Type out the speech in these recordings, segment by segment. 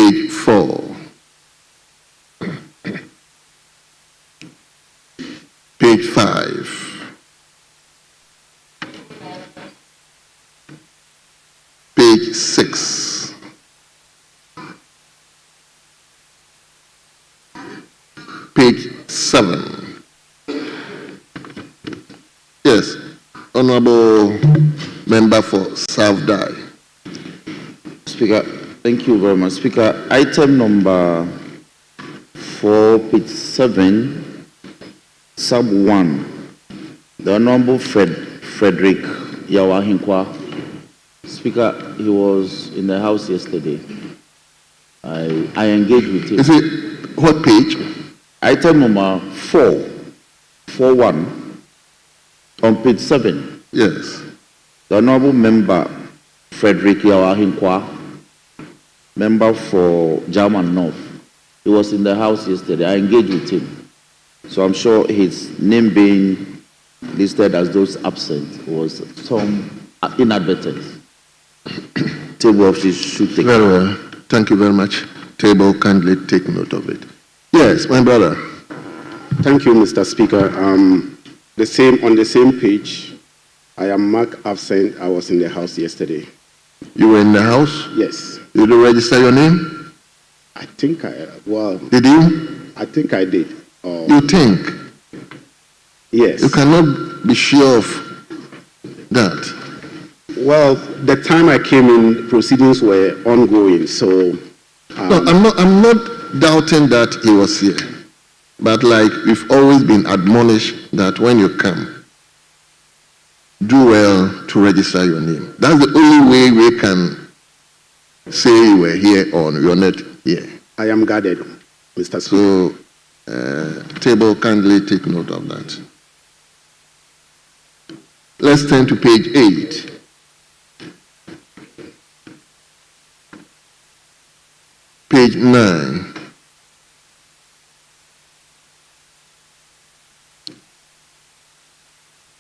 Page 4. Page 5. Page 6. Page 7. Yes, Honorable Member for South Dye. Speaker, thank you very much. Speaker, item number 4, page 7, sub 1. The Honorable Frederick Yawahinkwa. Speaker, he was in the house yesterday. I engaged with him. Is it what page? Item number 4.1 on page 7. Yes. The Honorable Member Frederick Yawahinkwa, member for German North. He was in the house yesterday. I engaged with him. So I'm sure his name being listed as those absent was some inadvertence. Table should take. Very well. Thank you very much. Table, kindly take note of it. Yes, my brother. Thank you, Mr. Speaker. On the same page, I am marked absent. I was in the house yesterday. You were in the house? Yes. Did you register your name? I think Did you? I think I did. You think? Yes. You cannot be sure of that. Well, the time I came in, proceedings were ongoing, so... No, I'm not doubting that he was here. But like we've always been admonished that when you come, do well to register your name. That's the only way we can say you were here or you're not here. I am guarded, Mr. Speaker. So, table, kindly take note of that. Let's turn to page 8. Page 9.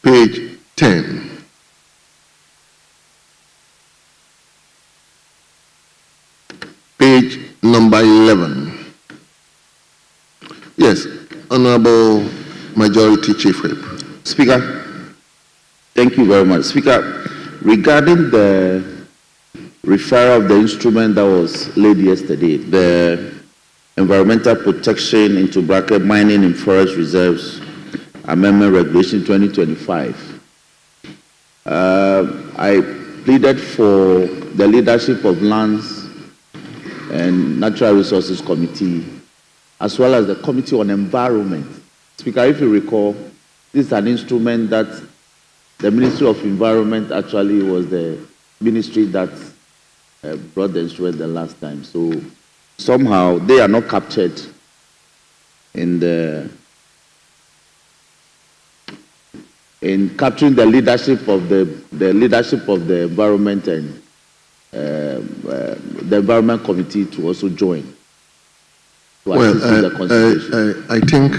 Page 10. Page number 11. Yes, Honorable Majority Chief Whip. Speaker, thank you very much. Speaker, regarding the referral of the instrument that was laid yesterday, the Environmental Protection into bracket Mining in Forest Reserves Amendment Regulation 2025. I pleaded for the leadership of Lands and Natural Resources Committee, as well as the Committee on Environment. Speaker, if you recall, this is an instrument that the Ministry of Environment actually was the ministry that brought the instrument the last time. So somehow they are not captured in capturing the leadership of the environment and the environment committee to also join. Well, I think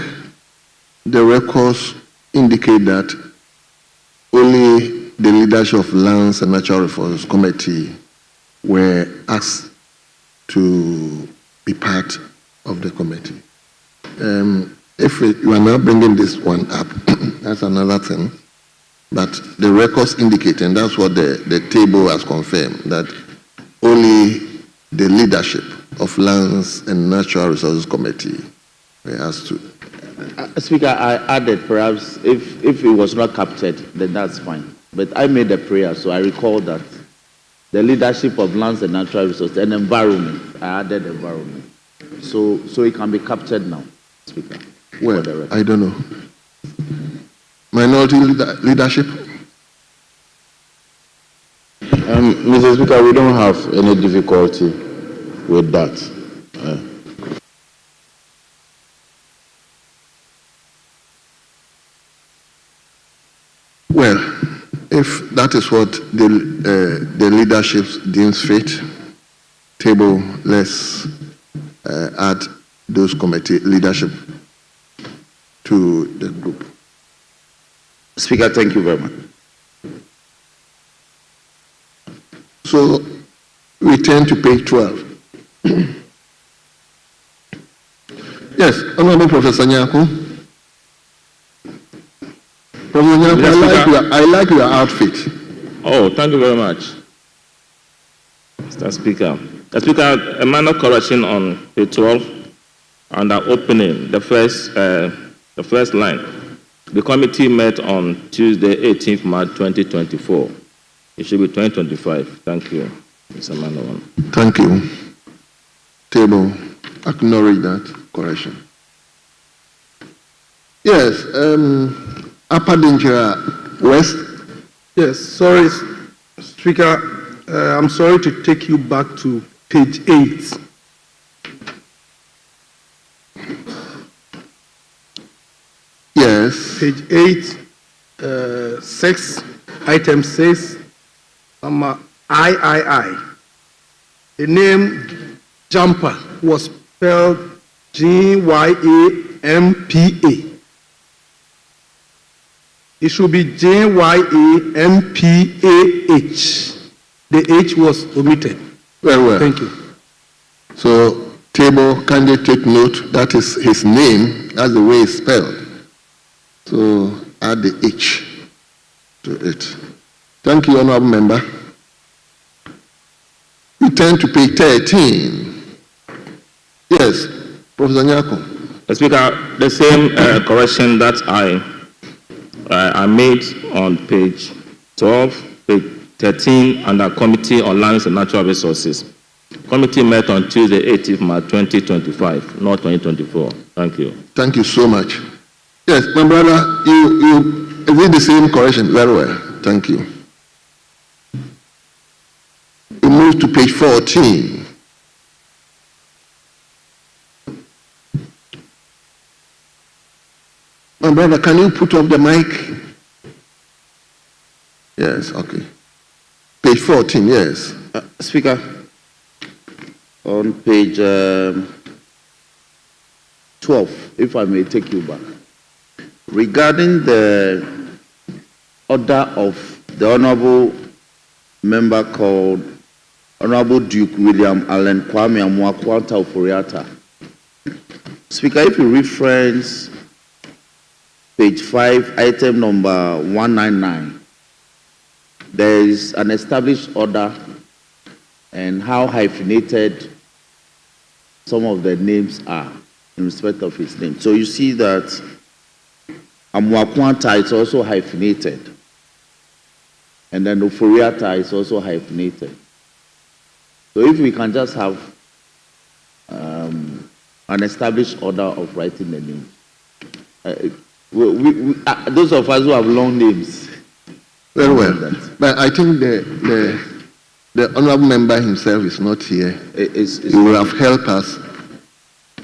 the records indicate that only the leadership of Lands and Natural Resources Committee were asked to be part of the committee. If you are not bringing this one up, that's another thing. But the records indicate, and that's what the table has confirmed, that only the leadership of Lands and Natural Resources Committee were asked to. Speaker, I added perhaps if it was not captured, then that's fine. But I made a prayer, so I recall that the leadership of Lands and Natural Resources and Environment, I added Environment. So it can be captured now, Speaker. Well, I don't know. Minority leadership? Mr. Speaker, we don't have any difficulty with that. Well, if that is what the leadership deems fit, table, let's add those committee leadership to the group. Speaker, thank you very much. So we turn to page 12. Yes, Honorable Professor Nyako. Professor Nyako, I like your outfit. Oh, thank you very much, Mr. Speaker. Mr. Speaker, a minor correction on page 12 under opening, the first line. The committee met on Tuesday, 18th March 2024. It should be 2025. Thank you, Mr. Manowan. Thank you. Table, acknowledge that correction. Yes, Upper Danger West. Yes, sorry, Speaker. I'm sorry to take you back to page 8. Yes. Page 8, 6, item 6, III. The name Jumper was spelled Jyampa. It should be Jyampah. The H was omitted. Very well. Thank you. So, table, can they take note? That is his name. That's the way it's spelled. So, add the H to it. Thank you, Honorable Member. We turn to page 13. Yes, Professor Nyako. Mr. Speaker, the same correction that I made on page 12, page 13, under Committee on Lands and Natural Resources. Committee met on Tuesday, 18th March 2025, not 2024. Thank you. Thank you so much. Yes, my brother, you did the same correction. Very well. Thank you. We move to page 14. My brother, can you put up the mic? Yes, okay. Page 14, yes. Speaker, on page 12, if I may take you back, regarding the order of the Honorable Member called Honorable Duke William Allen Kwame Amuakwanta Oforiata. Speaker, if you reference page 5, item number 199, there is an established order and how hyphenated some of the names are in respect of his name. So you see that Amuakwanta is also hyphenated, and then Oforiata is also hyphenated. So if we can just have an established order of writing the name. Those of us who have long names. Very well. But I think the Honorable Member himself is not here. He will have helped us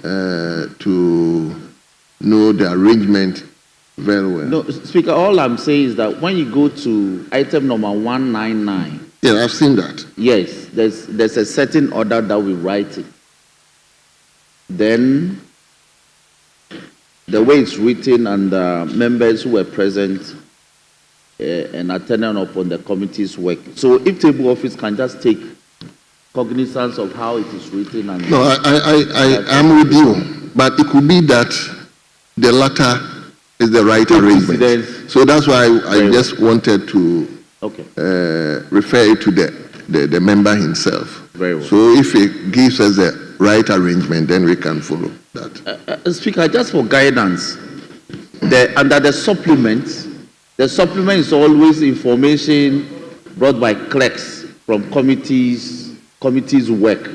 to know the arrangement very well. No, Speaker, all I'm saying is that when you go to item number 199. Yeah, I've seen that. Yes, there's a certain order that we write it. Then the way it's written and the members who were present and attending upon the committee's work. So if table office can just take cognizance of how it is written. And no, I am with you, but it could be that the latter is the right arrangement. So that's why I just wanted to refer it to the member himself. Very well. So if he gives us the right arrangement, then we can follow that. Speaker, just for guidance, under the supplement is always information brought by clerks from committees work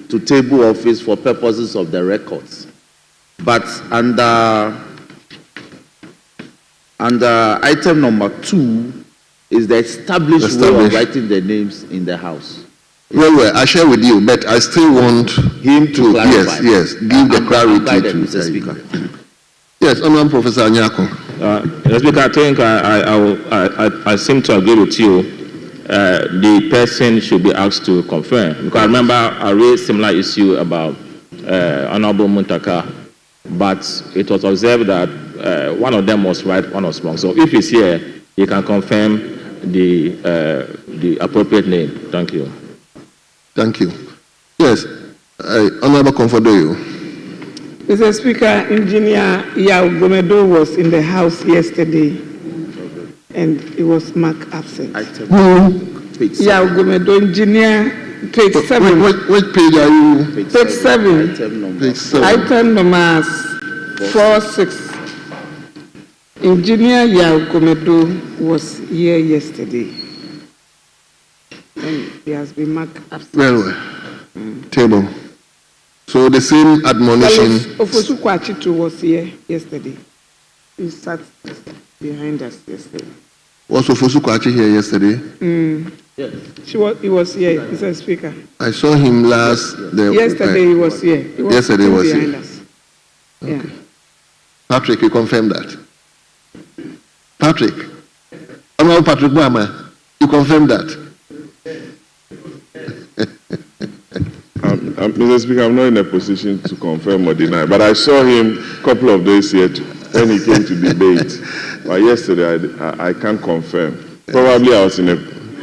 to table office for purposes of the records. But under item number 2 is the established way of writing the names in the House. Well, I share with you, but I still want him to clarify. Yes, give the clarity to Mr. Speaker. Yes, Honorable Professor Nyako. Mr. Speaker, I think I seem to agree with you. The person should be asked to confirm. Because I remember I raised similar issue about Honorable Muntaka, but it was observed that one of them was right, one was wrong. So if he's here, he can confirm the appropriate name. Thank you. Thank you. Yes, Honorable Comfordoyo. Mr. Speaker, Engineer Yao Gomedo was in the house yesterday, and it was marked absent. Page Yao 7. Gomedo, Engineer, page 7. Which page are you? Page 7. Item number Page 7. Item number 46. Engineer Yao Gomedo was here yesterday, and he has been marked absent. Very well. Table. So the same admonition. Ofosu Kwachitu was here yesterday. He sat behind us yesterday. Was Ofosu Kwachi here yesterday? Yes. He was here, Mr. Speaker. I saw him last. Yesterday he was here. He was Yesterday sitting was behind here. us. Yeah. Patrick, you confirm that? Patrick? Honorable Patrick Bama, you confirm that? Mr. Speaker, I'm not in a position to confirm or deny, but I saw him a couple of days here when he came to debate. But yesterday, I can't confirm. Probably I was in a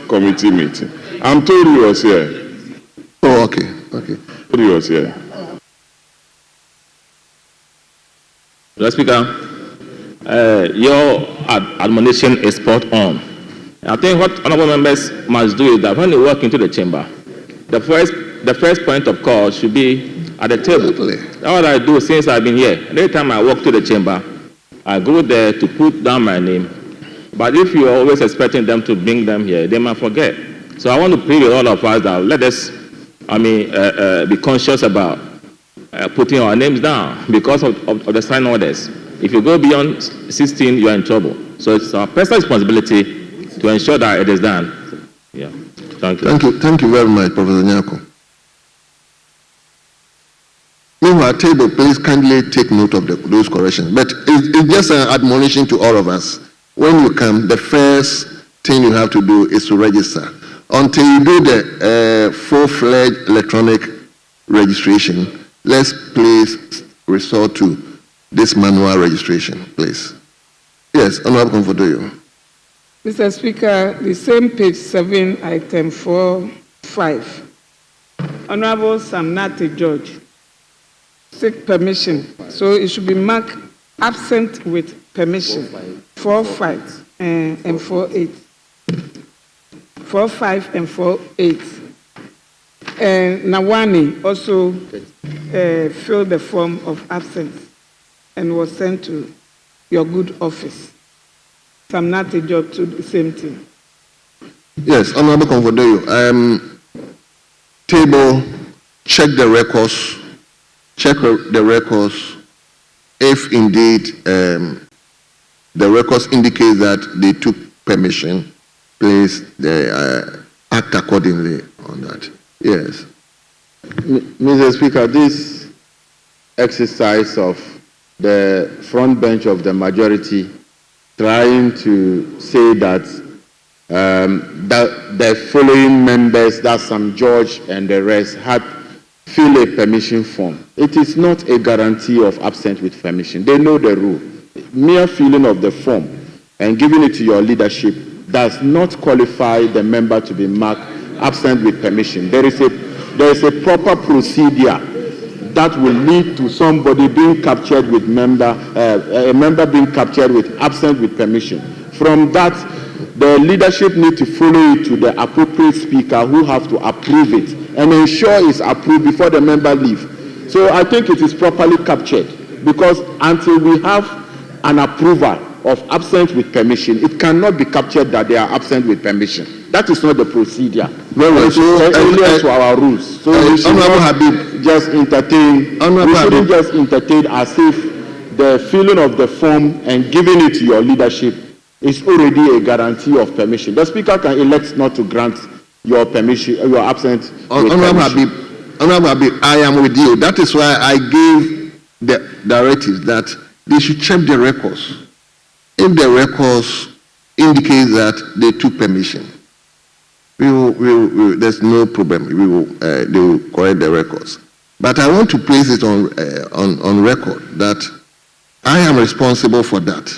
committee meeting. I'm told he was here. Oh, okay, okay. Told he was here. Mr. Speaker, your admonition is spot on. I think what honorable members must do is that when they walk into the chamber, the first point of call should be at the table. Absolutely. That's what I do since I've been here. Every time I walk to the chamber, I go there to put down my name. But if you're always expecting them to bring them here, they might forget. So I want to plead with all of us that let us, be conscious about putting our names down because of the sign orders. If you go beyond 16, you are in trouble. So it's our personal responsibility to ensure that it is done. Yeah. Thank you. Thank you very much, Professor Nyako. Meanwhile, table, please kindly take note of those corrections. But it's just an admonition to all of us. When you come, the first thing you have to do is to register. Until you do the full-fledged electronic registration, let's please resort to this manual registration, please. Yes, Honorable Comfortoyo. Mr. Speaker, the same page 7, item 4.5. Honorable Samnati George seek permission. So it should be marked absent with permission. 4.5 and 4.8. 4.5 and 4.8. And Nawani also filled the form of absence and was sent to your good office. Samnati Job to the same thing. Yes, Honorable Comfortoyo. Table, check the records. Check the records. If indeed the records indicate that they took permission, please act accordingly on that. Yes. Mr. Speaker, this exercise of the front bench of the majority trying to say that the following members, that's Sam George and the rest, had filled a permission form. It is not a guarantee of absent with permission. They know the rule. Mere filling of the form and giving it to your leadership does not qualify the member to be marked absent with permission. There is a proper procedure that will lead to somebody being captured with a member being captured with absent with permission. From that, the leadership need to follow it to the appropriate speaker who have to approve it and ensure it's approved before the member leave. So I think it is properly captured because until we have an approval of absent with permission, it cannot be captured that they are absent with permission. That is not the procedure. Very well. So, to our rules. So we should not just entertain. We shouldn't just entertain as if the filling of the form and giving it to your leadership is already a guarantee of permission. The speaker can elect not to grant your permission, your absent. Honorable Habib, I am with you. That is why I gave the directive that they should check the records. If the records indicate that they took permission, there's no problem. They will correct the records. But I want to place it on record that I am responsible for that.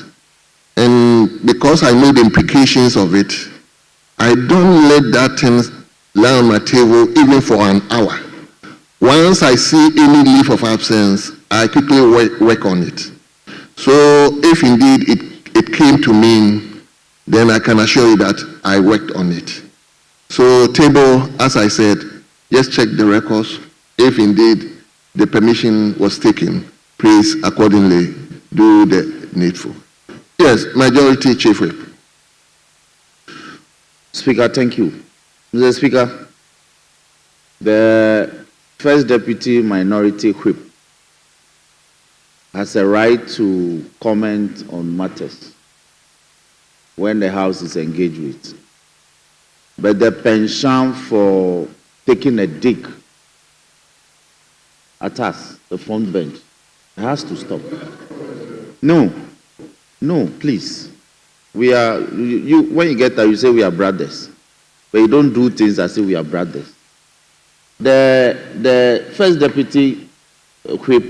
And because I know the implications of it, I don't let that thing lie on my table even for an hour. Once I see any leave of absence, I quickly work on it. So if indeed it came to me, then I can assure you that I worked on it. So table, as I said, just check the records. If indeed the permission was taken, please accordingly do the needful. Yes, Majority Chief Whip. Speaker, thank you. Mr. Speaker, the First Deputy Minority Whip has a right to comment on matters when the House is engaged with. But the penchant for taking a dig at us, the front bench, has to stop. No, please. We are, when you get there, you say we are brothers. But you don't do things as if we are brothers. The First Deputy Whip,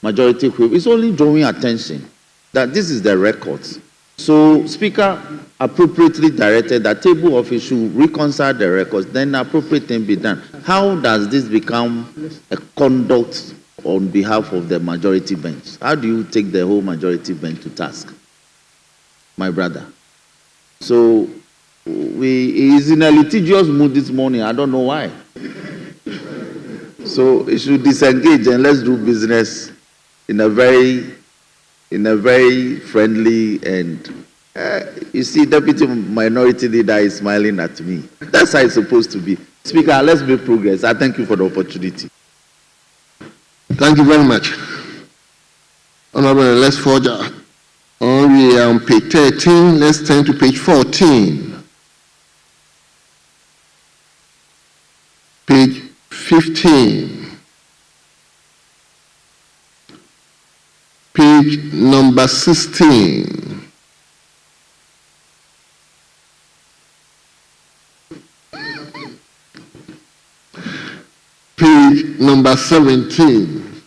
Majority Whip, is only drawing attention that this is the records. So, Speaker appropriately directed that table office should reconcile the records, then appropriate thing be done. How does this become a conduct on behalf of the majority bench? How do you take the whole majority bench to task, my brother? So, he is in a litigious mood this morning. I don't know why. So, he should disengage and let's do business in a very friendly and you see, Deputy Minority Leader is smiling at me. That's how it's supposed to be. Speaker, let's make progress. I thank you for the opportunity. Thank you very much. Honorable, let's forge on page 13. Let's turn to page 14. Page 15. Page number 16. Page number 17.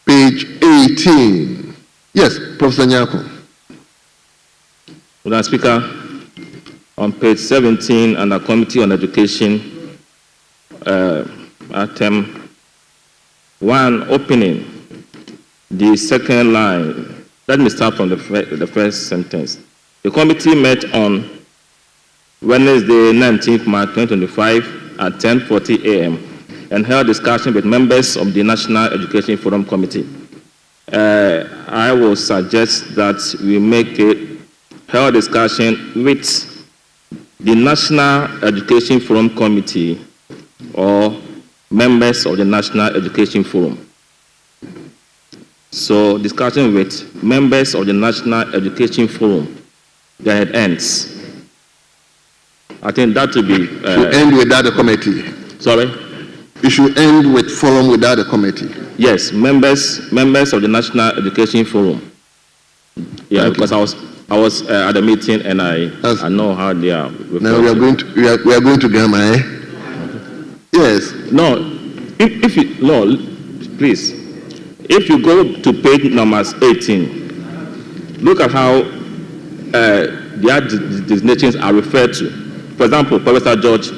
Page 18. Yes, Professor Nyako. Madam Speaker, on page 17 under Committee on Education, item 1, opening, the second line. Let me start from the first sentence. The committee met on Wednesday, 19th March 2025 at 10:40 a.m. and held discussion with members of the National Education Forum Committee. I will suggest that we make a held discussion with the National Education Forum Committee or members of the National Education Forum. So discussion with members of the National Education Forum, then it ends. I think that will be... should end without the committee. Sorry? It should end with forum without the committee. Yes, members of the National Education Forum. Yeah, Thank because you. I was at the meeting and I know how they are. Now we are going to Gamma, eh? Yes. No, if you, no, please. If you go to page number 18, look at how the designations are referred to. For example, Professor George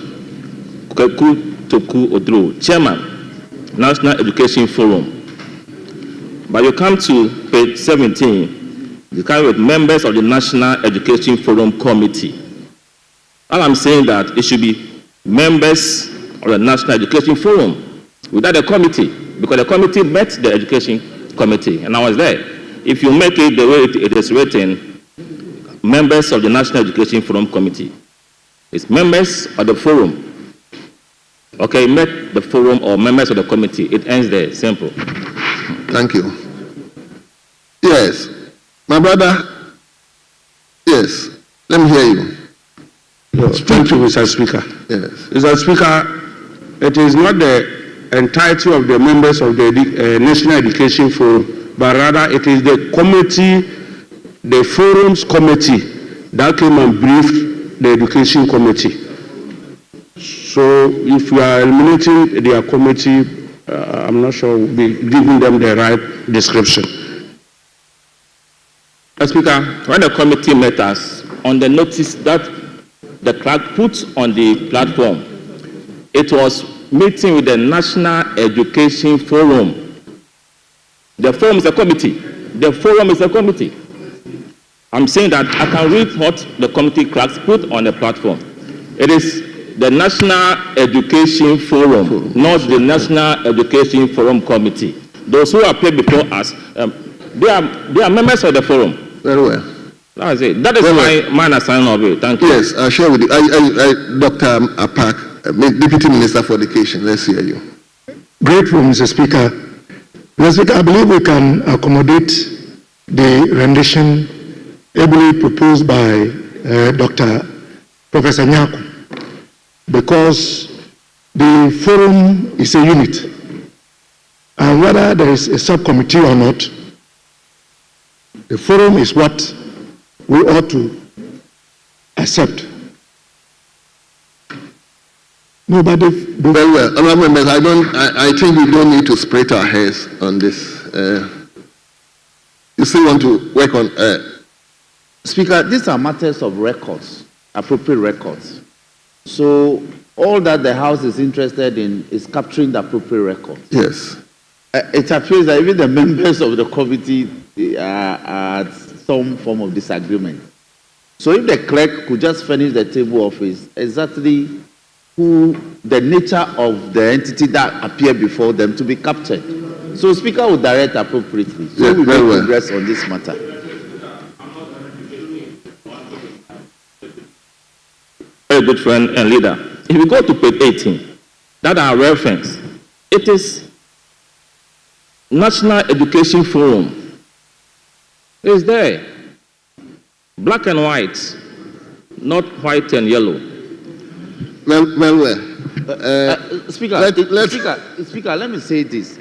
Toku Odro, Chairman, National Education Forum. But you come to page 17, you come with members of the National Education Forum Committee. All I'm saying that it should be members of the National Education Forum without a committee, because the committee met the Education Committee, and I was there. If you make it the way it is written, members of the National Education Forum Committee, it's members of the forum. Okay, met the forum or members of the committee. It ends there, simple. Thank you. Yes. My brother, yes. Let me hear you. Thank you, Mr. Speaker. Yes. Mr. Speaker, it is not the entirety of the members of the National Education Forum, but rather it is the committee, the forum's committee that came and briefed the Education Committee. So if we are eliminating their committee, I'm not sure we'll be giving them the right description. Speaker, when the committee met us, on the notice that the clerk put on the platform, it was meeting with the National Education Forum. The forum is a committee. The forum is a committee. I'm saying that I can read what the committee clerks put on the platform. It is the National Education Forum, not the National Education Forum Committee. Those who appear before us, they are members of the forum. Very well. That is it. That is my understanding of it. Thank you. Yes, I'll share with you. Dr. Apak, Deputy Minister for Education, let's hear you. Grateful, Mr. Speaker. Mr. Speaker, I believe we can accommodate the rendition ably proposed by Dr. Professor Nyako, because the forum is a unit, and whether there is a subcommittee or not, the forum is what we ought to accept. No, but very well. Honourable members, I think we don't need to split our hairs on this. You still want to work on... Speaker, these are matters of records, appropriate records. So all that the House is interested in is capturing the appropriate records. Yes. It appears that even the members of the committee are at some form of disagreement. So if the clerk could just furnish the table of his exactly who the nature of the entity that appeared before them to be captured. So Speaker will direct appropriately. So yes, we make progress on this matter. Very good friend and leader. If you go to page 18, that are reference, it is National Education Forum. It's there. Black and white, not white and yellow. Well. Speaker, Speaker, let me say this.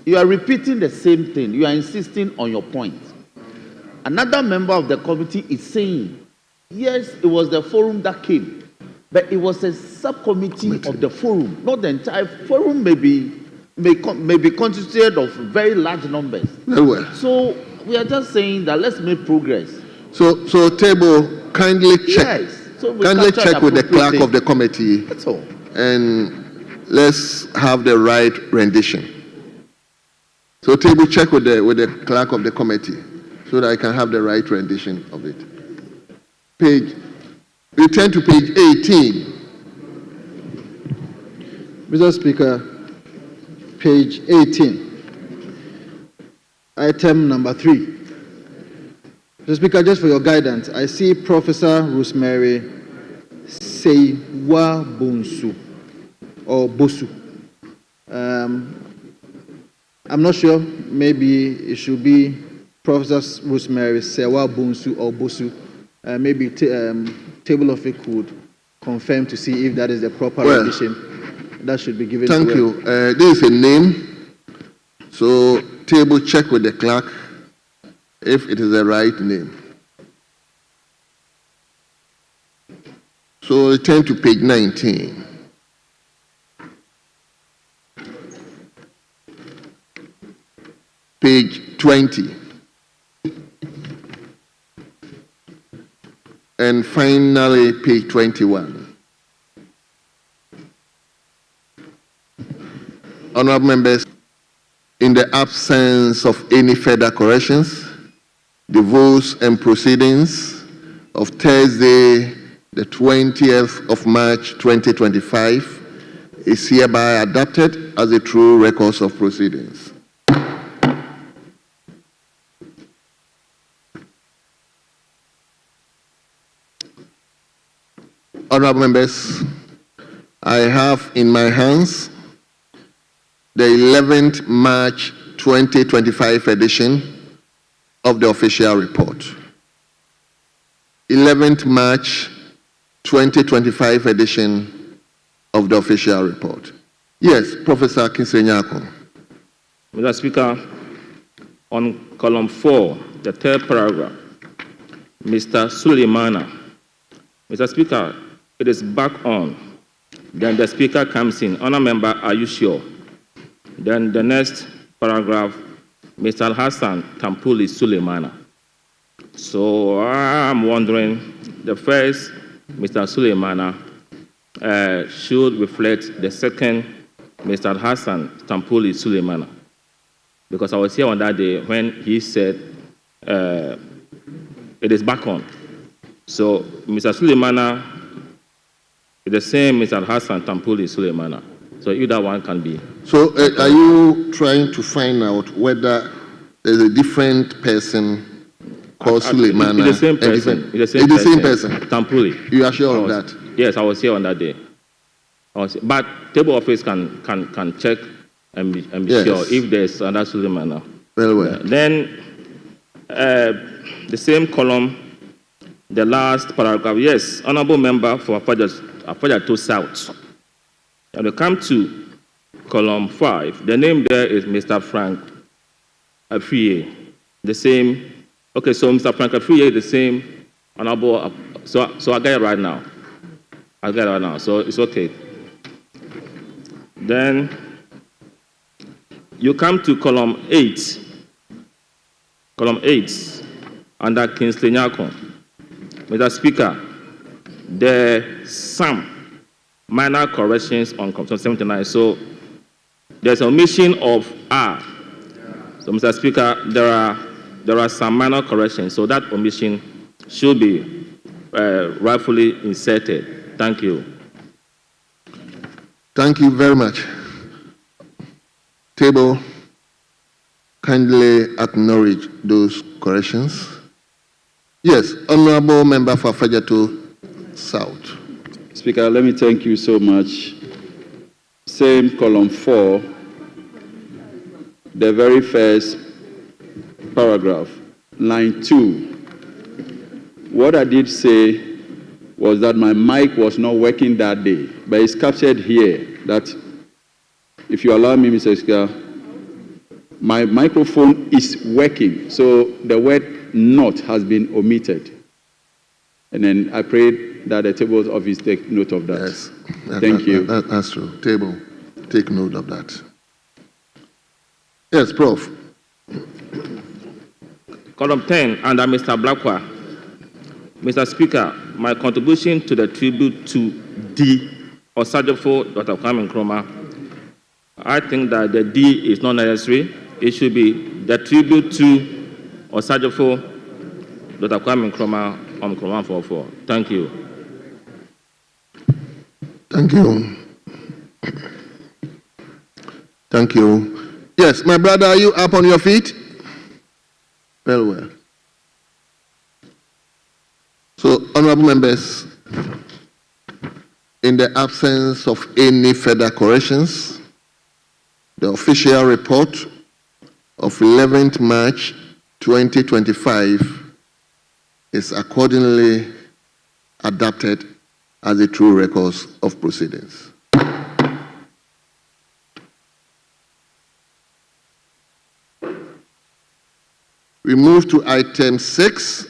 You are repeating the same thing. You are insisting on your point. Another member of the committee is saying, yes, it was the forum that came, but it was a subcommittee of the forum, not the entire forum. May be constituted of very large numbers. Well. So we are just saying that let's make progress. So table, kindly check. Yes. So kindly check with the clerk of the committee. That's all. And let's have the right rendition. So table, check with the clerk of the committee so that I can have the right rendition of it. Return to page 18. Mr. Speaker, page 18, item number 3. Mr. Speaker, just for your guidance, I see Professor Rosemary Seiwa Bonsu, or Bosu. I'm not sure, maybe it should be Professor Rosemary Seiwa Bonsu or Bosu. Maybe table of it could confirm to see if that is the proper rendition that should be given to her. Thank you. This is a name, so table check with the clerk if it is the right name. So return to page 19. Page 20. And finally, page 21. Honourable members, in the absence of any further corrections, the votes and proceedings of Thursday, the 20th of March 2025 is hereby adopted as a true record of proceedings. Honourable members, I have in my hands the 11th March 2025 edition of the official report. 11th March 2025 edition of the official report. Yes, Professor Kinsenyako. Mr. Speaker, on column 4, the third paragraph, Mr. Suleimana. Mr. Speaker, it is back on. Then the Speaker comes in. Honour member, are you sure? Then the next paragraph, Mr. Hassan Tampuli Suleimana. So I'm wondering, the first, Mr. Suleimana, should reflect the second Mr. Hassan Tampoli Suleimana, because I was here on that day when he said it is back on. So Mr. Suleimana is the same Mr. Hassan Tampoli Suleimana. So either one can be. So are you trying to find out whether there's a different person called Suleimana? It's the same person. It's the same person. Tampoli. You are sure of that? Yes, I was here on that day. But table office can check and be Yes. sure if there's another Suleimana. Very well. Then the same column, the last paragraph. Yes, honorable member for Afajato South. When we come to column 5, the name there is Mr. Frank Afriye. The same. Okay, so Mr. Frank Afriye is the same honorable. So I get it right now. So it's okay. Then you come to column 8. Column 8, under Kingsley Nyako. Mr. Speaker, there are some minor corrections on Commission 79. So there's an omission of R. So, Mr. Speaker, there are some minor corrections. So that omission should be rightfully inserted. Thank you. Thank you very much. Table, kindly acknowledge those corrections. Yes, honorable member for Afajato South. Speaker, let me thank you so much. Same column 4, the very first paragraph, line 2. What I did say was that my mic was not working that day, but it's captured here that, if you allow me, Mr. Speaker, my microphone is working, so the word not has been omitted. And then I prayed that the table office take note of that. Yes. Thank you. That's true. Table, take note of that. Yes, Prof. Column 10, under Mr. Blackwell. Mr. Speaker, my contribution to the tribute to D. Osajofo Dr. Kwame Nkrumah, I think that the D is not necessary. It should be the tribute to Osajofo Dr. Kwame Nkrumah on Nkrumah 44. Thank you. Thank you. Thank you. Yes, my brother, are you up on your feet? Very well. So, honorable members, in the absence of any further corrections, the official report of 11th March 2025 is accordingly adopted as a true record of proceedings. We move to item 6,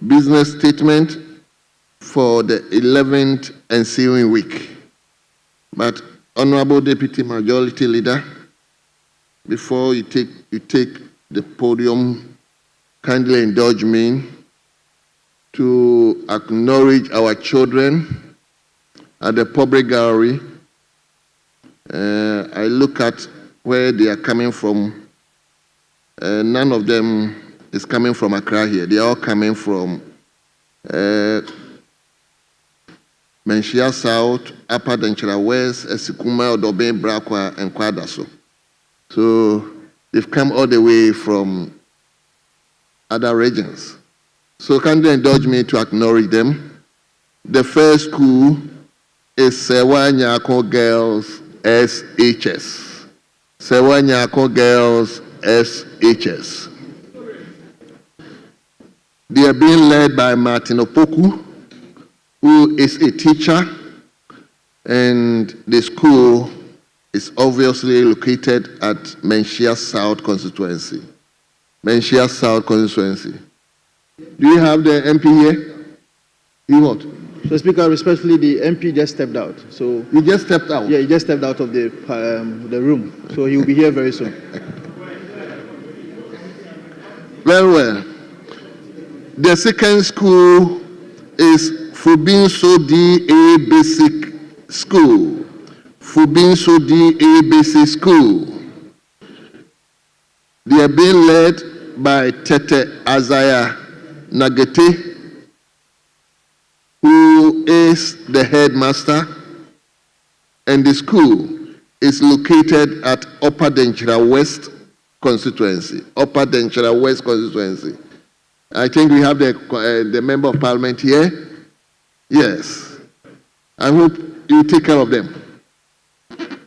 business statement for the 11th ensuing week. But Honorable Deputy Majority Leader, before you take the podium, kindly indulge me to acknowledge our children at the public gallery. I look at where they are coming from. None of them is coming from Accra here. They are all coming from Menchia South, Upper Denchira West, Esikuma, Odoben, Brakwa, and Kwadaso. So they've come all the way from other regions. So kindly indulge me to acknowledge them. The first school is Sewa Nyako Girls SHS. Sewa Nyako Girls SHS. They are being led by Martin Opoku, who is a teacher, and the school is obviously located at Menchia South constituency. Menchia South constituency. Do you have the MP here? You what? So, Speaker, respectfully, the MP just stepped out. So You just stepped out? yeah, he just stepped out of the room. So he will be here very soon. Very well. The second school is Fubinso DA Basic School. Fubinsu DA Basic School. They are being led by Tete Azaya Nagete, who is the headmaster, and the school is located at Upper Denchira West constituency. Upper Denchira West constituency. I think we have the member of parliament here. Yes. I hope you take care of them.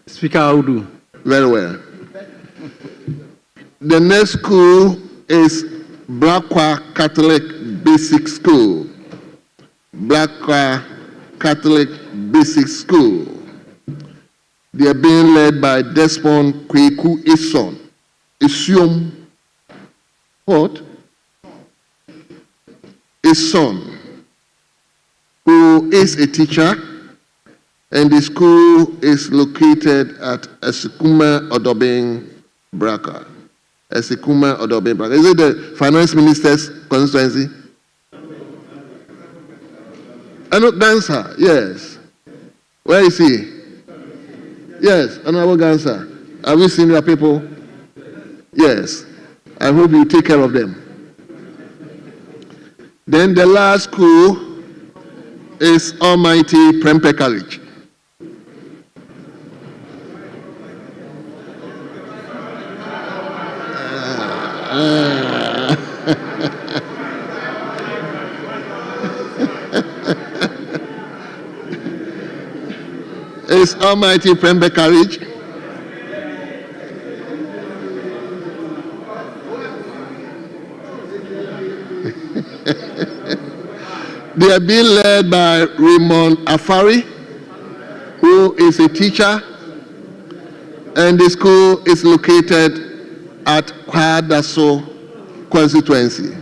Speaker Audu. Very well. The next school is Blackwa Catholic Basic School. Blackwa Catholic Basic School. They are being led by Desmond Kweku Ison. Isium. What? Ison, who is a teacher, and the school is located at Esikuma Odobing Braka. Esikuma Odobing Braka. Is it the finance minister's constituency? Gansa, yes. Where is he? Yes, Honorable Gansa. Have you seen your people? Yes. I hope you take care of them. Then the last school is Almighty Prempe College. It's Almighty Prempe College. They are being led by Raymond Afari, who is a teacher, and the school is located at Kwadaso constituency.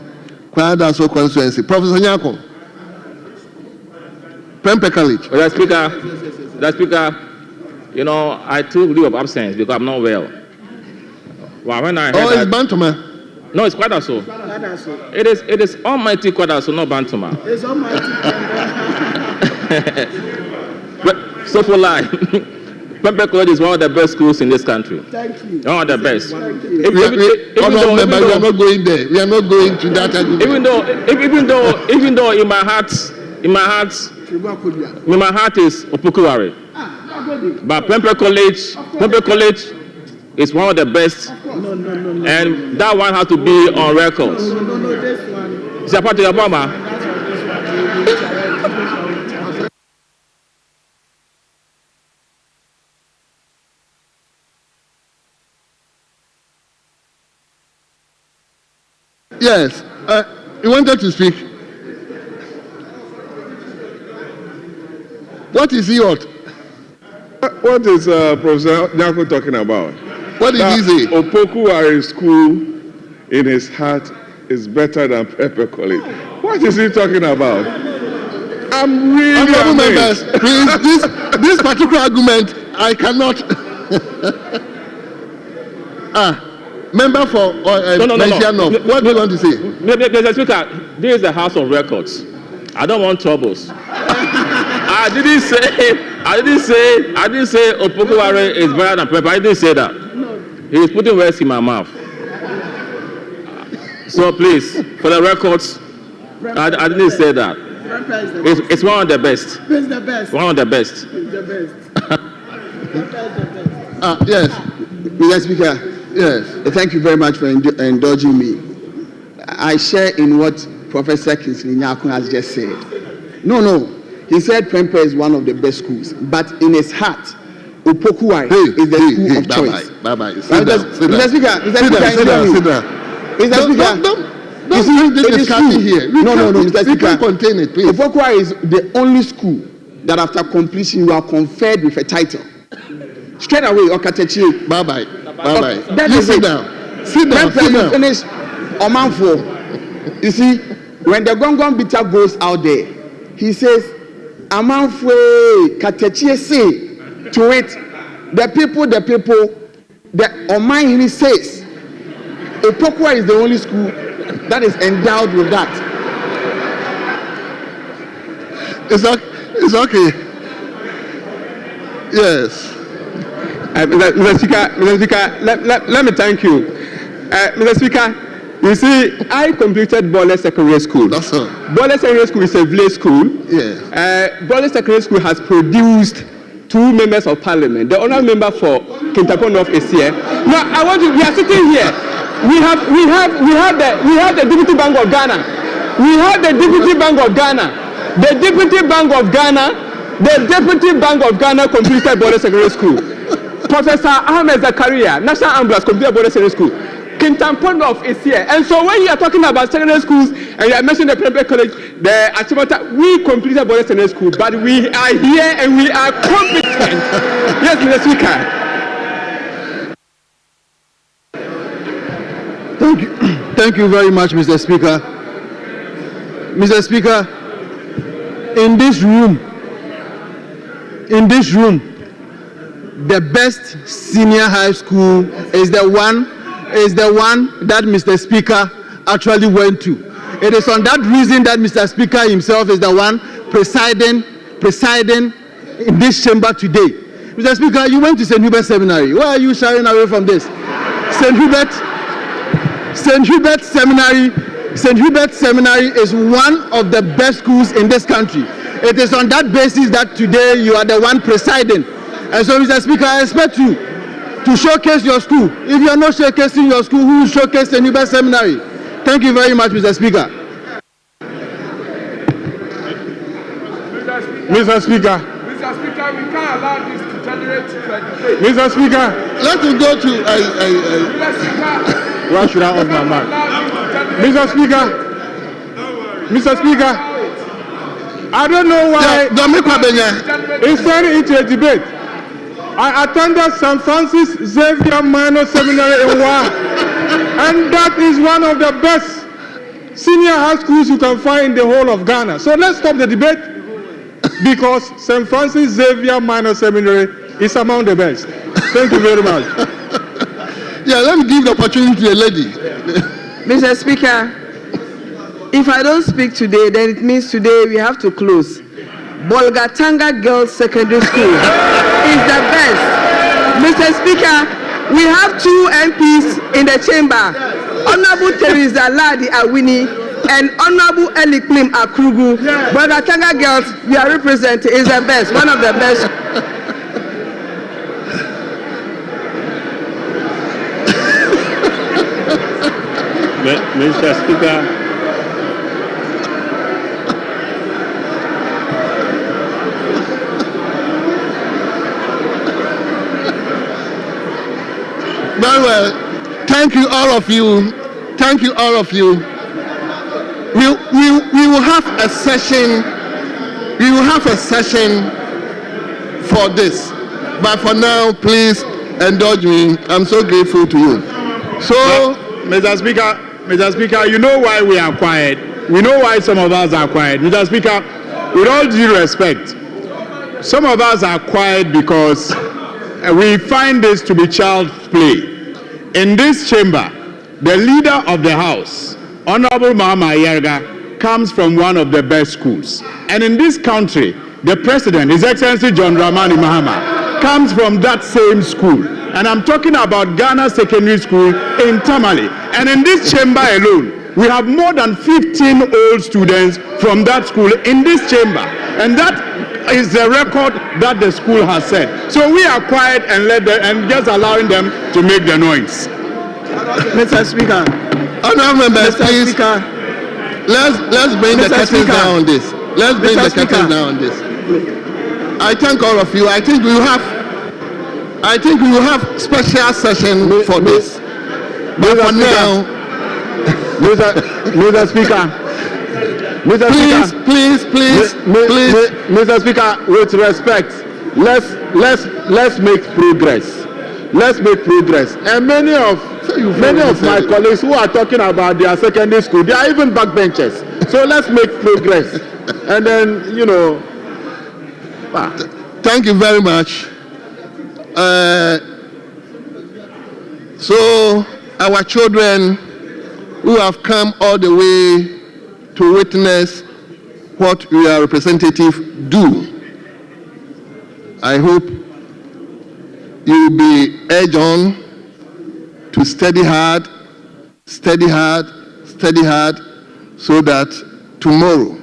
Kwadaso constituency. Professor Nyako, Prempe College. Mr. Speaker, you know, I took leave of absence because I'm not well. Well, when I heard it's Bantama. No, it's Kwadaso. It is Almighty Kwadaso, not Bantama. It's Almighty. But so for lie. Prempe College is one of the best schools in this country. Thank you. One of the best. We are not going there. We are not going to that argument. Even though in my heart is Opokuwari. But Prempe College is one of the best. And that one has to be on records. This one. Is that part of your mama? Yes. You wanted to speak. What is he what? What is Professor Nyako talking about? What did he say? Opokuwari School in his heart is better than Prempe College. What is he talking about? I'm really Honorable amazed. members, please, this particular argument, I cannot. Member for Nigeria North, what do you want to say? Mr. Speaker, this is the House of Records. I don't want troubles. I didn't say Opokuwari is better than Prempe. I didn't say that. He is putting words in my mouth. So please, for the records, I didn't say that. It's one of the best. It's the best. One of the best. It's the best. Yes. Mr. Speaker, yes. Thank you very much for indulging me. I share in what Professor Kingsley Nyako has just said. No. He said Prempe is one of the best schools, but in his heart, Opokuwari is the school of choice. Bye-bye. Mr. Speaker, Sit down. Don't this discussion here. No, Mr. Speaker. We can contain it, please. Opokuwari is the only school that after completion you are conferred with a title. Straight away, Okatechi. Bye-bye. That You is sit it. down. Sit down. You finish Omanfo. You see, when the Gongon Bitter goes out there, he says, Amanfo, Katechi say to it, the people, the Oman says, Opokuwari is the only school that is endowed with that. It's okay. Yes. Mr. Speaker, let me thank you. Mr. Speaker, you see, I completed Bole Secondary School. That's all. Bole Secondary School is a village school. Yeah. Bole Secondary School has produced 2 members of parliament. The honorable member for Kintampo North is here. Now, we are sitting here. We have the Deputy Bank of Ghana. We have the Deputy Bank of Ghana. The Deputy Bank of Ghana completed Bole Secondary School. Professor Ahmed Zakaria, National Ambulance, completed Bole Secondary School. Kintampo North is here. And so when you are talking about secondary schools and you are mentioning the Prempeh College, the Achimota, we completed Bole Secondary School, but we are here and we are competent. Yes, Mr. Speaker. Thank you very much, Mr. Speaker. Mr. Speaker, in this room, the best senior high school is the one that Mr. Speaker actually went to. It is on that reason that Mr. Speaker himself is the one presiding in this chamber today. Mr. Speaker, you went to St. Hubert Seminary. Why are you shying away from this? St. Hubert Seminary is one of the best schools in this country. It is on that basis that today you are the one presiding. And so, Mr. Speaker, I expect you to showcase your school. If you are not showcasing your school, who will showcase the Hubert Seminary? Thank you very much, Mr. Speaker. Mr. Speaker, we can't allow this to generate debate. Mr. Speaker, let us go to why should I off my mic? Mr. Speaker, I don't know why it's turning into a debate. I attended St. Francis Xavier Minor Seminary in Wa, and that is one of the best senior high schools you can find in the whole of Ghana. So let's stop the debate, because St. Francis Xavier Minor Seminary is among the best. Thank you very much. Yeah, let me give the opportunity to the lady. Mr. Speaker, if I don't speak today, then it means today we have to close. Bolgatanga Girls Secondary School is the best. Mr. Speaker, we have 2 MPs in the chamber, Honorable Teresa Ladi Awini and Honorable Eli Klim Akrugu. Bolgatanga Girls, we are representing, is the best, one of the best. Mr. Speaker, very well. Thank you, all of you. Thank you, all of you. We will have a session. We will have a session for this. But for now, please indulge me. I'm so grateful to you. So, Mr. Speaker, you know why we are quiet. We know why some of us are quiet. Mr. Speaker, with all due respect, some of us are quiet because we find this to be child's play. In this chamber, the leader of the House, Honorable Mahama Yerga, comes from one of the best schools. And in this country, the President, His Excellency John Dramani Mahama, comes from that same school. And I'm talking about Ghana Secondary School in Tamale. And in this chamber alone, we have more than 15 old students from that school in this chamber. And that is the record that the school has set. So we are quiet and just allowing them to make the noise. Mr. Speaker. Honorable members, please. Let's bring the curtains down on this. Let's bring the curtains down on this. I thank all of you. I think we will have special session for this. But for now, Mr. Speaker. Please. Mr. Speaker, with respect, let's make progress. Let's make progress. And many of my colleagues who are talking about their secondary school, they are even backbenchers. So let's make progress. And then, Thank you very much. So our children who have come all the way to witness what your representative do, I hope you will be urged on to study hard, study hard, study hard, so that tomorrow,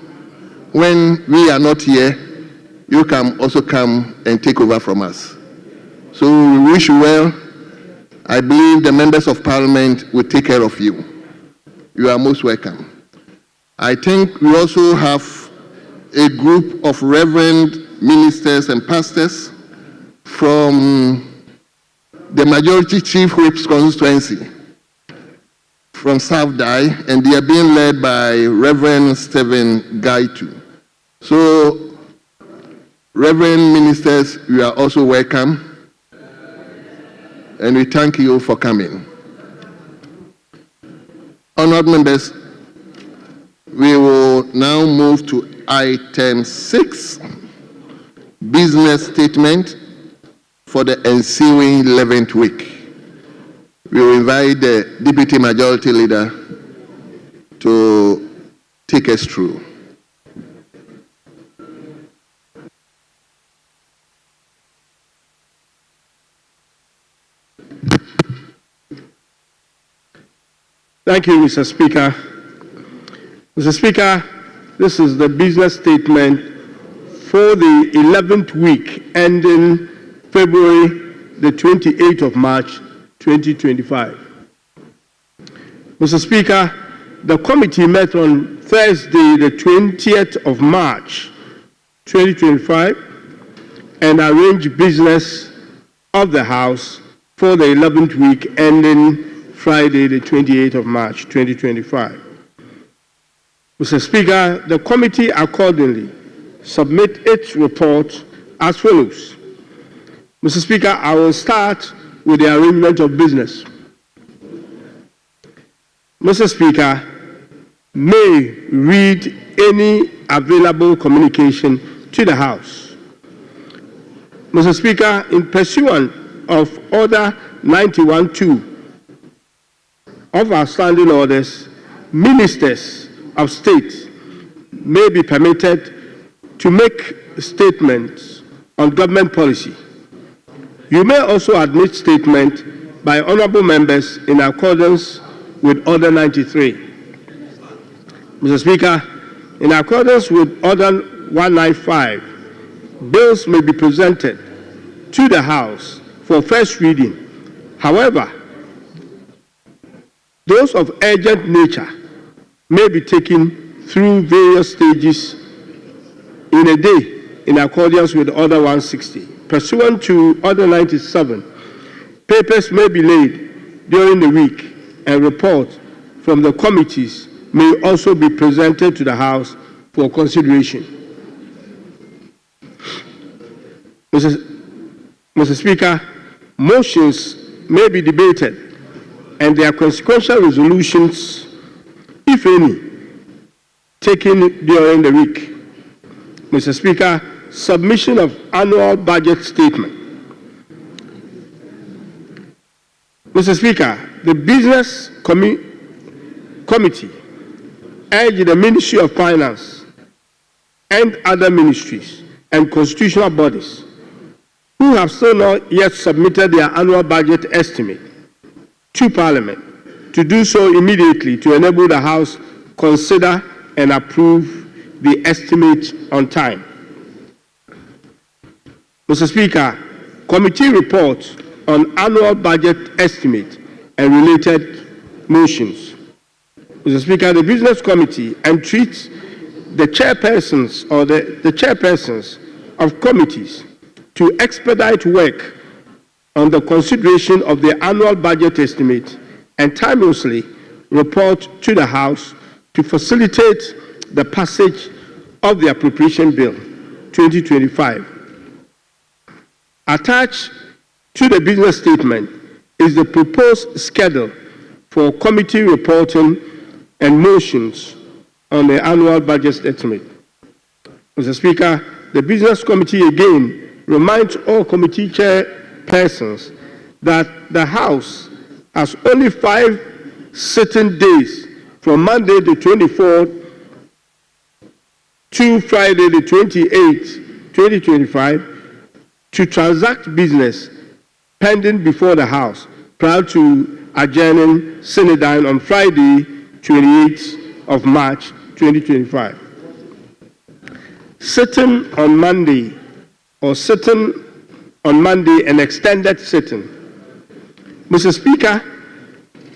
when we are not here, you can also come and take over from us. So we wish you well. I believe the members of parliament will take care of you. You are most welcome. I think we also have a group of reverend ministers and pastors from the majority chief whip's constituency from South Dai, and they are being led by Reverend Stephen Gaitu. So, Reverend ministers, you are also welcome, and we thank you for coming. Honored members, we will now move to item 6, business statement for the ensuing 11th week. We will invite the Deputy Majority Leader to take us through. Thank you, Mr. Speaker. Mr. Speaker, this is the business statement for the 11th week ending February the 28th of March, 2025. Mr. Speaker, the committee met on Thursday, the 20th of March, 2025, and arranged business of the House for the 11th week ending Friday, the 28th of March, 2025. Mr. Speaker, the committee accordingly submit its report as follows. Mr. Speaker, I will start with the arrangement of business. Mr. Speaker, may read any available communication to the House. Mr. Speaker, in pursuant of Order 91-2 of our standing orders, ministers of state may be permitted to make statements on government policy. You may also admit statement by honorable members in accordance with Order 93. Mr. Speaker, in accordance with Order 195, bills may be presented to the House for first reading. However, those of urgent nature may be taken through various stages in a day in accordance with Order 160. Pursuant to Order 97, papers may be laid during the week and reports from the committees may also be presented to the House for consideration. Mr. Speaker, motions may be debated and their consequential resolutions, if any, taken during the week. Mr. Speaker, submission of annual budget statement. Mr. Speaker, the Business Committee urged the Ministry of Finance and other ministries and constitutional bodies who have still not yet submitted their annual budget estimate to Parliament to do so immediately to enable the House consider and approve the estimate on time. Mr. Speaker, committee report on annual budget estimate and related motions. Mr. Speaker, the Business Committee entreats the chairpersons or the chairpersons of committees to expedite work on the consideration of the annual budget estimate and timelessly report to the House to facilitate the passage of the Appropriation Bill 2025. Attached to the business statement is the proposed schedule for committee reporting and motions on the annual budget estimate. Mr. Speaker, the Business Committee again reminds all committee chairpersons that the House has only 5 sitting days from Monday the 24th to Friday the 28th, 2025, to transact business pending before the House prior to adjourning Senate on Friday, 28th of March 2025. Sitting on Monday and extended sitting. Mr. Speaker,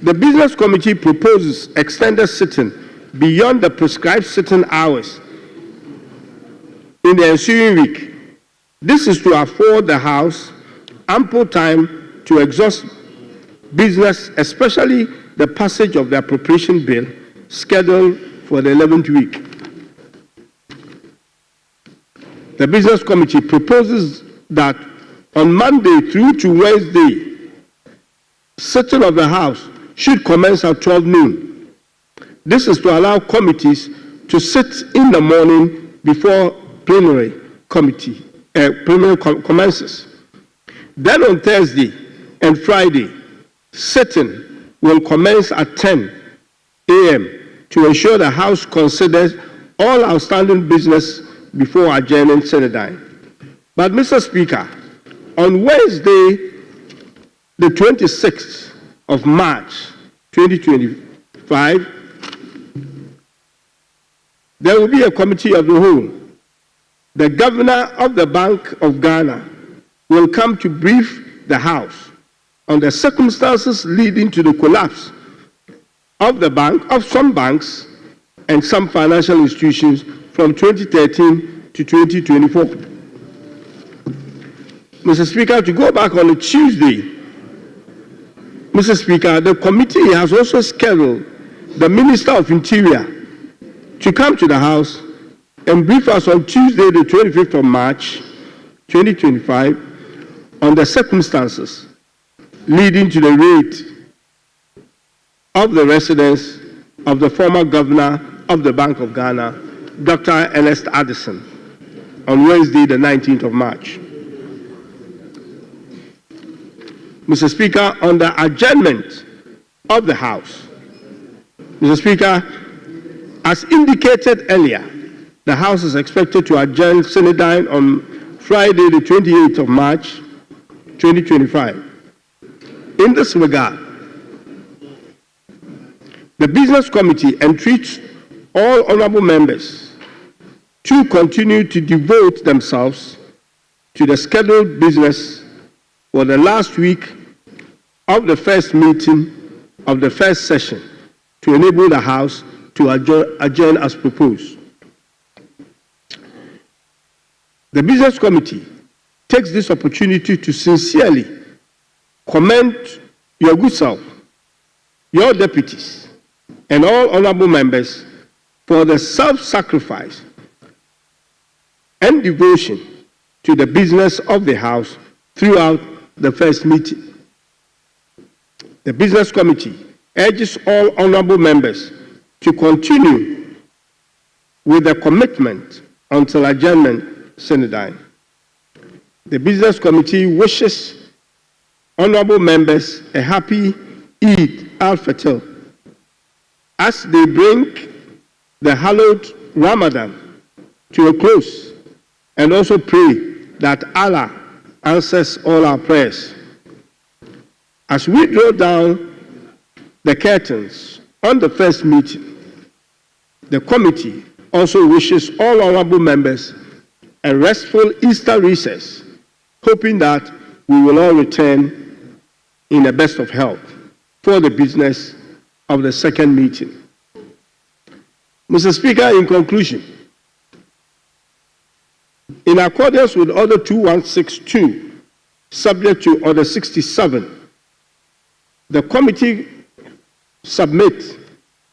the Business Committee proposes extended sitting beyond the prescribed sitting hours in the ensuing week. This is to afford the House ample time to exhaust business, especially the passage of the appropriation bill scheduled for the 11th week. The Business Committee proposes that on Monday through to Wednesday, sitting of the House should commence at 12 noon. This is to allow committees to sit in the morning before plenary commences. Then on Thursday and Friday, sitting will commence at 10 a.m. to ensure the House considers all outstanding business before adjourning Senate. But, Mr. Speaker, on Wednesday, the 26th of March 2025, there will be a committee of the whole. The Governor of the Bank of Ghana will come to brief the House on the circumstances leading to the collapse of the bank, of some banks and some financial institutions from 2013 to 2024. Mr. Speaker, to go back on a Tuesday, Mr. Speaker, the committee has also scheduled the Minister of Interior to come to the House and brief us on Tuesday, the 25th of March, 2025, on the circumstances leading to the raid of the residence of the former governor of the Bank of Ghana, Dr. Ernest Addison, on Wednesday, the 19th of March. Mr. Speaker, on the adjournment of the House, Mr. Speaker, as indicated earlier, the House is expected to adjourn Senate on Friday, the 28th of March, 2025. In this regard, the Business Committee entreats all honorable members to continue to devote themselves to the scheduled business for the last week of the first meeting of the first session to enable the House to adjourn as proposed. The Business Committee takes this opportunity to sincerely commend your good self, your deputies, and all honorable members for the self-sacrifice and devotion to the business of the House throughout the first meeting. The Business Committee urges all honorable members to continue with the commitment until adjournment Senate. The Business Committee wishes honorable members a happy Eid al-Fitr as they bring the hallowed Ramadan to a close, and also pray that Allah answers all our prayers. As we draw down the curtains on the first meeting, the committee also wishes all honorable members a restful Easter recess, hoping that we will all return in the best of health for the business of the second meeting. Mr. Speaker, in conclusion, in accordance with Order 2162, subject to Order 67, the committee submits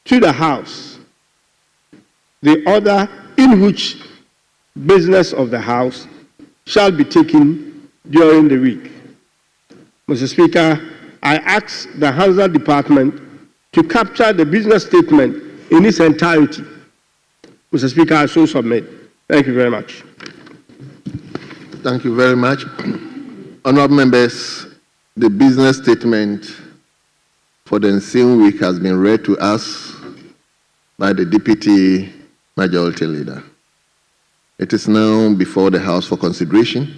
to the House the order in which business of the House shall be taken during the week. Mr. Speaker, I ask the Housing Department to capture the business statement in its entirety. Mr. Speaker, I so submit. Thank you very much. Thank you very much. Honourable members, the business statement for the ensuing week has been read to us by the Deputy Majority Leader. It is now before the House for consideration.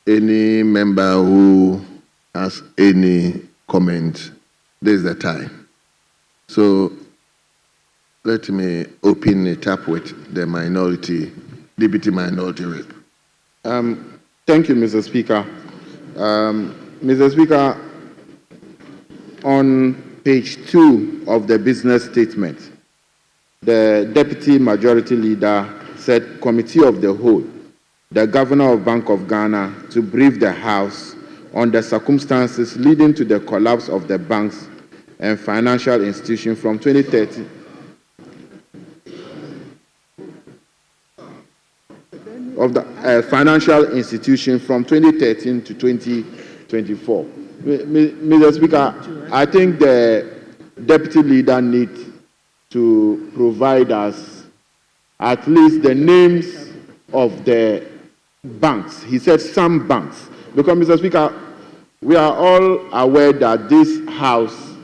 Any member who has any comment, this is the time. So let me open it up with the minority, deputy minority whip. Thank you, Mr. Speaker. Mr. Speaker, on page 2 of the business statement, the Deputy Majority Leader said, Committee of the Whole, the Governor of Bank of Ghana to brief the House on the circumstances leading to the collapse of the banks and financial institutions from 2013. Of the financial institution from 2013 to 2024. Mr. Speaker, I think the Deputy Leader needs to provide us at least the names of the banks. He said some banks. Because, Mr. Speaker, we are all aware that this House,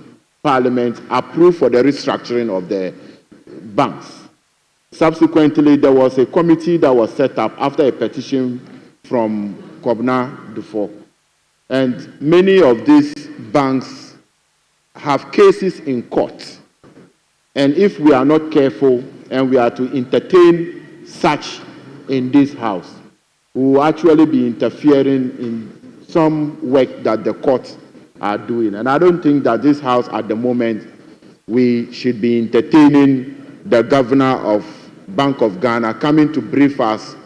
Parliament, approved for the restructuring of the banks. Subsequently, there was a committee that was set up after a petition from Kobna Dufo. And many of these banks have cases in court. And if we are not careful and we are to entertain such in this House, we will actually be interfering in some work that the courts are doing. And I don't think that this House at the moment, we should be entertaining the Governor of Bank of Ghana coming to brief us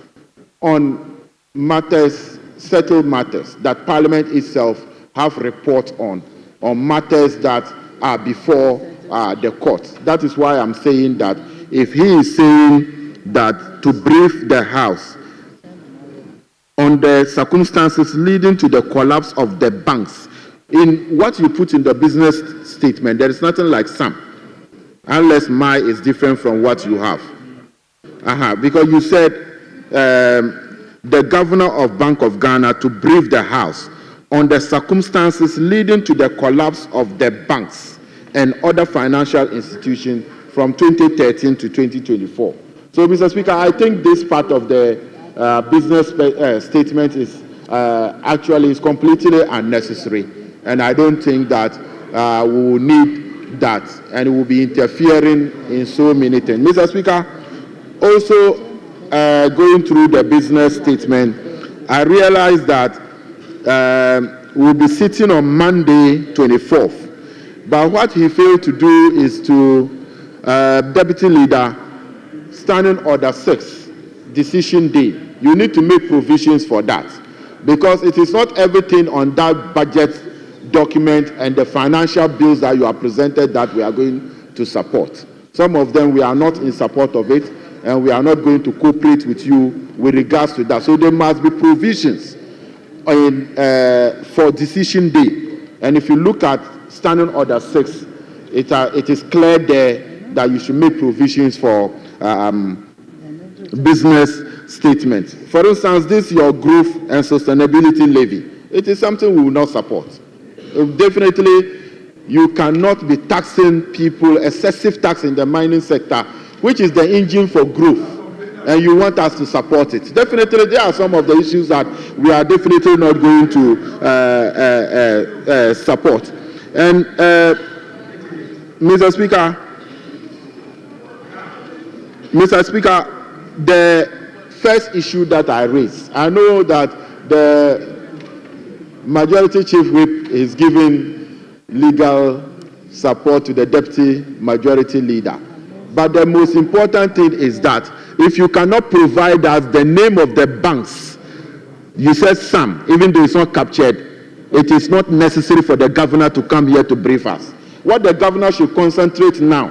on matters, settled matters that Parliament itself have reports on matters that are before the courts. That is why I'm saying that if he is saying that to brief the House on the circumstances leading to the collapse of the banks, in what you put in the business statement, there is nothing like some, unless my is different from what you have. Because you said the Governor of Bank of Ghana to brief the House on the circumstances leading to the collapse of the banks and other financial institutions from 2013 to 2024. So, Mr. Speaker, I think this part of the business statement is actually is completely unnecessary, and I don't think that we will need that, and it will be interfering in so many things. Mr. Speaker, also, going through the business statement, I realized that we'll be sitting on Monday, 24th. But what he failed to do is to, Deputy Leader, Standing Order 6, Decision Day. You need to make provisions for that. Because it is not everything on that budget document and the financial bills that you are presented that we are going to support. Some of them we are not in support of it, and we are not going to cooperate with you with regards to that. So there must be provisions for decision day. And if you look at Standing Order 6, it is clear there that you should make provisions for business statements. For instance, this your growth and sustainability levy. It is something we will not support. Definitely, you cannot be taxing people, excessive tax in the mining sector, which is the engine for growth, and you want us to support it. Definitely, there are some of the issues that we are definitely not going to support. And, Mr. Speaker, the first issue that I raised, I know that the Majority Chief Whip is giving legal support to the Deputy Majority Leader. But the most important thing is that if you cannot provide us the name of the banks, you said some, even though it's not captured, it is not necessary for the governor to come here to brief us. What the governor should concentrate now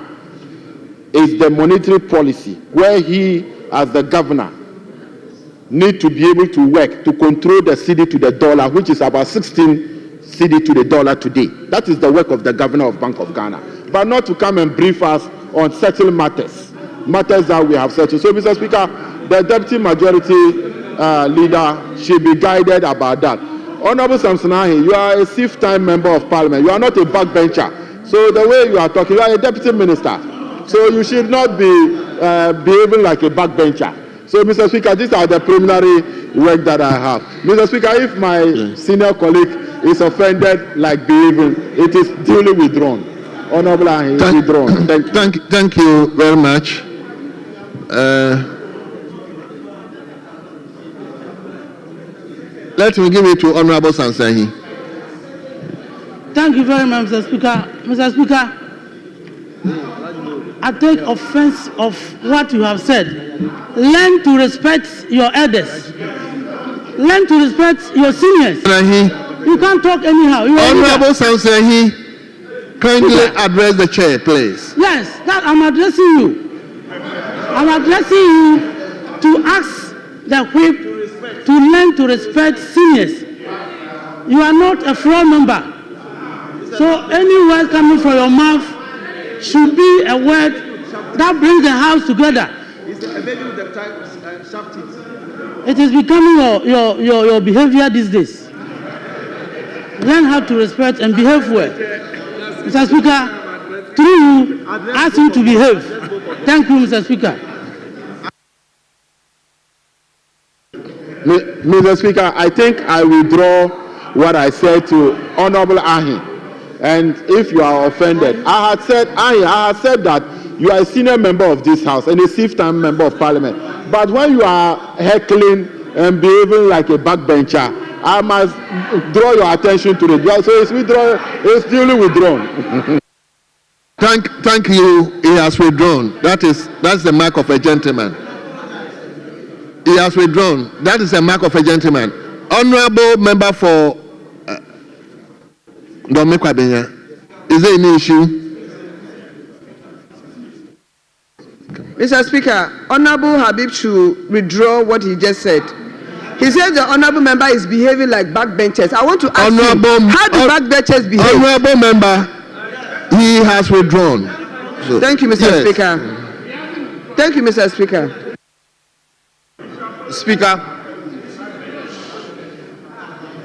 is the monetary policy, where he, as the governor, need to be able to work to control the cedi to the dollar, which is about 16 cedi to the dollar today. That is the work of the governor of Bank of Ghana. But not to come and brief us on settled matters that we have settled. So, Mr. Speaker, the Deputy Majority Leader should be guided about that. Honorable Samsonahi, you are a fifth-time member of Parliament. You are not a backbencher. So the way you are talking, you are a Deputy Minister. So you should not be behaving like a backbencher. So, Mr. Speaker, these are the preliminary work that I have. Mr. Speaker, if my senior colleague is offended like behaving, it is duly withdrawn. Honorable Ahi, withdrawn. Thank you very much. Let me give it to Honorable Sansahi. Thank you very much, Mr. Speaker. Mr. Speaker, I take offense of what you have said. Learn to respect your elders. Learn to respect your seniors. You can't talk anyhow. Honorable Sansahi, kindly address the chair, please. Yes, that I'm addressing you. I'm addressing you to ask the whip to learn to respect seniors. You are not a floor member. So any word coming from your mouth should be a word that brings the house together. It is becoming your behavior these days. Learn how to respect and behave well. Mr. Speaker, through you, ask you to behave. Thank you, Mr. Speaker. Mr. Speaker, I think I withdraw what I said to Honorable Ahi. And if you are offended, I had said that you are a senior member of this house and a fifth-time member of parliament. But when you are heckling and behaving like a backbencher, I must draw your attention to it. So it's duly withdrawn. Thank you. He has withdrawn. That's the mark of a gentleman. He has withdrawn. That is a mark of a gentleman. Honorable member for Domekwabenya, is there any issue? Mr. Speaker, Honorable Habib should withdraw what he just said. He said the honorable member is behaving like backbenchers. I want to ask you, how do backbenchers behave? Honorable member, he has withdrawn. So, thank you, Mr. Speaker. Thank you, Mr. Speaker.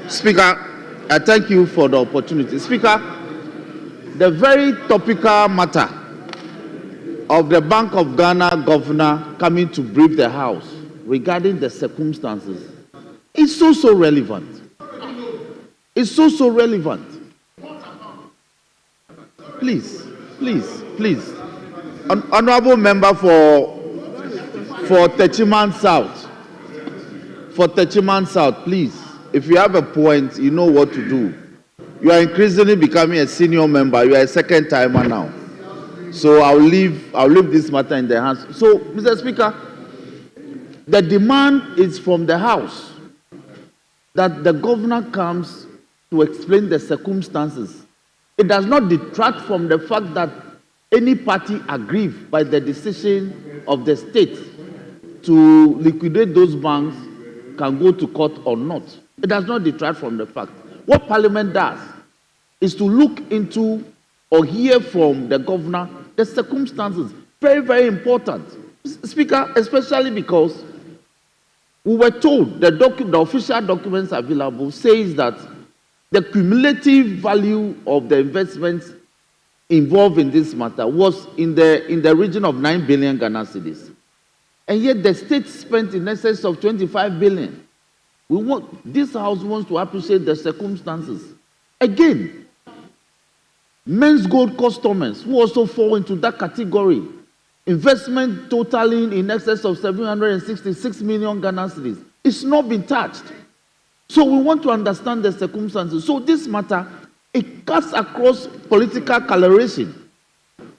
Speaker, I thank you for the opportunity. Speaker, the very topical matter of the Bank of Ghana governor coming to brief the House regarding the circumstances is so relevant. It's so relevant. Please. Honorable member for Techiman South. For Techiman South, please. If you have a point, you know what to do. You are increasingly becoming a senior member. You are a second timer now. So I'll leave this matter in the hands. So, Mr. Speaker, the demand is from the House that the governor comes to explain the circumstances. It does not detract from the fact that any party aggrieved by the decision of the state to liquidate those banks can go to court or not. It does not detract from the fact. What Parliament does is to look into or hear from the governor the circumstances. Very, very important. Speaker, especially because we were told the official documents available says that the cumulative value of the investments involved in this matter was in the region of 9 billion Ghana cedis. And yet the state spent in excess of 25 billion. This House wants to appreciate the circumstances. Again, men's gold customers who also fall into that category. Investment totaling in excess of 766 million Ghana cedis. It's not been touched. So we want to understand the circumstances. So this matter, it cuts across political coloration.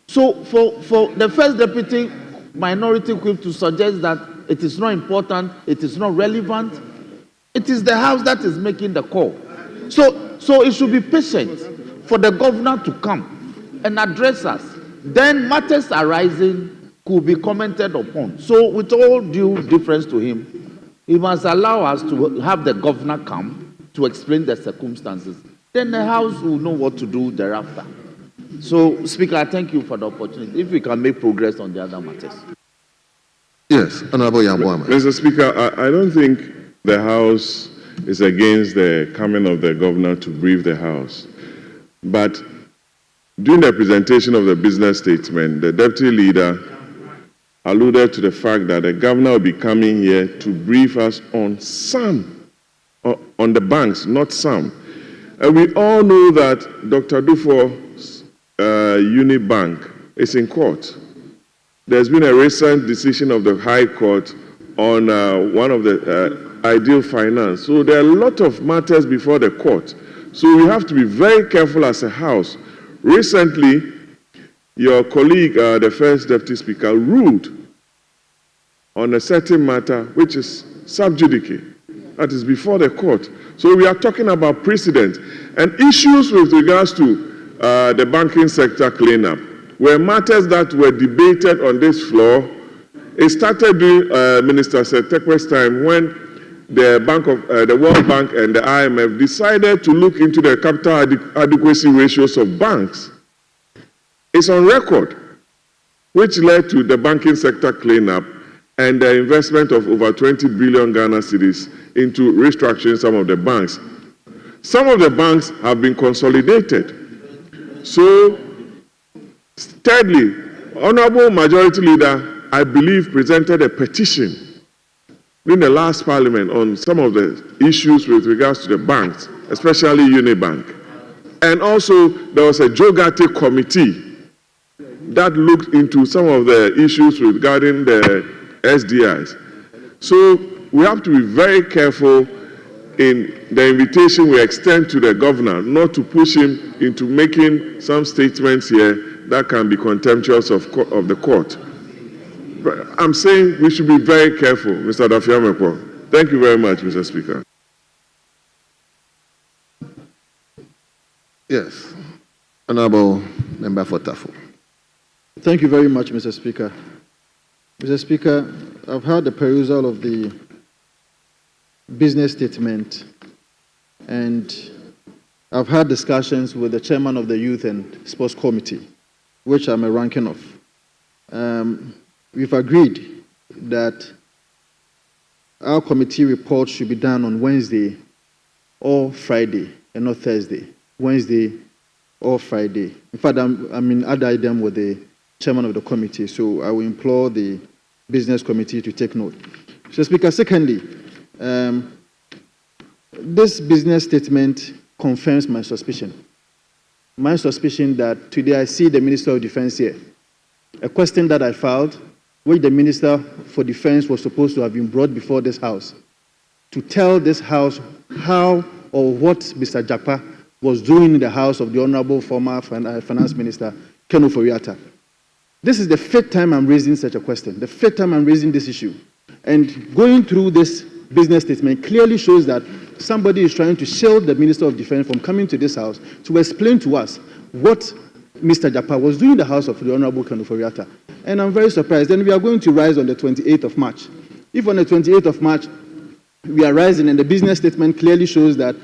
So for the first deputy minority whip to suggest that it is not important, it is not relevant, it is the House that is making the call. So it should be patient for the governor to come and address us. Then matters arising could be commented upon. So with all due deference to him, he must allow us to have the governor come to explain the circumstances. Then the House will know what to do thereafter. So, Speaker, I thank you for the opportunity. If we can make progress on the other matters. Yes, Honorable Yabwama. Mr. Speaker, I don't think the House is against the coming of the governor to brief the House. But during the presentation of the business statement, the deputy leader alluded to the fact that the governor will be coming here to brief us on on the banks, not some. And we all know that Dr. Dufour's Unibank is in court. There's been a recent decision of the High Court on one of the Ideal Finance. So there are a lot of matters before the court. So we have to be very careful as a House. Recently, your colleague, the first Deputy Speaker, ruled on a certain matter which is sub judice, that is before the court. So we are talking about precedent and issues with regards to the banking sector cleanup were matters that were debated on this floor. It started during Minister Setekwe's time when the World Bank and the IMF decided to look into the capital adequacy ratios of banks. It's on record, which led to the banking sector cleanup and the investment of over 20 billion Ghana cedis into restructuring some of the banks. Some of the banks have been consolidated. So, thirdly, Honorable Majority Leader, I believe, presented a petition in the last parliament on some of the issues with regards to the banks, especially Unibank. And also, there was a Jogate committee that looked into some of the issues regarding the SDIs. So we have to be very careful in the invitation we extend to the governor, not to push him into making some statements here that can be contemptuous of the court. But I'm saying we should be very careful, Mr. Dafiamekwo. Thank you very much, Mr. Speaker. Yes. Honorable Member for Tafo. Thank you very much, Mr. Speaker. Mr. Speaker, I've had the perusal of the business statement, and I've had discussions with the chairman of the Youth and Sports Committee, which I'm a ranking of. We've agreed that our committee report should be done on Wednesday or Friday, and not Thursday. Wednesday or Friday. In fact, I'm in other item with the chairman of the committee, so I will implore the business committee to take note. Mr. Speaker, secondly, this business statement confirms my suspicion. My suspicion that today I see the Minister of Defense here. A question that I filed, which the Minister for Defense was supposed to have been brought before this House, to tell this House how or what Mr. Japa was doing in the house of the Honorable former Finance Minister, Ken Ofori-Atta. This is the fifth time I'm raising such a question, the fifth time I'm raising this issue. And going through this business statement clearly shows that somebody is trying to shield the Minister of Defense from coming to this House to explain to us what Mr. Japa was doing in the house of the Honorable Ken Ofori-Atta. And I'm very surprised. Then we are going to rise on the 28th of March. If on the 28th of March we are rising and the business statement clearly shows that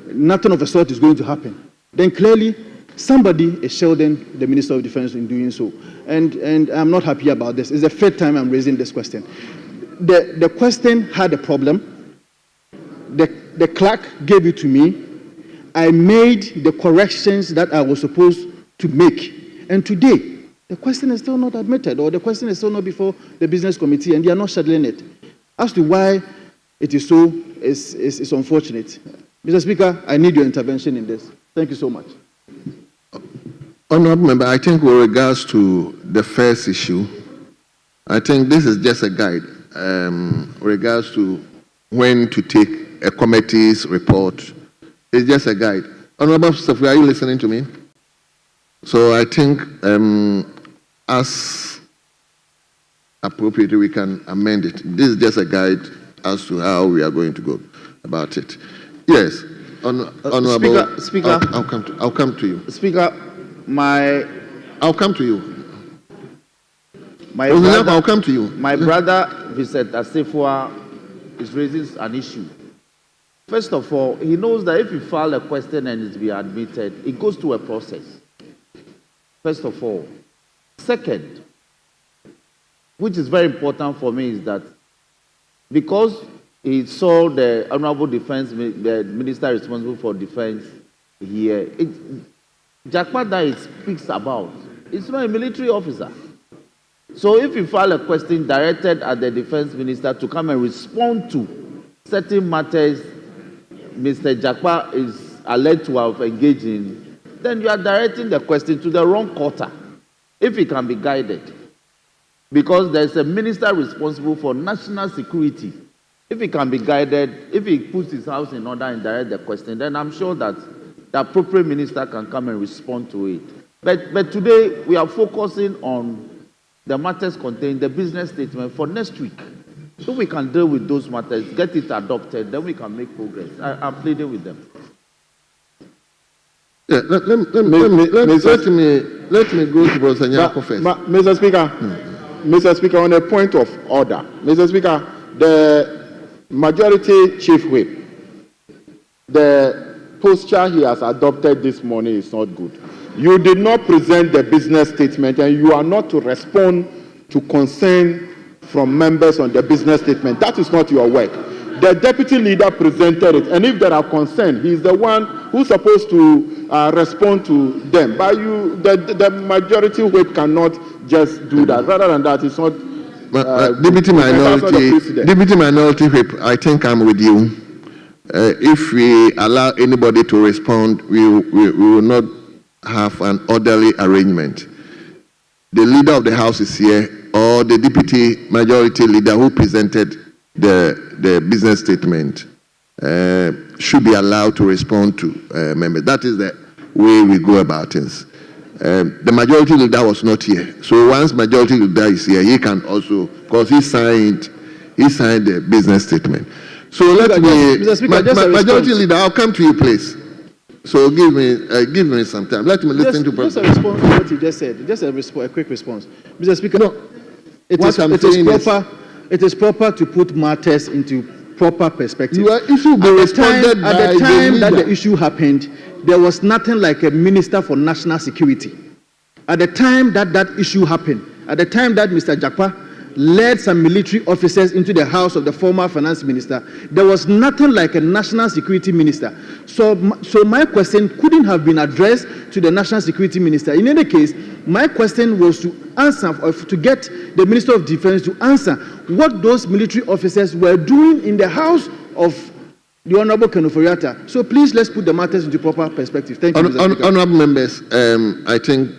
nothing of the sort is going to happen, then clearly somebody is shielding the Minister of Defense in doing so. And I'm not happy about this. It's the third time I'm raising this question. The question had a problem. The clerk gave it to me. I made the corrections that I was supposed to make. And today, the question is still not admitted, or the question is still not before the business committee, and they are not scheduling it. As to why it is so, is unfortunate. Mr. Speaker, I need your intervention in this. Thank you so much. Honorable Member, I think with regards to the first issue, I think this is just a guide regards to when to take a committee's report. It's just a guide. Honorable Sophia, are you listening to me? So I think as appropriate, we can amend it. This is just a guide as to how we are going to go about it. Yes, Honorable. Speaker, I'll come to you. Speaker, I'll come to you. I'll come to you. My brother, Vincent Asefua, is raising an issue. First of all, he knows that if you file a question and it's be admitted, it goes through a process. First of all. Second, which is very important for me, is that because he saw the Honorable Defense, the Minister responsible for Defense here, Jakpa that he speaks about, it's not a military officer. So if you file a question directed at the defense minister to come and respond to certain matters Mr. Jakpa is alleged to have engaged in, then you are directing the question to the wrong quarter, if he can be guided. Because there's a minister responsible for national security. If he can be guided, if he puts his house in order and direct the question, then I'm sure that the appropriate minister can come and respond to it. But today, we are focusing on the matters contained, the business statement for next week. If we can deal with those matters, get it adopted, then we can make progress. I'm pleading with them. Yeah, let me go to Professor Nyako first. Mr. Speaker, Mr. Speaker, on a point of order, Mr. Speaker, the majority chief whip, the posture he has adopted this morning is not good. You did not present the business statement, and you are not to respond to concern from members on the business statement. That is not your work. The deputy leader presented it, and if there are concerns, he is the one who's supposed to respond to them. But you, the majority whip cannot just do that. Rather than that, it's not. Deputy minority whip, I think I'm with you. If we allow anybody to respond, we will not have an orderly arrangement. The leader of the house is here, or the deputy majority leader who presented the business statement should be allowed to respond to members. That is the way we go about things. The majority leader was not here, so once majority leader is here, he can also, because he signed the business statement. So let me, majority leader, I'll come to you, please. So give me some time. Let me listen to Just a response to what you just said. Just a quick response, Mr. Speaker. No, it is proper to put matters into proper perspective. Your issue at the time that the issue happened, there was nothing like a minister for national security. At the time that issue happened, at the time that Mr. Jakpa led some military officers into the house of the former finance minister, there was nothing like a national security minister. So my question couldn't have been addressed to the national security minister. In any case, my question was to answer, or to get the Minister of Defense to answer what those military officers were doing in the house of the Honorable Kenuforiata. So please, let's put the matters into proper perspective. Thank you, Mr. Speaker. Honorable members, I think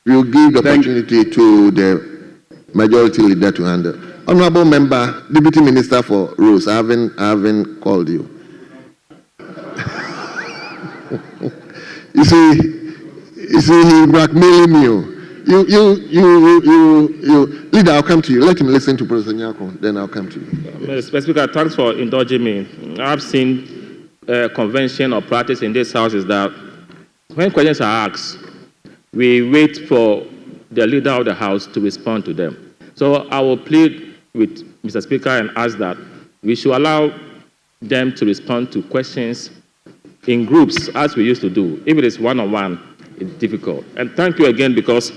we'll give the opportunity to the majority leader to handle. Honorable member, Deputy Minister for Rules, I haven't called you. You see, he blackmailing you. You, leader, I'll come to you. Let him listen to Professor Nyako, then I'll come to you. Mr. Speaker, thanks for indulging me. I've seen convention or practice in this house is that when questions are asked, we wait for the leader of the house to respond to them. So I will plead with Mr. Speaker and ask that we should allow them to respond to questions in groups as we used to do. If it is one-on-one, it's difficult. And thank you again, because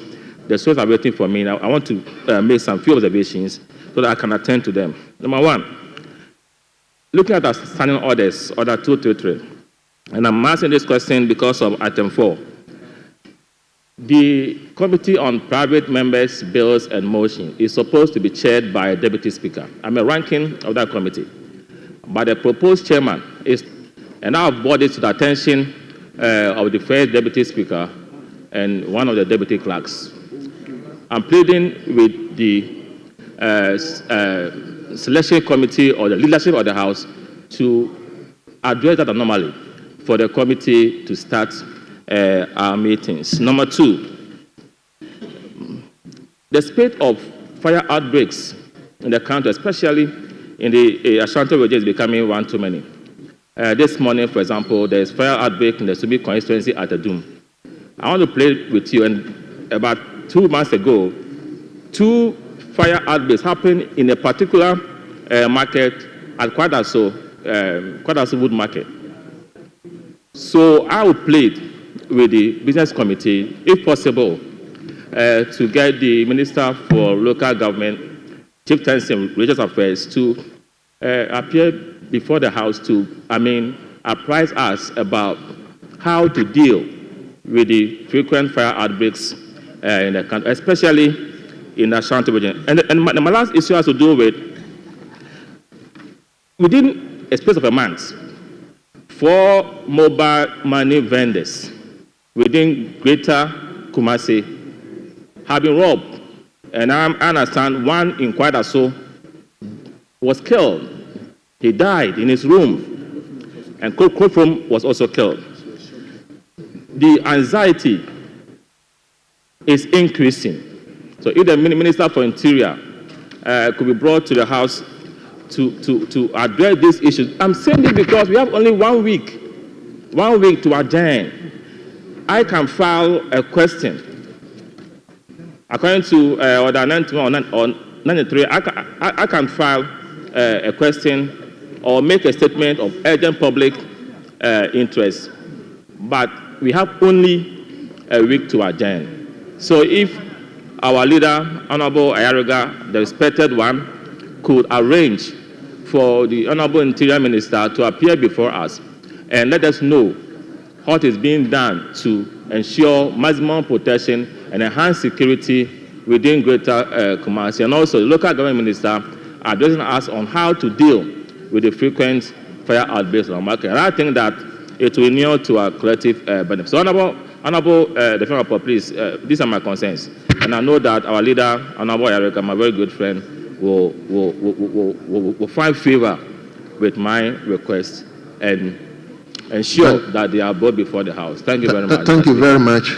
the source are waiting for me. Now, I want to make some few observations so that I can attend to them. Number one, looking at the standing orders, Order 223, and I'm asking this question because of item 4. The Committee on Private Members' Bills and Motion is supposed to be chaired by a Deputy Speaker. I'm a ranking of that committee. But the proposed chairman is, and I've brought it to the attention of the first Deputy Speaker and one of the Deputy Clerks. I'm pleading with the Selection Committee or the leadership of the House to address that anomaly for the committee to start our meetings. Number 2, the spate of fire outbreaks in the country, especially in the Ashanti region, is becoming one too many. This morning, for example, there is fire outbreak in the Subi constituency at Adum. I want to play with you, and about 2 months ago, 2 fire outbreaks happened in a particular market at Kwadaso Wood Market. So I would plead with the business committee, if possible, to get the Minister for Local Government, Chief Tenants and Religious Affairs to appear before the House to, apprise us about how to deal with the frequent fire outbreaks in the country, especially in the Ashanti region. And my last issue has to do with, within a space of a month, 4 mobile money vendors within Greater Kumasi have been robbed. And I understand one in Kwadaso was killed. He died in his room. And Kofrom was also killed. The anxiety is increasing. So if the Minister for Interior could be brought to the House to address these issues. I'm saying this because we have only 1 week to adjourn. I can file a question. According to Order 91 or 93, I can file a question or make a statement of urgent public interest. But we have only a week to adjourn. So if our leader, Honorable Ayariga, the respected one, could arrange for the Honorable Interior Minister to appear before us and let us know what is being done to ensure maximum protection and enhance security within Greater Kumasi, and also the local government minister addressing us on how to deal with the frequent fire outbreaks on our market. And I think that it will inure to our collective benefit. So, Honorable Defender, please, these are my concerns. And I know that our leader, Honorable Ayariga, my very good friend, will find favor with my request and ensure that they are brought before the House. Thank you very much. Thank you very much.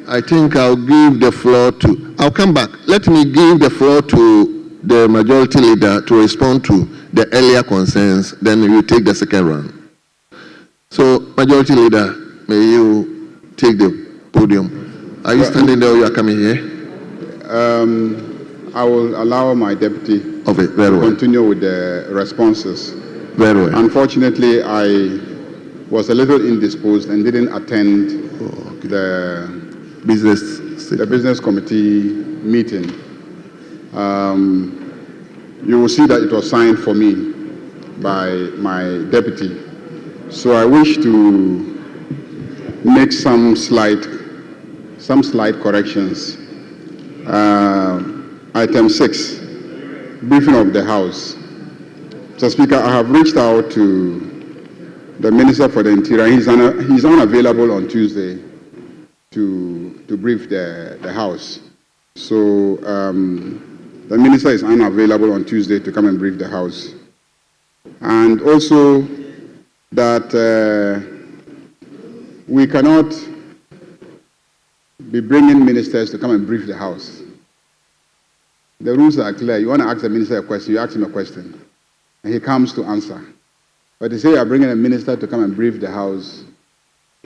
I think I'll give the floor to, I'll come back. Let me give the floor to the majority leader to respond to the earlier concerns, then we will take the second round. So, majority leader, may you take the podium. Are you standing there or you are coming here? I will allow my deputy to continue with the responses. Very well. Unfortunately, I was a little indisposed and didn't attend the business committee meeting. You will see that it was signed for me by my deputy. So I wish to make some slight corrections. Item 6, briefing of the House. Mr. Speaker, I have reached out to the Minister for the Interior. He's unavailable on Tuesday to brief the House. So the Minister is unavailable on Tuesday to come and brief the House. And also that we cannot be bringing ministers to come and brief the House. The rules are clear. You want to ask the minister a question, you ask him a question, and he comes to answer. But to say you are bringing a minister to come and brief the House,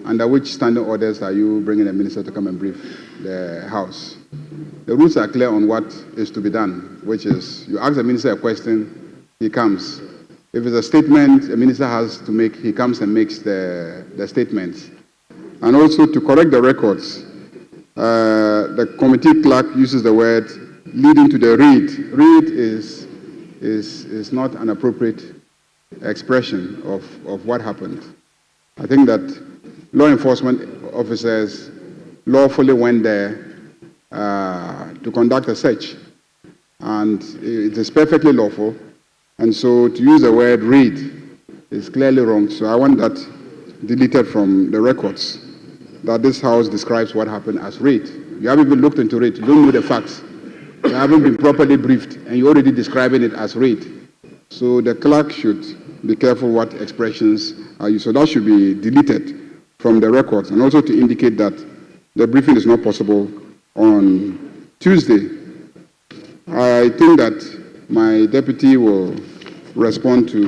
under which standing orders are you bringing a minister to come and brief the House? The rules are clear on what is to be done, which is you ask the minister a question, he comes. If it's a statement a minister has to make, he comes and makes the statements. And also to correct the records, the committee clerk uses the word leading to the read. Read is not an appropriate expression of what happened. I think that law enforcement officers lawfully went there to conduct a search, and it is perfectly lawful. And so to use the word read is clearly wrong. So I want that deleted from the records, that this House describes what happened as read. You haven't even looked into it. You don't know the facts. You haven't been properly briefed, and you're already describing it as read. So the clerk should be careful what expressions are used. So that should be deleted from the records, and also to indicate that the briefing is not possible on Tuesday. I think that my deputy will respond to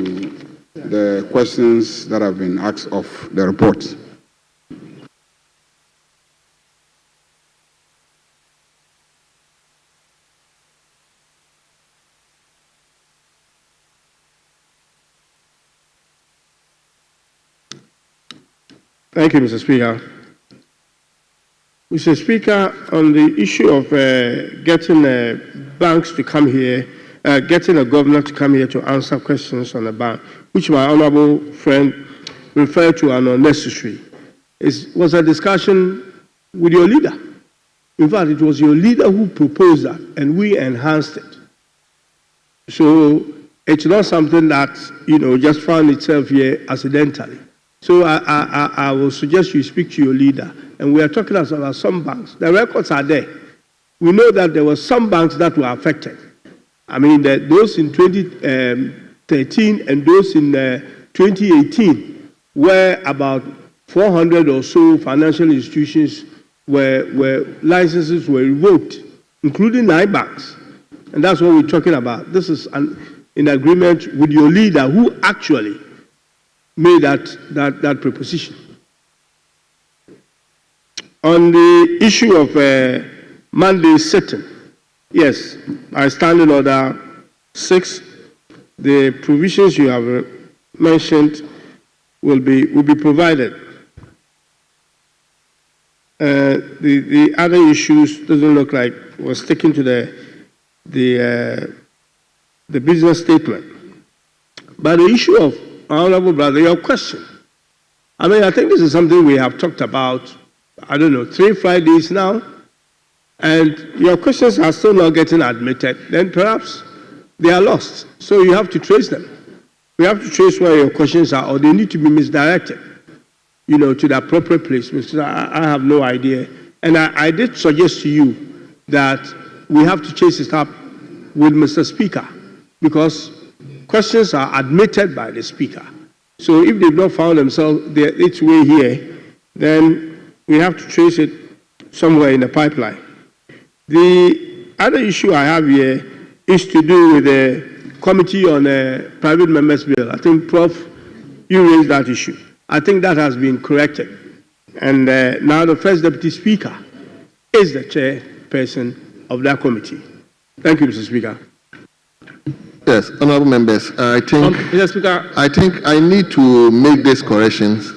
the questions that have been asked of the report. Thank you, Mr. Speaker. Mr. Speaker, on the issue of getting banks to come here, getting a governor to come here to answer questions on the bank, which my honorable friend referred to as unnecessary, was a discussion with your leader. In fact, it was your leader who proposed that, and we enhanced it. So it's not something that, just found itself here accidentally. So I will suggest you speak to your leader. And we are talking about some banks. The records are there. We know that there were some banks that were affected. I mean, those in 2013 and those in 2018, where about 400 or so financial institutions where licenses were revoked, including 9 banks. And that's what we're talking about. This is in agreement with your leader who actually made that proposition. On the issue of Monday sitting, yes, I stand in order 6. The provisions you have mentioned will be provided. The other issues doesn't look like we're sticking to the business statement. But the issue of Honorable Brother, your question, I mean, I think this is something we have talked about, 3 Fridays now, and your questions are still not getting admitted, then perhaps they are lost. So you have to trace them. We have to trace where your questions are, or they need to be misdirected, to the appropriate place, because I have no idea. And I did suggest to you that we have to chase it up with Mr. Speaker, because questions are admitted by the Speaker. So if they've not found themselves its way here, then we have to trace it somewhere in the pipeline. The other issue I have here is to do with the Committee on Private Members Bill. I think, Prof, you raised that issue. I think that has been corrected. And now the First Deputy Speaker is the chairperson of that committee. Thank you, Mr. Speaker. Yes, honorable members, I think Mr. Speaker, I need to make these corrections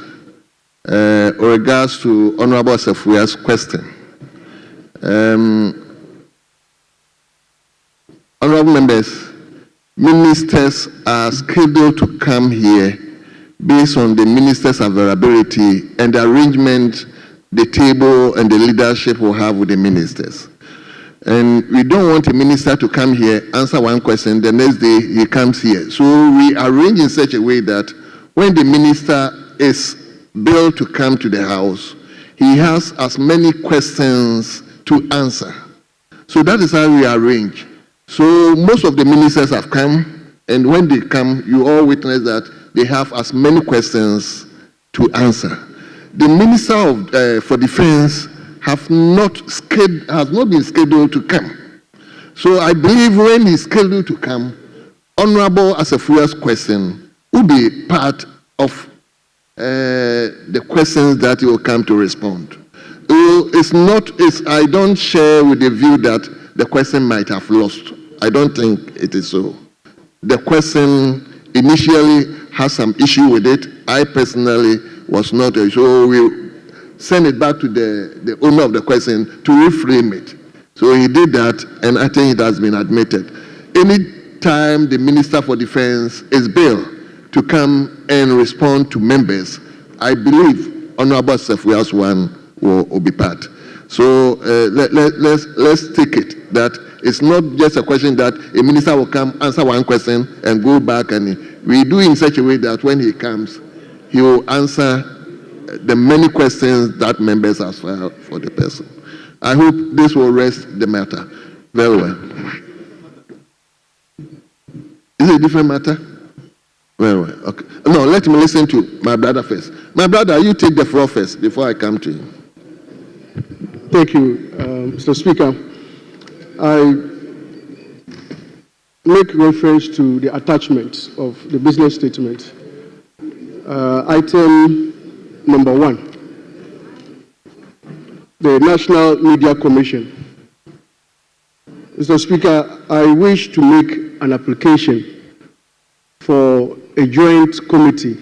with regards to Honorable Sefuya's question. Honorable members, ministers are scheduled to come here based on the minister's availability and the arrangement the table and the leadership will have with the ministers. And we don't want a minister to come here, answer one question, the next day he comes here. So we arrange in such a way that when the minister is billed to come to the House, he has as many questions to answer. So that is how we arrange. So most of the ministers have come, and when they come, you all witness that they have as many questions to answer. The Minister for Defense has not been scheduled to come. So I believe when he's scheduled to come, Honorable Asafua's question will be part of the questions that he will come to respond. I don't share with the view that the question might have lost. I don't think it is so. The question initially has some issue with it. I personally was not, so we'll send it back to the owner of the question to reframe it. So he did that, and I think it has been admitted. Any time the Minister for Defense is billed to come and respond to members, I believe Honorable Sefuya's one will be part. So let's take it that it's not just a question that a minister will come, answer one question, and go back, and we do in such a way that when he comes, he will answer the many questions that members ask for the person. I hope this will rest the matter very well. Is it a different matter? Very well. Okay. No, let me listen to my brother first. My brother, you take the floor first before I come to you. Thank you, Mr. Speaker. I make reference to the attachment of the business statement. Item number 1, the National Media Commission. Mr. Speaker, I wish to make an application for a joint committee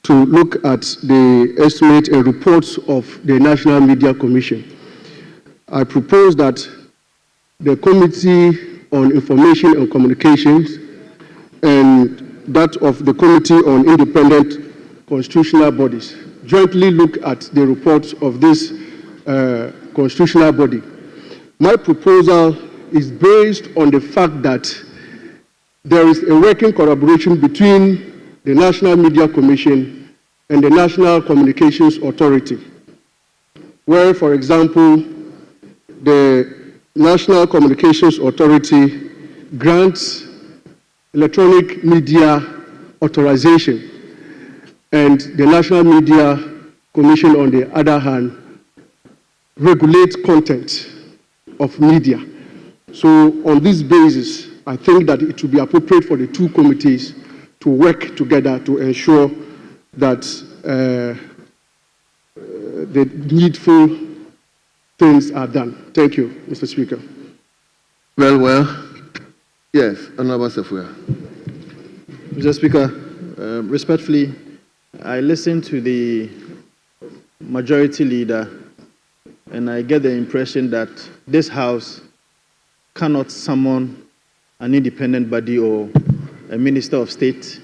to look at the estimate and reports of the National Media Commission. I propose that the Committee on Information and Communications and that of the Committee on Independent Constitutional Bodies jointly look at the reports of this constitutional body. My proposal is based on the fact that there is a working collaboration between the National Media Commission and the National Communications Authority, where, for example, the National Communications Authority grants electronic media authorization, and the National Media Commission, on the other hand, regulates content of media. So on this basis, I think that it would be appropriate for the two committees to work together to ensure that the needful things are done. Thank you, Mr. Speaker. Well. Yes, Honorable Sefuya. Mr. Speaker, respectfully, I listened to the majority leader, and I get the impression that this House cannot summon an independent body or a minister of state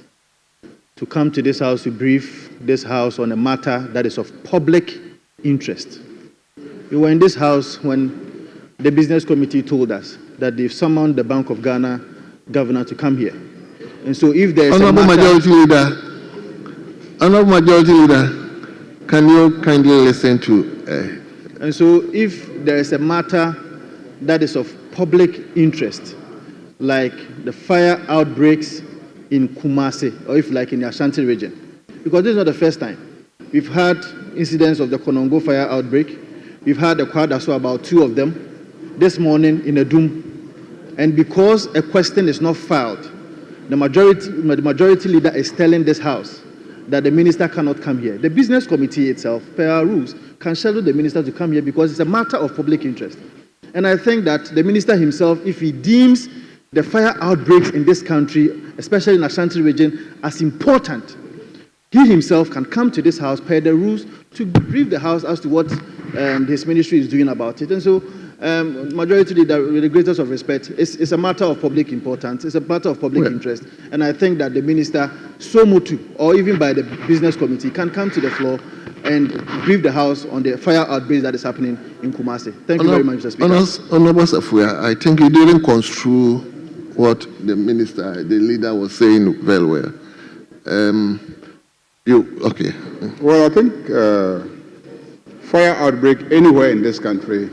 to come to this House to brief this House on a matter that is of public interest. We were in this House when the Business Committee told us that they've summoned the Bank of Ghana governor to come here. And so if there is Honorable Majority Leader, can you kindly listen to... And so if there is a matter that is of public interest, like the fire outbreaks in Kumasi, or if like in the Ashanti region, because this is not the first time. We've had incidents of the Konongo fire outbreak. We've had the Kwadaso, about 2 of them, this morning in Adum. And because a question is not filed, the majority leader is telling this House that the minister cannot come here. The Business Committee itself, per our rules, can schedule the minister to come here because it's a matter of public interest. And I think that the minister himself, if he deems the fire outbreaks in this country, especially in Ashanti region, as important, he himself can come to this House per the rules to brief the House as to what his ministry is doing about it. And so, majority leader, with the greatest of respect, it's a matter of public importance, it's a matter of public interest, and I think that the minister, Somutu, or even by the Business Committee, can come to the floor and brief the House on the fire outbreak that is happening in Kumasi. Thank you very much, Mr. Speaker. Honorable Sefuya, I think you didn't construe what the minister, the leader, was saying very well. Okay. Well, I think fire outbreak anywhere in this country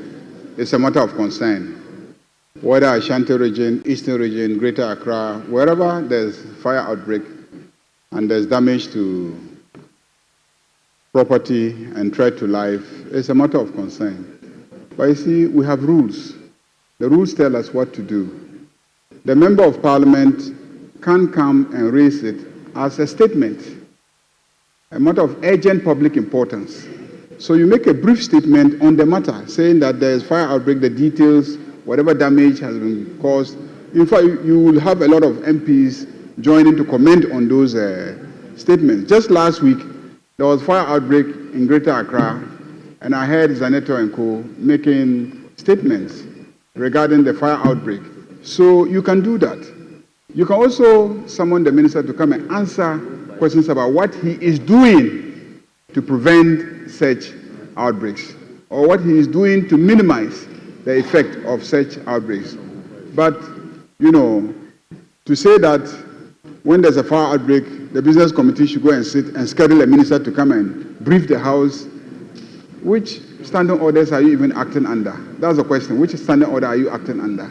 is a matter of concern. Whether Ashanti region, Eastern region, Greater Accra, wherever there's fire outbreak and there's damage to property and threat to life, it's a matter of concern. But you see, we have rules. The rules tell us what to do. The Member of Parliament can come and raise it as a statement, a matter of urgent public importance. So you make a brief statement on the matter, saying that there is fire outbreak, the details, whatever damage has been caused. In fact, you will have a lot of MPs joining to comment on those statements. Just last week, there was fire outbreak in Greater Accra, and I heard Zaneto and co making statements regarding the fire outbreak. So you can do that. You can also summon the minister to come and answer questions about what he is doing to prevent such outbreaks, or what he is doing to minimize the effect of such outbreaks. But, you know, to say that when there's a fire outbreak, the Business Committee should go and sit and schedule a minister to come and brief the House, which standing orders are you even acting under? That's the question. Which standing order are you acting under?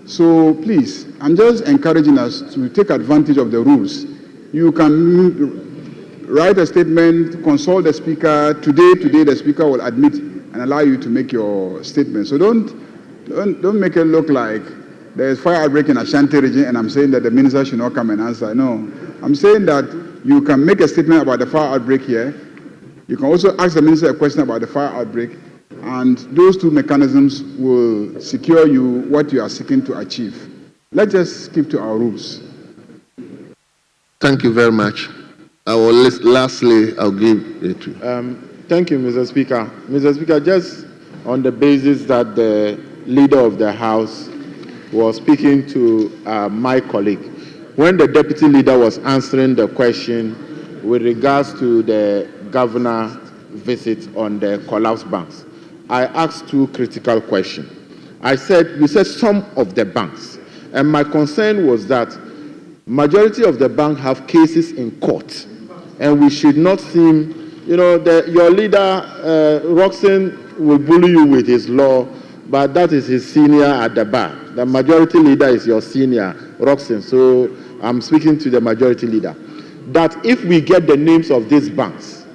So please, I'm just encouraging us to take advantage of the rules. You can write a statement, consult the Speaker. Today the Speaker will admit and allow you to make your statement. So don't make it look like there's fire outbreak in Ashanti region and I'm saying that the minister should not come and answer. No, I'm saying that you can make a statement about the fire outbreak here. You can also ask the minister a question about the fire outbreak, and those two mechanisms will secure you what you are seeking to achieve. Let's just keep to our rules. Thank you very much. Lastly, I'll give it to Thank you, Mr. Speaker. Mr. Speaker, just on the basis that the leader of the House was speaking to my colleague, when the deputy leader was answering the question with regards to the governor visit on the collapsed banks, I asked two critical questions. You said some of the banks, and my concern was that majority of the banks have cases in court, and we should not seem, your leader, Roxanne, will bully you with his law, but that is his senior at the bar. The majority leader is your senior, Roxanne, so I'm speaking to the majority leader. That if we get the names of these banks,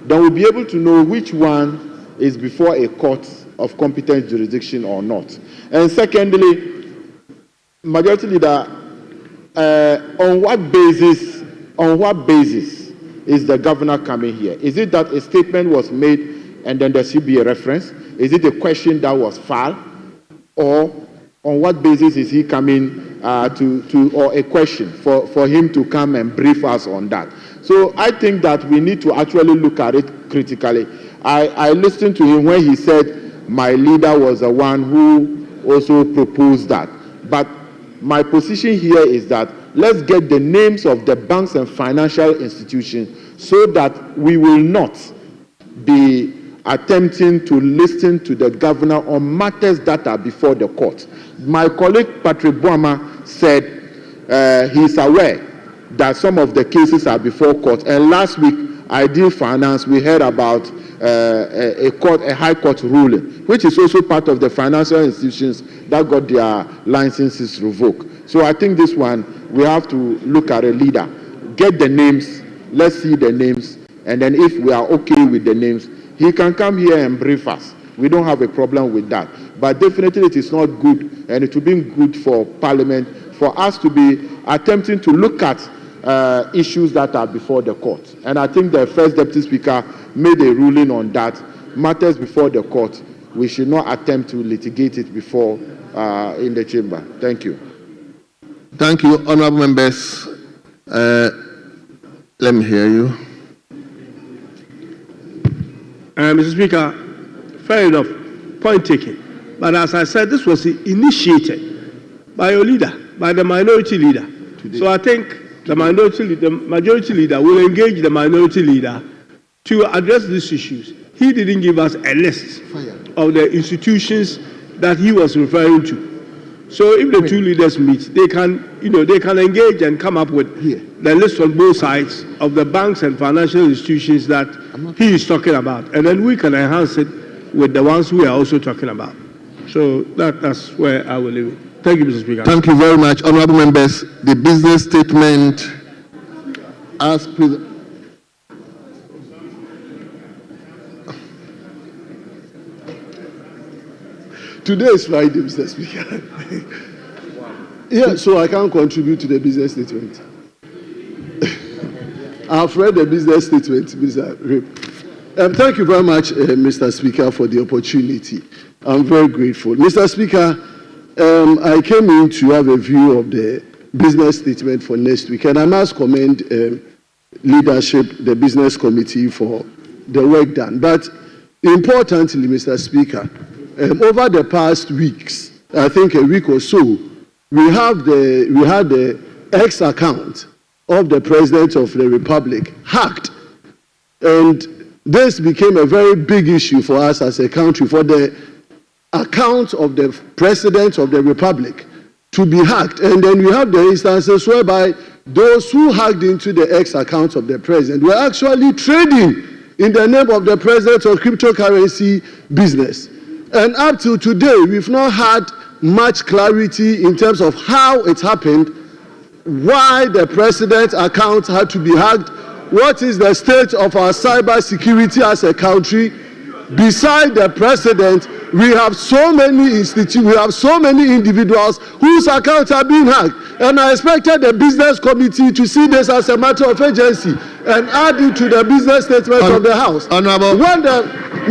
then we'll be able to know which one is before a court of competent jurisdiction or not. And secondly, majority leader, on what basis is the governor coming here? Is it that a statement was made and then there should be a reference? Is it a question that was filed? Or on what basis is he coming or a question for him to come and brief us on that? So I think that we need to actually look at it critically. I listened to him when he said my leader was the one who also proposed that. But my position here is that let's get the names of the banks and financial institutions so that we will not be attempting to listen to the governor on matters that are before the court. My colleague Patrick Boama said he's aware that some of the cases are before court. And last week, Ideal Finance, we heard about a high court ruling, which is also part of the financial institutions that got their licenses revoked. So I think this one, we have to look at a leader, get the names, let's see the names, and then if we are okay with the names, he can come here and brief us. We don't have a problem with that. But definitely it is not good, and it will be good for Parliament for us to be attempting to look at issues that are before the court. And I think the first Deputy Speaker made a ruling on that. Matters before the court, we should not attempt to litigate it before in the chamber. Thank you. Thank you, honorable members. Let me hear you. Mr. Speaker, fair enough, point taken. But as I said, this was initiated by your leader, by the minority leader. Today. So I think the majority leader will engage the minority leader to address these issues. He didn't give us a list of the institutions that he was referring to. So if the two leaders meet, they can engage and come up with the list on both sides of the banks and financial institutions that he is talking about. And then we can enhance it with the ones we are also talking about. So that's where I will leave it. Thank you, Mr. Speaker. Thank you very much, honorable members. The business statement as presented. Today is Friday, Mr. Speaker. Yeah, so I can't contribute to the business statement. I've read the business statement, Mr. Rip. Thank you very much, Mr. Speaker, for the opportunity. I'm very grateful. Mr. Speaker, I came in to have a view of the business statement for next week, and I must commend leadership, the business committee, for the work done. But importantly, Mr. Speaker, over the past weeks, I think a week or so, we had the X account of the President of the Republic hacked. And this became a very big issue for us as a country, for the account of the President of the Republic to be hacked. And then we have the instances whereby those who hacked into the X account of the President were actually trading in the name of the President of cryptocurrency business. And up till today, we've not had much clarity in terms of how it happened, why the President's account had to be hacked, what is the state of our cyber security as a country. Beside the President, we have so many institutions, we have so many individuals whose accounts are being hacked. And I expected the business committee to see this as a matter of urgency and add it to the business statement of the House. Honorable.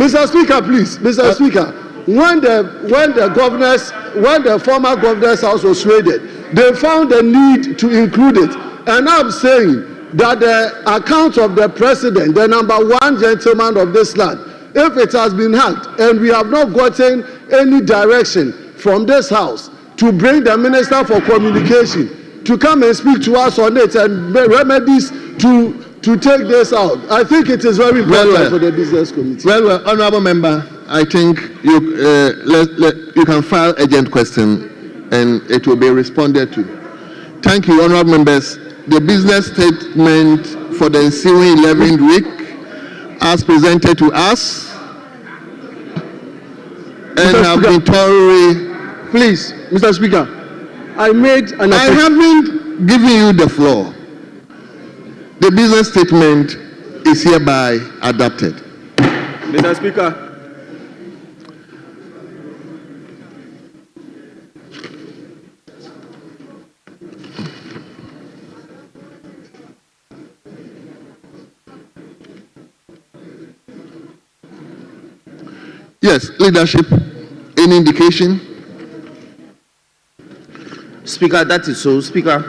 Mr. Speaker, please, Mr. Speaker, when the former governor's house was raided, they found the need to include it. And I'm saying that the account of the President, the number one gentleman of this land, if it has been hacked and we have not gotten any direction from this House to bring the Minister for Communication to come and speak to us on it and remedies to take this out, I think it is very important for the business committee. Well, honorable member, I think you can file urgent question and it will be responded to. Thank you, honorable members. The business statement for the ensuing 11th week as presented to us and have been thoroughly... Please, Mr. Speaker, I haven't given you the floor. The business statement is hereby adopted. Mr. Speaker. Yes, leadership, any indication? Speaker, that is so. Speaker,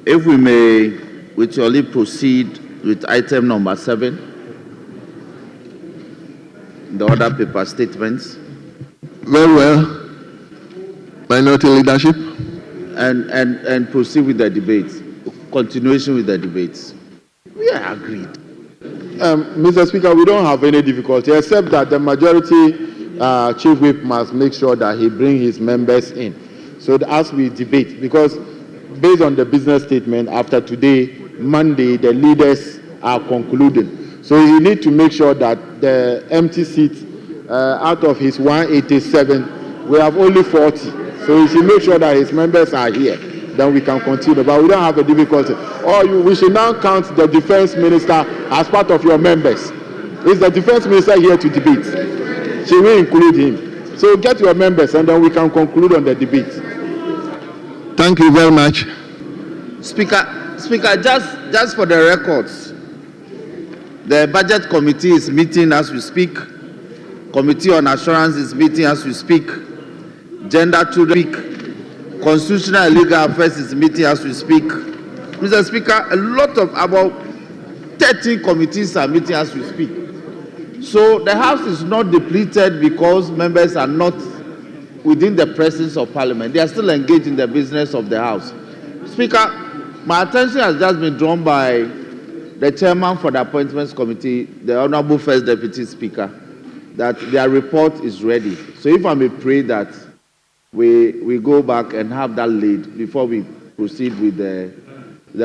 if we may, with your leave, proceed with item number 7, the other paper statements. Very well. Minority leadership. And proceed with the debates. Continuation with the debates. We are agreed. Mr. Speaker, we don't have any difficulty, except that the majority chief whip must make sure that he brings his members in. So that as we debate, because based on the business statement, after today, Monday, the leaders are concluding. So he need to make sure that the empty seats, out of his 187, we have only 40. So he should make sure that his members are here. Then we can continue. But we don't have a difficulty. We should now count the defense minister as part of your members. Is the defense minister here to debate? Should we include him? So get your members and then we can conclude on the debate. Thank you very much. Speaker, just for the records, the budget committee is meeting as we speak. Committee on Assurance is meeting as we speak. Gender to speak. Constitutional and Legal Affairs is meeting as we speak. Mr. Speaker, a lot of about 13 committees are meeting as we speak. So the House is not depleted because members are not within the presence of Parliament. They are still engaged in the business of the House. Speaker, my attention has just been drawn by the chairman for the Appointments Committee, the Honorable First Deputy Speaker, that their report is ready. So if I may pray that we go back and have that laid before we proceed with the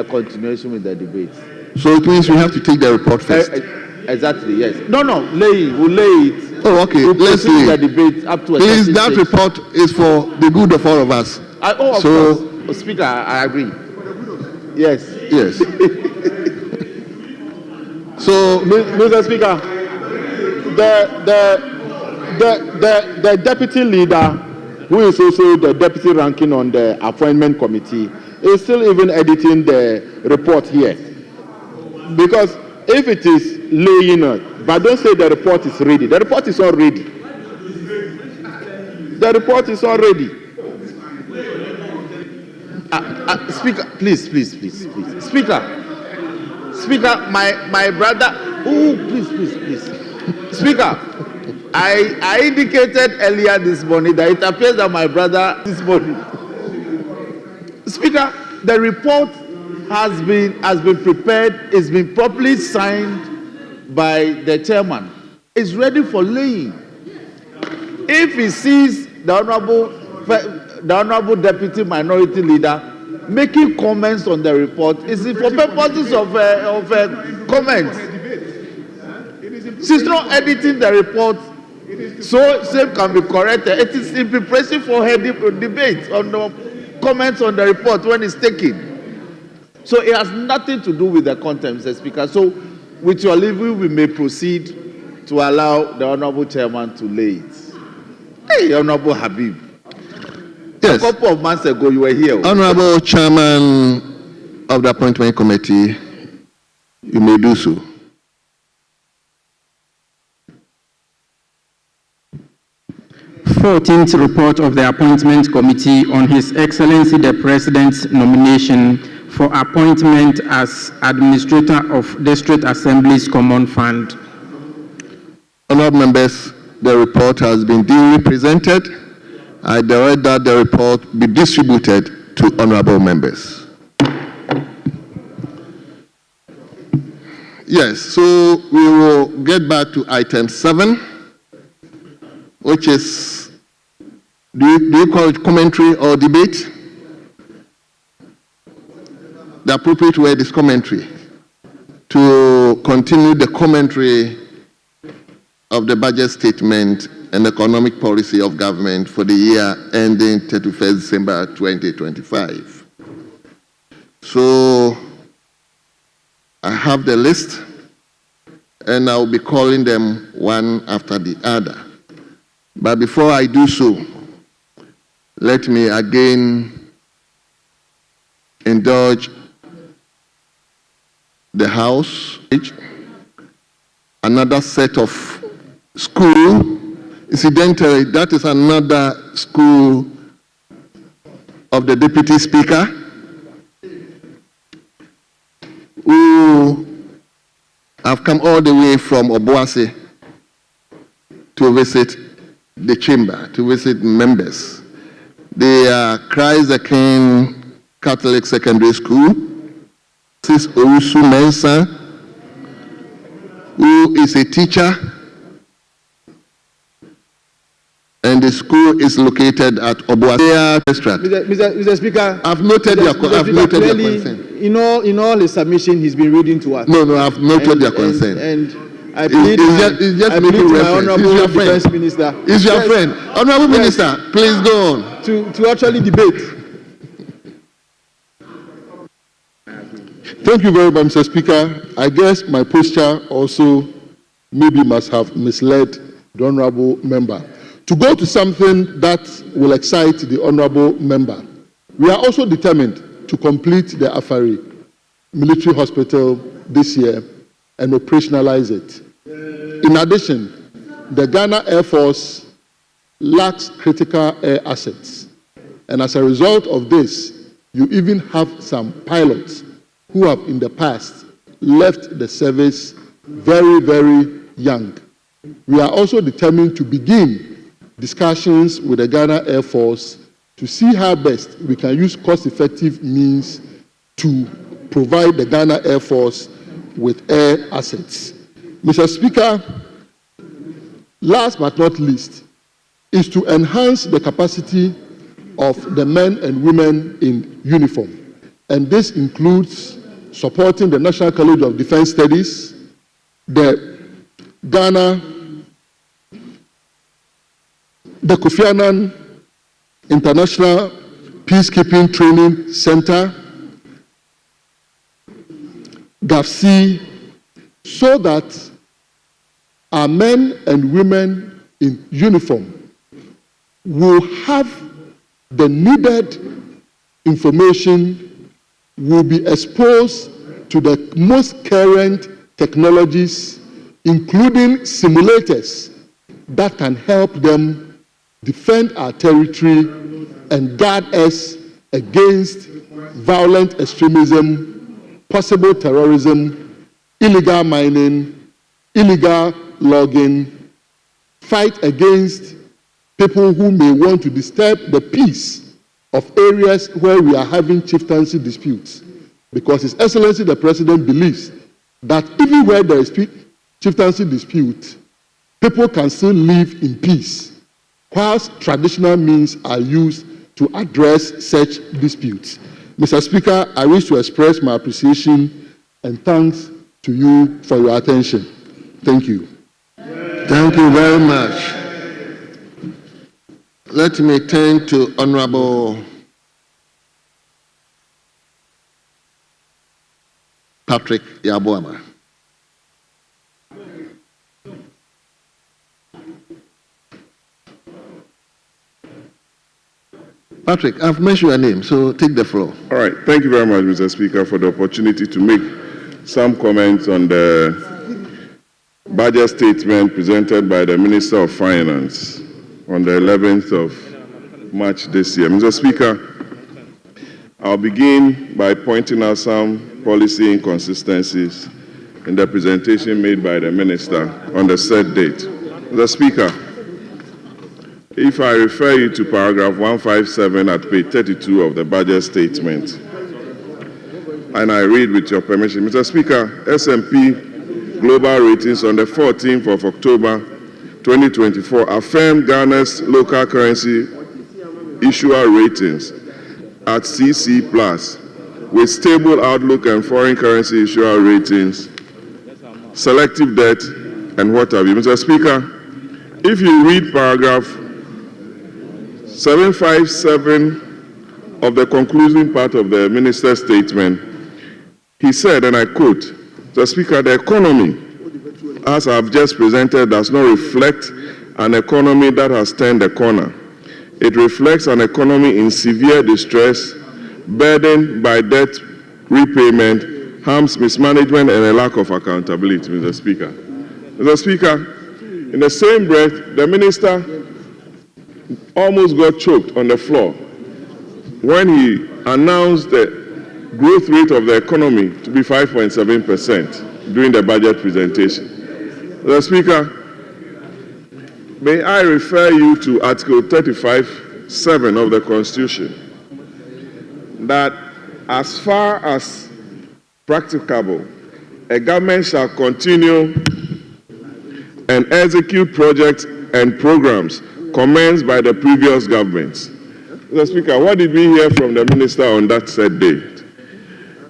continuation with the debates. So it means we have to take the report first. Exactly, yes. No, we'll lay it. Oh, okay. We'll Let's proceed see. with the debate up to a Please, certain that stage. report is for the good of all of us. Of course. Speaker, I agree. Yes. Yes. So, Mr. Speaker, the deputy leader, who is also the deputy ranking on the appointment committee, is still even editing the report here. Because if it is laying out, but don't say the report is ready. The report is not ready. The report is not ready. Speaker, please. Speaker, my brother. Oh, please. Speaker, I indicated earlier this morning that it appears that my brother this morning. Speaker, the report has been prepared, it's been properly signed by the chairman. It's ready for laying. If he sees the honorable deputy minority leader making comments on the report, is it for purposes of comments? She's not editing the report, so same can be corrected. It is in preparation for her debate on the comments on the report when it's taken. So it has nothing to do with the content, Mr. Speaker. So with your leave, we may proceed to allow the Honorable Chairman to lay it. Hey, Honorable Habib. Yes. A couple of months ago, you were here. Honorable Chairman of the Appointment Committee, you may do so. Fourteenth report of the Appointment Committee on His Excellency the President's nomination for appointment as Administrator of District Assembly's Common Fund. Honourable members, the report has been duly presented. I direct that the report be distributed to honourable members. Yes, so we will get back to item 7. which is, do you call it commentary or debate? The appropriate word is commentary. To continue the commentary of the budget statement and economic policy of government for the year ending 31st December 2025. So I have the list and I'll be calling them one after the other. But before I do so, let me again indulge the House. Another set of school. Incidentally, that is another school of the Deputy Speaker who have come all the way from Obuasi to visit the chamber, to visit members. They are Christ the King Catholic Secondary School. This is Owusu Mensah, who is a teacher, and the school is located at Obuasi District. Mr. Speaker, I've noted your concern. In all his submission, he's been reading to us. No, I've noted your concern. And I plead to my honorable defense minister. He's your friend. Honorable Minister, please go on. To actually debate. Thank you very much, Mr. Speaker. I guess my posture also maybe must have misled the honorable member. To go to something that will excite the honorable member, we are also determined to complete the Afari Military Hospital this year and operationalize it. In addition, the Ghana Air Force lacks critical air assets. And as a result of this, you even have some pilots who have in the past left the service very, very young. We are also determined to begin discussions with the Ghana Air Force to see how best we can use cost-effective means to provide the Ghana Air Force with air assets. Mr. Speaker, last but not least, is to enhance the capacity of the men and women in uniform. And this includes supporting the National College of Defense Studies, the Kofi Annan International Peacekeeping Training Center, GAFC, so that our men and women in uniform will have the needed information, will be exposed to the most current technologies, including simulators that can help them defend our territory and guard us against violent extremism, possible terrorism, illegal mining, illegal logging, fight against people who may want to disturb the peace of areas where we are having chieftaincy disputes. Because His Excellency the President believes that even where there is chieftaincy dispute, people can still live in peace, whilst traditional means are used to address such disputes. Mr. Speaker, I wish to express my appreciation and thanks to you for your attention. Thank you. Thank you very much. Let me turn to Honorable Patrick Yabuama. Patrick, I've mentioned your name, so take the floor. All right. Thank you very much, Mr. Speaker, for the opportunity to make some comments on the budget statement presented by the Minister of Finance on the 11th of March this year. Mr. Speaker, I'll begin by pointing out some policy inconsistencies in the presentation made by the Minister on the said date. Mr. Speaker, if I refer you to paragraph 157 at page 32 of the budget statement, and I read with your permission, Mr. Speaker, S&P Global Ratings on the 14th of October 2024 affirmed Ghana's local currency issuer ratings at CC+, with stable outlook and foreign currency issuer ratings, selective debt, and what have you. Mr. Speaker, if you read paragraph 757 of the concluding part of the minister's statement, he said, and I quote, Mr. Speaker, the economy, as I've just presented, does not reflect an economy that has turned a corner. It reflects an economy in severe distress, burdened by debt repayment, harms, mismanagement, and a lack of accountability, Mr. Speaker. Mr. Speaker, in the same breath, the minister almost got choked on the floor when he announced the growth rate of the economy to be 5.7% during the budget presentation. Mr. Speaker, may I refer you to Article 35(7) of the Constitution, that as far as practicable, a government shall continue and execute projects and programs commenced by the previous governments. Mr. Speaker, what did we hear from the minister on that said date?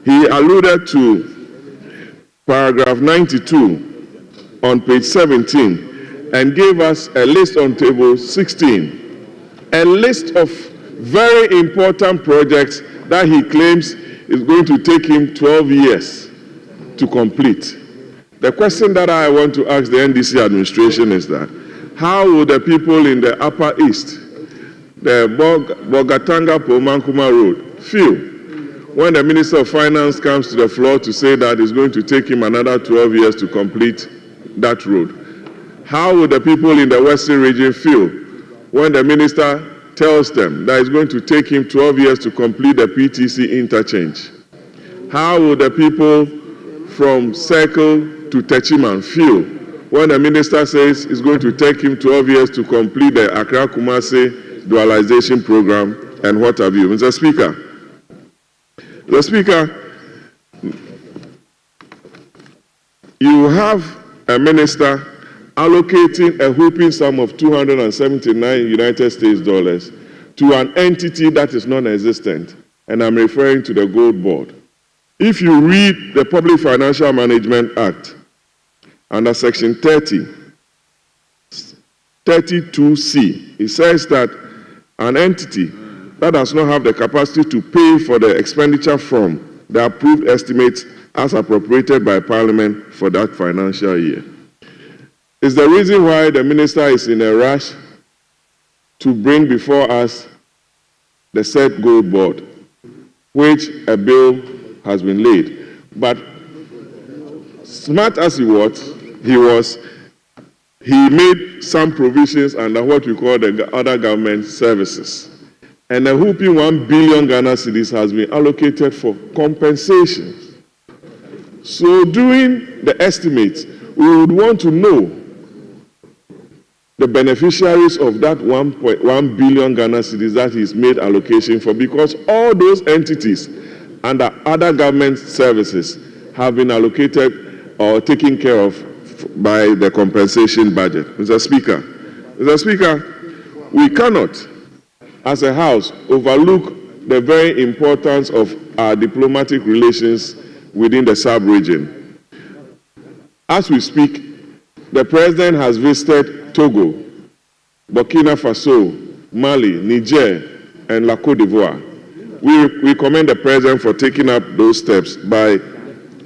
He alluded to paragraph 92 on page 17 and gave us a list on table 16, a list of very important projects that he claims is going to take him 12 years to complete. The question that I want to ask the NDC administration is that, how will the people in the Upper East, the Bogatanga-Pomankuma Road, feel when the Minister of Finance comes to the floor to say that it's going to take him another 12 years to complete that road? How will the people in the Western region feel when the Minister tells them that it's going to take him 12 years to complete the PTC interchange? How will the people from Circle to Techiman feel when the Minister says it's going to take him 12 years to complete the Accra-Kumasi dualization program and what have you? Mr. Speaker, you have a minister allocating a whooping sum of 279 United States dollars to an entity that is non-existent, and I'm referring to the Gold Board. If you read the Public Financial Management Act, under Section 32C, it says that an entity that does not have the capacity to pay for the expenditure from the approved estimates as appropriated by Parliament for that financial year. Is the reason why the minister is in a rush to bring before us the said Gold Board, which a bill has been laid. But smart as he was, he made some provisions under what we call the other government services. And a whooping 1 billion Ghana cedis has been allocated for compensation. So doing the estimates, we would want to know the beneficiaries of that 1.1 billion Ghana cedis that he's made allocation for, because all those entities under other government services have been allocated or taken care of by the compensation budget. Mr. Speaker, we cannot, as a House, overlook the very importance of our diplomatic relations within the sub-region. As we speak, the President has visited Togo, Burkina Faso, Mali, Niger, and La Côte d'Ivoire. We commend the President for taking up those steps by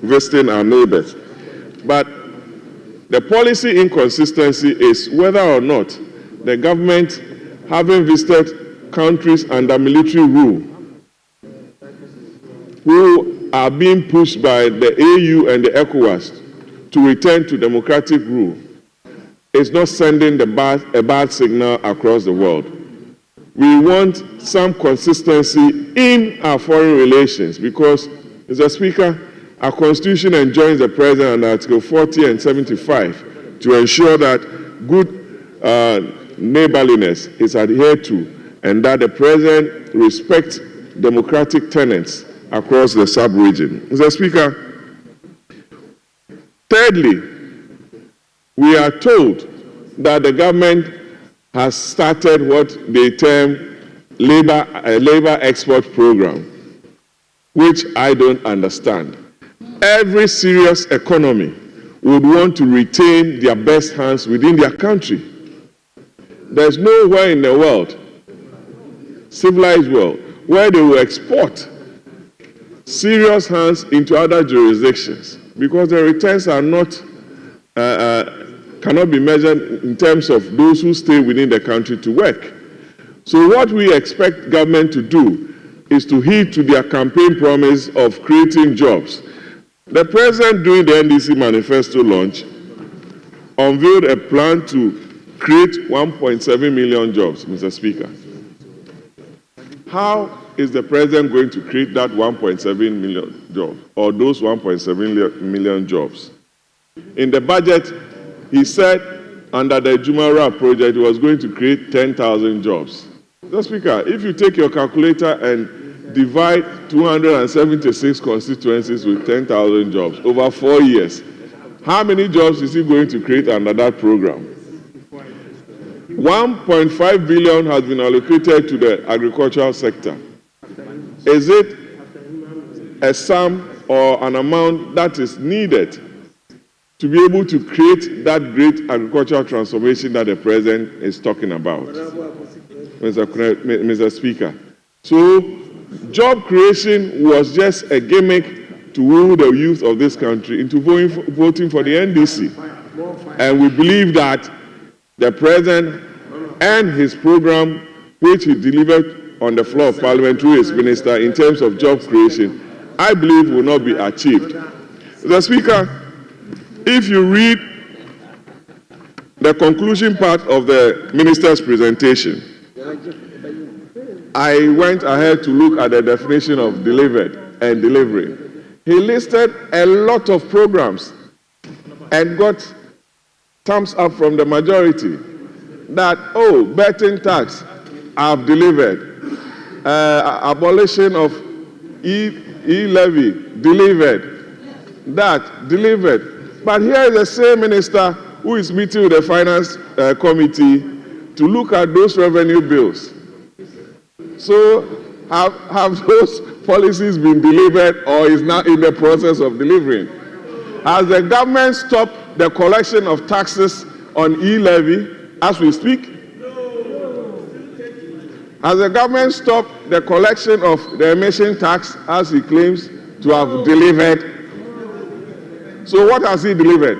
visiting our neighbors. But the policy inconsistency is whether or not the government, having visited countries under military rule, who are being pushed by the AU and the ECOWAS to return to democratic rule, is not sending a bad signal across the world. We want some consistency in our foreign relations because, Mr. Speaker, our Constitution enjoins the President under Article 40 and 75 to ensure that good neighborliness is adhered to and that the President respects democratic tenets across the sub-region. Mr. Speaker, thirdly, we are told that the government has started what they term labor export program, which I don't understand. Every serious economy would want to retain their best hands within their country. There's nowhere in the world, civilized world, where they will export serious hands into other jurisdictions because the returns are not cannot be measured in terms of those who stay within the country to work. So what we expect government to do is to heed to their campaign promise of creating jobs. The president, during the NDC manifesto launch, unveiled a plan to create 1.7 million jobs, Mr. Speaker. How is the president going to create that 1.7 million jobs, or those 1.7 million jobs? In the budget, he said under the Jumara project, he was going to create 10,000 jobs. Mr. Speaker, if you take your calculator and divide 276 constituencies with 10,000 jobs over 4 years, how many jobs is he going to create under that program? 1.5 billion has been allocated to the agricultural sector. Is it a sum or an amount that is needed to be able to create that great agricultural transformation that the president is talking about, Mr. Speaker? So, job creation was just a gimmick to woo the youth of this country into voting for the NDC. And we believe that the president and his program, which he delivered on the floor of Parliament through his minister in terms of job creation, I believe will not be achieved. Mr. Speaker, if you read the conclusion part of the minister's presentation, I went ahead to look at the definition of delivered and delivering. He listed a lot of programs and got thumbs up from the majority that, oh, betting tax, I've delivered. Abolition of e-levy, delivered. That, delivered. But here is the same minister who is meeting with the finance committee to look at those revenue bills. So have those policies been delivered or is now in the process of delivering? Has the government stopped the collection of taxes on e-levy as we speak? Has the government stopped the collection of the emission tax as he claims to have delivered? So what has he delivered,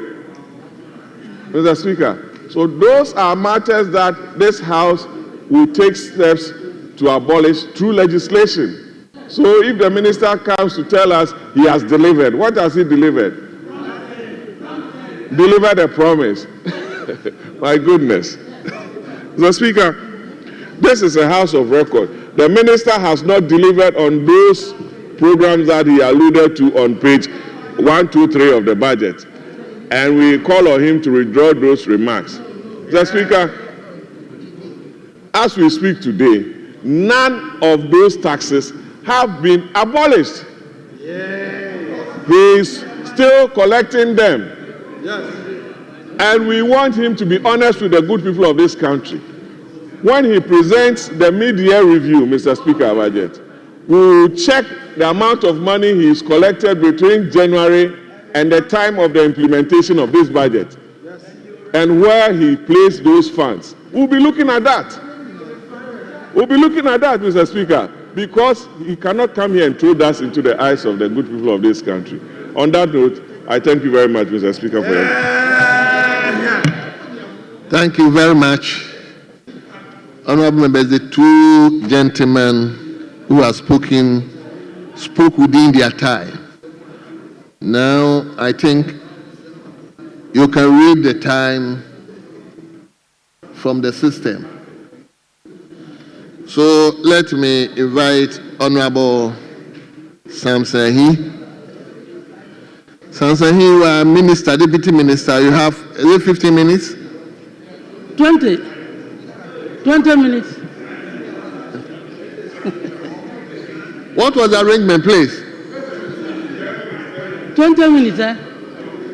Mr. Speaker? So those are matters that this House will take steps to abolish through legislation. So if the minister comes to tell us he has delivered, what has he delivered? Delivered a promise. My goodness. Mr. Speaker, this is a House of record. The minister has not delivered on those programs that he alluded to on page 1, 2, 3 of the budget. And we call on him to withdraw those remarks. Mr. Speaker, as we speak today, none of those taxes have been abolished. He is still collecting them. And we want him to be honest with the good people of this country. When he presents the mid-year review, Mr. Speaker, budget, we will check the amount of money he has collected between January and the time of the implementation of this budget, and where he placed those funds. We'll be looking at that. We'll be looking at that, Mr. Speaker, because he cannot come here and throw dust into the eyes of the good people of this country. On that note, I thank you very much, Mr. Speaker, for your... Thank you very much. Honorable members, the two gentlemen who have spoken spoke within their time. Now, I think you can read the time from the system. So let me invite Honorable Samsahi. Samsahi, you are Minister, Deputy Minister. You have, is it 15 minutes? 20 minutes. What was the arrangement, please? 20 minutes, eh?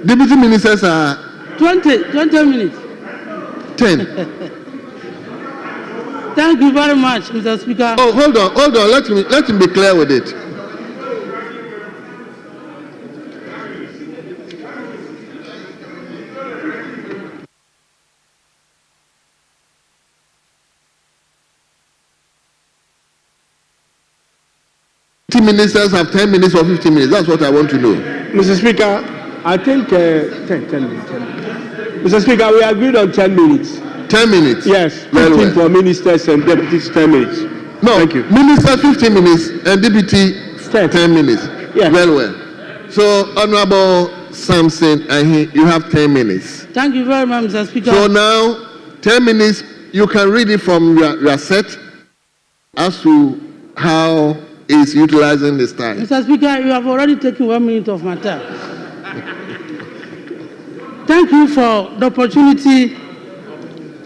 Deputy Ministers are... 20 minutes. 10. Thank you very much, Mr. Speaker. Oh, hold on. Let me be clear with it. Ministers have 10 minutes or 15 minutes. That's what I want to know. Mr. Speaker, I think 10 minutes. Mr. Speaker, we agreed on 10 minutes. 10 minutes? Yes. 15 Very for ministers and deputies, 10 minutes. No, thank you. Minister 15 minutes and deputy 10 minutes. Yes. Very well. So, Honorable Samson, you have 10 minutes. Thank you very much, Mr. Speaker. So now, 10 minutes, you can read it from your set as to how is utilizing this time. Mr. Speaker, you have already taken 1 minute of my time. Thank you for the opportunity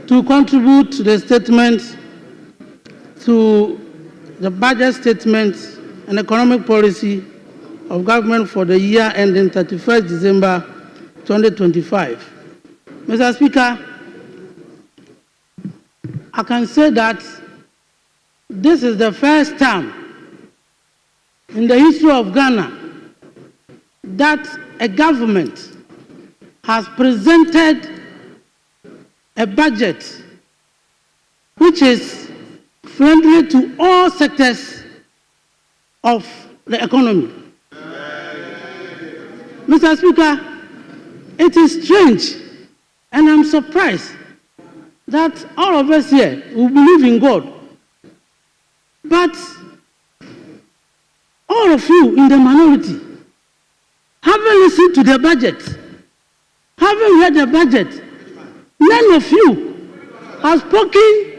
to contribute to the statement, to the budget statement and economic policy of government for the year ending 31st December 2025. Mr. Speaker, I can say that this is the first time in the history of Ghana that a government has presented a budget which is friendly to all sectors of the economy. Mr. Speaker, it is strange and I'm surprised that all of us here who believe in God, but all of you in the minority, having listened to the budget, having read the budget, none of you have spoken,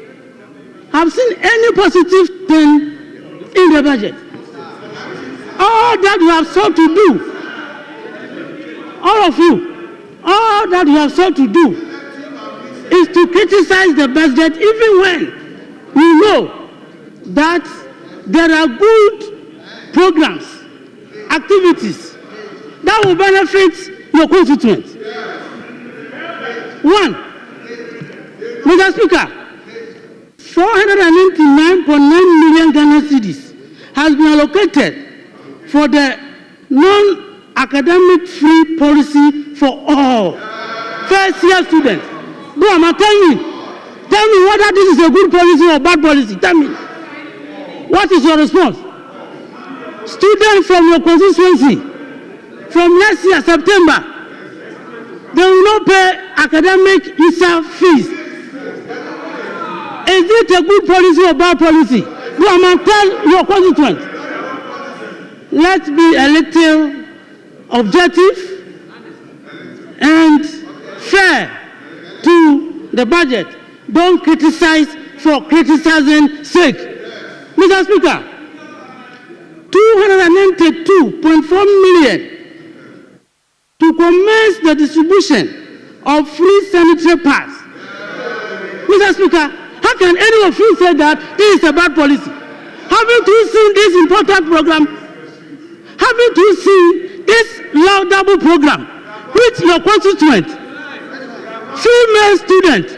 have seen any positive thing in the budget. All that you have sought to do, all of you, all that you have sought to do is to criticize the budget even when we know that there are good programs, activities that will benefit your constituents. One, Mr. Speaker, 489.9 million Ghana cedis has been allocated for the non-academic free policy for all first-year students. Bro, tell me whether this is a good policy or bad policy. Tell me. What is your response? Students from your constituency, from next year, September, they will not pay academic ISA fees. Is it a good policy or bad policy? Tell your constituents. Let's be a little objective and fair to the budget. Don't criticize for criticizing's sake. Mr. Speaker, 292.4 million to commence the distribution of free sanitary pads. Mr. Speaker, how can any of you say that this is a bad policy? Haven't you seen this important program? Haven't you seen this laudable program which your constituent, female students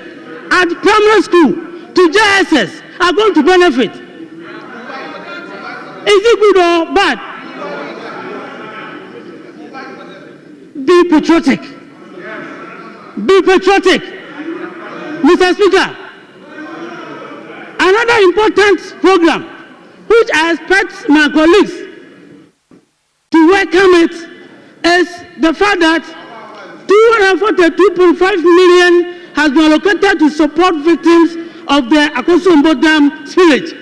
at primary school to JSS are going to benefit? Is it good or bad? Be patriotic. Be patriotic. Mr. Speaker, another important program which I expect my colleagues to welcome it is the fact that 242.5 million has been allocated to support victims of the Akosombo Dam spillage.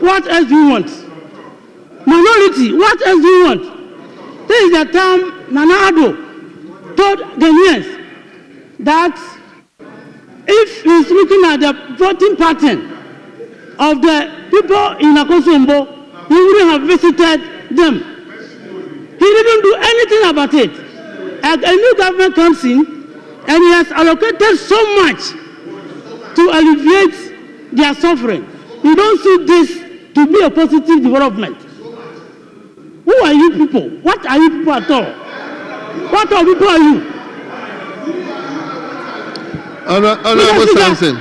What else do you want? Minority, what else do you want? This is the time Nana Addo told Ghanaians that if he's looking at the voting pattern of the people in Akosombo, he wouldn't have visited them. He didn't do anything about it. A new government comes in and he has allocated so much to alleviate their suffering. You don't see this to be a positive development. Who are you people? What are you people at all? What are people are you? Honorable Sampson.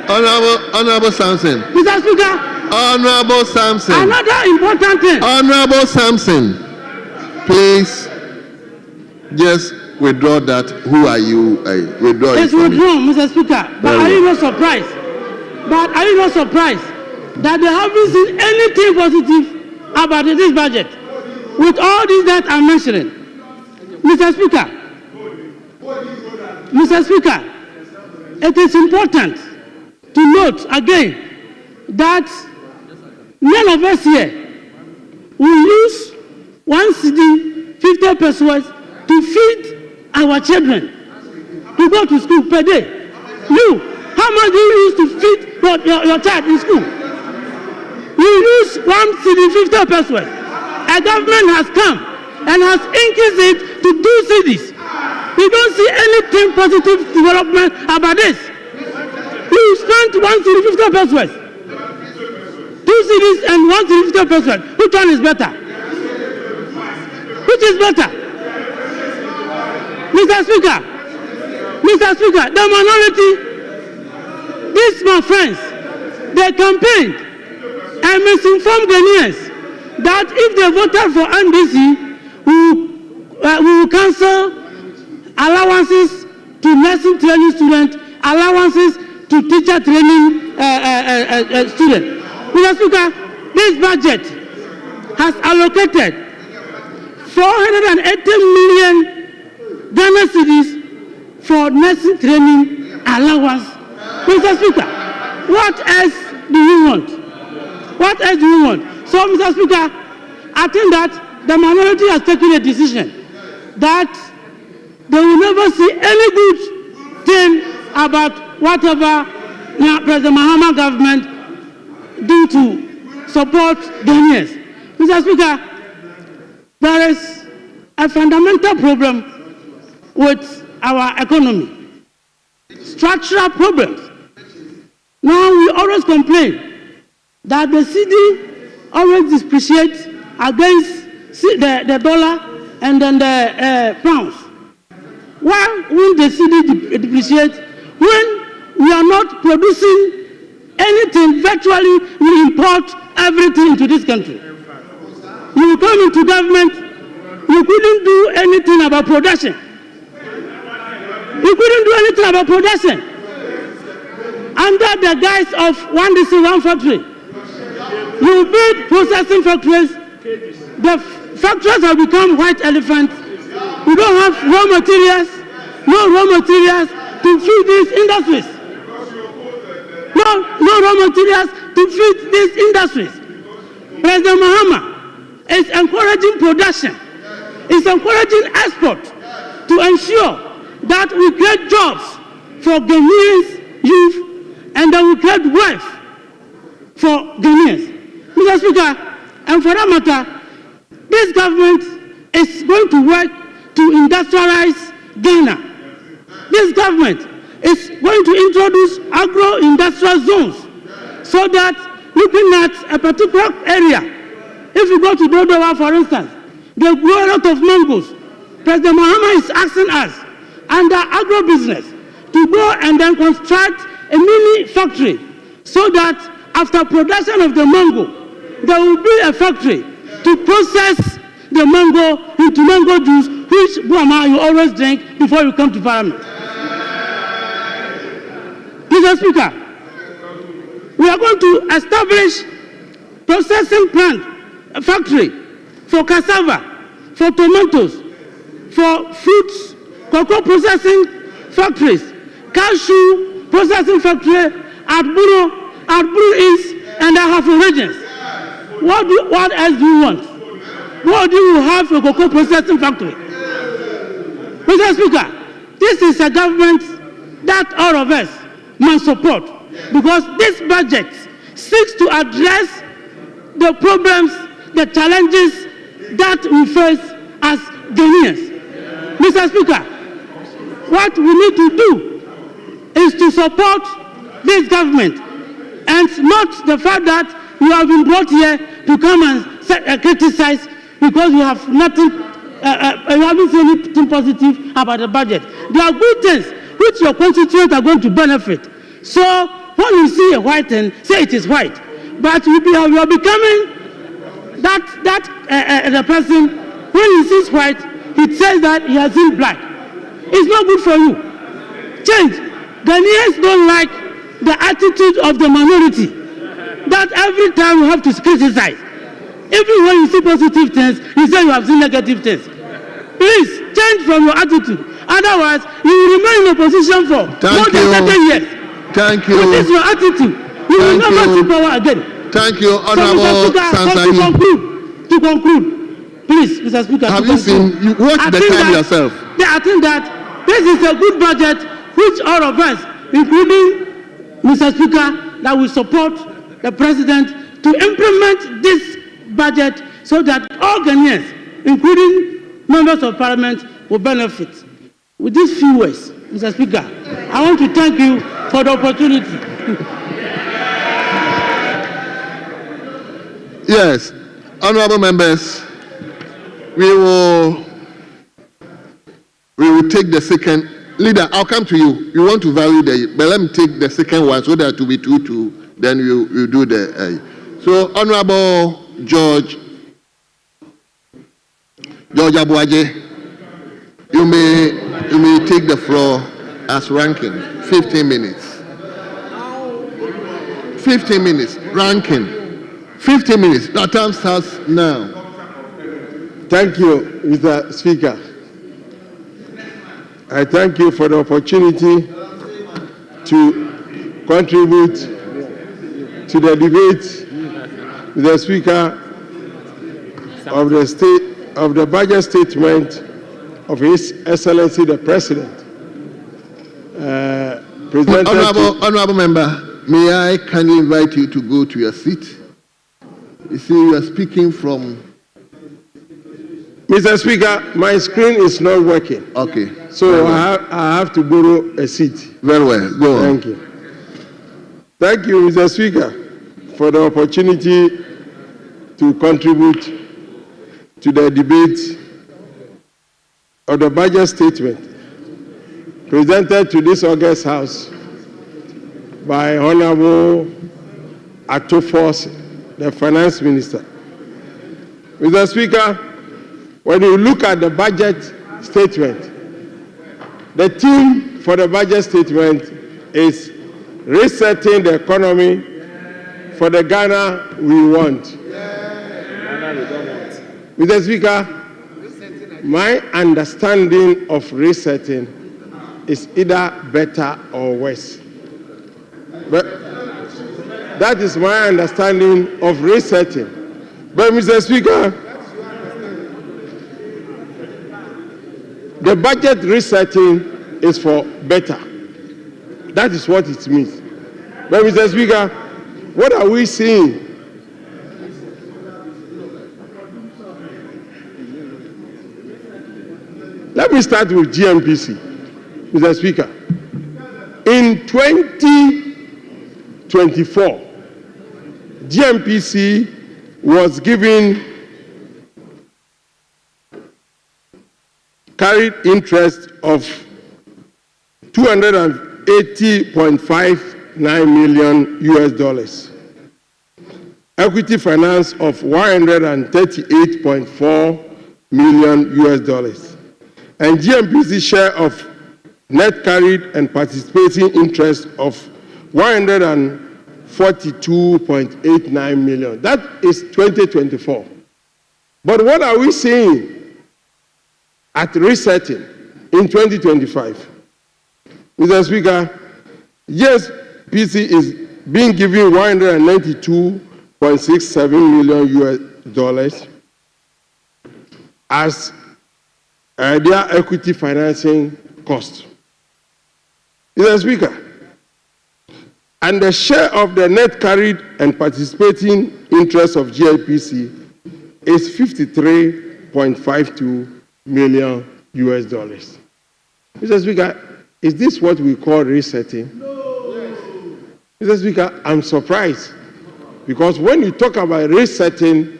Honorable Sampson. Mr. Speaker. Honorable Sampson. Another important thing. Honorable Sampson, please just withdraw that. Who are you? Withdraw it. It's withdrawn, Mr. Speaker. But are you not surprised? That they haven't seen anything positive about this budget with all these that I'm mentioning? Mr. Speaker, it is important to note again that none of us here will use 1 cedi 50 pesos to feed our children to go to school per day. You, how much do you use to feed your child in school? You use 1 cedi 50 pesos. A government has come and has increased it to 2 cedis. We don't see anything positive development about this. You spent 1 cedi 50 pesos. 2 cedis and 1 cedi 50 pesos. Which one is better? Which is better? Mr. Speaker, the minority, these my friends, they campaigned and misinformed Ghanaians that if they voted for NDC, we will cancel allowances to nursing training students, allowances to teacher training students. Mr. Speaker, this budget has allocated 480 million Ghana cedis for nursing training allowance. Mr. Speaker, what else do you want? What else do you want? So, Mr. Speaker, I think that the minority has taken a decision that they will never see any good thing about whatever President Mahama government do to support Ghanaians. Mr. Speaker, there is a fundamental problem with our economy. Structural problems. Now we always complain that the cedi always depreciates against the dollar and then the pounds. Why won't the cedi depreciate when we are not producing anything? Virtually, we import everything into this country. You come into government, you couldn't do anything about production. You couldn't do anything about production. Under the guise of one DC, one factory, you build processing factories. The factories have become white elephants. We don't have no raw materials to feed these industries. No raw materials to feed these industries. President Mahama is encouraging production. Is encouraging export to ensure that we create jobs for Ghanaians youth and that we create wealth for Ghanaians. Mr. Speaker, and for that matter, this government is going to work to industrialize Ghana. This government is going to introduce agro-industrial zones so that looking at a particular area, if you go to Dodowa, for instance, they grow a lot of mangoes. President Mahama is asking us under agro-business to go and then construct a mini factory so that after production of the mango, there will be a factory to process the mango into mango juice, which Buama you always drink before you come to Parliament. Mr. Speaker, we are going to establish processing plant, a factory for cassava, for tomatoes, for fruits, cocoa processing factories, cashew processing factory at Buru East and Ahafo regions. What else do you want? What do you have a cocoa processing factory? Mr. Speaker, this is a government that all of us must support because this budget seeks to address the problems, the challenges that we face as Ghanaians. Mr. Speaker, what we need to do is to support this government and not the fact that you have been brought here to come and criticize because you have nothing, you haven't seen anything positive about the budget. There are good things which your constituents are going to benefit. So when you see a white thing, say it is white. But you are becoming the person, when he sees white, he says that he has seen black. It's not good for you. Change. Ghanaians don't like the attitude of the minority, that every time you have to criticize. Even when you see positive things, you say you have seen negative things. Please, change from your attitude. Otherwise, you will remain in opposition for more than 30 years. Thank you. What is your attitude? You will never see power again. Thank you, Honorable Sansani. To conclude, please, Mr. Speaker. Have you seen, you watch the time yourself? I think that this is a good budget which all of us, including Mr. Speaker, that will support the President to implement this budget so that all Ghanaians, including members of Parliament, will benefit. With these few words, Mr. Speaker, I want to thank you for the opportunity. Yes, honorable members, we will take the second. Leader, I'll come to you. You want to value but let me take the second one so that it will be 2-2. Then you do the. So, Honorable George Abuaje, you may take the floor as ranking. 15 minutes. 15 minutes. Ranking. 15 minutes. That time starts now. Thank you, Mr. Speaker. I thank you for the opportunity to contribute to the debate, Mr. Speaker, of the budget statement of His Excellency the President. Honorable member, may I kindly invite you to go to your seat? You see, you are speaking from. Mr. Speaker, my screen is not working. Okay. So I have to borrow a seat. Very well. Go on. Thank you. Thank you, Mr. Speaker, for the opportunity to contribute to the debate of the budget statement presented to this August House by Honorable Atofos, the Finance Minister. Mr. Speaker, when you look at the budget statement, the theme for the budget statement is resetting the economy for the Ghana we want. Mr. Speaker, my understanding of resetting is either better or worse. But that is my understanding of resetting. But Mr. Speaker, the budget resetting is for better. That is what it means. But Mr. Speaker, what are we seeing? Let me start with GMPC, Mr. Speaker. In 2024, GMPC was given carried interest of $280.59 million US, equity finance of $138.4 million US, and GMPC share of net carried and participating interest of $142.89 million. That is 2024. But what are we seeing at resetting in 2025? Mr. Speaker, yes, PC is being given $192.67 million US as their equity financing cost. Mr. Speaker, and the share of the net carried and participating interest of GIPC is $53.52 million US. Mr. Speaker, is this what we call resetting? No. Mr. Speaker, I'm surprised because when you talk about resetting,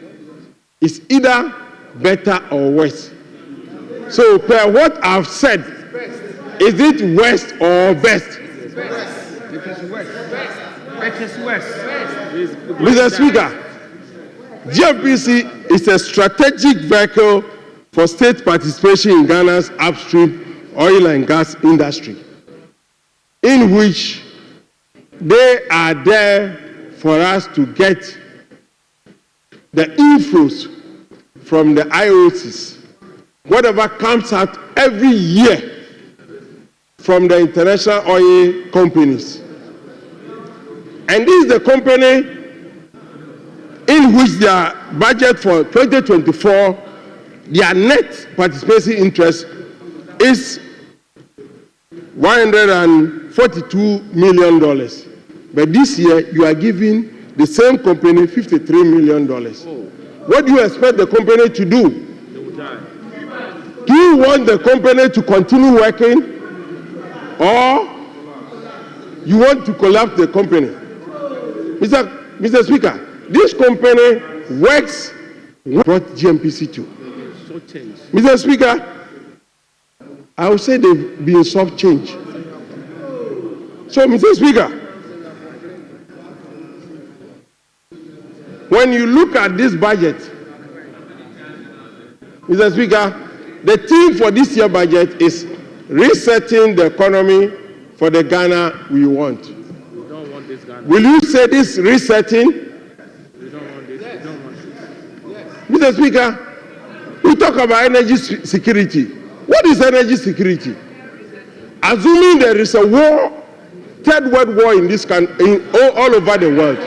it's either better or worse. So, per what I've said, Is it west or best? It is west. It is west. Mr. Speaker, GMPC is a strategic vehicle for state participation in Ghana's upstream oil and gas industry, in which they are there for us to get the inflows from the IOCs, whatever comes out every year from the international oil companies. And this is the company in which their budget for 2024, their net participation interest is $142 million. But this year, you are giving the same company $53 million. What do you expect the company to do? Do you want the company to continue working, or you want to collapse the company? Mr. Speaker, this company works with what GMPC to. Mr. Speaker, I would say they've been soft change. So, Mr. Speaker, when you look at this budget, Mr. Speaker, the theme for this year's budget is resetting the economy for the Ghana we want. We don't want this Ghana. Will you say this resetting? We don't want this. We don't want this. Mr. Speaker, we talk about energy security. What is energy security? Assuming there is a war, third world war in this country, all over the world.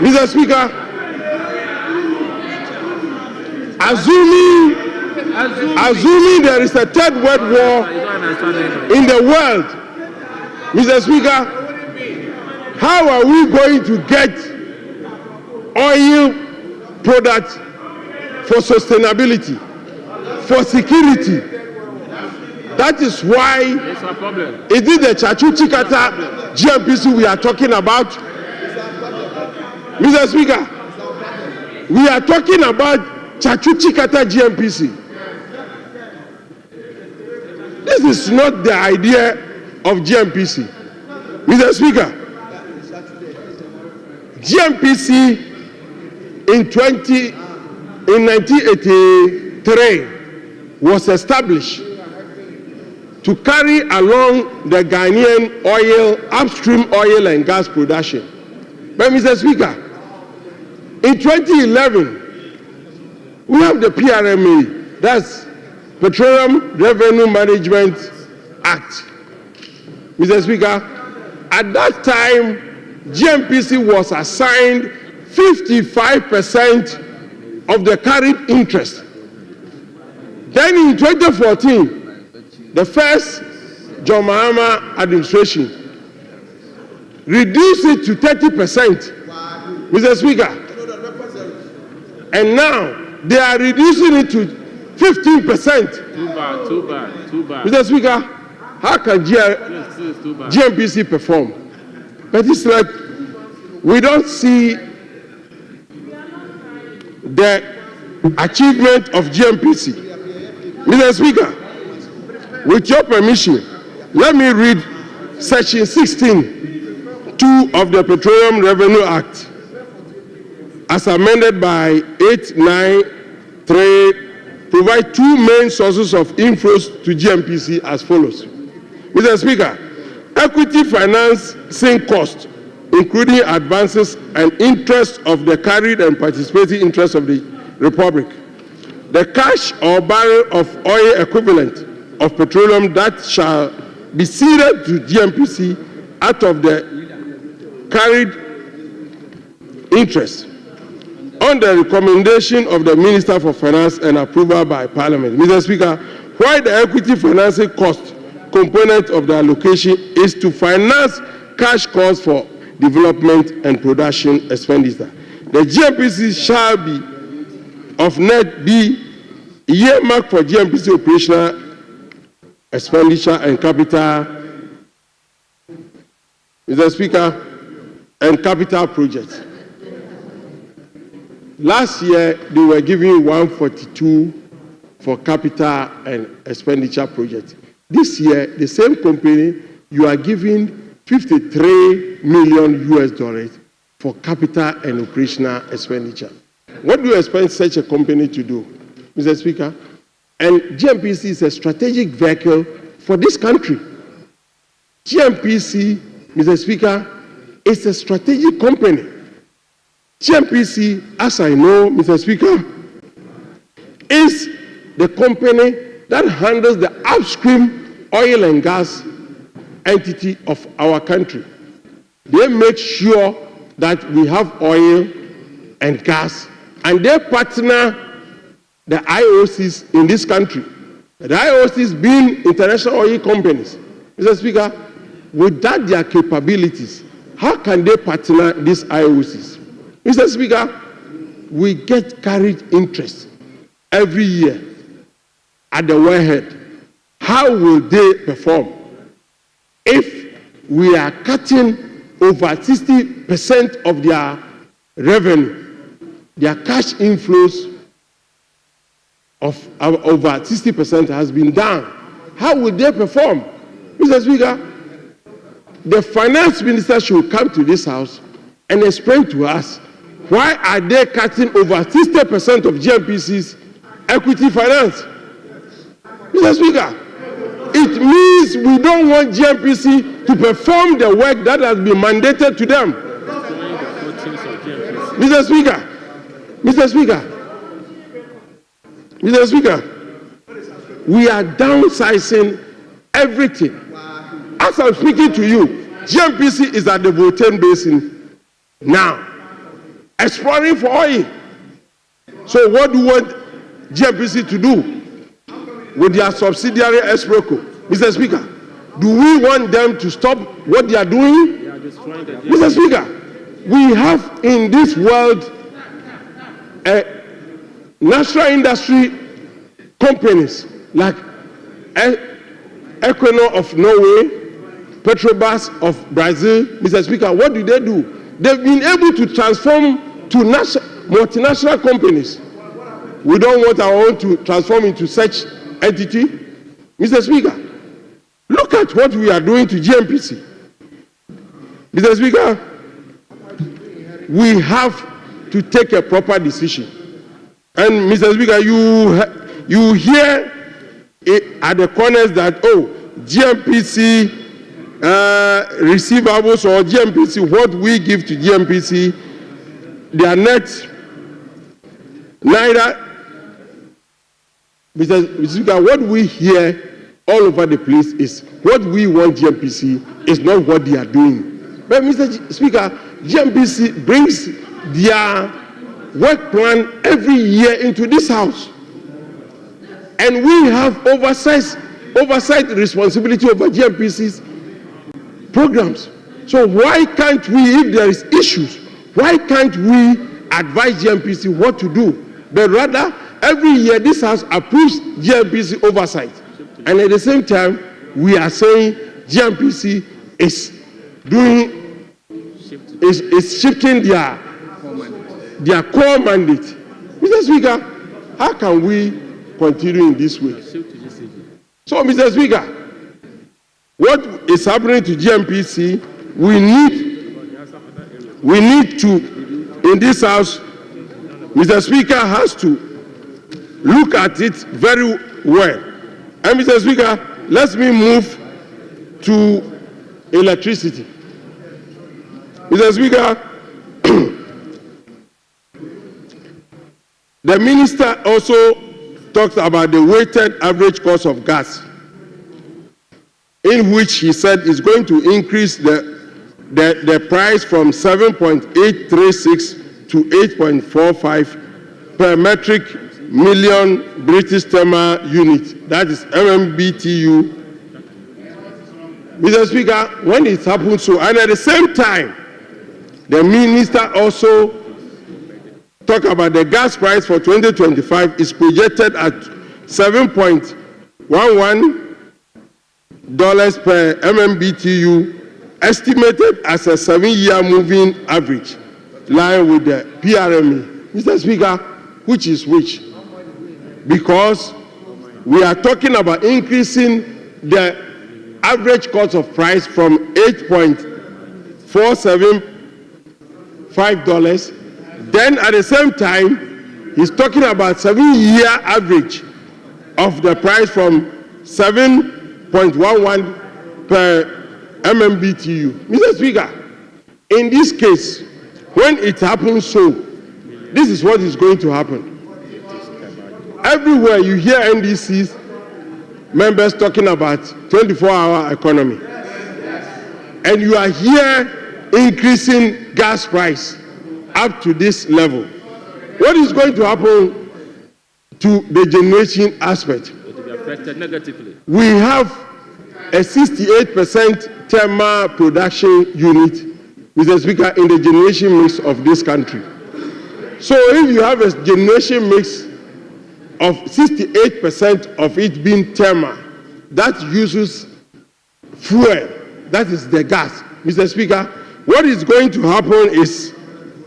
Mr. Speaker, assuming there is a third world war in the world, Mr. Speaker, how are we going to get oil products for sustainability, for security? That is why, is it the Chachu-Chikata GMPC we are talking about? Mr. Speaker, we are talking about Chachu-Chikata GMPC. This is not the idea of GMPC. Mr. Speaker, GMPC in 1983 was established to carry along the Ghanaian upstream oil and gas production. But Mr. Speaker, in 2011, we have the PRMA, that's Petroleum Revenue Management Act. Mr. Speaker, at that time, GMPC was assigned 55% of the carried interest. Then in 2014, the first John Mahama administration reduced it to 30%. Mr. Speaker, and now they are reducing it to 15%. Too bad. Mr. Speaker, how can GMPC perform? But it's like we don't see the achievement of GMPC. Mr. Speaker, with your permission, let me read section 16(2) of the Petroleum Revenue Act as amended by 893, provide two main sources of inflows to GMPC as follows. Mr. Speaker, equity financing cost, including advances and interest of the carried and participating interest of the Republic. The cash or barrel of oil equivalent of petroleum that shall be ceded to GMPC out of the carried interest on the recommendation of the Minister for Finance and approval by Parliament. Mr. Speaker, while the equity financing cost component of the allocation is to finance cash costs for development and production expenditure, the GMPC shall be of net be earmarked for GMPC operational expenditure and capital, Mr. Speaker, and capital projects. Last year, they were giving 142 for capital and expenditure projects. This year, the same company, you are giving $53 million for capital and operational expenditure. What do you expect such a company to do, Mr. Speaker? And GMPC is a strategic vehicle for this country. GMPC, Mr. Speaker, is a strategic company. GMPC, as I know, Mr. Speaker, is the company that handles the upstream oil and gas entity of our country. They make sure that we have oil and gas, and they partner the IOCs in this country. The IOCs being international oil companies. Mr. Speaker, without their capabilities, how can they partner these IOCs? Mr. Speaker, we get carried interest every year at the wellhead. How will they perform if we are cutting over 60% of their revenue, their cash inflows of over 60% has been down? How will they perform? Mr. Speaker, the finance minister should come to this house and explain to us why are they cutting over 60% of GMPC's equity finance? Mr. Speaker, it means we don't want GMPC to perform the work that has been mandated to them. Mr. Speaker, Mr. Speaker, Mr. Speaker, we are downsizing everything. As I'm speaking to you, GMPC is at the Voltane Basin now, exploring for oil. So what do you want GMPC to do with their subsidiary Esproco? Mr. Speaker, do we want them to stop what they are doing? Mr. Speaker, we have in this world national industry companies like Equinor of Norway, Petrobras of Brazil. Mr. Speaker, what do? They've been able to transform to multinational companies. We don't want our own to transform into such entity. Mr. Speaker, look at what we are doing to GMPC. Mr. Speaker, we have to take a proper decision. And Mr. Speaker, you hear it at the corners that, oh, GMPC receivables or GMPC, what we give to GMPC, they are net neither. Mr. Speaker, what we hear all over the place is what we want GMPC is not what they are doing. But Mr. Speaker, GMPC brings their work plan every year into this house. And we have oversight responsibility over GMPC's programs. So why can't we, if there is issues, why can't we advise GMPC what to do? But rather, every year this house approves GMPC oversight. And at the same time, we are saying GMPC is shifting their core mandate. Mr. Speaker, how can we continue in this way? So, Mr. Speaker, what is happening to GMPC, we need to, in this house, Mr. Speaker has to look at it very well. And Mr. Speaker, let me move to electricity. Mr. Speaker, the minister also talked about the weighted average cost of gas, in which he said is going to increase the price from 7.836 to 8.45 per metric million British thermal unit, that is MMBTU. Mr. Speaker, when it happens so, and at the same time, the minister also talked about the gas price for 2025 is projected at $7.11 per MMBTU, estimated as a 7-year moving average, line with the PRME. Mr. Speaker, which is which? Because we are talking about increasing the average cost of price from $8.475. Then at the same time, he's talking about 7-year average of the price from 7.11 per MMBTU. Mr. Speaker, in this case, when it happens so, this is what is going to happen. Everywhere you hear NDC's members talking about 24-hour economy, and you are here increasing gas price up to this level. What is going to happen to the generation aspect? It will be affected negatively. We have a 68% thermal production unit, Mr. Speaker, in the generation mix of this country. So if you have a generation mix of 68% of it being thermal, that uses fuel, that is the gas. Mr. Speaker, what is going to happen is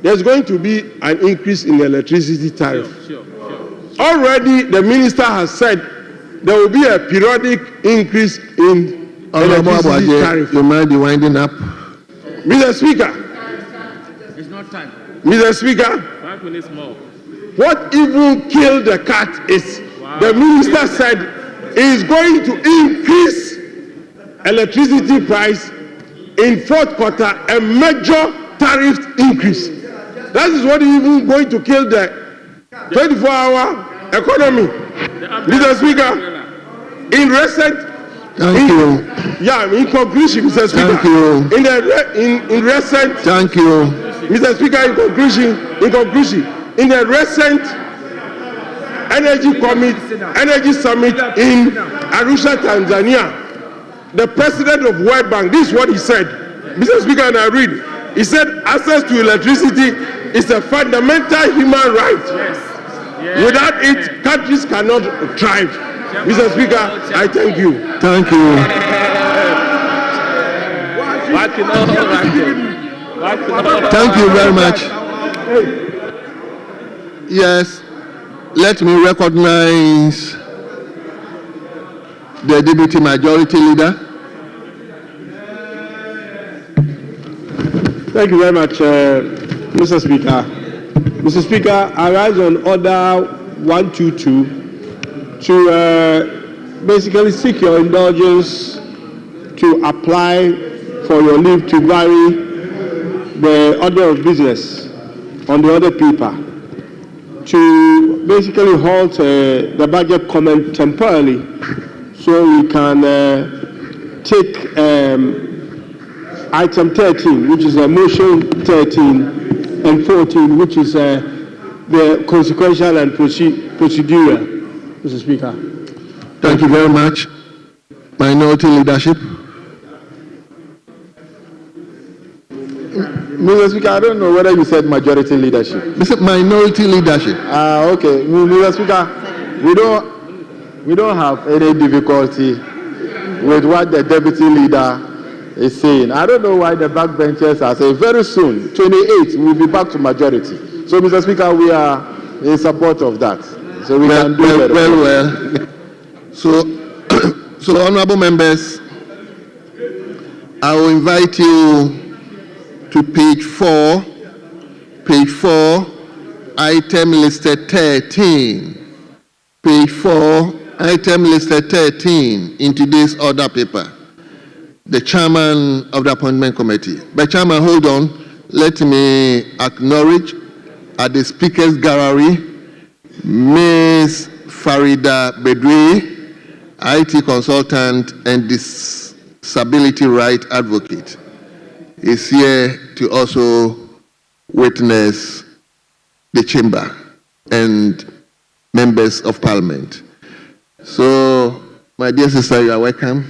there's going to be an increase in the electricity tariff. Sure. Already the minister has said there will be a periodic increase in electricity tariff. You might be winding up. Mr. Speaker. It's not time. Mr. Speaker. 5 minutes more. What even killed the cat is the minister said he is going to increase electricity price in fourth quarter, a major tariff increase. That is what is even going to kill the 24-hour economy. Mr. Speaker, in recent... Thank you. Yeah, in conclusion, Mr. Speaker. Thank you. In recent... Thank you. Mr. Speaker, in conclusion, in the recent energy summit in Arusha, Tanzania, the president of World Bank, this is what he said. Mr. Speaker, and I read. He said, access to electricity is a fundamental human right. Without it, countries cannot thrive. Mr. Speaker, I thank you. Thank you. Thank you very much. Yes, let me recognize the Deputy Majority Leader. Thank you very much, Mr. Speaker. Mr. Speaker, I rise on Order 122 to basically seek your indulgence to apply for your leave to vary the order of business on the other paper to basically halt the budget comment temporarily so we can take item 13, which is a motion 13, and 14, which is the consequential and procedural, Mr. Speaker. Thank you very much. Minority Leadership. Mr. Speaker, I don't know whether you said majority leadership. Mr. Minority Leadership. Okay. Mr. Speaker, we don't have any difficulty with what the deputy leader is saying. I don't know why the backbenchers are saying very soon, 28, we'll be back to majority. So, Mr. Speaker, we are in support of that. So we can do better. Well. So, honorable members, I will invite you to page 4, item listed 13. Page 4, item listed 13 in today's order paper. The chairman of the appointment committee. But chairman, hold on. Let me acknowledge at the speaker's gallery, Ms. Farida Bedri, IT consultant and disability right advocate, is here to also witness the chamber and members of parliament. So, my dear sister, you are welcome,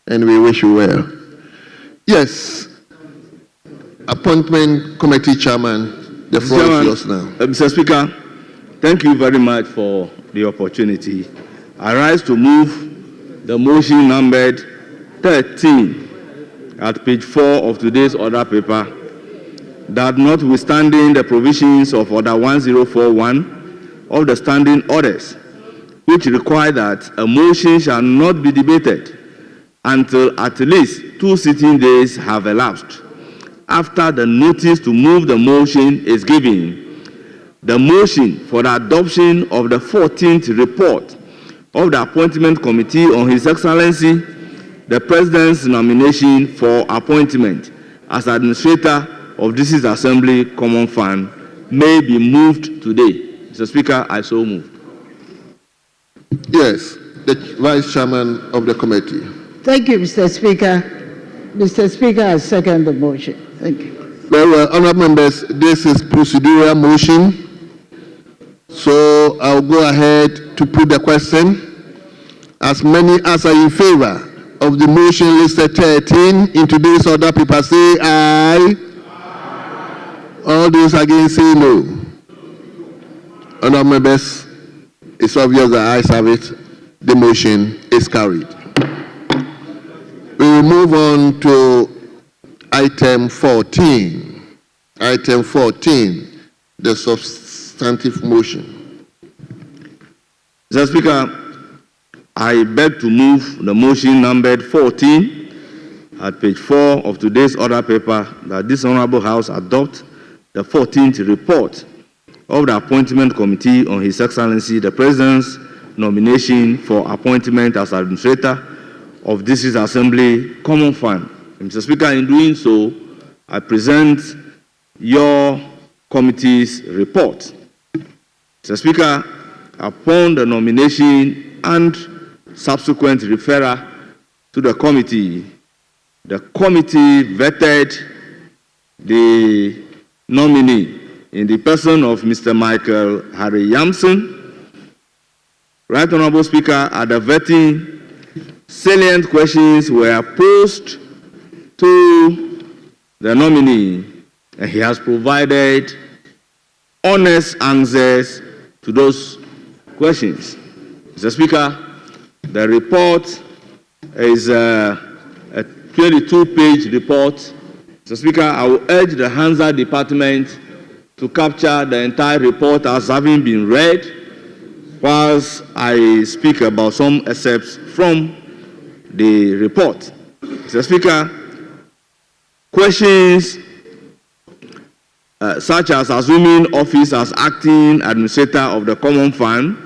and we wish you well. Yes, appointment committee chairman, the floor is yours now. Mr. Speaker, thank you very much for the opportunity. I rise to move the motion numbered 13 at page 4 of today's order paper, that notwithstanding the provisions of Order 1041 of the standing orders, which require that a motion shall not be debated until at least 2 sitting days have elapsed after the notice to move the motion is given. The motion for the adoption of the 14th report of the Appointment Committee on His Excellency, the President's nomination for appointment as Administrator of this Assembly Common Fund may be moved today. Mr. Speaker, I so move. Yes, the Vice Chairman of the committee. Thank you, Mr. Speaker. Mr. Speaker, I second the motion. Thank you. Very well, honorable members, this is procedural motion. So I'll go ahead to put the question. As many as are in favor of the motion listed 13 in today's order paper, say aye. All those against say no. Honorable members, it's obvious that ayes have it. The motion is carried. We will move on to item 14. Item 14, the substantive motion. Mr. Speaker, I beg to move the motion numbered 14 at page 4 of today's order paper that this Honorable House adopt the 14th report of the Appointment Committee on His Excellency the President's nomination for appointment as Administrator of this Assembly Common Fund. And Mr. Speaker, in doing so, I present your committee's report. Mr. Speaker, upon the nomination and subsequent referral to the committee vetted the nominee in the person of Mr. Michael Harry Yamson. Right Honorable Speaker, at the vetting, salient questions were posed to the nominee, and he has provided honest answers to those questions. Mr. Speaker, the report is a 22-page report. Mr. Speaker, I will urge the Hansard Department to capture the entire report as having been read, whilst I speak about some excerpts from the report. Mr. Speaker, questions such as assuming office as acting administrator of the Common Fund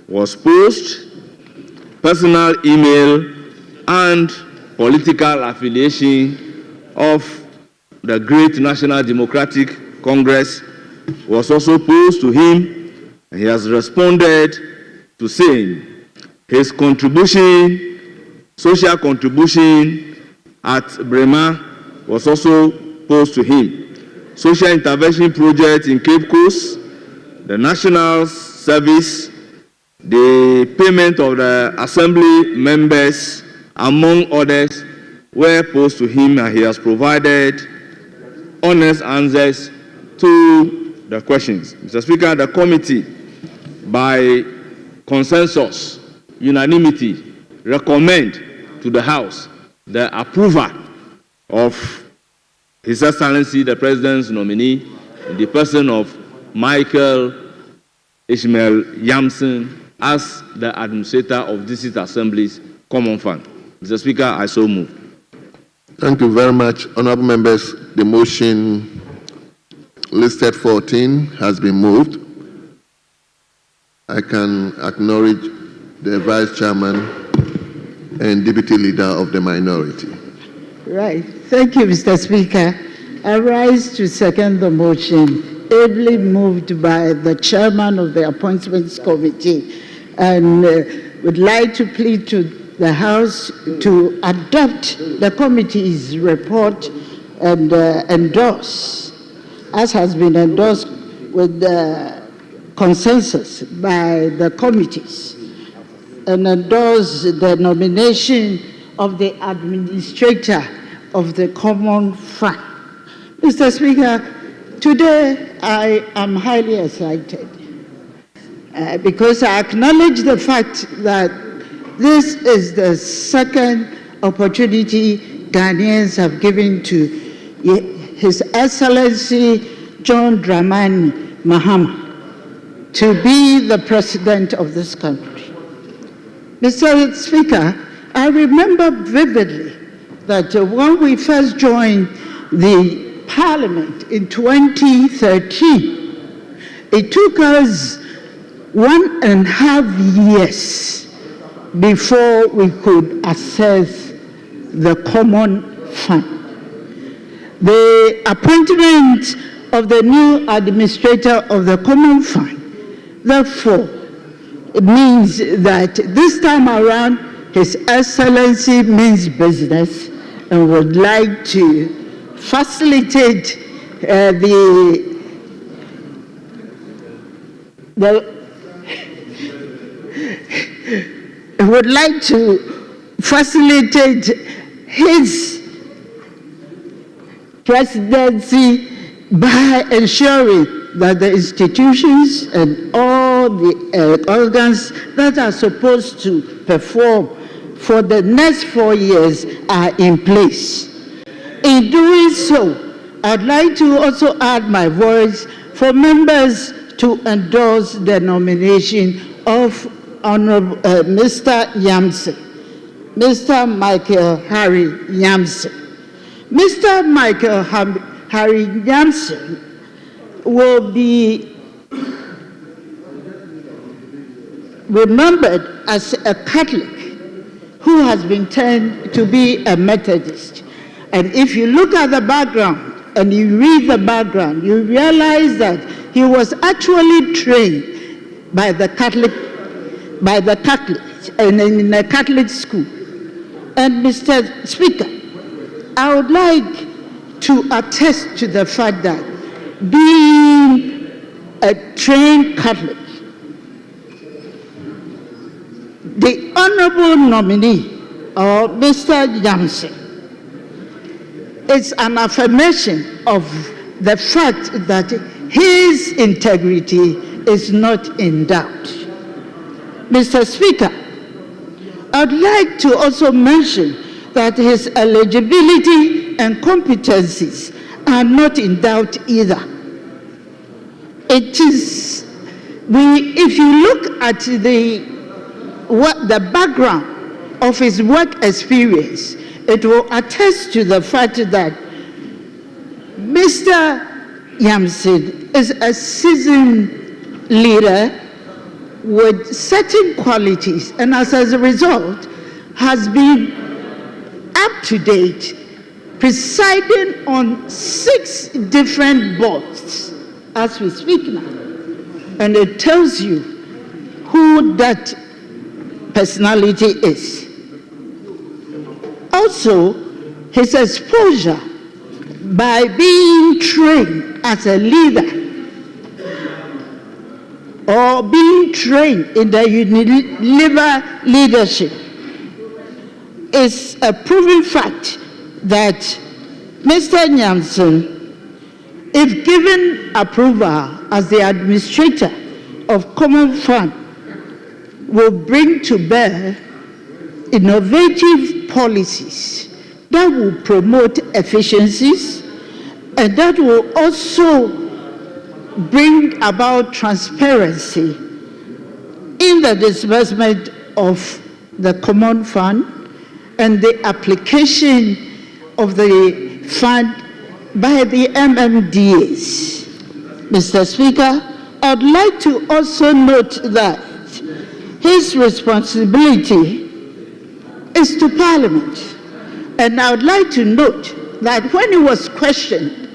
was posed, personal email and political affiliation of the great National Democratic Congress was also posed to him, and he has responded to saying his contribution, social contribution at Bremer was also posed to him. Social intervention project in Cape Coast, the national service, the payment of the assembly members, among others, were posed to him, and he has provided honest answers to the questions. Mr. Speaker, the committee, by consensus, unanimity, recommend to the House the approval of His Excellency the President's nominee in the person of Michael Ishmael Yamson as the administrator of this Assembly's Common Fund. Mr. Speaker, I so move. Thank you very much, honorable members. The motion listed 14 has been moved. I can acknowledge the Vice Chairman and Deputy Leader of the minority. Right. Thank you, Mr. Speaker. I rise to second the motion, ably moved by the Chairman of the Appointments Committee, and would like to plead to the House to adopt the committee's report and endorse, as has been endorsed with the consensus by the committees, and endorse the nomination of the administrator of the Common Fund. Mr. Speaker, today I am highly excited because I acknowledge the fact that this is the second opportunity Ghanaians have given to His Excellency John Dramani Mahama to be the president of this country. Mr. Speaker, I remember vividly that when we first joined the Parliament in 2013, it took us 1.5 years before we could access the common fund. The appointment of the new administrator of the common fund, therefore, it means that this time around, His Excellency means business and would like to facilitate would like to facilitate his presidency by ensuring that the institutions and all the organs that are supposed to perform for the next 4 years are in place. In doing so, I'd like to also add my voice for members to endorse the nomination of Honorable Mr. Yamson, Mr. Michael Harry Yamson. Mr. Michael Harry Yamson will be remembered as a Catholic who has been turned to be a Methodist. And if you look at the background and you read the background, you realize that he was actually trained by the Catholics and in a Catholic school. And Mr. Speaker, I would like to attest to the fact that being a trained Catholic, the honorable nominee, or Mr. Yamson, is an affirmation of the fact that his integrity is not in doubt. Mr. Speaker, I'd like to also mention that his eligibility and competencies are not in doubt either. It is, if you look at the background of his work experience, it will attest to the fact that Mr. Yamson is a seasoned leader with certain qualities, and as a result, has been up to date, presiding on 6 different boards as we speak now. And it tells you who that personality is. Also, his exposure by being trained as a leader or being trained in the Unilever leadership is a proven fact that Mr. Yamson, if given approval as the administrator of Common Fund, will bring to bear innovative policies that will promote efficiencies and that will also bring about transparency in the disbursement of the Common Fund and the application of the fund by the MMDAs. Mr. Speaker, I'd like to also note that his responsibility is to Parliament. And I would like to note that when he was questioned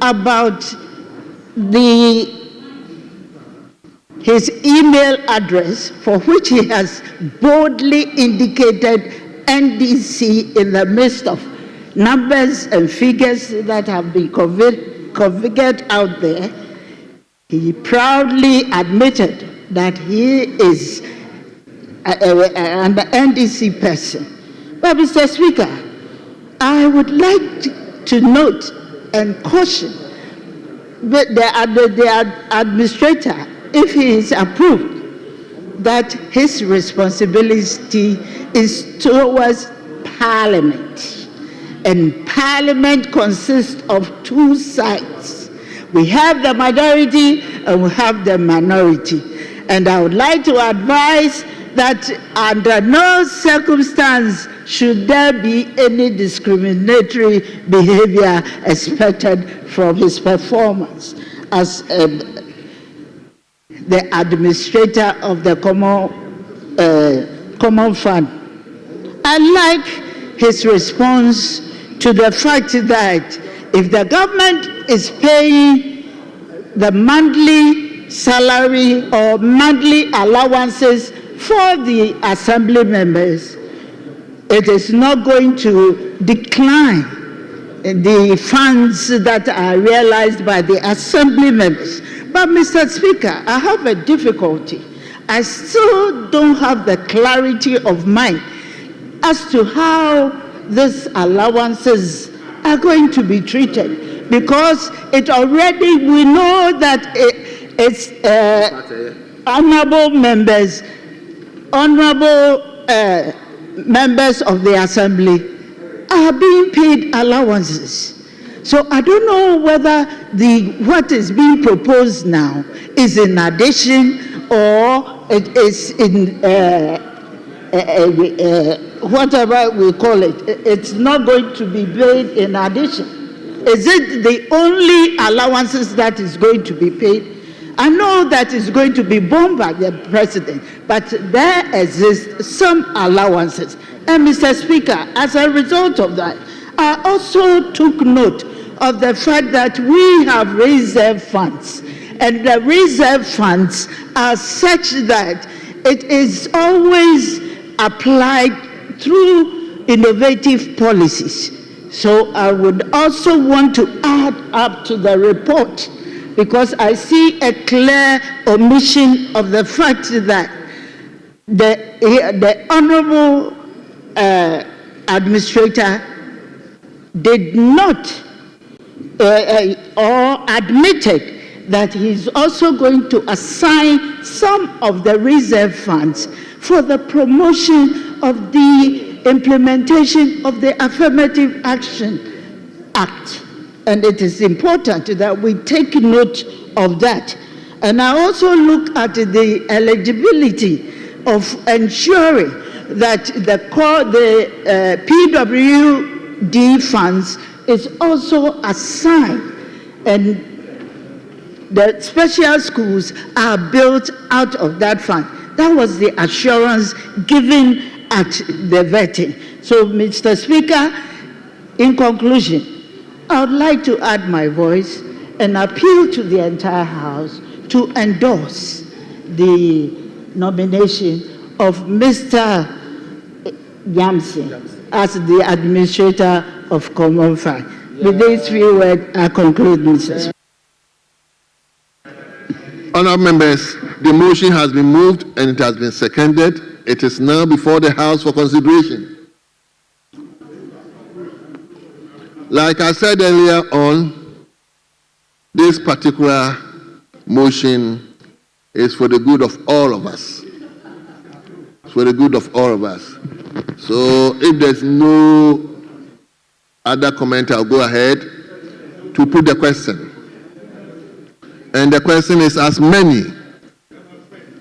about his email address, for which he has boldly indicated NDC in the midst of numbers and figures that have been configured out there, he proudly admitted that he is an NDC person. But Mr. Speaker, I would like to note and caution the administrator, if he is approved, that his responsibility is towards Parliament. And Parliament consists of 2 sides. We have the majority and we have the minority. And I would like to advise that under no circumstance should there be any discriminatory behavior expected from his performance as the administrator of the common fund. I like his response to the fact that if the government is paying the monthly salary or monthly allowances for the assembly members, it is not going to decline the funds that are realized by the assembly members. But Mr. Speaker, I have a difficulty. I still don't have the clarity of mind as to how these allowances are going to be treated, because we know that it's honorable members of the assembly are being paid allowances. So I don't know whether what is being proposed now is in addition or it is in whatever we call it. It's not going to be paid in addition. Is it the only allowances that is going to be paid? I know that is going to be borne by the president, but there exist some allowances. And Mr. Speaker, as a result of that, I also took note of the fact that we have reserve funds, and the reserve funds are such that it is always applied through innovative policies. So I would also want to add up to the report, because I see a clear omission of the fact that the honorable administrator did not or admitted that he's also going to assign some of the reserve funds for the promotion of the implementation of the Affirmative Action Act. And it is important that we take note of that. And I also look at the eligibility of ensuring that the PWD funds is also assigned, and the special schools are built out of that fund. That was the assurance given at the vetting. So, Mr. Speaker, in conclusion, I would like to add my voice and appeal to the entire House to endorse the nomination of Mr. Yamson as the administrator of Common Fund. With these few words, I conclude, Mr. Speaker. Honourable members, the motion has been moved and it has been seconded. It is now before the House for consideration. Like I said earlier on, this particular motion is for the good of all of us. It's for the good of all of us. So if there's no other comment, I'll go ahead to put the question. And the question is, as many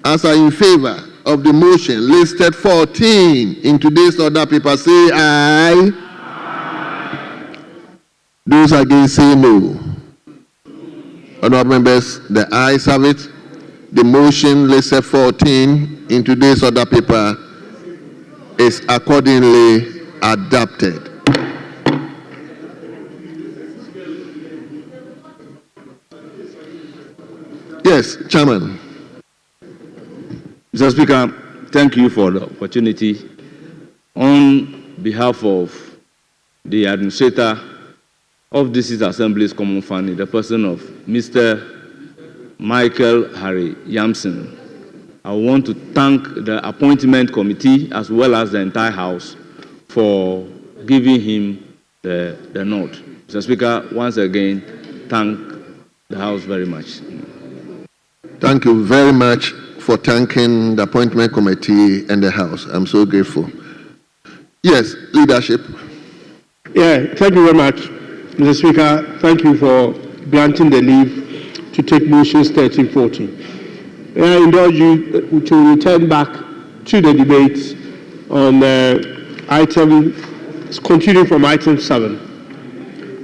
as are in favor of the motion listed 14 in today's order paper, say aye. Those against say no. Honourable members, the ayes have it. The motion listed 14 in today's order paper is accordingly adopted. Yes, Chairman. Mr. Speaker, thank you for the opportunity. On behalf of the administrator of this Assembly's Common Fund, in the person of Mr. Michael Harry Yamson, I want to thank the appointment committee as well as the entire House for giving him the nod. Mr. Speaker, once again, thank the House very much. Thank you very much for thanking the appointment committee and the House. I'm so grateful. Yes, leadership. Yeah, thank you very much, Mr. Speaker. Thank you for granting the leave to take motions 13, 14. I indulge you to return back to the debate on continuing from item 7.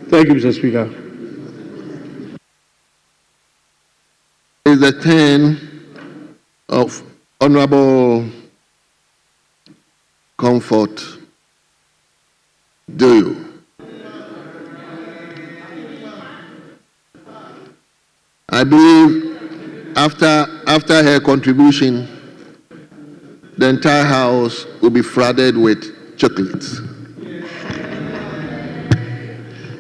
Thank you, Mr. Speaker. It's the turn of Honorable Comfort. Do you? I believe after her contribution, the entire house will be flooded with chocolates.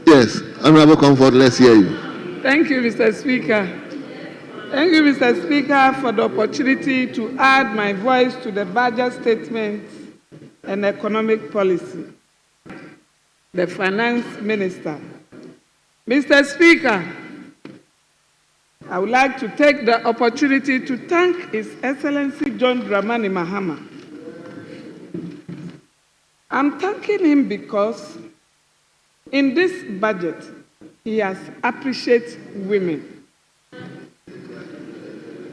Yes, Honorable Comfort, let's hear you. Thank you, Mr. Speaker. Thank you, Mr. Speaker, for the opportunity to add my voice to the budget statement and economic policy. The Finance Minister. Mr. Speaker, I would like to take the opportunity to thank His Excellency John Dramani Mahama. I'm thanking him because in this budget, he has appreciated women.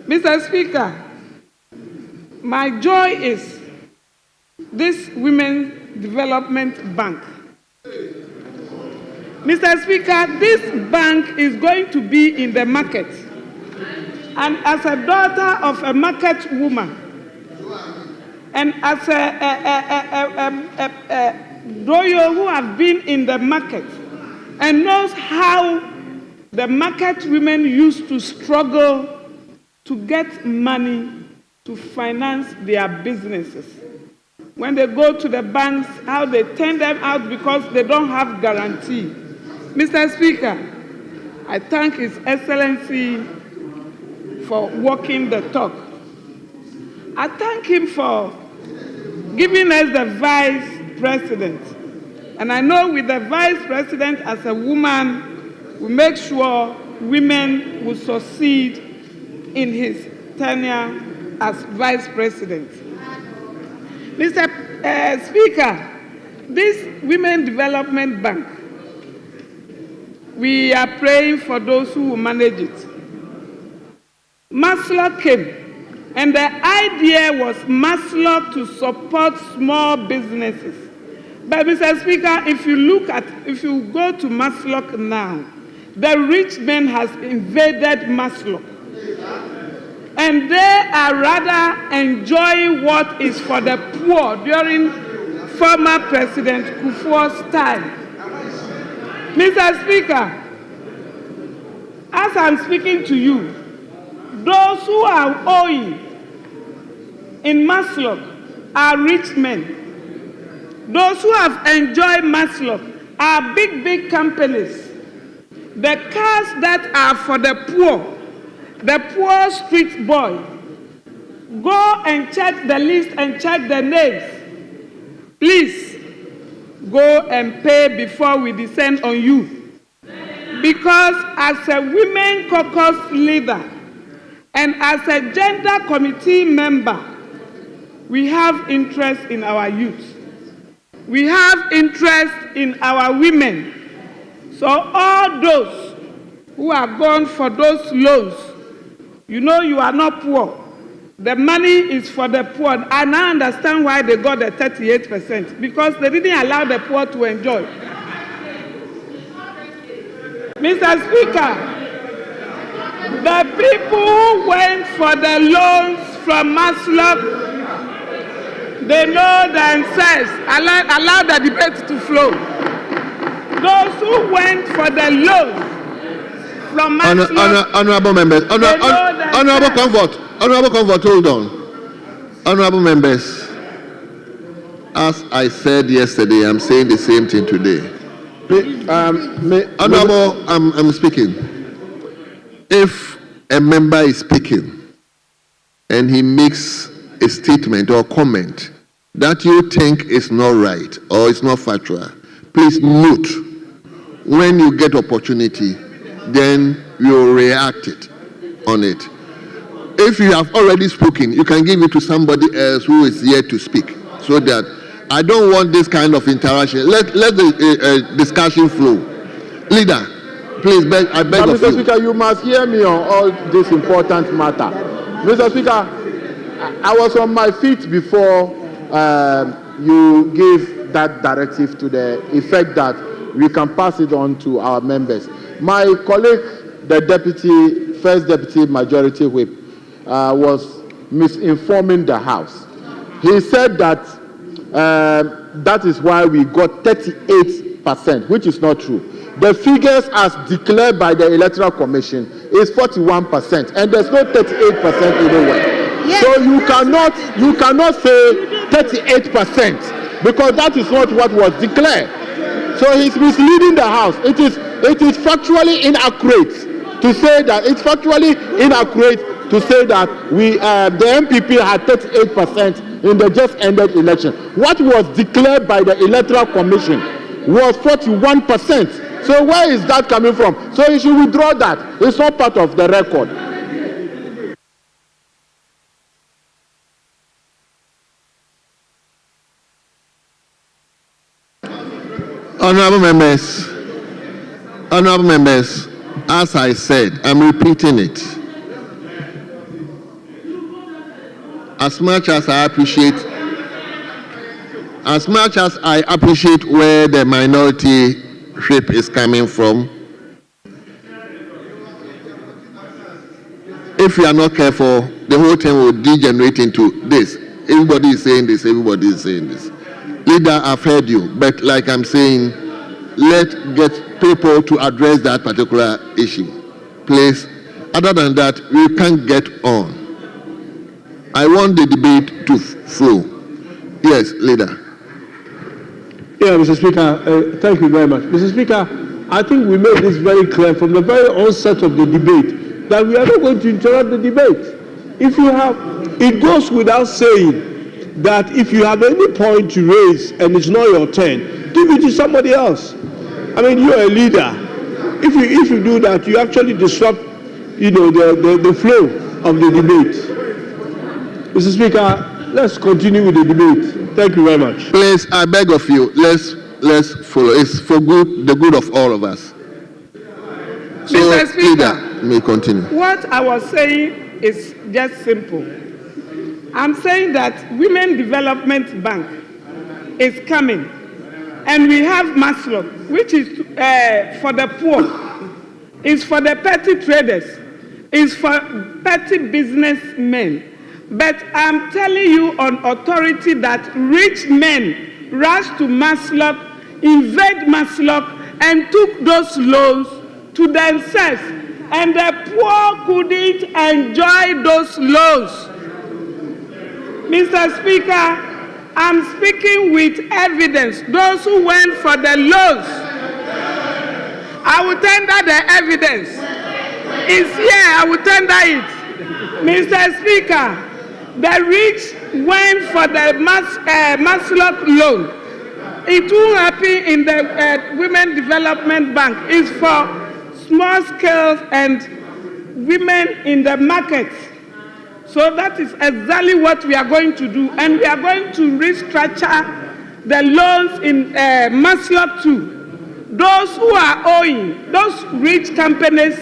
Mr. Speaker, my joy is this Women's Development Bank. Mr. Speaker, this bank is going to be in the market. And as a daughter of a market woman, and as a doyo who have been in the market and knows how the market women used to struggle to get money to finance their businesses. When they go to the banks, how they turn them out because they don't have guarantee. Mr. Speaker, I thank His Excellency for walking the talk. I thank him for giving us the Vice President. And I know with the Vice President as a woman, we make sure women will succeed in his tenure as Vice President. Mr. Speaker, this Women Development Bank, we are praying for those who will manage it. Maslow came, and the idea was Maslow to support small businesses. But Mr. Speaker, if you go to Maslow now, the rich man has invaded Maslow. And they are rather enjoying what is for the poor during former President Kufuor's time. Mr. Speaker, as I'm speaking to you, those who are owing in Maslow are rich men. Those who have enjoyed Maslow are big companies. The cars that are for the poor street boy, go and check the list and check the names. Please, go and pay before we descend on you. Because as a women caucus leader and as a gender committee member, we have interest in our youth. We have interest in our women. So all those who are gone for those loans, you know you are not poor. The money is for the poor. I now understand why they got the 38%, because they didn't allow the poor to enjoy. Mr. Speaker, the people who went for the loans from Maslow, they know themselves. Allow the debate to flow. Those who went for the loans from Maslow, Honorable members, Honorable Comfort, hold on. Honorable members, as I said yesterday, I'm saying the same thing today. Honorable, I'm speaking. If a member is speaking and he makes a statement or comment that you think is not right or is not factual, please note. When you get opportunity, then you react on it. If you have already spoken, you can give it to somebody else who is yet to speak, so that I don't want this kind of interaction. Let the discussion flow. Leader, please, I beg of you. Mr. Speaker, you must hear me on all this important matter. Mr. Speaker, I was on my feet before you gave that directive to the effect that we can pass it on to our members. My colleague, the first deputy majority whip, was misinforming the House. He said that that is why we got 38%, which is not true. The figures as declared by the Electoral Commission is 41%, and there's no 38% anywhere. Yes. So you cannot say 38% because that is not what was declared. So he's misleading the House. It is factually inaccurate to say that we the MPP had 38% in the just ended election. What was declared by the Electoral Commission was 41%. So where is that coming from? So you should withdraw that. It's not part of the record. Honorable members, as I said, I'm repeating it. As much as I appreciate where the minority whip is coming from, if we are not careful, the whole thing will degenerate into this. Everybody is saying this, everybody is saying this. Leader, I've heard you, but like I'm saying, let's get people to address that particular issue, please. Other than that, we can't get on. I want the debate to flow. Yes, leader. Yeah, Mr. Speaker, thank you very much. Mr. Speaker, I think we made this very clear from the very onset of the debate that we are not going to interrupt the debate. It goes without saying that if you have any point to raise and it's not your turn, give it to somebody else. I mean, you're a leader. If you do that, you actually disrupt, the flow of the debate. Mr. Speaker, let's continue with the debate. Thank you very much. Please, I beg of you, let's follow. It's for the good of all of us. So, Mr. Speaker, leader, may continue. What I was saying is just simple. I'm saying that Women Development Bank is coming, and we have Maslow, which is for the poor, is for the petty traders, is for petty businessmen. But I'm telling you on authority that rich men rushed to Maslow, invade Maslow, and took those loans to themselves, and the poor couldn't enjoy those loans. Mr. Speaker, I'm speaking with evidence. Those who went for the loans, I will tender the evidence. It's here, I will tender it. Mr. Speaker, the rich went for the Maslow loan. It will happen in the Women Development Bank. It's for small scale and women in the market. So that is exactly what we are going to do. And we are going to restructure the loans in Maslow too. Those who are owing, those rich companies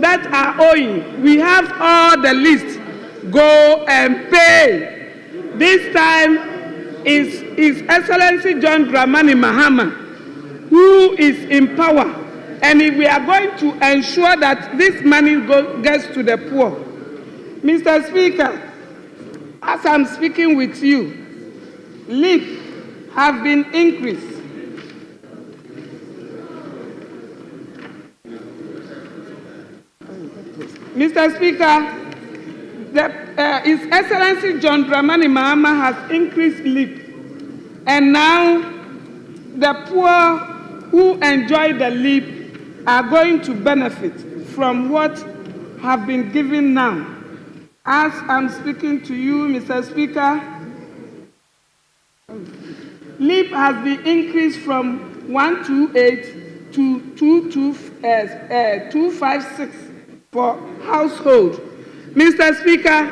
that are owing, we have all the list. Go and pay. This time is His Excellency John Dramani Mahama, who is in power. And if we are going to ensure that this money gets to the poor. Mr. Speaker, as I'm speaking with you, leave have been increased. Mr. Speaker, His Excellency John Dramani Mahama has increased leave, and now the poor who enjoy the leave are going to benefit from what have been given now. As I'm speaking to you, Mr. Speaker, leave has been increased from 128 to 256 for household. Mr. Speaker,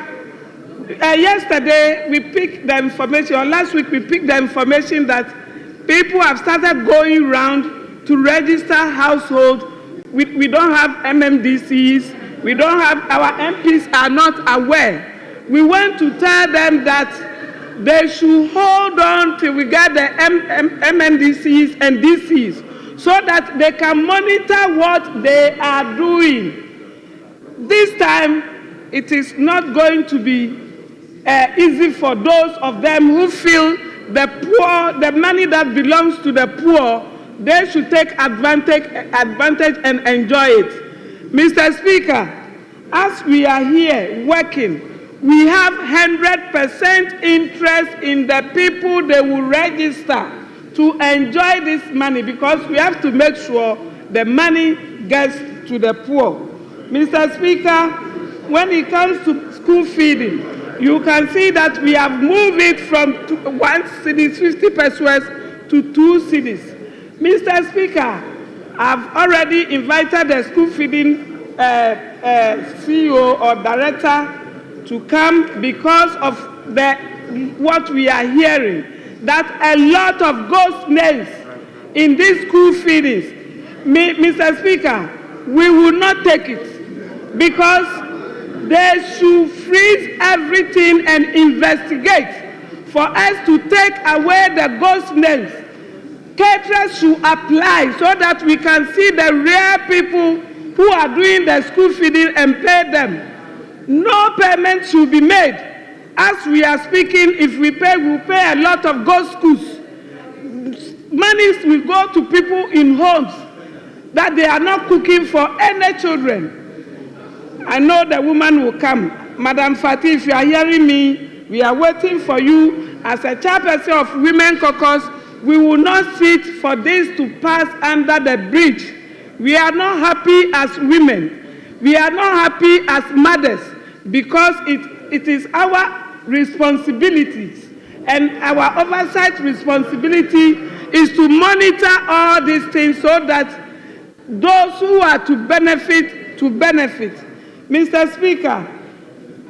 yesterday we picked the information, or last week we picked the information that people have started going around to register household. We don't have MMDCs, we don't have, our MPs are not aware we want to tell them that they should hold on till we get the MNDCs and DCs so that they can monitor what they are doing. This time, it is not going to be easy for those of them who feel the poor, the money that belongs to the poor, they should take advantage and enjoy it. Mr. Speaker, as we are here working, we have 100% interest in the people they will register to enjoy this money because we have to make sure the money gets to the poor. Mr. Speaker, when it comes to school feeding, you can see that we have moved it from 1 city, 50 pesos, to 2 cities. Mr. Speaker, I've already invited the school feeding CEO or director to come because of what we are hearing, that a lot of ghost names in these school feedings. Mr. Speaker, we will not take it because they should freeze everything and investigate for us to take away the ghost names. Caterers should apply so that we can see the real people who are doing the school feeding and pay them. No payment should be made. As we are speaking, if we pay, we'll pay a lot of ghost schools. Monies will go to people in homes that they are not cooking for any children. I know the woman will come. Madam Fatih, if you are hearing me, we are waiting for you. As a chairperson of Women Caucus, we will not sit for this to pass under the bridge. We are not happy as women. We are not happy as mothers because it is our responsibilities and our oversight responsibility is to monitor all these things so that those who are to benefit. Mr. Speaker,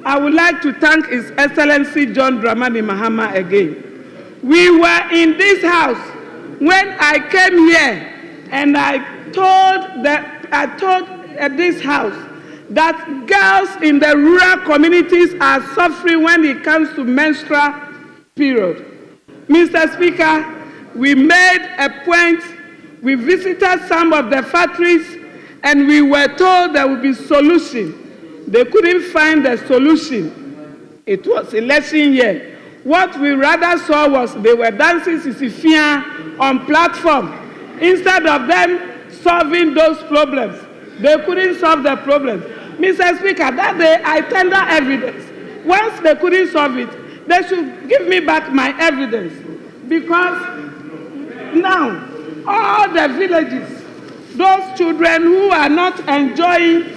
I would like to thank His Excellency John Dramani Mahama again. We were in this house when I came here and I told this house that girls in the rural communities are suffering when it comes to menstrual period. Mr. Speaker, we made a point, we visited some of the factories and we were told there would be solution. They couldn't find the solution. It was election year. What we rather saw was they were dancing Sisifia on platform. Instead of them solving those problems, they couldn't solve the problems. Mr. Speaker, that day I tender evidence. Once they couldn't solve it, they should give me back my evidence. Because now, all the villages, those children who are not enjoying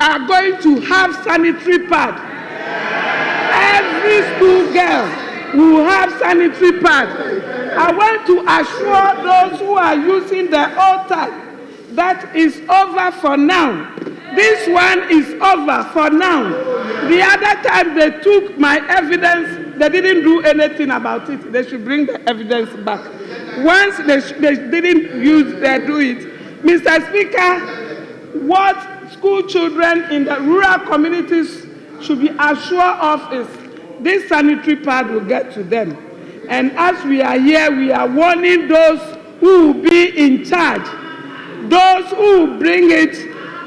are going to have sanitary pad. Every school girl will have sanitary pad. I want to assure those who are using the old type that is over for now. This one is over for now. The other time they took my evidence, they didn't do anything about it. They should bring the evidence back. Once they didn't do it. Mr. Speaker, what school children in the rural communities should be assured of is this sanitary pad will get to them. And as we are here, we are warning those who will be in charge. Those who will bring it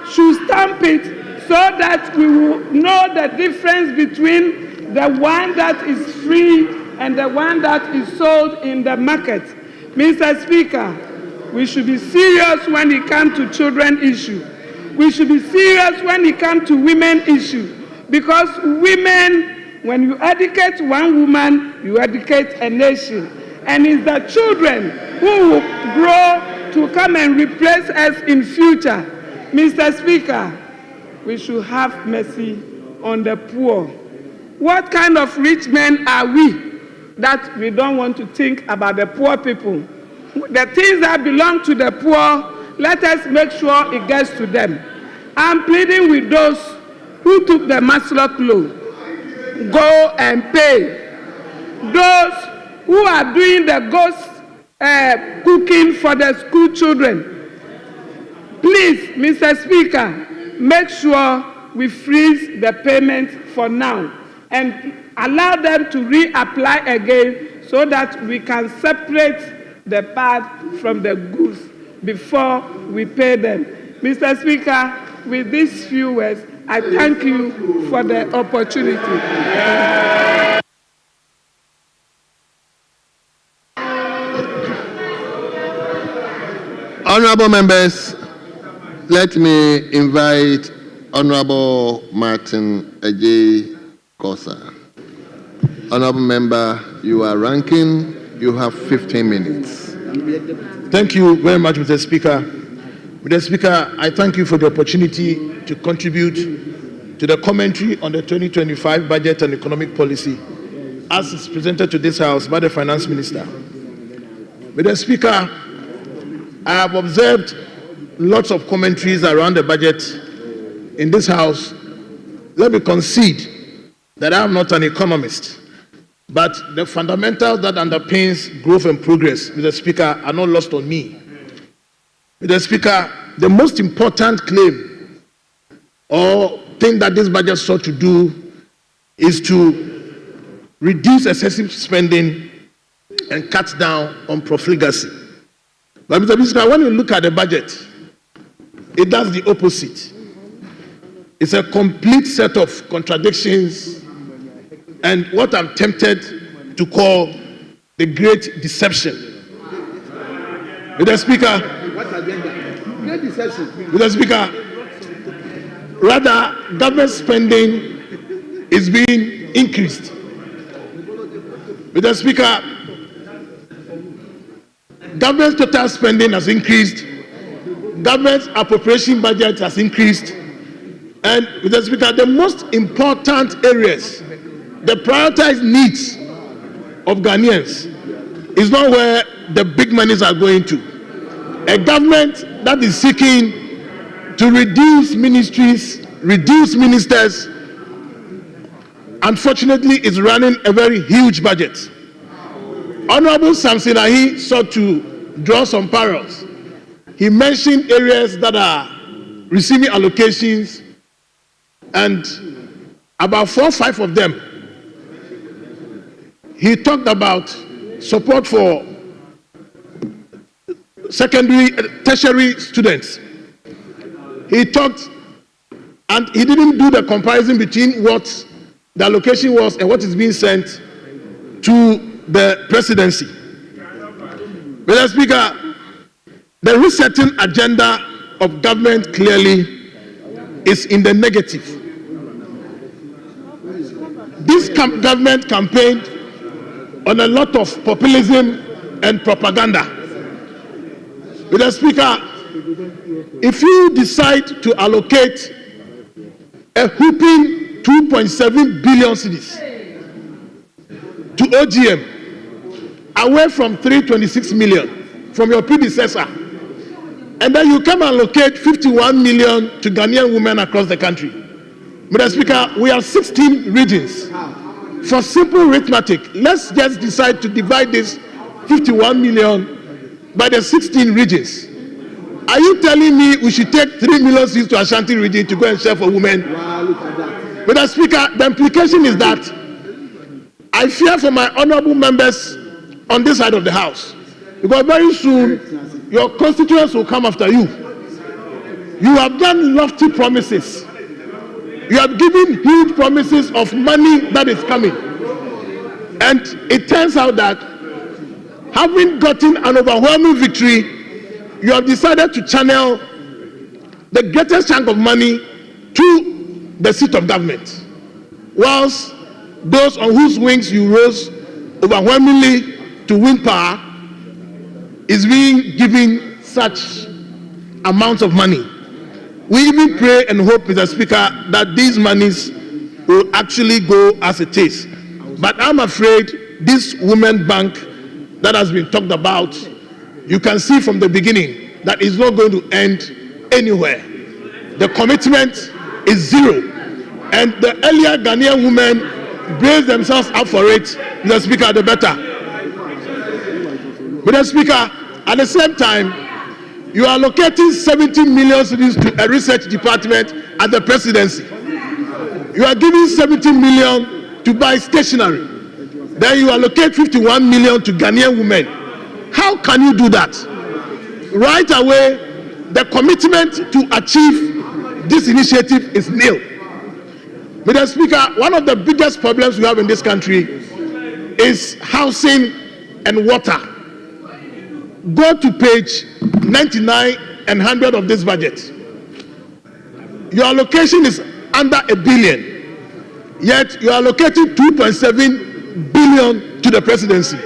should stamp it so that we will know the difference between the one that is free and the one that is sold in the market. Mr. Speaker, we should be serious when it comes to children issue. We should be serious when it comes to women issue. Because women, when you educate one woman, you educate a nation. And it's the children who will grow to come and replace us in future. Mr. Speaker, we should have mercy on the poor. What kind of rich men are we that we don't want to think about the poor people? The things that belong to the poor, let us make sure it gets to them. I'm pleading with those who took the Maslow loan. Go and pay. Those who are doing the ghost cooking for the school children. Please, Mr. Speaker, make sure we freeze the payment for now. and allow them to reapply again so that we can separate the bad from the goods before we pay them. Mr. Speaker, with these few words, I thank you for the opportunity. Honorable members, let me invite Honorable Martin Ajay Kosa. Honorable member, you are ranking. You have 15 minutes. Thank you very much, Mr. Speaker. Mr. Speaker, I thank you for the opportunity to contribute to the commentary on the 2025 budget and economic policy as is presented to this House by the Finance Minister. Mr. Speaker, I have observed lots of commentaries around the budget in this House. Let me concede that I am not an economist, but the fundamentals that underpins growth and progress, Mr. Speaker, are not lost on me. Mr. Speaker, the most important claim or thing that this budget sought to do is to reduce excessive spending and cut down on profligacy. But Mr. Speaker, when you look at the budget, it does the opposite. It's a complete set of contradictions and what I'm tempted to call the great deception. Mr. Speaker, Great deception. Mr. Speaker, rather, government spending is being increased. Mr. Speaker, government total spending has increased, government appropriation budget has increased, and Mr. Speaker, the most important areas, the prioritized needs of Ghanaians is not where the big monies are going to. A government that is seeking to reduce ministries, reduce ministers, unfortunately is running a very huge budget. Honorable Samson Ahi sought to draw some parallels. He mentioned areas that are receiving allocations, and about 4 or 5 of them, he talked about support for tertiary students. He talked, and he didn't do the comparison between what the allocation was and what is being sent to the presidency. Mr. Speaker, the resetting agenda of government clearly is in the negative. This government campaigned on a lot of populism and propaganda. Mr. Speaker, if you decide to allocate a whooping 2.7 billion cedis to OGM, away from 326 million from your predecessor, and then you come and allocate 51 million to Ghanaian women across the country. Mr. Speaker, we have 16 regions. For simple arithmetic, let's just decide to divide this 51 million by the 16 regions. Are you telling me we should take 3 million seats to Ashanti region to go and share for women? Wow, look at that. Mr. Speaker, the implication is that I fear for my honorable members on this side of the House, because very soon your constituents will come after you. You have done lofty promises. You have given huge promises of money that is coming. And it turns out that having gotten an overwhelming victory, you have decided to channel the greatest chunk of money to the seat of government, whilst those on whose wings you rose overwhelmingly to win power is being given such amounts of money. We even pray and hope, Mr. Speaker, that these monies will actually go as it is. But I'm afraid this women bank that has been talked about, you can see from the beginning that it's not going to end anywhere. The commitment is zero. And the earlier Ghanaian women brace themselves up for it, Mr. Speaker, the better. Mr. Speaker, at the same time, you are allocating 70 million cedis to a research department at the presidency. You are giving 70 million to buy stationery. Then you allocate 51 million to Ghanaian women. How can you do that? Right away, the commitment to achieve this initiative is nil. Mr. Speaker, one of the biggest problems we have in this country is housing and water. Go to page 99 and 100 of this budget. Your allocation is under $1 billion, yet you are allocating 2.7 billion to the presidency.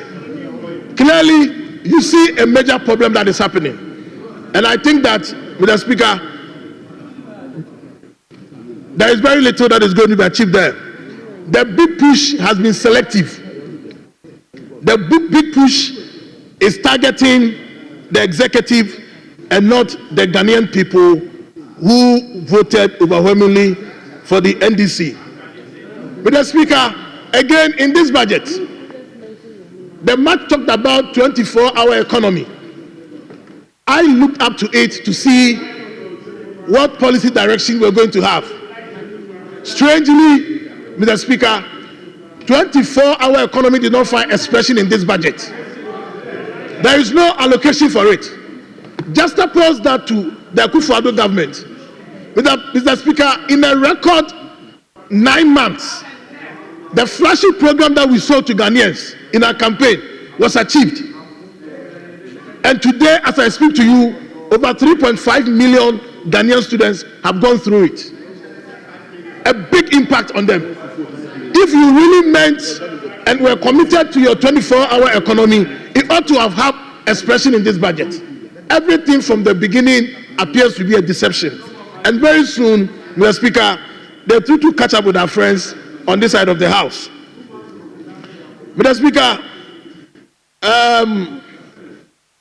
Clearly, you see a major problem that is happening. And I think that, Mr. Speaker, there is very little that is going to be achieved there. The big push has been selective. The big push is targeting the executive and not the Ghanaian people who voted overwhelmingly for the NDC. Mr. Speaker, again, in this budget, the MAC talked about 24-hour economy. I looked up to it to see what policy direction we're going to have. Strangely, Mr. Speaker, 24-hour economy did not find expression in this budget. There is no allocation for it. Just oppose that to the Akufo-Addo government. Mr. Speaker, in a record 9 months, the flashy program that we sold to Ghanaians in our campaign was achieved. And today, as I speak to you, over 3.5 million Ghanaian students have gone through it. A big impact on them. If you really meant and were committed to your 24-hour economy, it ought to have had expression in this budget. Everything from the beginning appears to be a deception. And very soon, Mr. Speaker, they're trying to catch up with our friends on this side of the house. Mr. Speaker,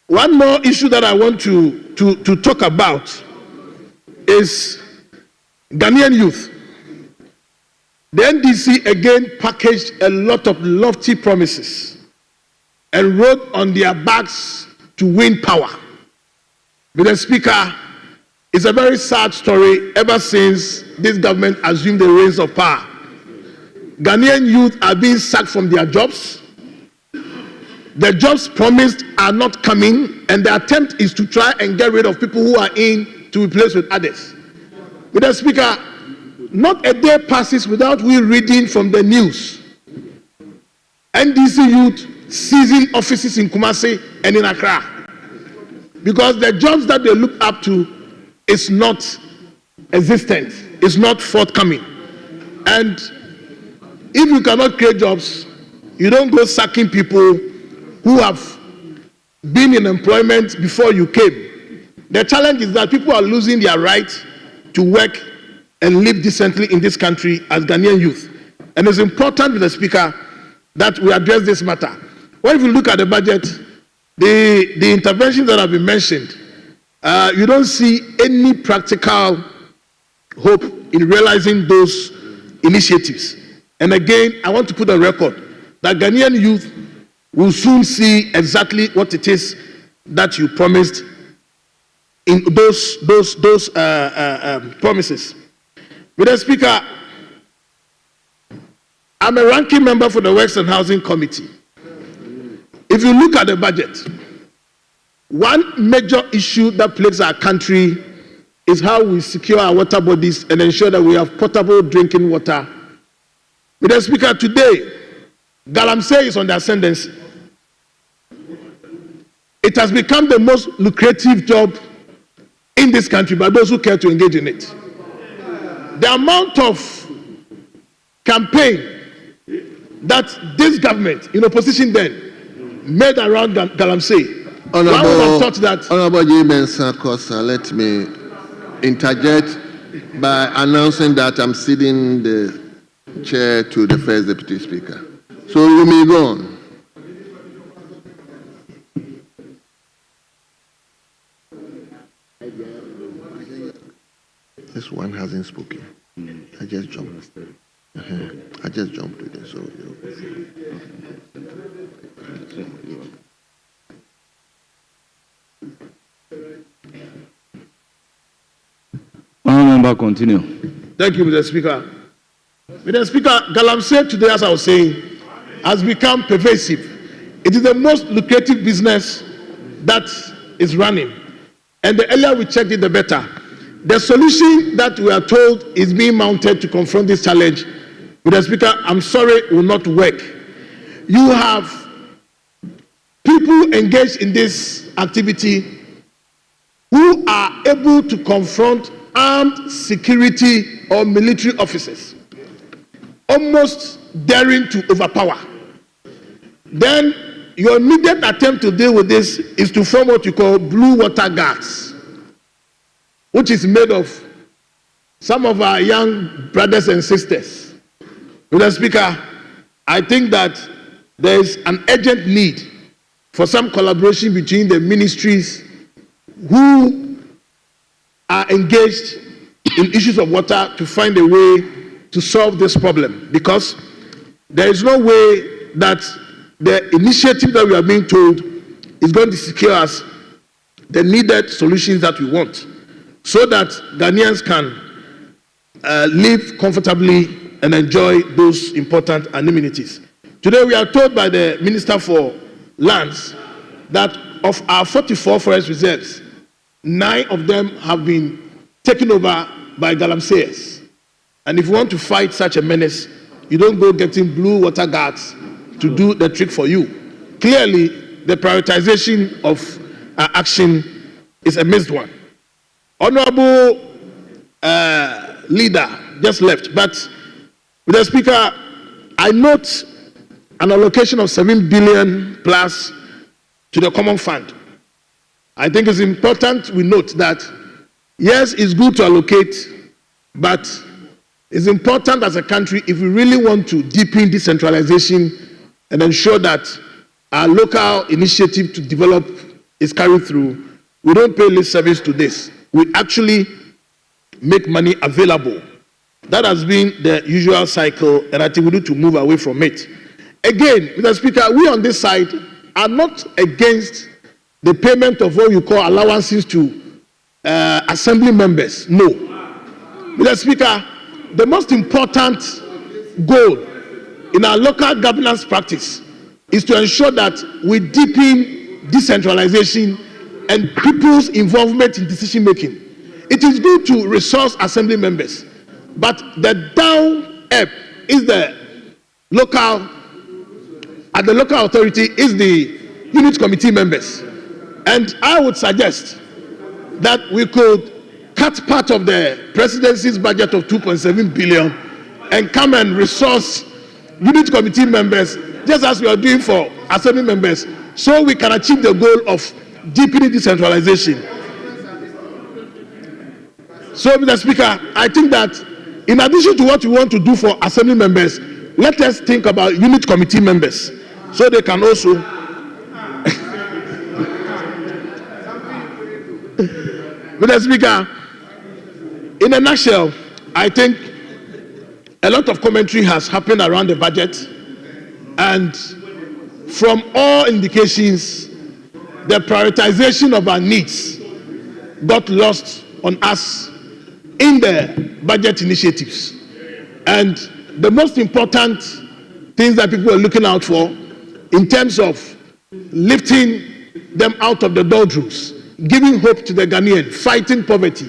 one more issue that I want to talk about is Ghanaian youth. The NDC again packaged a lot of lofty promises and wrote on their backs to win power. Mr. Speaker, it's a very sad story ever since this government assumed the reins of power. Ghanaian youth are being sacked from their jobs. The jobs promised are not coming, and the attempt is to try and get rid of people who are in to replace with others. Mr. Speaker, not a day passes without we reading from the news. NDC youth seizing offices in Kumasi and in Accra, because the jobs that they look up to is not existent, is not forthcoming. And if you cannot create jobs, you don't go sacking people who have been in employment before you came. The challenge is that people are losing their right to work and live decently in this country as Ghanaian youth. And it's important, Mr. Speaker, that we address this matter. When you look at the budget, the interventions that have been mentioned, you don't see any practical hope in realizing those initiatives. And again, I want to put on record that Ghanaian youth will soon see exactly what it is that you promised in those promises. Mr. Speaker, I'm a ranking member for the Works and Housing Committee. If you look at the budget, one major issue that plagues our country is how we secure our water bodies and ensure that we have potable drinking water. Mr. Speaker, today, Galamsey is on the ascendancy. It has become the most lucrative job in this country by those who care to engage in it. The amount of campaign that this government, in opposition then, made around Galamsey. Honorable J. Benson Kosa, let me interject by announcing that I'm ceding the chair to the first deputy speaker. So you may go on. This one hasn't spoken. I just jumped. I just jumped with it. So Honourable Member, continue. Thank you, Mr. Speaker. Mr. Speaker, Galamsey today, as I was saying, has become pervasive. It is the most lucrative business that is running. And the earlier we checked it, the better. The solution that we are told is being mounted to confront this challenge, Mr. Speaker, I'm sorry, will not work. You have people engaged in this activity who are able to confront armed security or military officers, almost daring to overpower. Then your immediate attempt to deal with this is to form what you call blue water guards, which is made of some of our young brothers and sisters. Mr. Speaker, I think that there is an urgent need for some collaboration between the ministries who are engaged in issues of water to find a way to solve this problem, because there is no way that the initiative that we are being told is going to secure us the needed solutions that we want, so that Ghanaians can live comfortably and enjoy those important amenities. Today we are told by the Minister for Lands that of our 44 forest reserves, 9 of them have been taken over by galamseyers. And if you want to fight such a menace, you don't go getting blue water guards to do the trick for you. Clearly, the prioritization of action is a missed one. Honorable leader just left, but Mr. Speaker, I note an allocation of 7 billion plus to the common fund. I think it's important we note that, yes, it's good to allocate, but it's important as a country, if we really want to deepen decentralization and ensure that our local initiative to develop is carried through, we don't pay lip service to this. We actually make money available. That has been the usual cycle, and I think we need to move away from it. Again, Mr. Speaker, we on this side are not against the payment of what you call allowances to assembly members. No. Mr. Speaker, the most important goal in our local governance practice is to ensure that we deepen decentralization and people's involvement in decision making. It is good to resource assembly members, but the down ebb is the local, at the local authority is the unit committee members. And I would suggest that we could cut part of the presidency's budget of 2.7 billion and come and resource unit committee members, just as we are doing for assembly members, so we can achieve the goal of deepening decentralization. So, Mr. Speaker, I think that in addition to what we want to do for assembly members, let us think about unit committee members, so they can also Mr. Speaker, in a nutshell, I think a lot of commentary has happened around the budget, and from all indications, the prioritization of our needs got lost on us in the budget initiatives. And the most important things that people are looking out for in terms of lifting them out of the doldrums, giving hope to the Ghanaian, fighting poverty,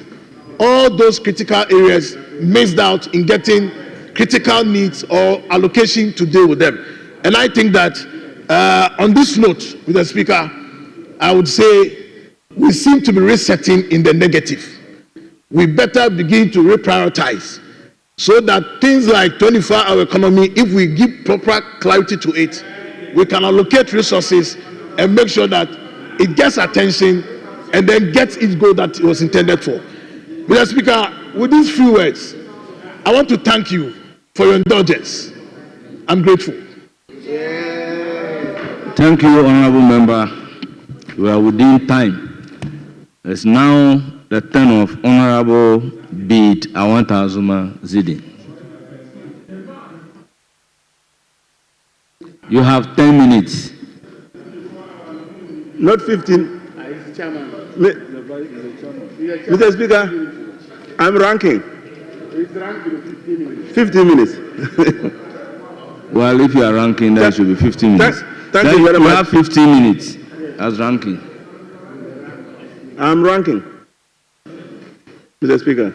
all those critical areas missed out in getting critical needs or allocation to deal with them. And I think that on this note, Mr. Speaker, I would say we seem to be resetting in the negative. We better begin to reprioritize so that things like 24-hour economy, if we give proper clarity to it, we can allocate resources and make sure that it gets attention and then gets its goal that it was intended for. Mr. Speaker, with these few words, I want to thank you for your indulgence. I'm grateful. Thank you, Honorable Member. We are within time. It's now the turn of Honorable Bid Awantazuma Zidi. You have 10 minutes. Not 15. Mr. Speaker, I'm ranking. 15 minutes. Well, if you are ranking, that should be 15 minutes. Thank you very much. You have 15 minutes as ranking. I'm ranking. Mr. Speaker.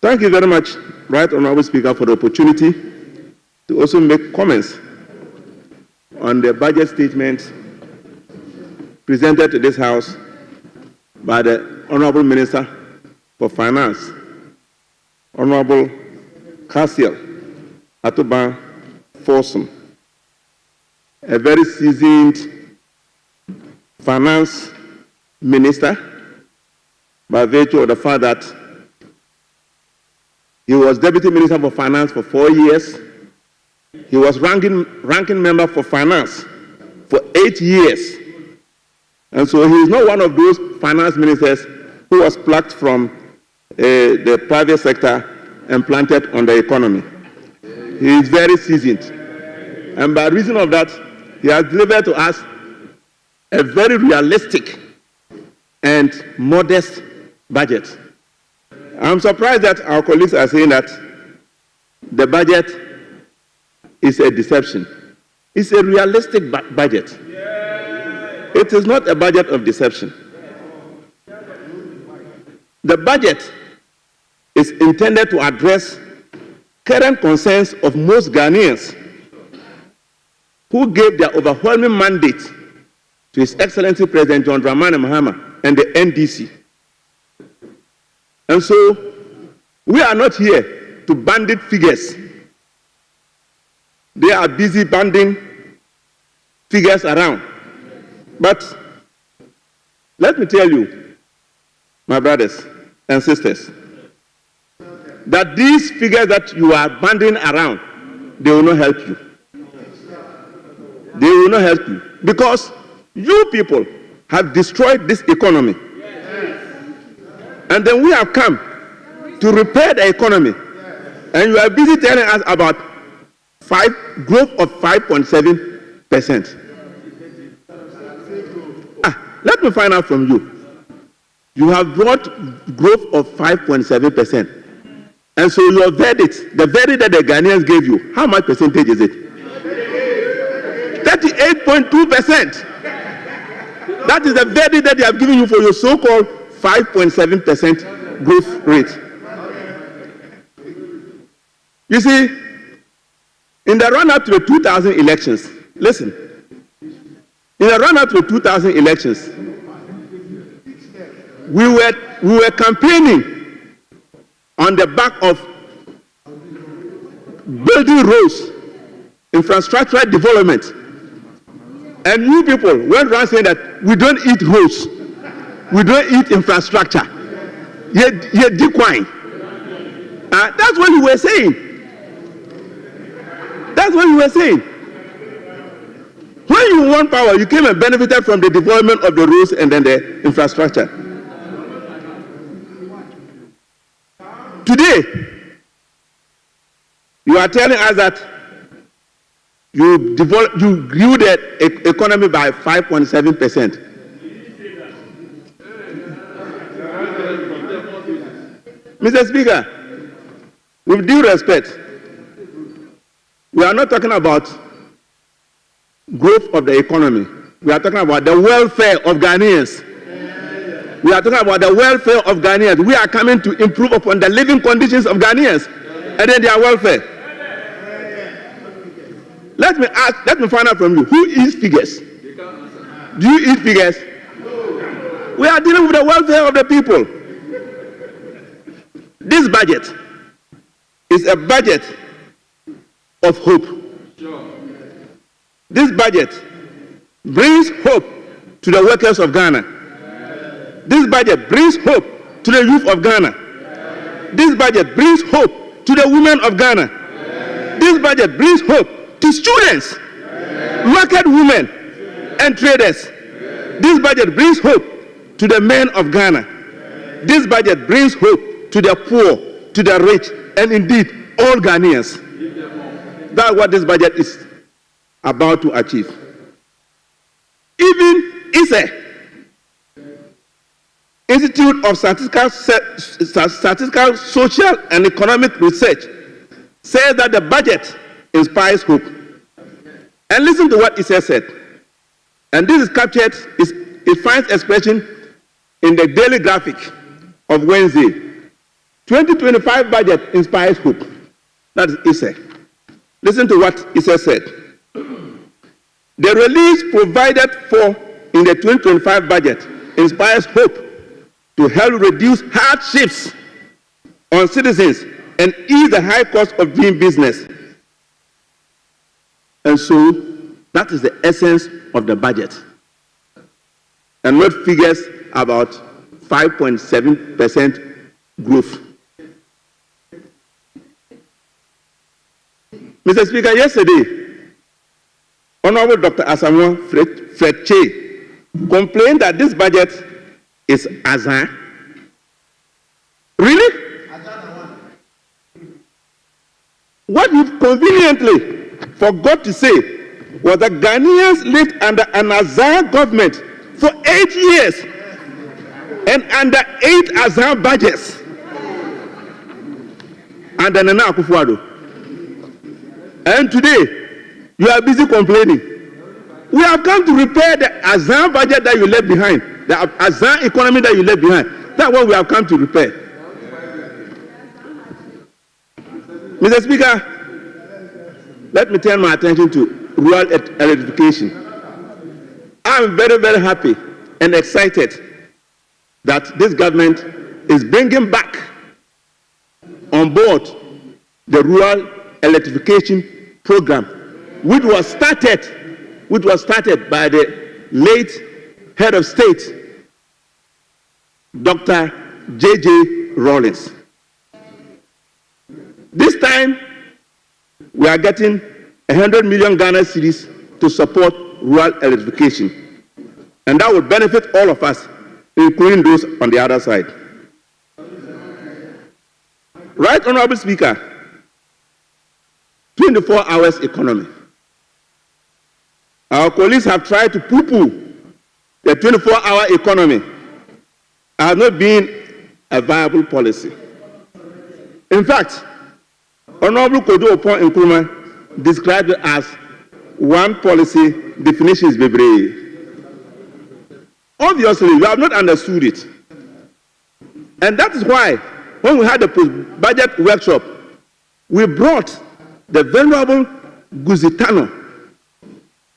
Thank you very much, Right Honorable Speaker, for the opportunity to also make comments on the budget statement presented to this House by the Honorable Minister for Finance, Honorable Cassiel Atuban Folsom, a very seasoned finance minister by virtue of the fact that he was Deputy Minister for Finance for 4 years. He was ranking member for Finance for 8 years. And so he is not one of those finance ministers who was plucked from the private sector and planted on the economy. He is very seasoned. And by reason of that, he has delivered to us a very realistic and modest budget. I'm surprised that our colleagues are saying that the budget is a deception. It's a realistic budget. It is not a budget of deception. The budget is intended to address current concerns of most Ghanaians who gave their overwhelming mandate to His Excellency President John Dramani Mahama and the NDC. And so, we are not here to bandit figures. They are busy banding figures around. But let me tell you, my brothers and sisters, that these figures that you are banding around, they will not help you. They will not help you. Because you people have destroyed this economy. And then we have come to repair the economy. And you are busy telling us about growth of 5.7%. Let me find out from you. You have brought growth of 5.7%. And so your verdict, the verdict that the Ghanaians gave you, how much percentage is it? 38.2%. That is the verdict that they have given you for your so-called 5.7% growth rate. You see, in the run-up to the 2000 elections, listen, in the run-up to the 2000 elections, we were campaigning on the back of building roads, infrastructural development. And you people went around saying that we don't eat roads, we don't eat infrastructure. You're decline. That's what you were saying. That's what you were saying. When you won power, you came and benefited from the development of the roads and then the infrastructure. Today, you are telling us that you grew the economy by 5.7%. Mr. Speaker, with due respect, we are not talking about growth of the economy. We are talking about the welfare of Ghanaians. We are talking about the welfare of Ghanaians. We are coming to improve upon the living conditions of Ghanaians and then their welfare. Let me find out from you, who eats figures? Do you eat figures? We are dealing with the welfare of the people. This budget is a budget of hope. This budget brings hope to the workers of Ghana. This budget brings hope to the youth of Ghana. This budget brings hope to the women of Ghana. This budget brings hope to students, market women, and traders. This budget brings hope to the men of Ghana. This budget brings hope to the poor, to the rich, and indeed all Ghanaians. That's what this budget is about to achieve. Even ISE, Institute of Statistical, Social and Economic Research says that the budget inspires hope. And listen to what it said. And this is captured, it finds expression in the daily graphic of Wednesday. 2025 budget inspires hope. That is Issa. Listen to what Issa said. The release provided for in the 2025 budget inspires hope to help reduce hardships on citizens and ease the high cost of doing business. And so, that is the essence of the budget. And what figures about 5.7% growth. Mr. Speaker, yesterday, Honorable Dr. Asamoah Fredche complained that this budget is Azan. Really? What he conveniently forgot to say was that Ghanaians lived under an Azan government for 8 years and under 8 Azan budgets. Under Nana Akufo-Addo. And today, you are busy complaining. We have come to repair the Azan budget that you left behind, the Azan economy that you left behind. That's what we have come to repair. Mr. Speaker, let me turn my attention to rural electrification. I'm very, very happy and excited that this government is bringing back on board the rural electrification program, which was started by the late head of state, Dr. J.J. Rawlings. This time, we are getting 100 million Ghana cedis to support rural electrification. And that will benefit all of us, including those on the other side. Right, Honorable Speaker, 24 hours economy. Our colleagues have tried to poo-poo the 24-hour economy. Has not been a viable policy. In fact, Honorable Kodo Opon Nkrumah described it as one policy definition is bebree. Obviously, you have not understood it. And that is why, when we had the budget workshop, we brought the Venerable Guzitano,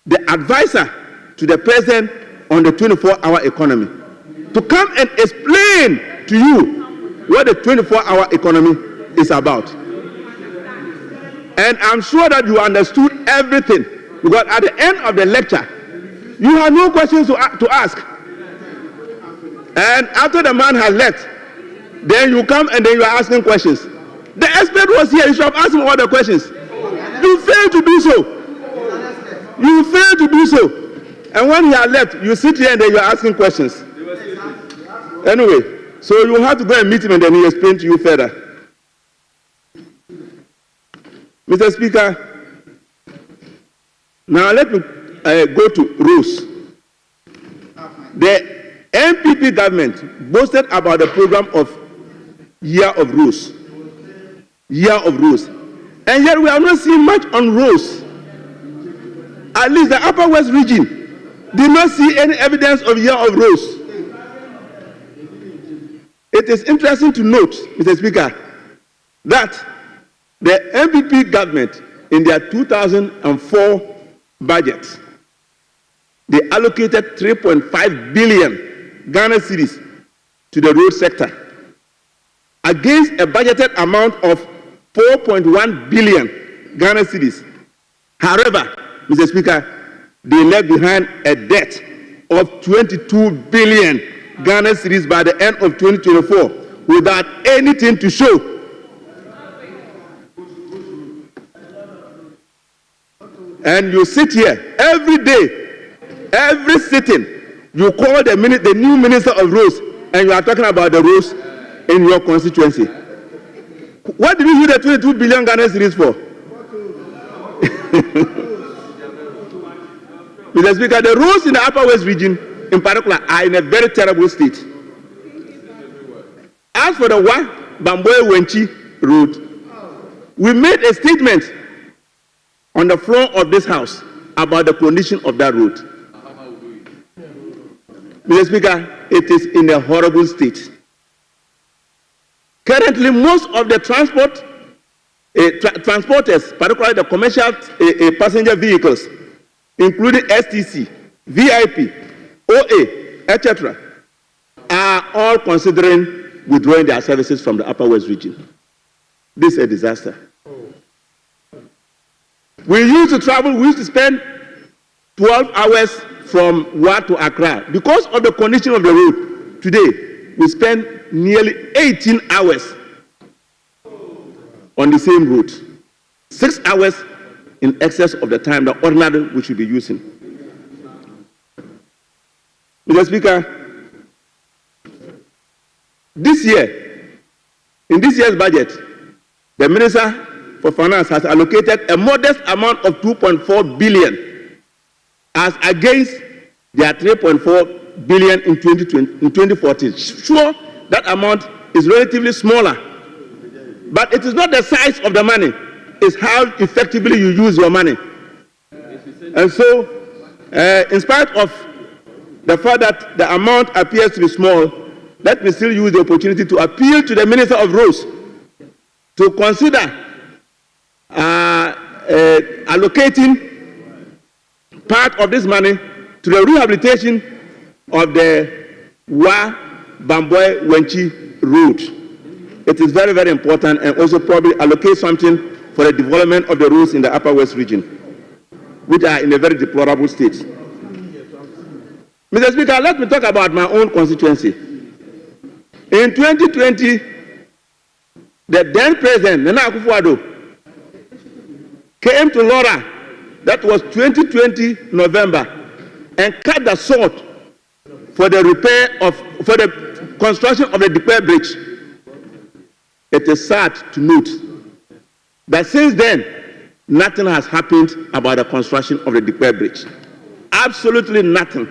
the advisor to the president on the 24-hour economy, to come and explain to you what the 24-hour economy is about. And I'm sure that you understood everything, because at the end of the lecture, you have no questions to ask. And after the man has left, then you come and then you are asking questions. The expert was here, you should have asked him all the questions. You failed to do so. You failed to do so. And when he had left, you sit here and then you are asking questions. Anyway, so you have to go and meet him and then he explain to you further. Mr. Speaker, now let me go to rules. The NPP government boasted about the program of Year of Rules. Year of Rules. And yet we have not seen much on rules. At least the Upper West region did not see any evidence of Year of Rules. It is interesting to note, Mr. Speaker, that the NPP government in their 2004 budget, they allocated 3.5 billion Ghana cedis to the road sector against a budgeted amount of 4.1 billion Ghana cedis. However, Mr. Speaker, they left behind a debt of 22 billion Ghana cedis by the end of 2024 without anything to show. And you sit here every day, every sitting, you call the new Minister of Roads, and you are talking about the roads in your constituency. What did you use the 22 billion Ghana cedis for? Mr. Speaker, the roads in the Upper West region, in particular, are in a very terrible state. As for the Bamboe Wenchi Road, we made a statement on the floor of this house about the condition of that road. Mr. Speaker, it is in a horrible state. Currently, most of the transporters, particularly the commercial passenger vehicles, including STC, VIP, OA, etc., are all considering withdrawing their services from the Upper West region. This is a disaster. We used to spend 12 hours from Wa to Accra. Because of the condition of the road, today we spend nearly 18 hours on the same route. 6 hours in excess of the time that ordinarily we should be using. Mr. Speaker, this year, in this year's budget, the Minister for Finance has allocated a modest amount of 2.4 billion as against their 3.4 billion in 2014. Sure, that amount is relatively smaller, but it is not the size of the money, it's how effectively you use your money. And so, in spite of the fact that the amount appears to be small, let me still use the opportunity to appeal to the Minister of Roads to consider allocating part of this money to the rehabilitation of the Bamboe Wenchi road. It is very, very important, and also probably allocate something for the development of the roads in the Upper West region, which are in a very deplorable state. Mr. Speaker, let me talk about my own constituency. In 2020, the then President, Nana Akufo-Addo, came to Laura, that was 2020 November, and cut the sword for the construction of the Dikwe Bridge. It is sad to note that since then, nothing has happened about the construction of the Dikwe Bridge. Absolutely nothing.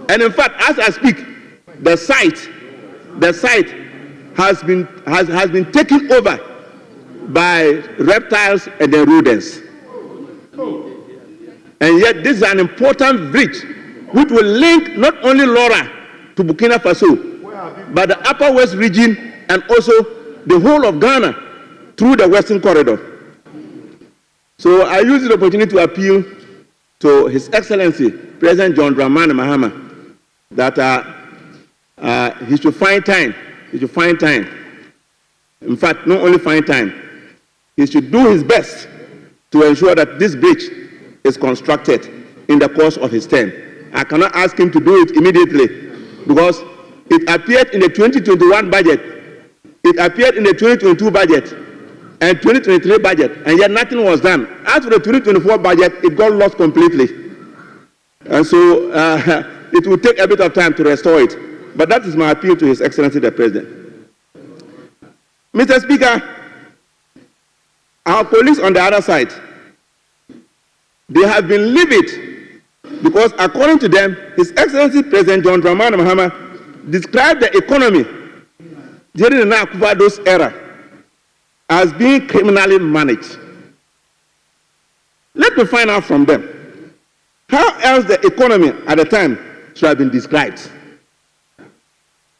And in fact, as I speak, the site has been taken over by reptiles and the rodents. And yet this is an important bridge which will link not only Laura to Burkina Faso, but the Upper West region and also the whole of Ghana through the Western Corridor. So I use the opportunity to appeal to His Excellency President John Dramani Mahama that he should find time. He should find time. In fact, not only find time, he should do his best to ensure that this bridge is constructed in the course of his term. I cannot ask him to do it immediately because it appeared in the 2021 budget, it appeared in the 2022 budget and 2023 budget, and yet nothing was done. As for the 2024 budget, it got lost completely. And so it will take a bit of time to restore it. But that is my appeal to His Excellency the President. Mr. Speaker, our colleagues on the other side, they have been livid because according to them, His Excellency President John Dramani Mahama described the economy during the Nana Akufo-Addo's era as being criminally managed. Let me find out from them how else the economy at the time should have been described.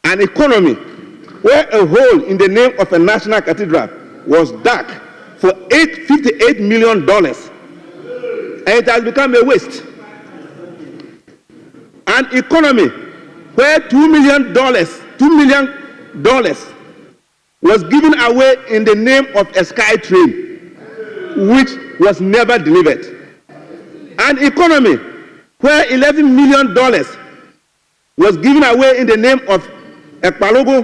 An economy where a hole in the name of a national cathedral was dug for $58 million, and it has become a waste. An economy where $2 million was given away in the name of a sky train, which was never delivered. An economy where $11 million was given away in the name of a Palogo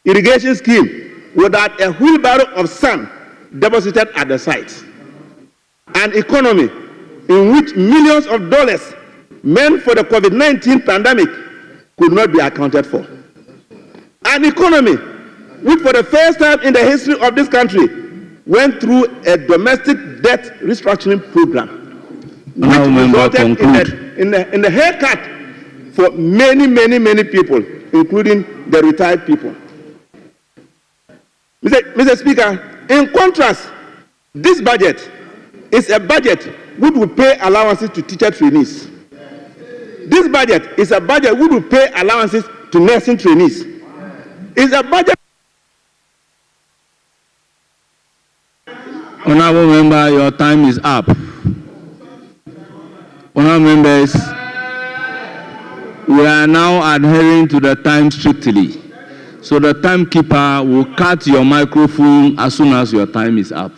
irrigation scheme without a wheelbarrow of sand deposited at the site. An economy in which millions of dollars meant for the COVID-19 pandemic could not be accounted for. An economy which for the first time in the history of this country went through a domestic debt restructuring program, which resulted in the haircut for many people, including the retired people. Mr. Speaker, in contrast, this budget is a budget which will pay allowances to teacher trainees. This budget is a budget which will pay allowances to nursing trainees. It's a budget. Honorable member, your time is up. Honorable members, we are now adhering to the time strictly. So the timekeeper will cut your microphone as soon as your time is up.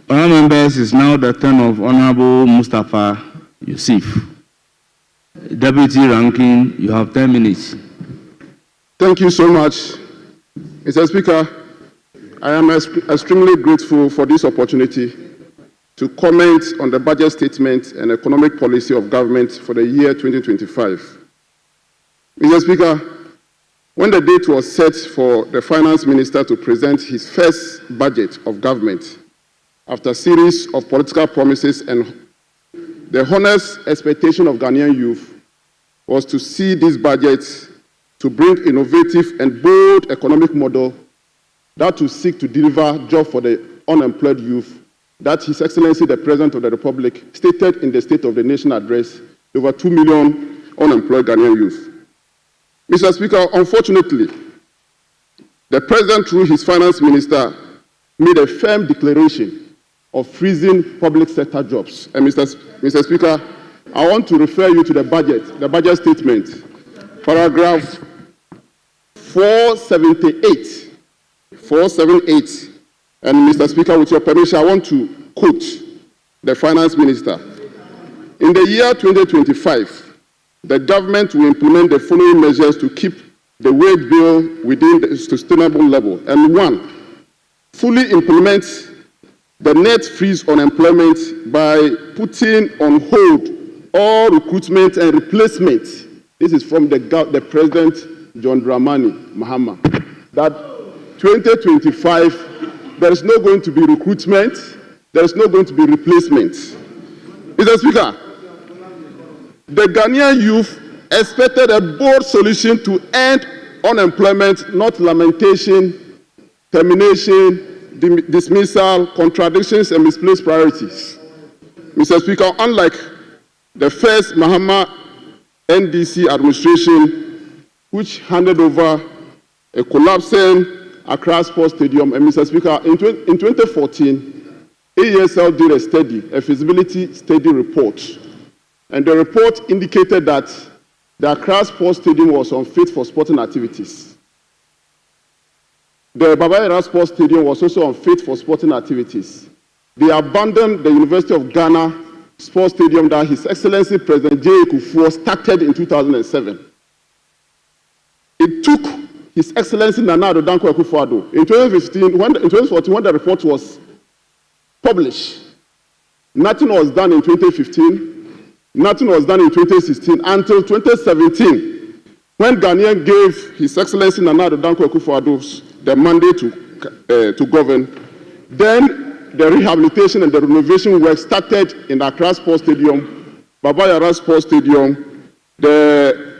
Honorable members, it's now the turn of Honorable Mustafa Yusuf. Deputy Ranking, you have 10 minutes. Thank you so much, Mr. Speaker. I am extremely grateful for this opportunity to comment on the budget statement and economic policy of government for the year 2025. Mr. Speaker, when the date was set for the finance minister to present his first budget of government, after a series of political promises, and the honest expectation of Ghanaian youth was to see this budget to bring innovative and bold economic model that will seek to deliver jobs for the unemployed youth that His Excellency the President of the Republic stated in the State of the Nation address, over 2 million unemployed Ghanaian youth. Mr. Speaker, unfortunately, the President, through his Finance Minister, made a firm declaration of freezing public sector jobs. And Mr. Speaker, I want to refer you to the budget statement, paragraph 478. 478. And Mr. Speaker, with your permission, I want to quote the Finance Minister. In the year 2025, the government will implement the following measures to keep the wage bill within the sustainable level. And 1, fully implement the net freeze on employment by putting on hold all recruitment and replacement. This is from the President, John Dramani Mahama. That 2025, there is not going to be recruitment, there is not going to be replacement. Mr. Speaker, the Ghanaian youth expected a bold solution to end unemployment, not lamentation, termination, dismissal, contradictions, and misplaced priorities. Mr. Speaker, unlike the first Mahama NDC administration, which handed over a collapsing Accra Sports Stadium, and Mr. Speaker, in 2014, AESL did a feasibility study report. And the report indicated that the Accra Sports Stadium was unfit for sporting activities. The Baba Yara Sports Stadium was also unfit for sporting activities. They abandoned the University of Ghana Sports Stadium that His Excellency President J. Kufuor started in 2007. It took His Excellency Nana Addo Dankwa Akufo-Addo in 2014, when the report was published. Nothing was done in 2015. Nothing was done in 2016 until 2017, when Ghanaian gave His Excellency Nana Addo Dankwa Akufo-Addo the mandate to govern. Then the rehabilitation and the renovation work started in the Accra Sports Stadium, Baba Yara Sports Stadium, the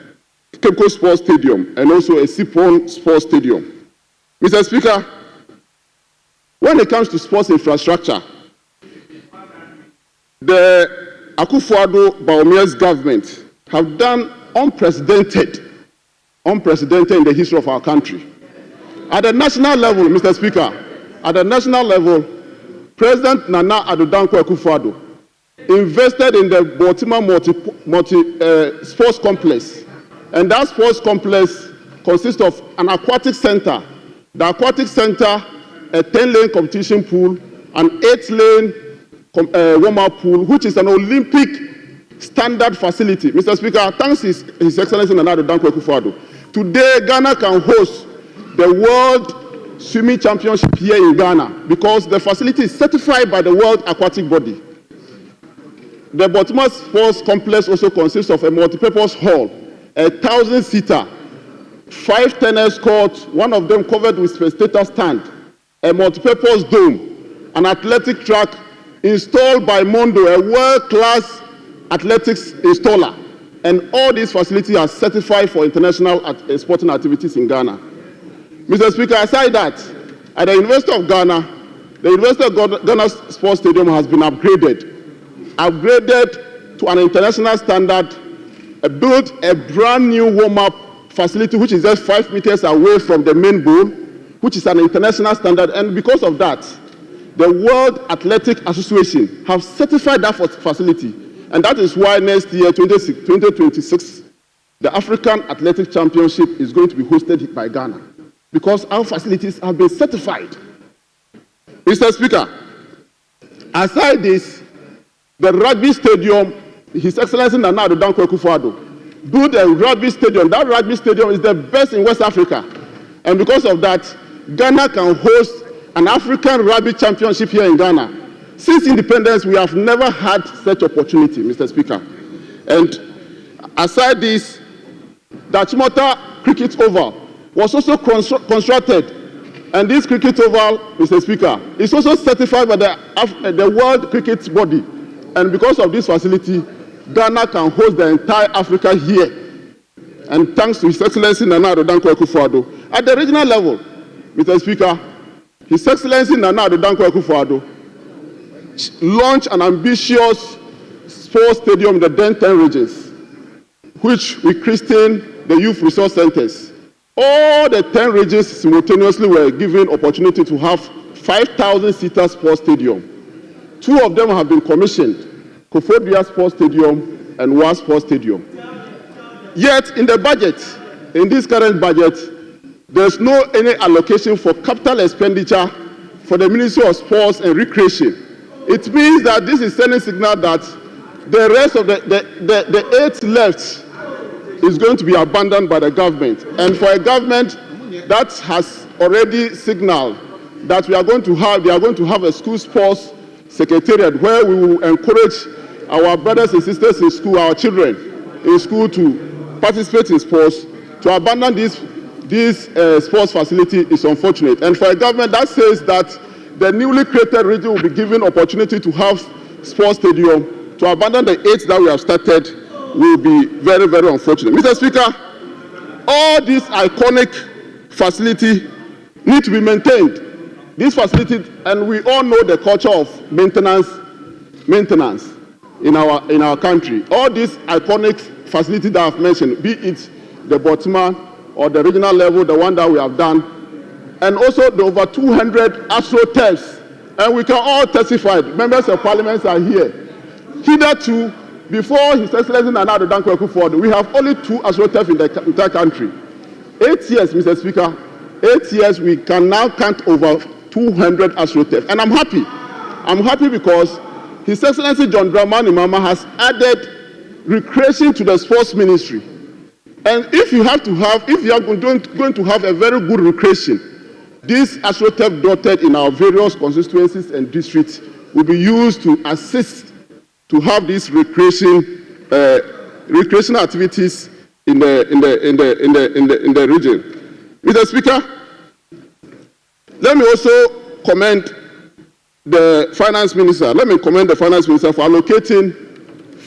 Cape Coast Sports Stadium, and also a Sipon Sports Stadium. Mr. Speaker, when it comes to sports infrastructure, the Akufo-Addo Bawumia's government have done unprecedented in the history of our country. At the national level, Mr. Speaker, at the national level, President Nana Addo Dankwa Akufo-Addo invested in the Baltimore multi sports complex. And that sports complex consists of an aquatic center. The aquatic center, a 10-lane competition pool, an 8-lane warm-up pool, which is an Olympic standard facility. Mr. Speaker, thanks His Excellency Nana Addo Dankwa Akufo-Addo, today Ghana can host the World Swimming Championship here in Ghana because the facility is certified by the World Aquatic Body. The Baltimore Sports Complex also consists of a multi-purpose hall, a 1,000-seater, 5 tennis courts, one of them covered with spectator stand, a multi-purpose dome, an athletic track installed by Mondo, a world-class athletics installer. And all these facilities are certified for international sporting activities in Ghana. Mr. Speaker, aside that, at the University of Ghana, the University of Ghana Sports Stadium has been upgraded to an international standard, built a brand new warm-up facility which is just 5 meters away from the main bowl, which is an international standard, and because of that, the World Athletic Association have certified that facility, and that is why next year, 2026, the African Athletic Championship is going to be hosted by Ghana, because our facilities have been certified. Mr. Speaker, aside this, the rugby stadium, His Excellency Nana Addo Dankwa Akufo-Addo built a rugby stadium. That rugby stadium is the best in West Africa, and because of that, Ghana can host an African Rugby Championship here in Ghana. Since independence, we have never had such opportunity, Mr. Speaker. And aside this, the Achimota Cricket Oval was also constructed, and this cricket oval, Mr. Speaker, is also certified by the World Cricket Body. And because of this facility, Ghana can host the entire Africa here. And thanks to His Excellency Nana Addo Dankwa Akufo-Addo. At the regional level, Mr. Speaker, His Excellency Nana Addo Dankwa Akufo-Addo launched an ambitious sports stadium in the then 10 regions, which we christened the Youth Resource Centers. All the 10 regions simultaneously were given opportunity to have 5,000-seater sports stadium. 2 of them have been commissioned, Koforidua Sports Stadium and Wa Sports Stadium. Yet in the budget, in this current budget, there's no any allocation for capital expenditure for the Ministry of Sports and Recreation. It means that this is sending a signal that the rest of the 8 left is going to be abandoned by the government. And for a government that has already signaled that they are going to have a school sports secretariat where we will encourage our brothers and sisters in school, our children in school, to participate in sports. To abandon this sports facility is unfortunate. And for a government that says that the newly created region will be given opportunity to have sports stadium, to abandon the 8 that we have started will be very, very unfortunate. Mr. Speaker, all these iconic facilities need to be maintained. This facility, and we all know the culture of maintenance in our country. All these iconic facilities that I've mentioned, be it the Botswana or the regional level, the one that we have done, and also the over 200 astroturfs, and we can all testify. Members of Parliament are here. Hitherto, before His Excellency Nana Addo Dankwa Akufo-Addo, we have only 2 astroturfs in the entire country. 8 years, Mr. Speaker, 8 years, we can now count over 200 astroturfs. And I'm happy. I'm happy because His Excellency John Dramani Mahama has added recreation to the sports ministry. And if you are going to have a very good recreation, this astroturf dotted in our various constituencies and districts will be used to assist to have these recreational activities in the region. Mr. Speaker, let me also commend the Finance Minister. Let me commend the Finance Minister for allocating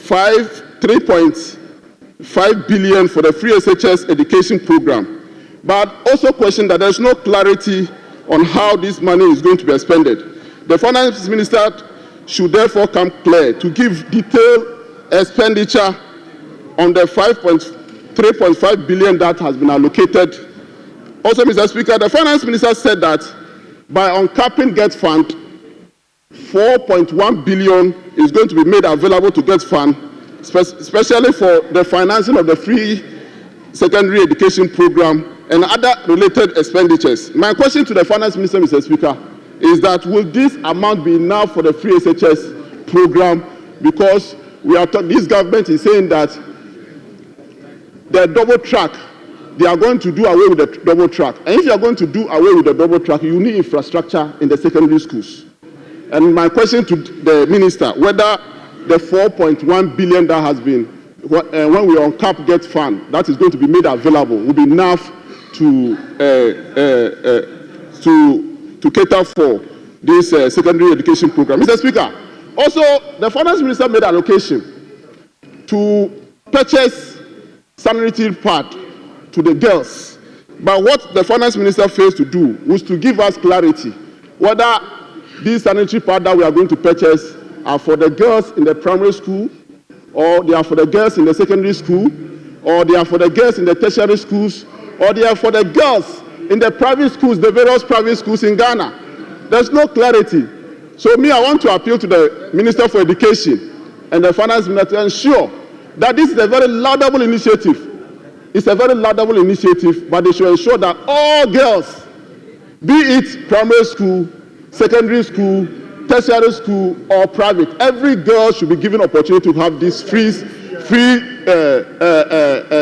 3.5 billion for the free SHS education program, but also question that there's no clarity on how this money is going to be expended. The Finance Minister should therefore come clear to give detailed expenditure on the 3.5 billion that has been allocated. Also, Mr. Speaker, the Finance Minister said that by uncapping GET Fund, 4.1 billion is going to be made available to GET Fund, especially for the financing of the free secondary education program and other related expenditures. My question to the Finance Minister, Mr. Speaker, is that will this amount be enough for the free SHS program? Because this government is saying that the double track, they are going to do away with the double track. And if you are going to do away with the double track, you need infrastructure in the secondary schools. And my question to the minister, whether the 4.1 billion that has been, when we uncap GET Fund, that is going to be made available, will be enough to cater for this secondary education program. Mr. Speaker, also the Finance Minister made allocation to purchase sanitary pad to the girls But what the finance minister fails to do was to give us clarity whether these sanitary pads that we are going to purchase are for the girls in the primary school, or they are for the girls in the secondary school, or they are for the girls in the tertiary schools, or they are for the girls in the private schools, the various private schools in Ghana. There's no clarity. So I want to appeal to the Minister for Education and the Finance Minister to ensure that this is a very laudable initiative. It's a very laudable initiative, but they should ensure that all girls, be it primary school, secondary school, tertiary school, or private, every girl should be given opportunity to have this free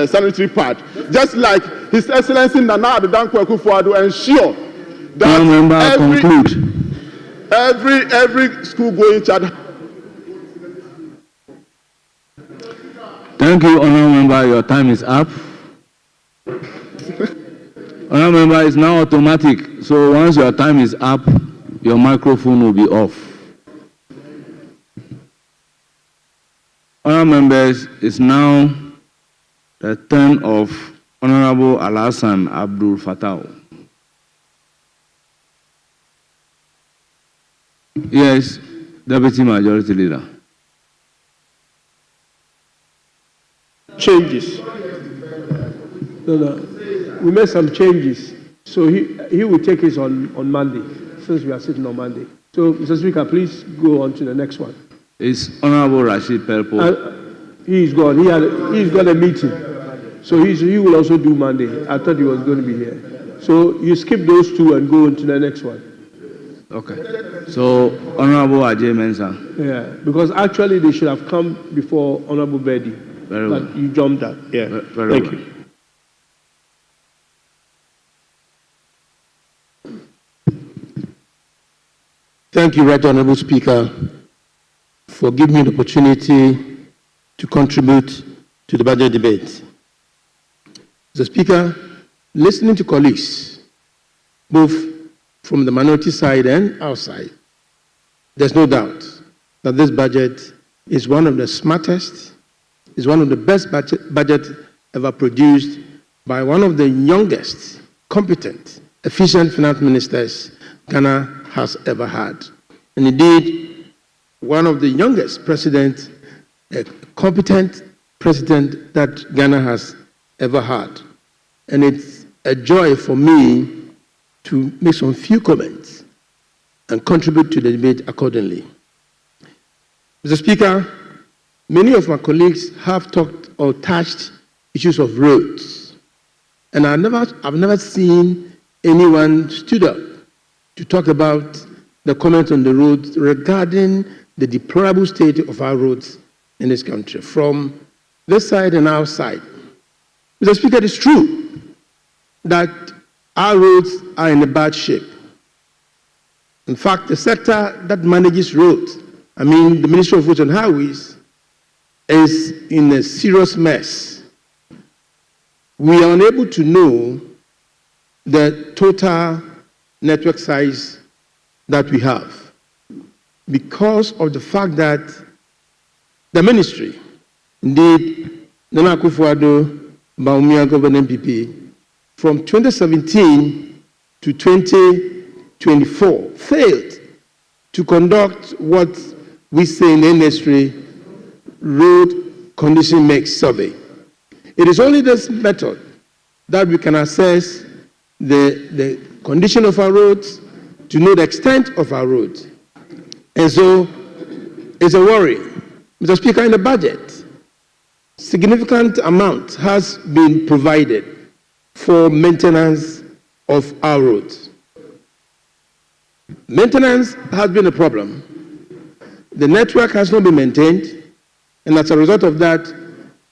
sanitary pad. Just like His Excellency Nana Addo Dankwa Akufo-Addo ensure that every school going child. Thank you, Honourable Member. Your time is up. Honourable Member, it's now automatic. So once your time is up, your microphone will be off. Honourable members, it's now the turn of Honourable Alhassan Abdul Fattah. Yes, Deputy Majority Leader. Changes. No. We made some changes. So he will take his on Monday, since we are sitting on Monday. So, Mr. Speaker, please go on to the next one. It's Honourable Rashid Pelpo. He's gone. He's got a meeting. So he will also do Monday. I thought he was going to be here. So you skip those two and go on to the next one. Okay. So, Honourable Ajay Mensah. Yeah, because actually they should have come before Honourable Bedi. Very well. But you jumped that. Yeah. Very Thank well. you. Thank you, Right Honourable Speaker, for giving me the opportunity to contribute to the budget debate. Mr. Speaker, listening to colleagues, both from the minority side and our side, there's no doubt that this budget is one of the smartest, is one of the best budget ever produced by one of the youngest, competent, efficient finance ministers Ghana has ever had. And indeed, one of the youngest presidents, a competent president that Ghana has ever had. And it's a joy for me to make some few comments and contribute to the debate accordingly. Mr. Speaker, many of my colleagues have talked or touched issues of roads. And I've never seen anyone stood up to talk about the comment on the roads regarding the deplorable state of our roads in this country, from this side and our side. Mr. Speaker, it is true that our roads are in a bad shape. In fact, the sector that manages roads, the Ministry of Roads and Highways, is in a serious mess. We are unable to know the total network size that we have because of the fact that the ministry, indeed, Nana Akufo-Addo, Bawumia government MPP, from 2017 to 2024 failed to conduct what we say in the industry, road condition mix survey. It is only this method that we can assess the condition of our roads, to know the extent of our roads. And so it's a worry. Mr. Speaker, in the budget, significant amount has been provided for maintenance of our roads. Maintenance has been a problem. The network has not been maintained, and as a result of that,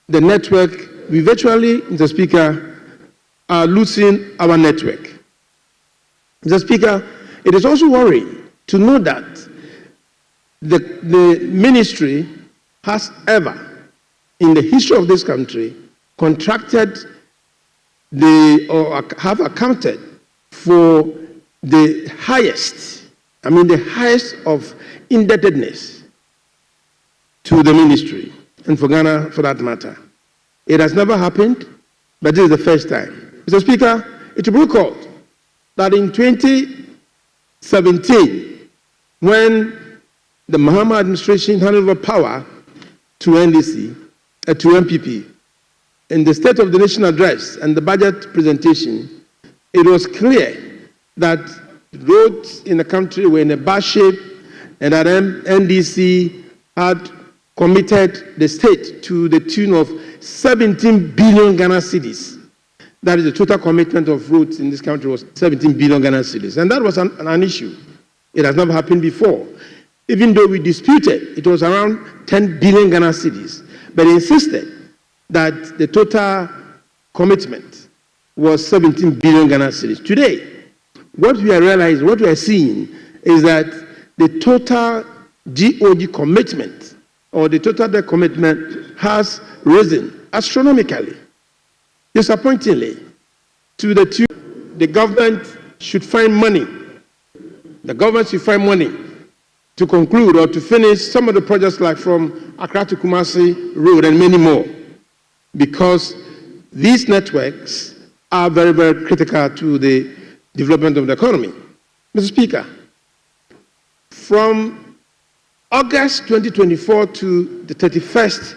the network, we virtually, Mr. Speaker, are losing our network. Mr. Speaker, it is also worrying to know that the ministry has ever, in the history of this country, contracted or have accounted for the highest of indebtedness to the ministry, and for Ghana for that matter. It has never happened, but this is the first time. Mr. Speaker, it will be recalled that in 2017, when the Mahama administration handed over power to NDC, to MPP, in the State of the Nation address and the budget presentation, it was clear that roads in the country were in a bad shape and that NDC had committed the state to the tune of 17 billion Ghana cedis. That is the total commitment of roads in this country was 17 billion Ghana cedis. And that was an issue. It has never happened before. Even though we disputed, it was around 10 billion Ghana cedis. But he insisted that the total commitment was 17 billion Ghana cedis. Today, what we are realizing, what we are seeing is that the total GOG commitment or the total debt commitment has risen astronomically, disappointingly, to the tune the government should find money. The government should find money to conclude or to finish some of the projects like from Accra to Kumasi Road and many more, because these networks are very, very critical to the development of the economy. Mr. Speaker, from August 2024 to the 31st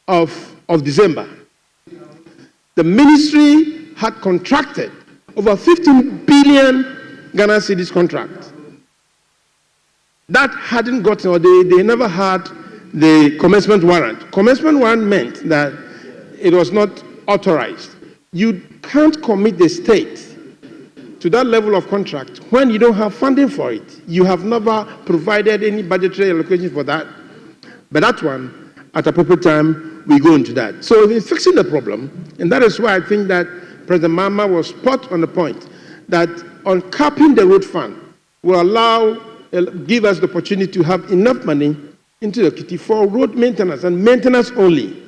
of December, the ministry had contracted over 15 billion Ghana cedis contract. That hadn't gotten, or they never had the commencement warrant. Commencement warrant meant that it was not authorized. You can't commit the state to that level of contract when you don't have funding for it. You have never provided any budgetary allocation for that. But that one, at appropriate time, we go into that. So in fixing the problem, and that is why I think that President Mahama was spot on the point that uncapping the road fund will give us the opportunity to have enough money into the kitty for road maintenance and maintenance only.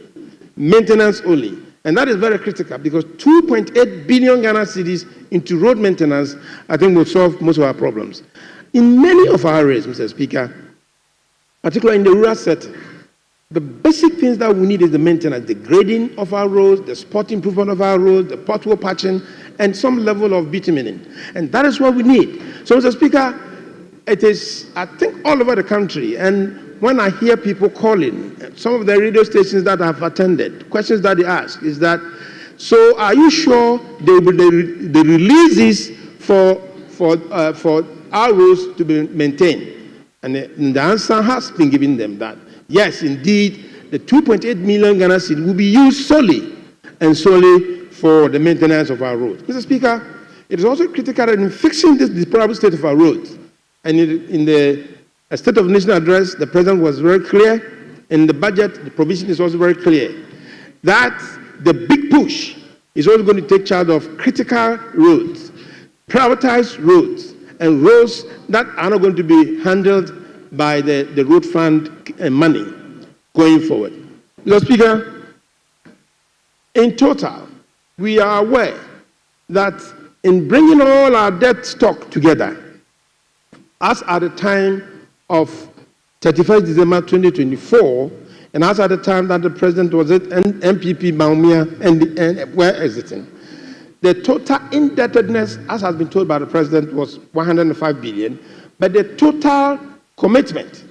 Maintenance only. And that is very critical because 2.8 billion Ghana cedis into road maintenance, I think, will solve most of our problems. In many of our areas, Mr. Speaker, particularly in the rural setting, the basic things that we need is the maintenance, the grading of our roads, the spot improvement of our roads, the pothole patching, and some level of bitumening. And that is what we need. So, Mr. Speaker, it is, I think, all over the country. And when I hear people calling, some of the radio stations that I've attended, questions that they ask is that, so are you sure they release this for our roads to be maintained? And the answer has been given them that, yes, indeed, the 2.8 million Ghana cedis will be used solely and solely for the maintenance of our roads. Mr. Speaker, it is also critical that in fixing this deplorable state of our roads, and in the State of the Nation address, the President was very clear. In the budget, the provision is also very clear that the big push is also going to take charge of critical roads, privatized roads, and roads that are not going to be handled by the road fund money going forward. Mr. Speaker, in total, we are aware that in bringing all our debt stock together, as at the time of 31st December 2024, and as at the time that the President was at MPP Baumia and were exiting, the total indebtedness, as has been told by the President, was 105 billion, but the total commitment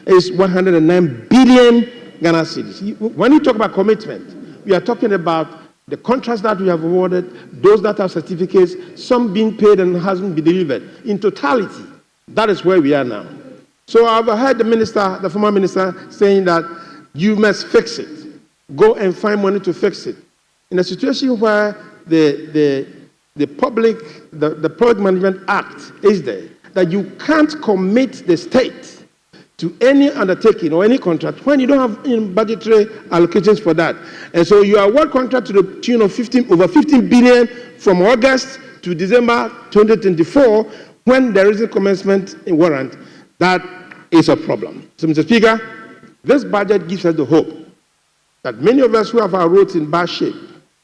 is 109 billion Ghana cedis. When you talk about commitment, we are talking about the contracts that we have awarded, those that have certificates, some being paid and hasn't been delivered. In totality, that is where we are now. So I've heard the former minister, saying that you must fix it. Go and find money to fix it. In a situation where the Public Management Act is there, that you can't commit the state to any undertaking or any contract when you don't have any budgetary allocations for that. And so you award contract to the tune of over 15 billion from August to December 2024 when there is a commencement warrant. That is a problem. So, Mr. Speaker, this budget gives us the hope that many of us who have our roads in bad shape,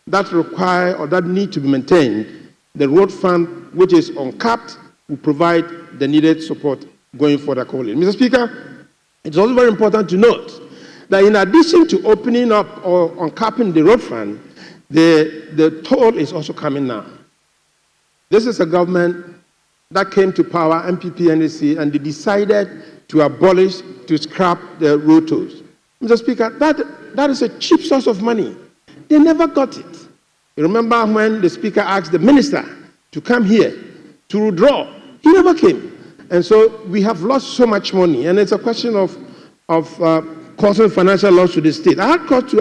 that require or that need to be maintained, the road fund, which is uncapped, will provide the needed support going forward accordingly. Mr. Speaker, it's also very important to note that in addition to opening up or uncapping the road fund, the toll is also coming now. This is a government that came to power, MPP, NDC, and they decided to abolish, to scrap the road tolls. Mr. Speaker, that is a cheap source of money. They never got it. You remember when the Speaker asked the minister to come here to withdraw? He never came. And so we have lost so much money, and it's a question of causing financial loss to the state. I had called to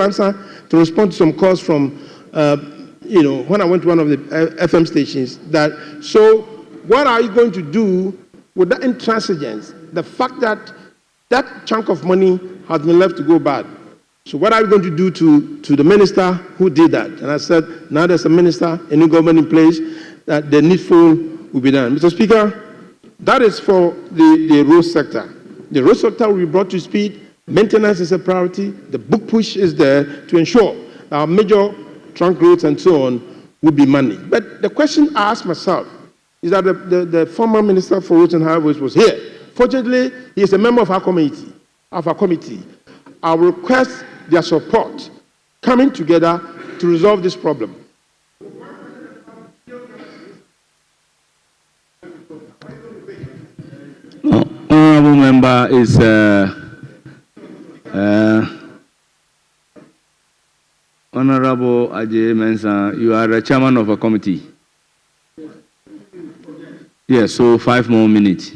respond to some calls from, when I went to one of the FM stations, that, so what are you going to do with that intransigence? The fact that that chunk of money has been left to go bad. So what are we going to do to the minister who did that? And I said, now there's a minister, a new government in place, that the needful will be done. Mr. Speaker, that is for the road sector. The road sector will be brought to speed. Maintenance is a priority. The book push is there to ensure our major trunk roads and so on will be managed. But the question I asked myself is that the former Minister for Roads and Highways was here. Fortunately, he is a member of our committee. I will request their support coming together to resolve this problem. Honorable member is Honorable Ajay Mensah. You are the chairman of a committee. Yes, so 5 more minutes.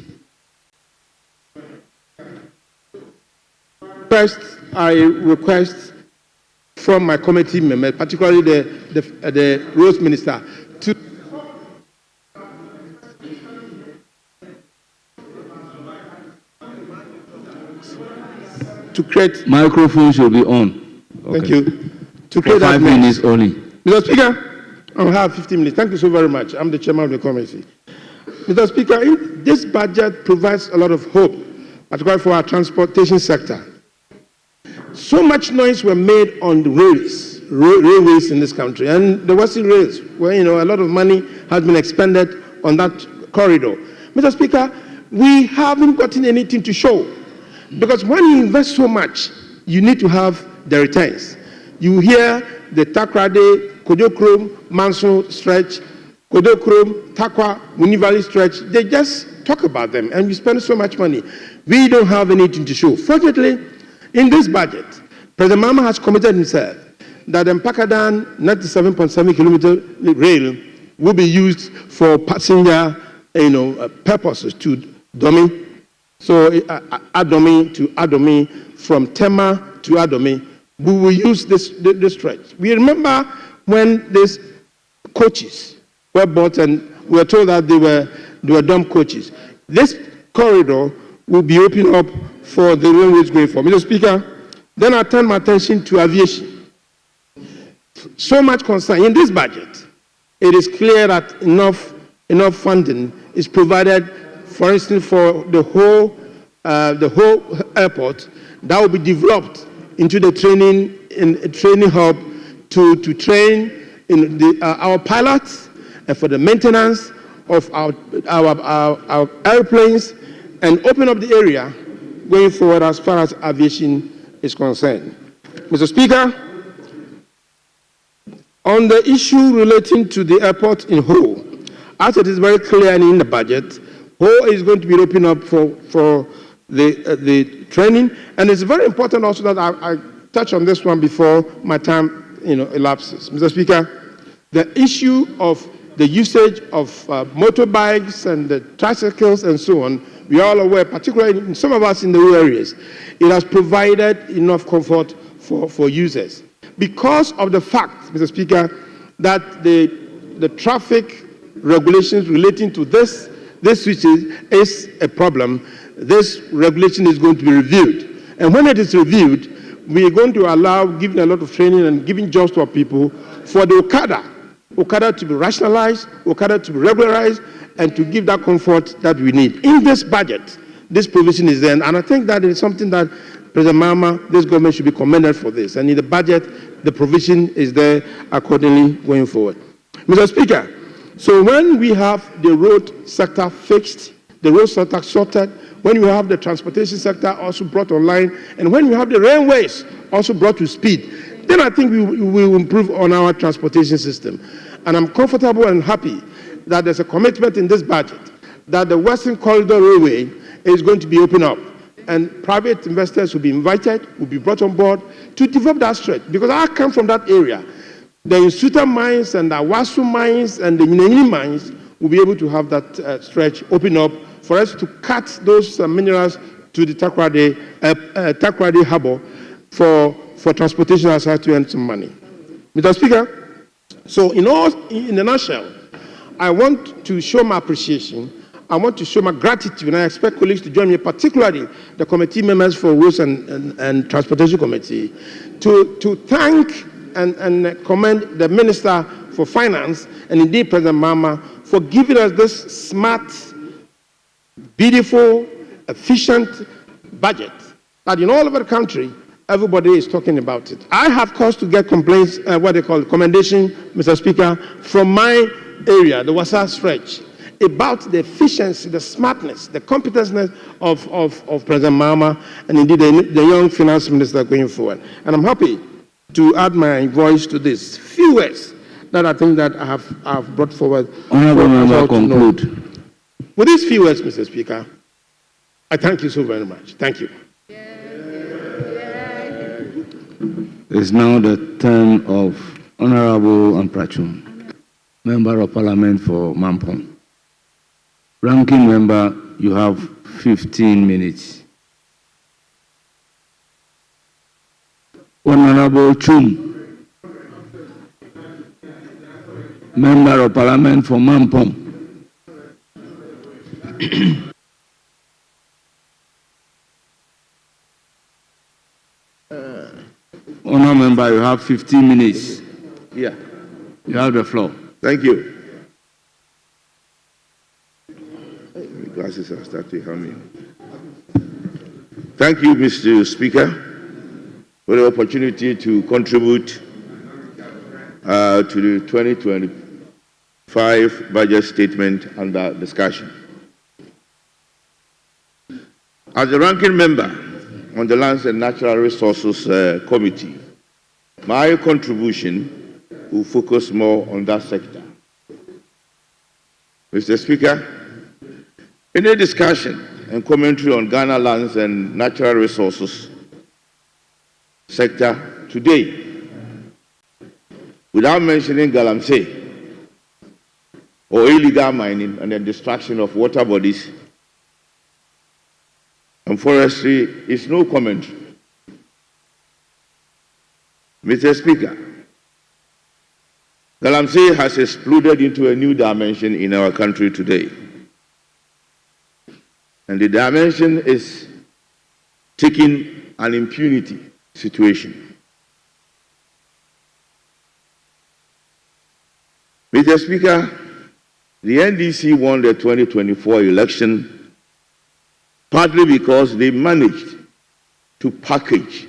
First, I request from my committee members, particularly the roads minister, to create. Microphone should be on. Okay. Thank you. To create for 5 minutes only. Mr. Speaker, I'll have 15 minutes. Thank you so very much. I'm the chairman of the committee. Mr. Speaker, this budget provides a lot of hope, particularly for our transportation sector. So much noise were made on the railways in this country, and the Western Rails, where a lot of money has been expended on that corridor. Mr. Speaker, we haven't gotten anything to show, because when you invest so much, you need to have the returns. You hear the Takrade, Kodokrom, Manso stretch, Kodokrom, Takwa, Munivali stretch. They just talk about them, and we spend so much money. We don't have anything to show. Fortunately, in this budget, President Mahama has committed himself that the Mpakadan 97.7 kilometer rail will be used for passenger, purposes to Domi. So Adomi to Adomi, from Tema to Adomi, we will use this stretch. We remember when these coaches were bought and we were told that they were dumb coaches. This corridor will be opened up for the railways going forward. Mr. Speaker, then I turn my attention to aviation. So much concern in this budget. It is clear that enough funding is provided, for instance, for the whole airport that will be developed into the training hub to train our pilots and for the maintenance of our airplanes and open up the area going forward as far as aviation is concerned. Mr. Speaker, on the issue relating to the airport in Ho, as it is very clear in the budget, Ho is going to be opened up for the training, and it's very important also that I touch on this one before my time elapses. Mr. Speaker, the issue of the usage of motorbikes and the tricycles and so on, we are all aware, particularly in some of us in the rural areas, it has provided enough comfort for users. Because of the fact, Mr. Speaker, that the traffic regulations relating to this switches is a problem, this regulation is going to be reviewed. And when it is reviewed, we are going to allow giving a lot of training and giving jobs to our people for the Okada to be rationalized, Okada to be regularized, and to give that comfort that we need. In this budget, this provision is there, and I think that is something that President Mahama, this government should be commended for this. And in the budget, the provision is there accordingly going forward. Mr. Speaker, so when we have the road sector fixed, the road sector sorted, when we have the transportation sector also brought online, and when we have the railways also brought to speed, then I think we will improve on our transportation system. And I'm comfortable and happy that there's a commitment in this budget that the Western Corridor Railway is going to be opened up, and private investors will be invited, will be brought on board to develop that stretch. Because I come from that area. The Insuta mines and the Awasu mines and the Nyinyi mines will be able to have that stretch open up for us to cut those minerals to the Takoradi Harbour for transportation aside to earn some money. Mr. Speaker, so in a nutshell, I want to show my appreciation. I want to show my gratitude, and I expect colleagues to join me, particularly the committee members for Roads and Transportation Committee, to thank and commend the Minister for Finance and indeed President Mama for giving us this smart, beautiful, efficient budget that in all over the country, everybody is talking about it. I have cause to get complaints, what they call commendation, Mr. Speaker, from my area, the Wasa stretch, about the efficiency, the smartness, the competentness of President Mama and indeed the young finance minister going forward. And I'm happy to add my voice to this. Few words that I think that I have brought forward. Honorable Member, conclude. With these few words, Mr. Speaker, I thank you so very much. Thank you. It's now the turn of Honorable Amprachum, Member of Parliament for Mampong. Ranking member, you have 15 minutes. Honorable Chum, Member of Parliament for Mampong. Honourable member, you have 15 minutes. Yeah. You have the floor. Thank you. My glasses are starting to harm me. Thank you, Mr. Speaker, for the opportunity to contribute to the 2025 budget statement under discussion. As the ranking member on the Lands and Natural Resources Committee, my contribution will focus more on that sector. Mr. Speaker, any discussion and commentary on Ghana lands and natural resources sector today, without mentioning Galamsey or illegal mining and the destruction of water bodies and forestry, is no commentary. Mr. Speaker, Galamsey has exploded into a new dimension in our country today. And the dimension is taking an impunity situation. Mr. Speaker, the NDC won the 2024 election partly because they managed to package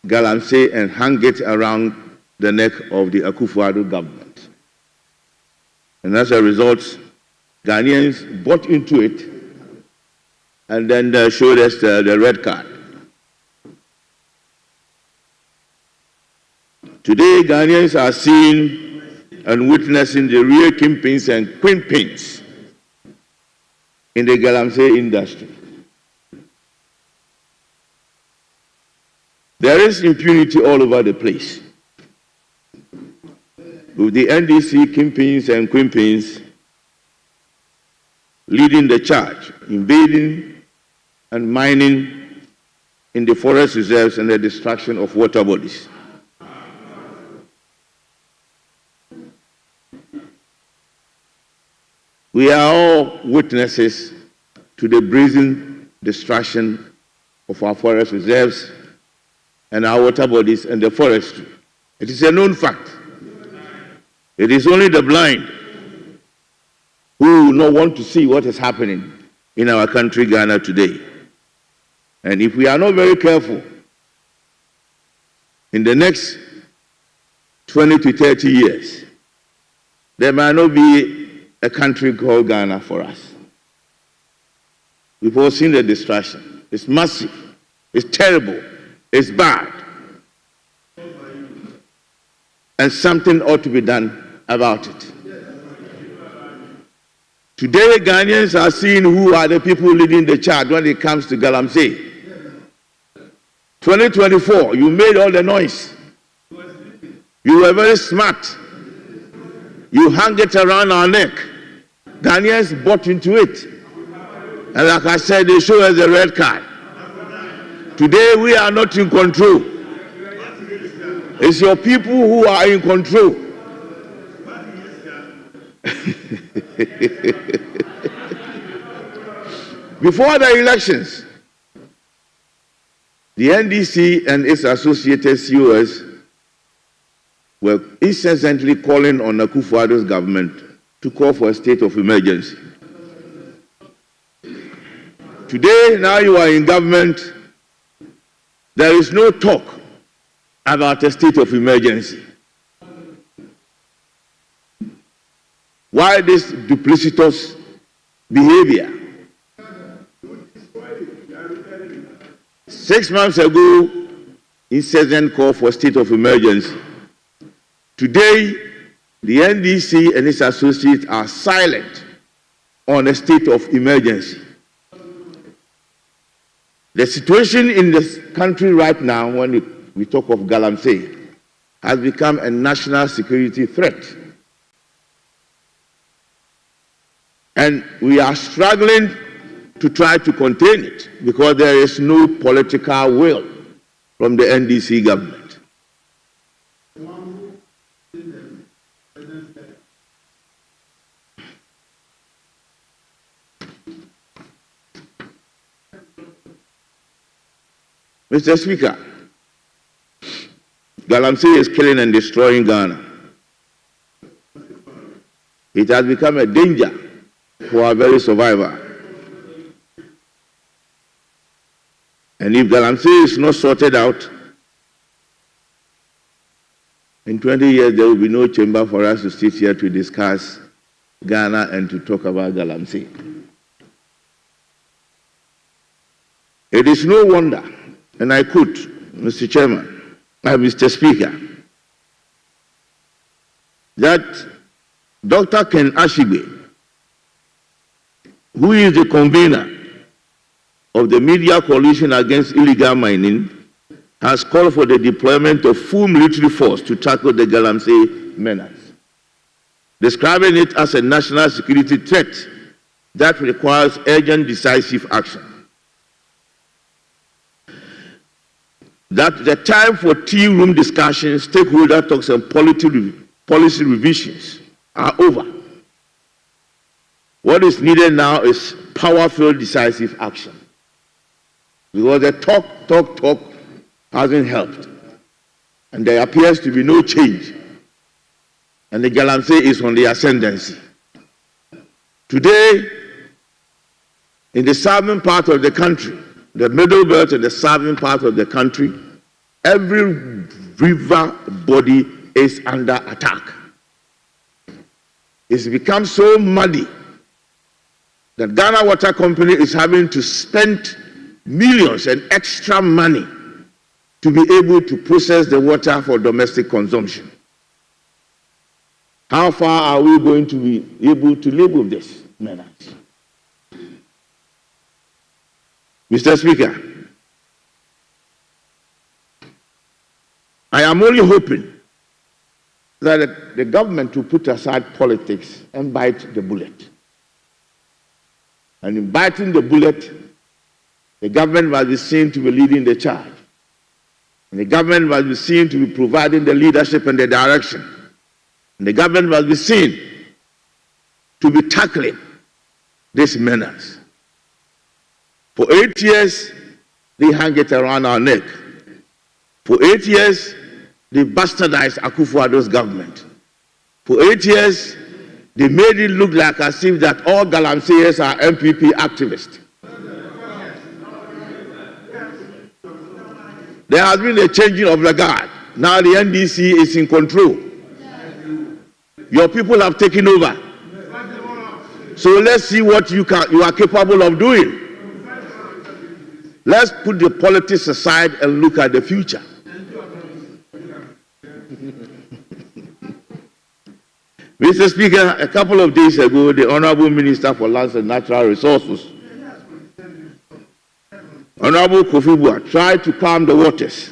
Galamsey and hang it around the neck of the Akufo-Addo government. And as a result, Ghanaians bought into it and then showed us the red card. Today, Ghanaians are seeing and witnessing the real kingpins and queenpins in the Galamsey industry. There is impunity all over the place, with the NDC kingpins and queenpins leading the charge, invading and mining in the forest reserves and the destruction of water bodies. We are all witnesses to the brazen destruction of our forest reserves and our water bodies and the forestry. It is a known fact. It is only the blind who will not want to see what is happening in our country, Ghana, today. And if we are not very careful, in the next 20 to 30 years, there might not be a country called Ghana for us. We've all seen the destruction. It's massive. It's terrible. It's bad. And something ought to be done about it. Today, Ghanaians are seeing who are the people leading the charge when it comes to Galamsey. 2024, you made all the noise. You were very smart. You hung it around our neck. Ghanaians bought into it. And like I said, they show us the red card. Today, we are not in control. It's your people who are in control. Before the elections, the NDC and its associated COS were incessantly calling on Akufo-Addo's government to call for a state of emergency. Today, now you are in government, there is no talk about a state of emergency. Why this duplicitous behavior? 6 months ago, incessant call for state of emergency. Today, the NDC and its associates are silent on a state of emergency. The situation in this country right now, when we talk of Galamsey, has become a national security threat. And we are struggling to try to contain it because there is no political will from the NDC government. Mr. Speaker, Galamsey is killing and destroying Ghana. It has become a danger for our very survival. And if Galamsey is not sorted out, in 20 years there will be no chamber for us to sit here to discuss Ghana and to talk about Galamsey. It is no wonder, and I quote, Mr. Chairman, Mr. Speaker, that Dr. Ken Ashibe, who is the convener of the Media Coalition Against Illegal Mining, has called for the deployment of full military force to tackle the Galamsey menace, describing it as a national security threat that requires urgent, decisive action. That the time for tea room discussions, stakeholder talks, and policy revisions are over. What is needed now is powerful, decisive action. Because the talk hasn't helped. And there appears to be no change. And the Galamsey is on the ascendancy. Today, in the southern part of the country, the middle belt and the southern part of the country, every river body is under attack. It's become so muddy that Ghana Water Company is having to spend millions and extra money to be able to process the water for domestic consumption. How far are we going to be able to live with this menace? Mr. Speaker, I am only hoping that the government will put aside politics and bite the bullet. And in biting the bullet, the government must be seen to be leading the charge. And the government must be seen to be providing the leadership and the direction. And the government must be seen to be tackling this menace. For 8 years, they hang it around our neck. For 8 years, they bastardized Akufo-Addo's government. For 8 years, they made it look like as if that all Galamseyers are MPP activists. There has been a changing of the guard. Now the NDC is in control. Your people have taken over. So let's see what you are capable of doing. Let's put the politics aside and look at the future. Mr. Speaker, a couple of days ago, the Honorable Minister for Lands and Natural Resources, Honorable Kofi Bua, tried to calm the waters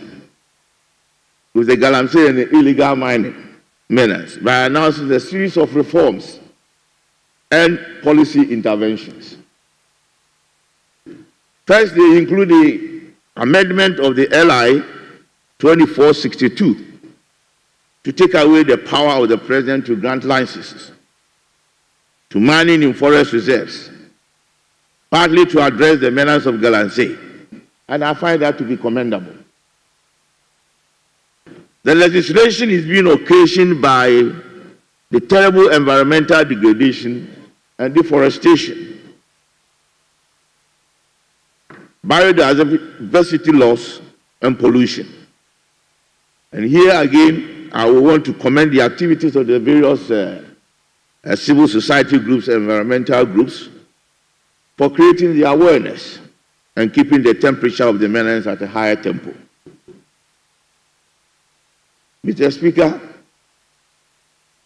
with the galamsey and the illegal mining menace by announcing a series of reforms and policy interventions. First, they include the amendment of the LI 2462 to take away the power of the president to grant licenses to mining in forest reserves, partly to address the menace of galamsey, and I find that to be commendable. The legislation is being occasioned by the terrible environmental degradation and deforestation, biodiversity loss, and pollution. And here again, I will want to commend the activities of the various civil society groups, environmental groups, for creating the awareness and keeping the temperature of the menace at a higher tempo. Mr. Speaker,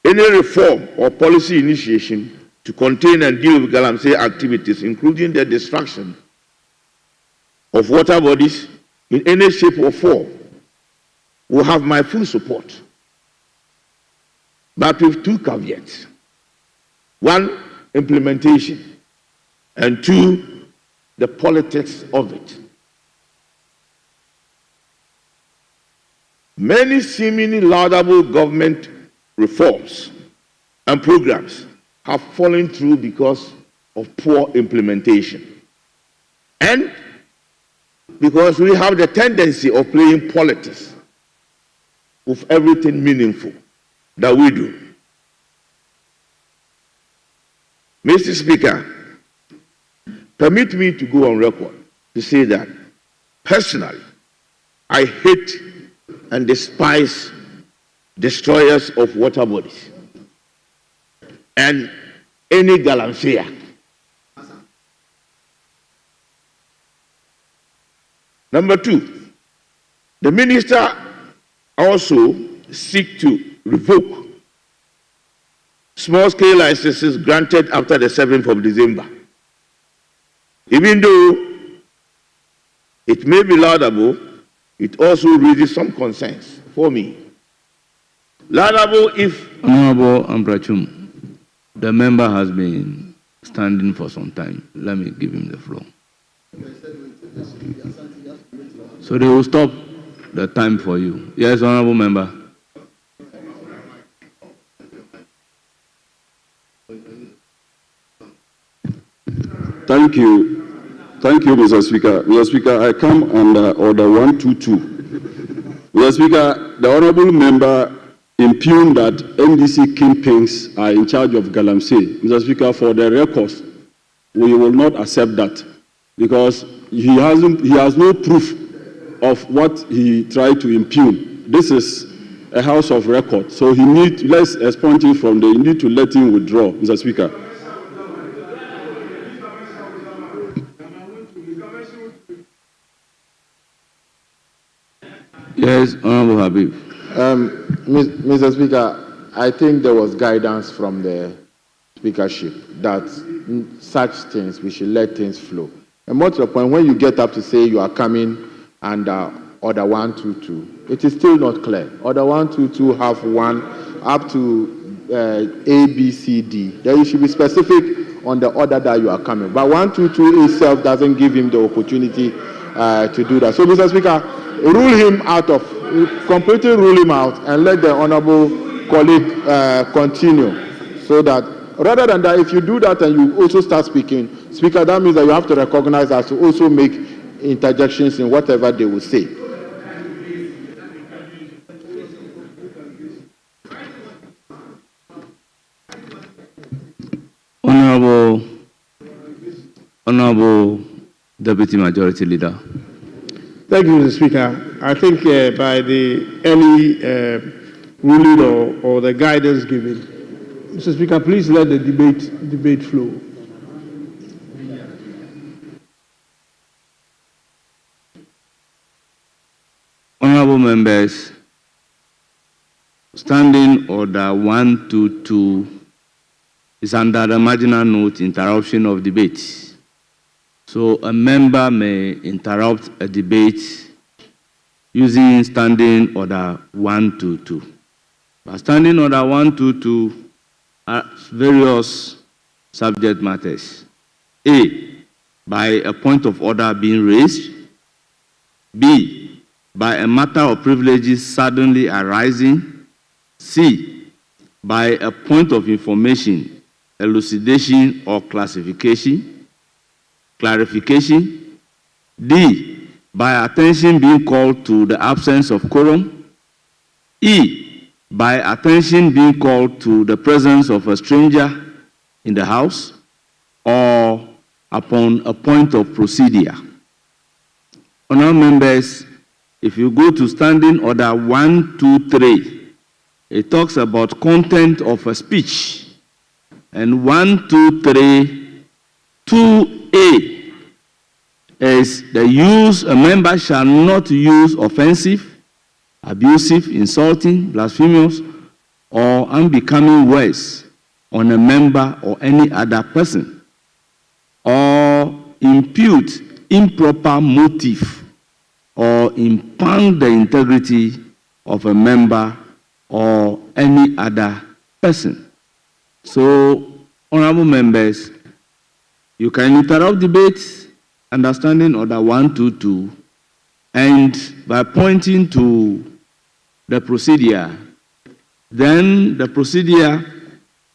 any reform or policy initiation to contain and deal with galamsey activities, including the destruction of water bodies in any shape or form, will have my full support. But with two caveats. One, implementation, and two, the politics of it. Many seemingly laudable government reforms and programs have fallen through because of poor implementation. And because we have the tendency of playing politics with everything meaningful that we do. Mr. Speaker, permit me to go on record to say that personally, I hate and despise destroyers of water bodies and any galamsey. Number two, the minister also seeks to revoke small-scale licenses granted after the 7th of December. Even though it may be laudable, it also raises some concerns for me. Laudable if... Honorable Ambrachum, the member has been standing for some time. Let me give him the floor. So they will stop the time for you. Yes, Honorable Member. Thank you. Thank you, Mr. Speaker. Mr. Speaker, I come under Order 122. Mr. Speaker, the Honorable Member impugned that NDC kingpins are in charge of galamsey. Mr. Speaker, for the records, we will not accept that because he has no proof of what he tried to impugn. This is a house of record, so let's expunge him from there. You need to let him withdraw, Mr. Speaker. Yes, Honorable Habib. Mr. Speaker, I think there was guidance from the speakership that such things, we should let things flow. And more to the point, when you get up to say you are coming under Order 122, it is still not clear. Order 122 have one up to A, B, C, D. Then you should be specific on the order that you are coming. But 122 itself doesn't give him the opportunity to do that. So, Mr. Speaker, completely rule him out and let the honorable colleague continue. So that, rather than that, if you do that and you also start speaking, Speaker, that means that you have to recognize us to also make interjections in whatever they will say. Honorable Deputy Majority Leader. Thank you, Mr. Speaker. I think by the early ruling or the guidance given, Mr. Speaker, please let the debate flow. Honorable members, Standing Order 122 is under the marginal note interruption of debate. So a member may interrupt a debate using Standing Order 122. But Standing Order 122 are various subject matters. A, by a point of order being raised. B, by a matter of privileges suddenly arising. C, by a point of information, elucidation or clarification. D, by attention being called to the absence of quorum. E, by attention being called to the presence of a stranger in the house or upon a point of procedure. Honourable members, if you go to Standing Order 123, it talks about content of a speech. And 123, 2A is the use, a member shall not use offensive, abusive, insulting, blasphemous, or unbecoming words on a member or any other person, or impute improper motive or impound the integrity of a member or any other person. So, honorable members, you can interrupt debates under Standing Order 122, and by pointing to the procedure, then the procedure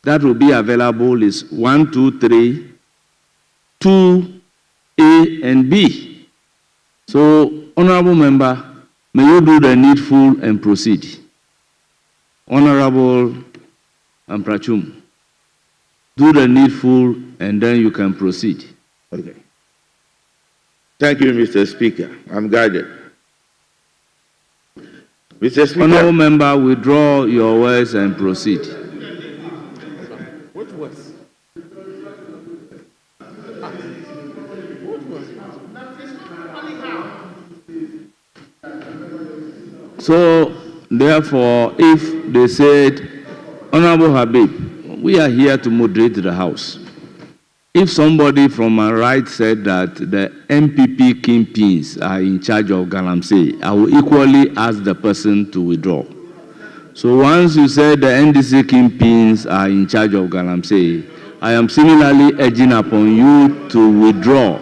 that will be available is 123, 2A and B. So, honorable member, may you do the needful and proceed. Honorable Amprachum, do the needful and then you can proceed. Okay. Thank you, Mr. Speaker. I'm guided. Mr. Speaker. Honorable member, withdraw your words and proceed. What was? So, therefore, if they said, Honorable Habib, we are here to moderate the House. If somebody from my right said that the MPP kingpins are in charge of Galamsey, I will equally ask the person to withdraw. So once you said the NDC kingpins are in charge of Galamsey, I am similarly urging upon you to withdraw.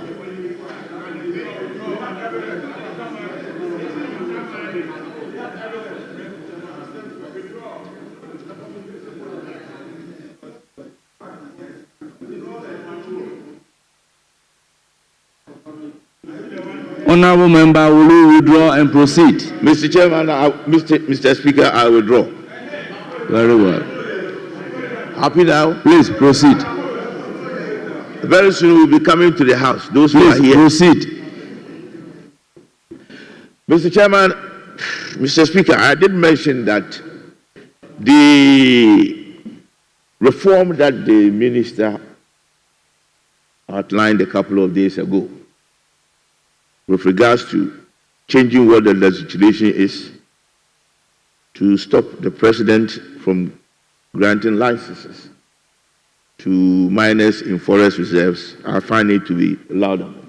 Honorable member, will you withdraw and proceed? Mr. Chairman, Mr. Speaker, I withdraw. Very well. Happy now? Please proceed. Very soon we'll be coming to the House. Those Please who are here. Proceed. Mr. Chairman, Mr. Speaker, I did mention that the reform that the minister outlined a couple of days ago with regards to changing what the legislation is to stop the president from granting licenses to miners in forest reserves, I find it to be laudable.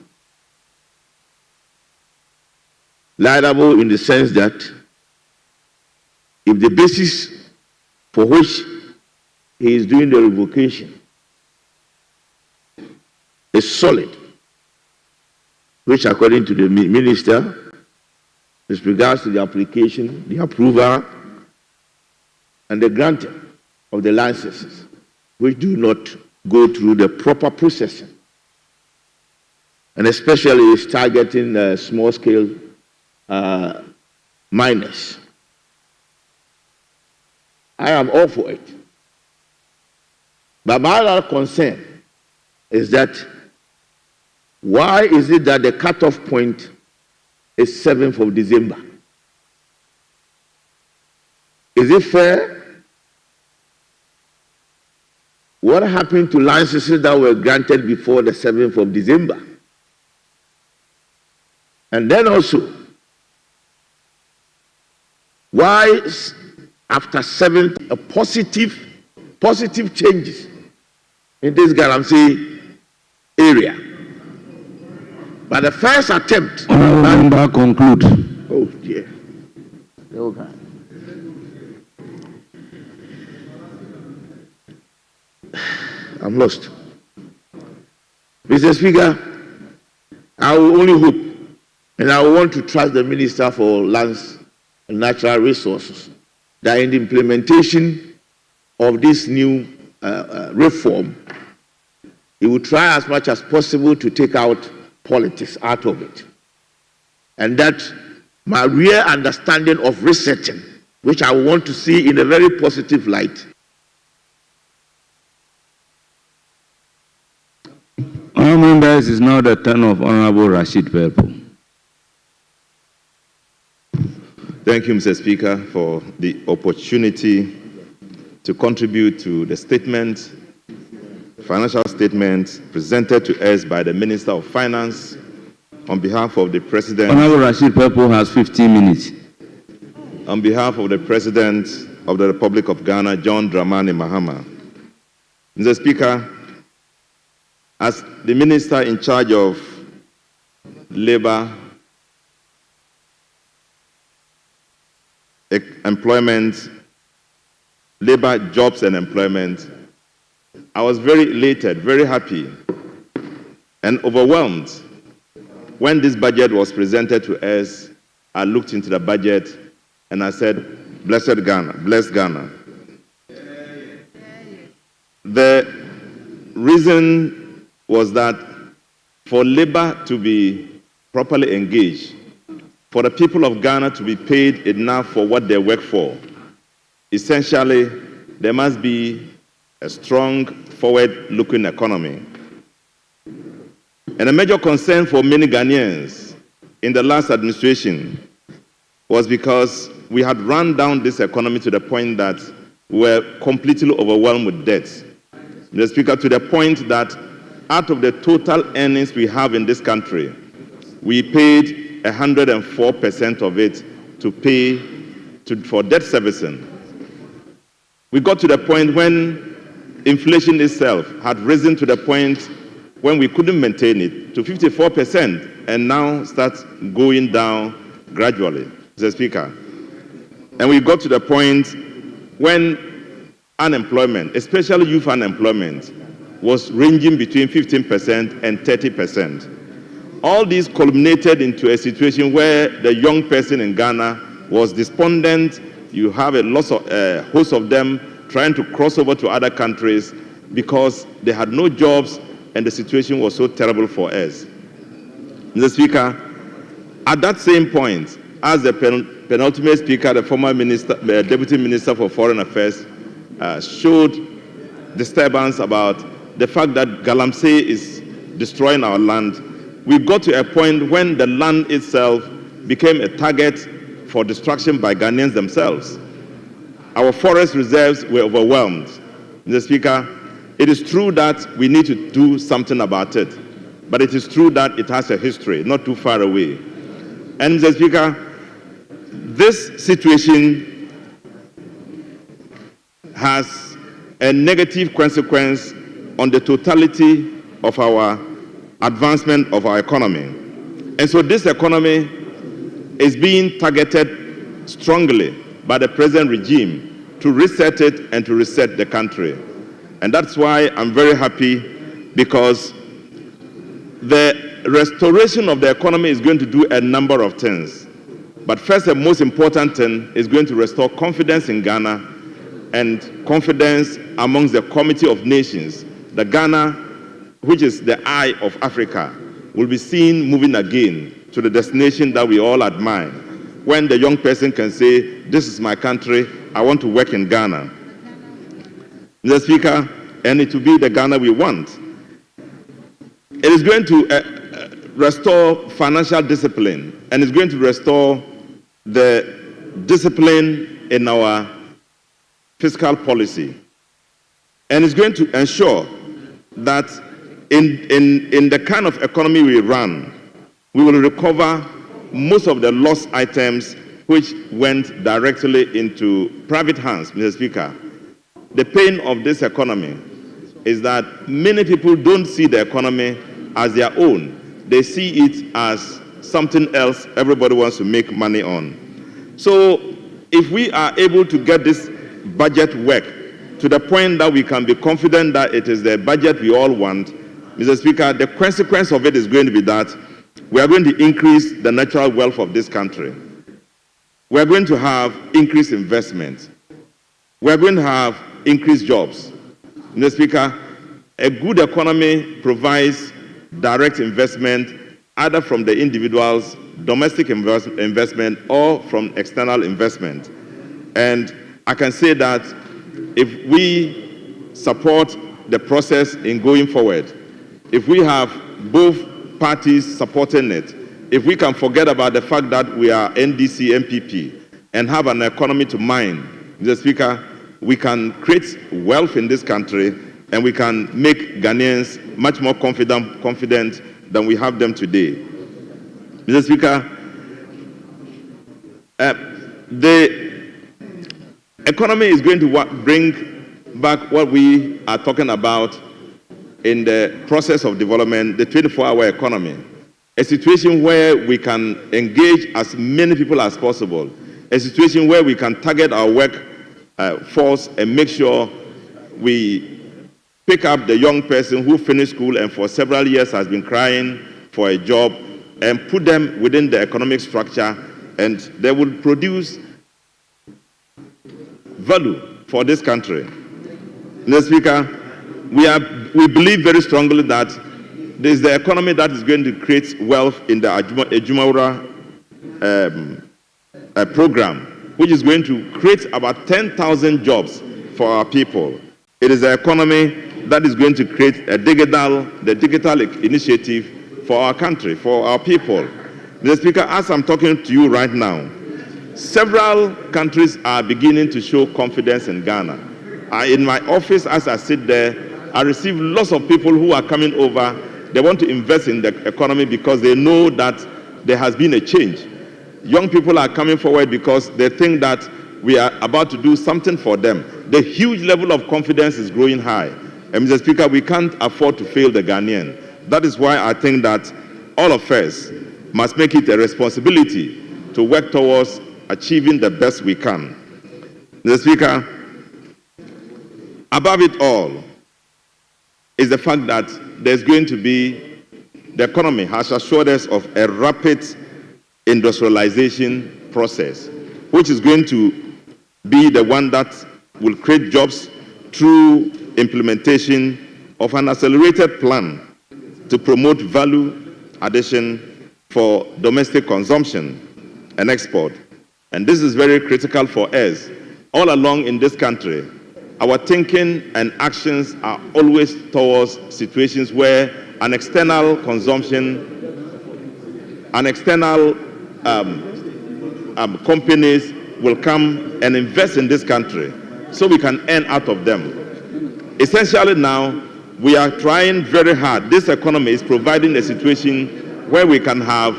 Laudable in the sense that if the basis for which he is doing the revocation is solid, which according to the minister, with regards to the application, the approval, and the granting of the licenses, which do not go through the proper processing, and especially is targeting small-scale miners. I am all for it. But my other concern is that why is it that the cutoff point is 7th of December? Is it fair? What happened to licenses that were granted before the 7th of December? And then also, why after 70, a positive changes in this Galamsey area. But the first attempt. Member, conclude. Oh dear. Okay. I'm lost. Mr. Speaker, I will only hope, and I want to trust the Minister for Lands and Natural Resources, that in the implementation of this new reform, he will try as much as possible to take out politics out of it. And that my real understanding of researching, which I want to see in a very positive light. Honourable members, is now the turn of Honourable Rashid Pelpo. Thank you, Mr. Speaker, for the opportunity to contribute to the financial statement presented to us by the Minister of Finance on behalf of the President. Honourable Rashid Pelpo has 15 minutes. On behalf of the President of the Republic of Ghana, John Dramani Mahama. Mr. Speaker, as the Minister in charge of Labour, Employment, Labour, Jobs and Employment, I was very elated, very happy, and overwhelmed when this budget was presented to us. I looked into the budget and I said, blessed Ghana, bless Ghana. The reason was that for labor to be properly engaged, for the people of Ghana to be paid enough for what they work for, essentially, there must be a strong, forward-looking economy. And a major concern for many Ghanaians in the last administration was because we had run down this economy to the point that we were completely overwhelmed with debt. Mr. Speaker, to the point that out of the total earnings we have in this country, we paid 104% of it to pay for debt servicing. We got to the point when inflation itself had risen to the point when we couldn't maintain it to 54% and now starts going down gradually, Mr. Speaker. And we got to the point when unemployment, especially youth unemployment, was ranging between 15% and 30%. All these culminated into a situation where the young person in Ghana was despondent. You have a host of them trying to cross over to other countries because they had no jobs and the situation was so terrible for us. Mr. Speaker, at that same point, as the penultimate speaker, the former Deputy Minister for Foreign Affairs showed disturbance about the fact that Galamsey is destroying our land. We got to a point when the land itself became a target for destruction by Ghanaians themselves. Our forest reserves were overwhelmed. Mr. Speaker, it is true that we need to do something about it, but it is true that it has a history, not too far away. And Mr. Speaker, this situation has a negative consequence on the totality of our advancement of our economy. And so this economy is being targeted strongly by the present regime to reset it and to reset the country. And that's why I'm very happy, because the restoration of the economy is going to do a number of things. But first and most important thing is going to restore confidence in Ghana and confidence amongst the Committee of Nations. The Ghana, which is the eye of Africa, will be seen moving again to the destination that we all admire. When the young person can say, this is my country, I want to work in Ghana. Mr. Speaker, and it will be the Ghana we want. It is going to restore financial discipline, and it's going to restore the discipline in our fiscal policy. And it's going to ensure that in the kind of economy we run, we will recover most of the lost items which went directly into private hands, Mr. Speaker. The pain of this economy is that many people don't see the economy as their own. They see it as something else everybody wants to make money on. So if we are able to get this budget work to the point that we can be confident that it is the budget we all want, Mr. Speaker, the consequence of it is going to be that we are going to increase the natural wealth of this country. We are going to have increased investment. We are going to have increased jobs. Mr. Speaker, a good economy provides direct investment either from the individual's domestic investment or from external investment. And I can say that if we support the process in going forward, if we have both parties supporting it, if we can forget about the fact that we are NDC, MPP, and have an economy to mine, Mr. Speaker, we can create wealth in this country and we can make Ghanaians much more confident than we have them today. Mr. Speaker, the economy is going to bring back what we are talking about in the process of development, the 24-hour economy, a situation where we can engage as many people as possible, a situation where we can target our work force and make sure we pick up the young person who finished school and for several years has been crying for a job and put them within the economic structure, and they will produce value for this country. Mr. Speaker, we believe very strongly that this is the economy that is going to create wealth in the Adjournment program, which is going to create about 10,000 jobs for our people. It is the economy that is going to create the digital initiative for our country, for our people. Mr. Speaker, as I'm talking to you right now, several countries are beginning to show confidence in Ghana. In my office, as I sit there, I receive lots of people who are coming over. They want to invest in the economy because they know that there has been a change. Young people are coming forward because they think that we are about to do something for them. The huge level of confidence is growing high. And Mr. Speaker, we can't afford to fail the Ghanaian. That is why I think that all of us must make it a responsibility to work towards achieving the best we can. Mr. Speaker, above it all is the fact that there's going to be, the economy has assured us of a rapid industrialization process, which is going to be the one that will create jobs through implementation of an accelerated plan to promote value addition for domestic consumption and export. And this is very critical for us. All along in this country, our thinking and actions are always towards situations where an external consumption, an external companies will come and invest in this country so we can earn out of them. Essentially now, we are trying very hard. This economy is providing a situation where we can have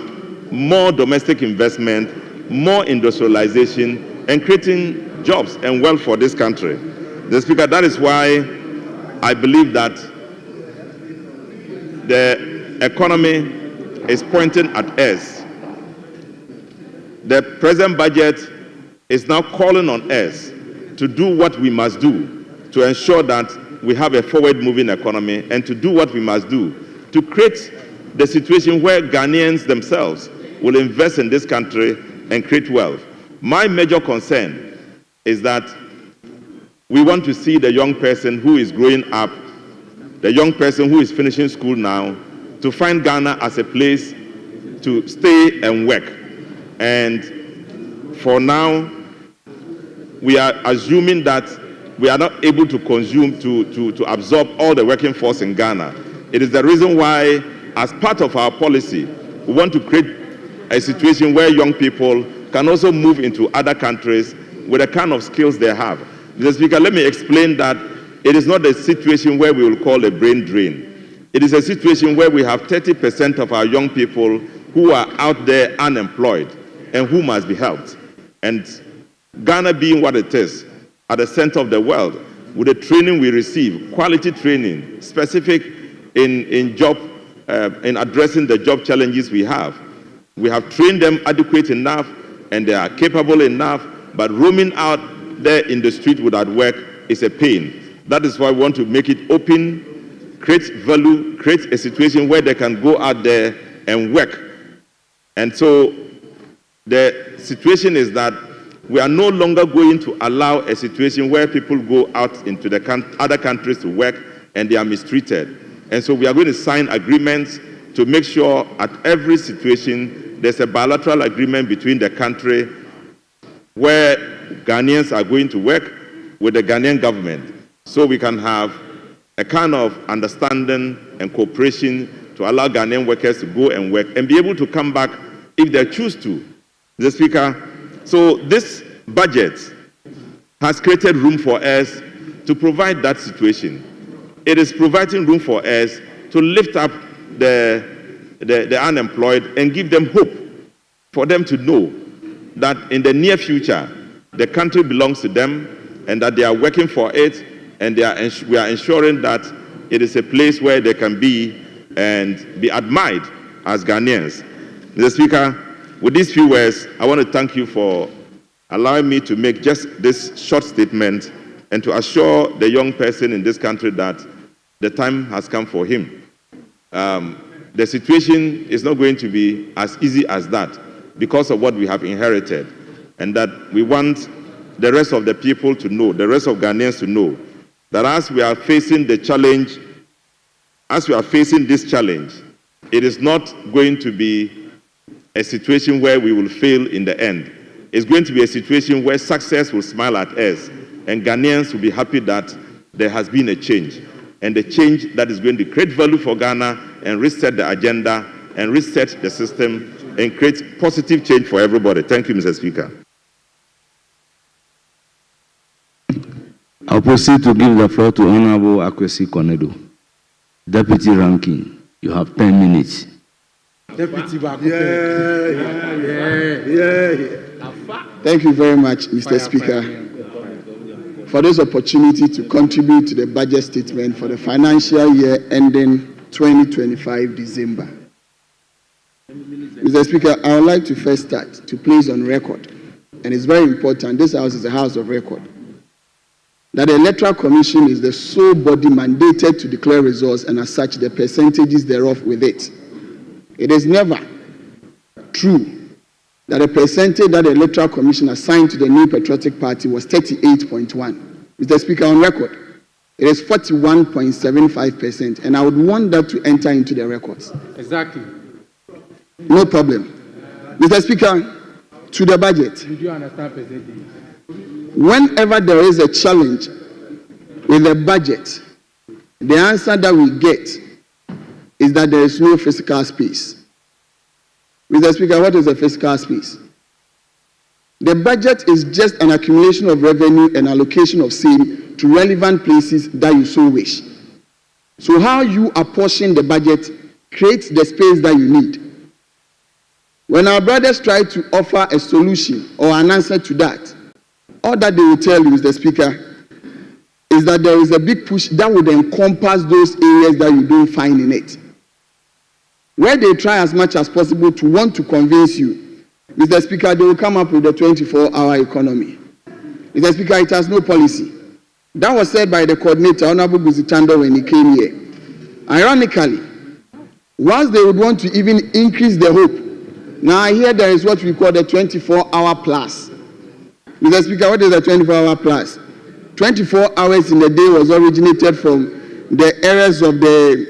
more domestic investment, more industrialization, and creating jobs and wealth for this country. The Speaker, that is why I believe that the economy is pointing at us. The present budget is now calling on us to do what we must do to ensure that we have a forward-moving economy and to do what we must do to create the situation where Ghanaians themselves will invest in this country and create wealth. My major concern is that we want to see the young person who is growing up, the young person who is finishing school now, to find Ghana as a place to stay and work. And for now, we are assuming that we are not able to consume, to absorb all the working force in Ghana. It is the reason why, as part of our policy, we want to create a situation where young people can also move into other countries with the kind of skills they have. Mr. Speaker, let me explain that it is not a situation where we will call a brain drain. It is a situation where we have 30% of our young people who are out there unemployed and who must be helped. And Ghana being what it is, at the center of the world, with the training we receive, quality training, specific in addressing the job challenges we have trained them adequate enough and they are capable enough, but roaming out there in the street without work is a pain. That is why we want to make it open, create value, create a situation where they can go out there and work. And so the situation is that we are no longer going to allow a situation where people go out into the other countries to work and they are mistreated. And so we are going to sign agreements to make sure at every situation there's a bilateral agreement between the country where Ghanaians are going to work with the Ghanaian government, so we can have a kind of understanding and cooperation to allow Ghanaian workers to go and work and be able to come back if they choose to. Mr. Speaker, so this budget has created room for us to provide that situation. It is providing room for us to lift up the unemployed and give them hope, for them to know that in the near future, the country belongs to them and that they are working for it, and we are ensuring that it is a place where they can be and be admired as Ghanaians. Mr. Speaker, with these few words, I want to thank you for allowing me to make just this short statement and to assure the young person in this country that the time has come for him. The situation is not going to be as easy as that because of what we have inherited, and that we want the rest of the people to know, the rest of Ghanaians to know, that as we are facing the challenge, as we are facing this challenge, it is not going to be a situation where we will fail in the end. It's going to be a situation where success will smile at us, and Ghanaians will be happy that there has been a change, and a change that is going to create value for Ghana and reset the agenda and reset the system and create positive change for everybody. Thank you, Mr. Speaker. I'll proceed to give the floor to Honorable Akwesi Konedo, Deputy Ranking. You have 10 minutes. Deputy Thank you very much, Mr. Speaker, for this opportunity to contribute to the budget statement for the financial year ending 2025 December. Mr. Speaker, I would like to first start to place on record, and it's very important, this house is a house of record, that the Electoral Commission is the sole body mandated to declare results, and as such, the percentages thereof with it. It is never true that the percentage that the Electoral Commission assigned to the New Patriotic Party was 38.1. Mr. Speaker, on record, it is 41.75%, and I would want that to enter into the records. Exactly. No problem. Mr. Speaker, to the budget. Did you understand percentage? Whenever there is a challenge with the budget, the answer that we get is that there is no fiscal space. Mr. Speaker, what is a fiscal space? The budget is just an accumulation of revenue and allocation of same to relevant places that you so wish. So how you apportion the budget creates the space that you need. When our brothers try to offer a solution or an answer to that, all that they will tell you, Mr. Speaker, is that there is a big push that would encompass those areas that you don't find in it. Where they try as much as possible to want to convince you, Mr. Speaker, they will come up with a 24-hour economy. Mr. Speaker, it has no policy. That was said by the coordinator, Honorable Guzitando, when he came here. Ironically, once they would want to even increase the hope, now I hear there is what we call the 24-hour plus. Mr. Speaker, what is the 24-hour plus? 24 hours in a day was originated from the eras of the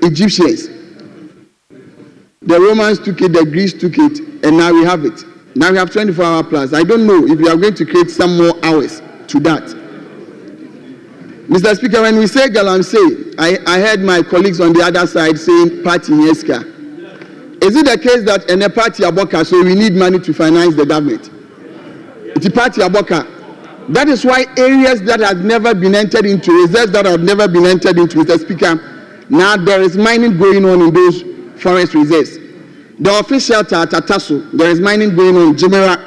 Egyptians. The Romans took it, the Greeks took it, and now we have it. Now we have 24-hour plus. I don't know if we are going to create some more hours to that. Mr. Speaker, when we say Galamsey, I heard my colleagues on the other side saying party Nieska. Is it the case that in a party Aboka, so we need money to finance the government? It's a party Aboka. That is why areas that have never been entered into, reserves that have never been entered into, Mr. Speaker, now there is mining going on in those forest reserves. The official Tataso, there is mining going on in Jimera,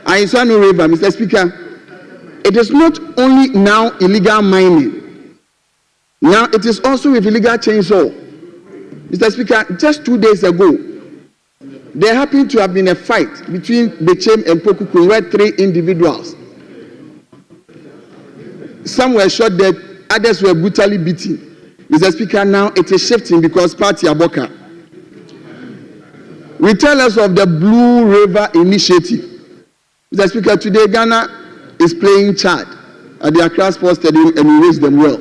Aisano River, Mr. Speaker, it is not only now illegal mining. Now it is also with illegal chainsaw. Mr. Speaker, just 2 days ago, there happened to have been a fight between Bechem and Pokukun where 3 individuals. Some were shot dead, others were brutally beaten. Mr. Speaker, now it is shifting because Party Aboka. We tell us of the Blue River Initiative. Mr. Speaker, today Ghana is playing Chad at the Accra Sports Stadium and we raise them well.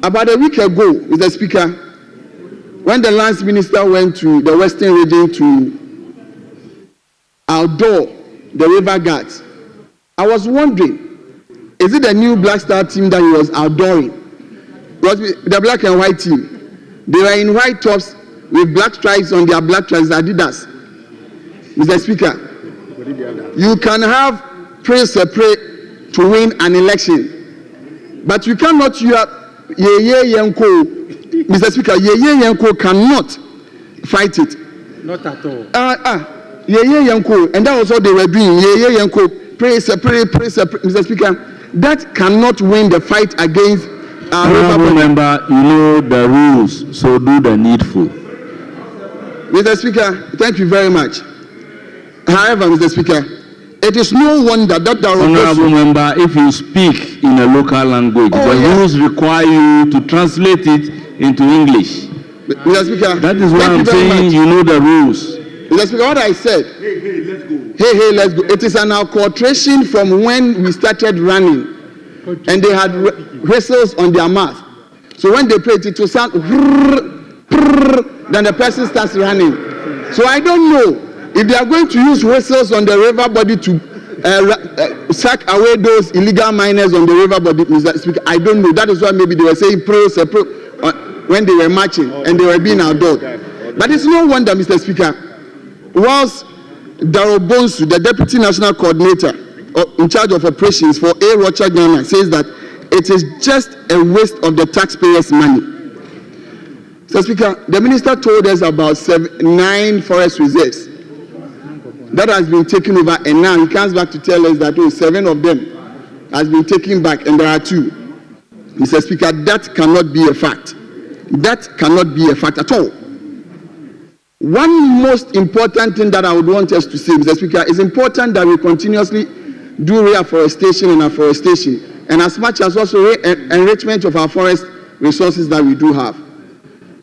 About a week ago, Mr. Speaker, when the Lands Minister went to the Western region to outdoor the river guards, I was wondering, is it the new Black Star team that he was outdooring? Because the black and white team, they were in white tops with black stripes on their black trousers, Adidas. Mr. Speaker, you can have Prince Sepre to win an election, but you cannot use Yeye Yenko. Mr. Speaker, Yeye Yenko cannot fight it. Not at all. Yeye Yenko, and that was what they were doing. Yeye Yenko, Prince Sepre, Mr. Speaker, that cannot win the fight against Honorable member, you know the rules, so do the needful. Mr. Speaker, thank you very much. However, Mr. Speaker, it is no wonder that the Honorable member, if you speak in a local language, the rules require you to translate it into English. Mr. Speaker, that is why I'm saying you know the rules. Mr. Speaker, what I said, hey, let's go. It is an acculturation from when we started running, and they had whistles on their mouth. So when they play it, it will sound, then the person starts running. So I don't know if they are going to use whistles on the river body to sack away those illegal miners on the river body, Mr. Speaker. I don't know. That is why maybe they were saying when they were marching and they were being outdoored. But it's no wonder, Mr. Speaker, whilst Darrell Bonsu, the Deputy National Coordinator in charge of operations for A. Rocha Ghana, says that it is just a waste of the taxpayers' money. Mr. Speaker, the minister told us about 9 forest reserves that has been taken over, and now he comes back to tell us that 7 of them has been taken back, and there are 2. Mr. Speaker, that cannot be a fact. That cannot be a fact at all. One most important thing that I would want us to say, Mr. Speaker, is important that we continuously do reforestation and afforestation, and as much as also enrichment of our forest resources that we do have.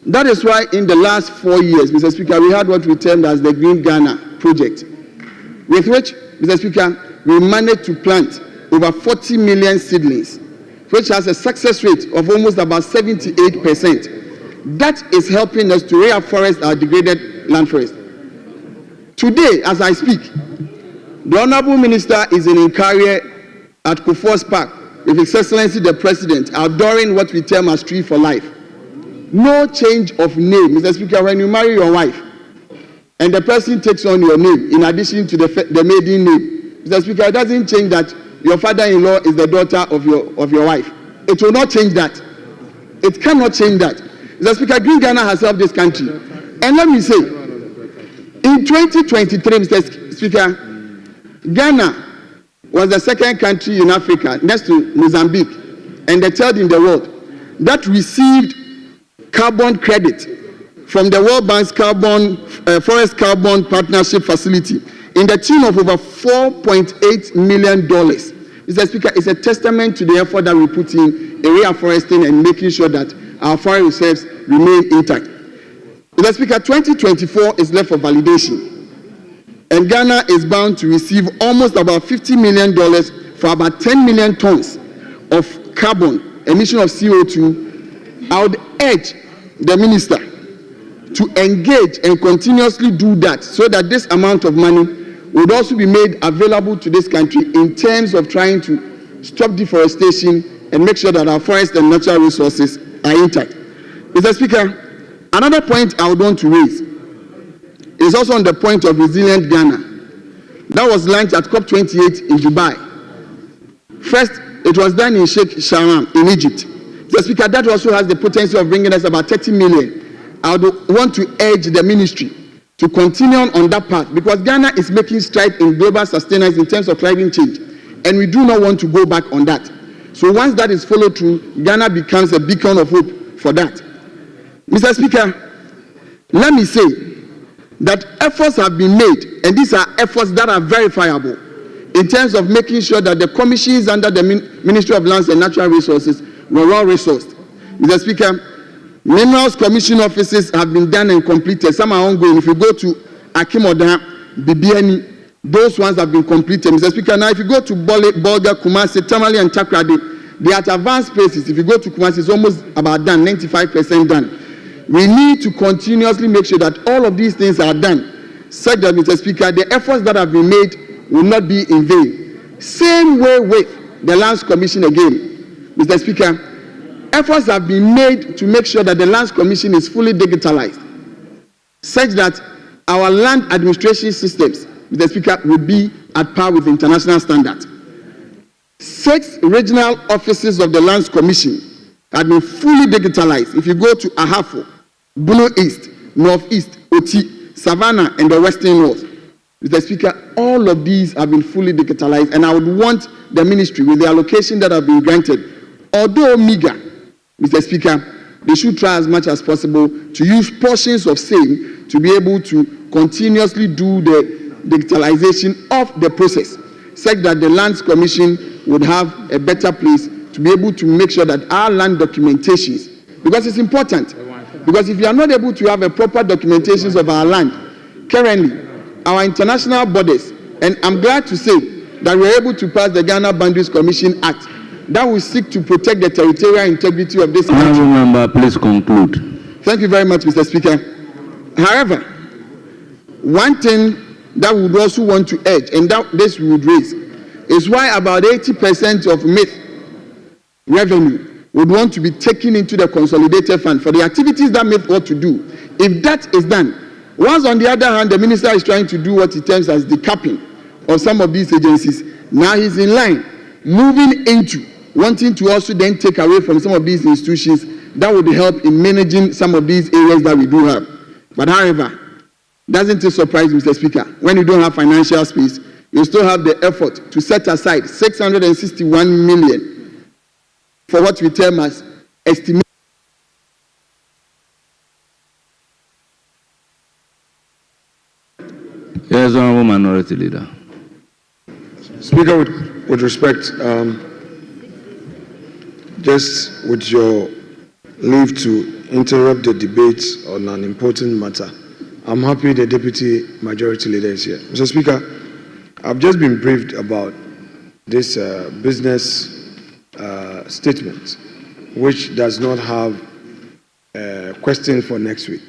That is why in the last 4 years, Mr. Speaker, we had what we termed as the Green Ghana project, with which, Mr. Speaker, we managed to plant over 40 million seedlings, which has a success rate of almost about 78%. That is helping us to reforest our degraded land forest. Today, as I speak, the Honorable Minister is in Inquiry at Kufuor's Park with His Excellency the President, outdooring what we term as Tree for Life. No change of name. Mr. Speaker, when you marry your wife and the person takes on your name in addition to the maiden name, Mr. Speaker, it doesn't change that your father-in-law is the daughter of your wife. It will not change that. It cannot change that. Mr. Speaker, Green Ghana has helped this country. And let me say, in 2023, Mr. Speaker, Ghana was the second country in Africa, next to Mozambique, and the third in the world, that received carbon credit from the World Bank's Forest Carbon Partnership Facility in the tune of over $4.8 million. Mr. Speaker, it's a testament to the effort that we put in reforesting and making sure that our forest reserves remain intact. Mr. Speaker, 2024 is left for validation, and Ghana is bound to receive almost about $50 million for about 10 million tons of carbon, emission of CO2. I would urge the minister to engage and continuously do that so that this amount of money would also be made available to this country in terms of trying to stop deforestation and make sure that our forests and natural resources are intact. Mr. Speaker, another point I would want to raise is also on the point of resilient Ghana. That was launched at COP28 in Dubai. First, it was done in Sheikh Sharam in Egypt. Mr. Speaker, that also has the potential of bringing us about 30 million. I would want to urge the ministry to continue on that path, because Ghana is making strides in global sustenance in terms of climate change, and we do not want to go back on that. So once that is followed through, Ghana becomes a beacon of hope for that. Mr. Speaker, let me say that efforts have been made, and these are efforts that are verifiable, in terms of making sure that the commissions under the Ministry of Lands and Natural Resources were well resourced. Mr. Speaker, Minerals Commission offices have been done and completed. Some are ongoing. If you go to Akimoda, Bibiani, those ones have been completed. Mr. Speaker, now if you go to Bolga, Kumasi, Tamale, and Takrade, they are at advanced places. If you go to Kumasi, it's almost about done, 95% done. We need to continuously make sure that all of these things are done, such that, Mr. Speaker, the efforts that have been made will not be in vain. Same way with the Lands Commission again. Mr. Speaker, efforts have been made to make sure that the Lands Commission is fully digitalized, such that our land administration systems, Mr. Speaker, will be at par with international standards. 6 regional offices of the Lands Commission have been fully digitalized. If you go to Ahafo, Blue East, Northeast, Oti, Savannah, and the Western North, Mr. Speaker, all of these have been fully digitalized, and I would want the ministry, with the allocation that have been granted, although meager, Mr. Speaker, they should try as much as possible to use portions of same to be able to continuously do the digitalization of the process, such that the Lands Commission would have a better place to be able to make sure that our land documentations, because it's important, because if you are not able to have a proper documentations of our land, currently, our international bodies, and I'm glad to say that we're able to pass the Ghana Boundaries Commission Act that will seek to protect the territorial integrity of this country. Honourable member, please conclude. Thank you very much, Mr. Speaker. However, one thing that we would also want to urge, and that this we would raise, is why about 80% of MIF revenue would want to be taken into the consolidated fund for the activities that MIF ought to do. If that is done, once on the other hand, the minister is trying to do what he terms as the capping of some of these agencies, now he's in line, moving into wanting to also then take away from some of these institutions that would help in managing some of these areas that we do have. But however, doesn't it surprise Mr. Speaker, when you don't have financial space, you still have the effort to set aside 661 million for what we term as estimate. Yes, Honourable Minority Leader. Speaker, with respect, just with your leave to interrupt the debate on an important matter, I'm happy the Deputy Majority Leader is here. Mr. Speaker, I've just been briefed about this business statement, which does not have a question for next week.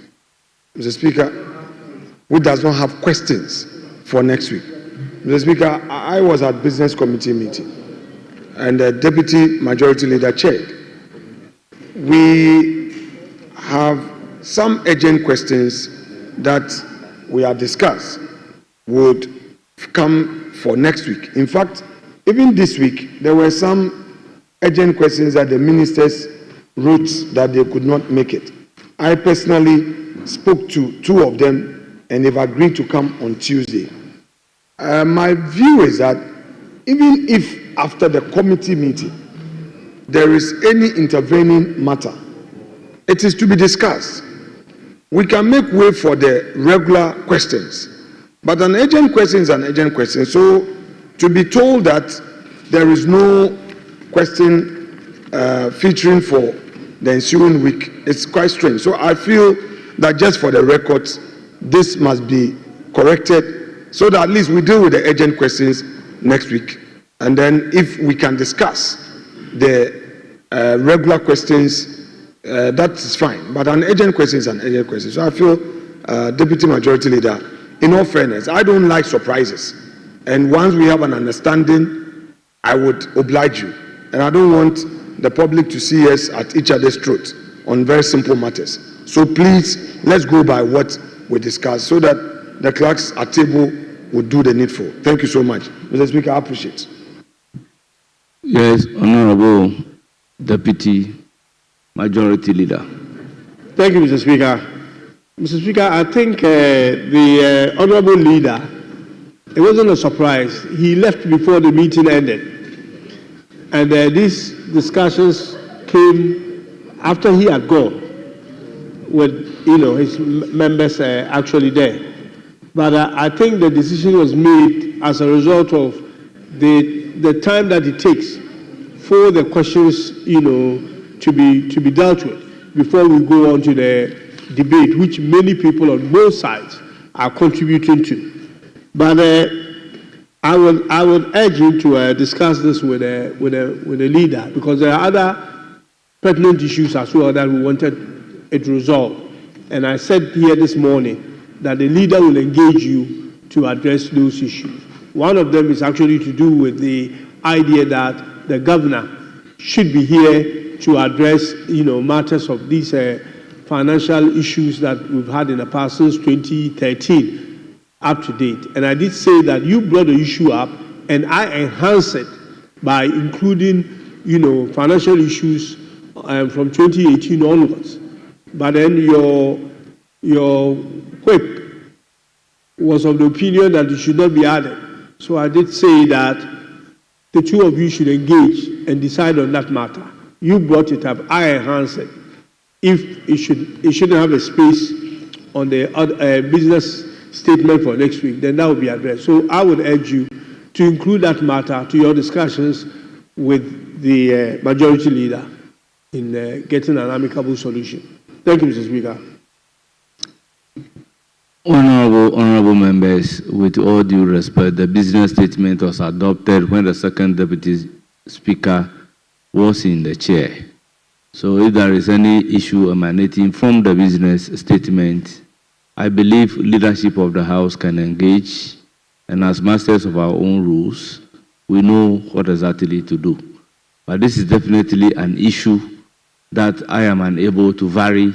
Mr. Speaker, which does not have questions for next week. Mr. Speaker, I was at business committee meeting, and the Deputy Majority Leader chaired. We have some urgent questions that we have discussed would come for next week. In fact, even this week, there were some urgent questions that the ministers wrote that they could not make it. I personally spoke to 2 of them, and they've agreed to come on Tuesday. My view is that even if after the committee meeting there is any intervening matter, it is to be discussed. We can make way for the regular questions, but an urgent question is an urgent question. So to be told that there is no question featuring for the ensuing week, it's quite strange. So I feel that just for the records, this must be corrected so that at least we deal with the urgent questions next week. And then if we can discuss the regular questions, that is fine. But an urgent question is an urgent question. So I feel, Deputy Majority Leader, in all fairness, I don't like surprises. And once we have an understanding, I would oblige you. And I don't want the public to see us at each other's throat on very simple matters. So please, let's go by what we discussed so that the clerks at table would do the needful. Thank you so much. Mr. Speaker, I appreciate. Yes, Honourable Deputy Majority Leader. Thank you, Mr. Speaker. Mr. Speaker, I think the honorable leader, it wasn't a surprise. He left before the meeting ended. And these discussions came after he had gone, with his members actually there. But I think the decision was made as a result of the time that it takes for the questions, to be dealt with before we go on to the debate, which many people on both sides are contributing to. But I would urge you to discuss this with the leader, because there are other pertinent issues as well that we wanted it resolved. And I said here this morning that the leader will engage you to address those issues. One of them is actually to do with the idea that the governor should be here to address, matters of these financial issues that we've had in the past since 2013 up to date. And I did say that you brought the issue up, and I enhanced it by including, financial issues from 2018 onwards. But then your whip was of the opinion that it should not be added. So I did say that the two of you should engage and decide on that matter. You brought it up, I enhanced it. If it shouldn't have a space on the business statement for next week, then that will be addressed. So I would urge you to include that matter to your discussions with the majority leader in getting an amicable solution. Thank you, Mr. Speaker. Honorable members, with all due respect, the business statement was adopted when the second deputy speaker was in the chair. So if there is any issue emanating from the business statement, I believe leadership of the House can engage, and as masters of our own rules, we know what exactly to do. But this is definitely an issue that I am unable to vary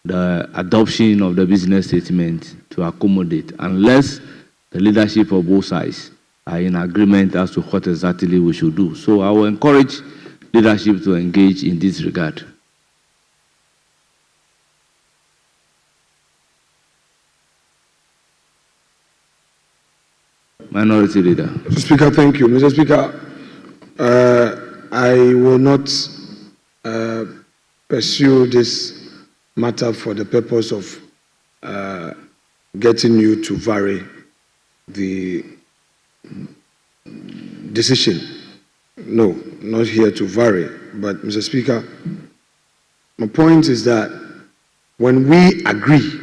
the adoption of the business statement to accommodate, unless the leadership of both sides are in agreement as to what exactly we should do. So I will encourage leadership to engage in this regard. Minority Leader. Mr. Speaker, thank you. Mr. Speaker, I will not pursue this matter for the purpose of getting you to vary the decision. No, not here to vary. But, Mr. Speaker, my point is that when we agree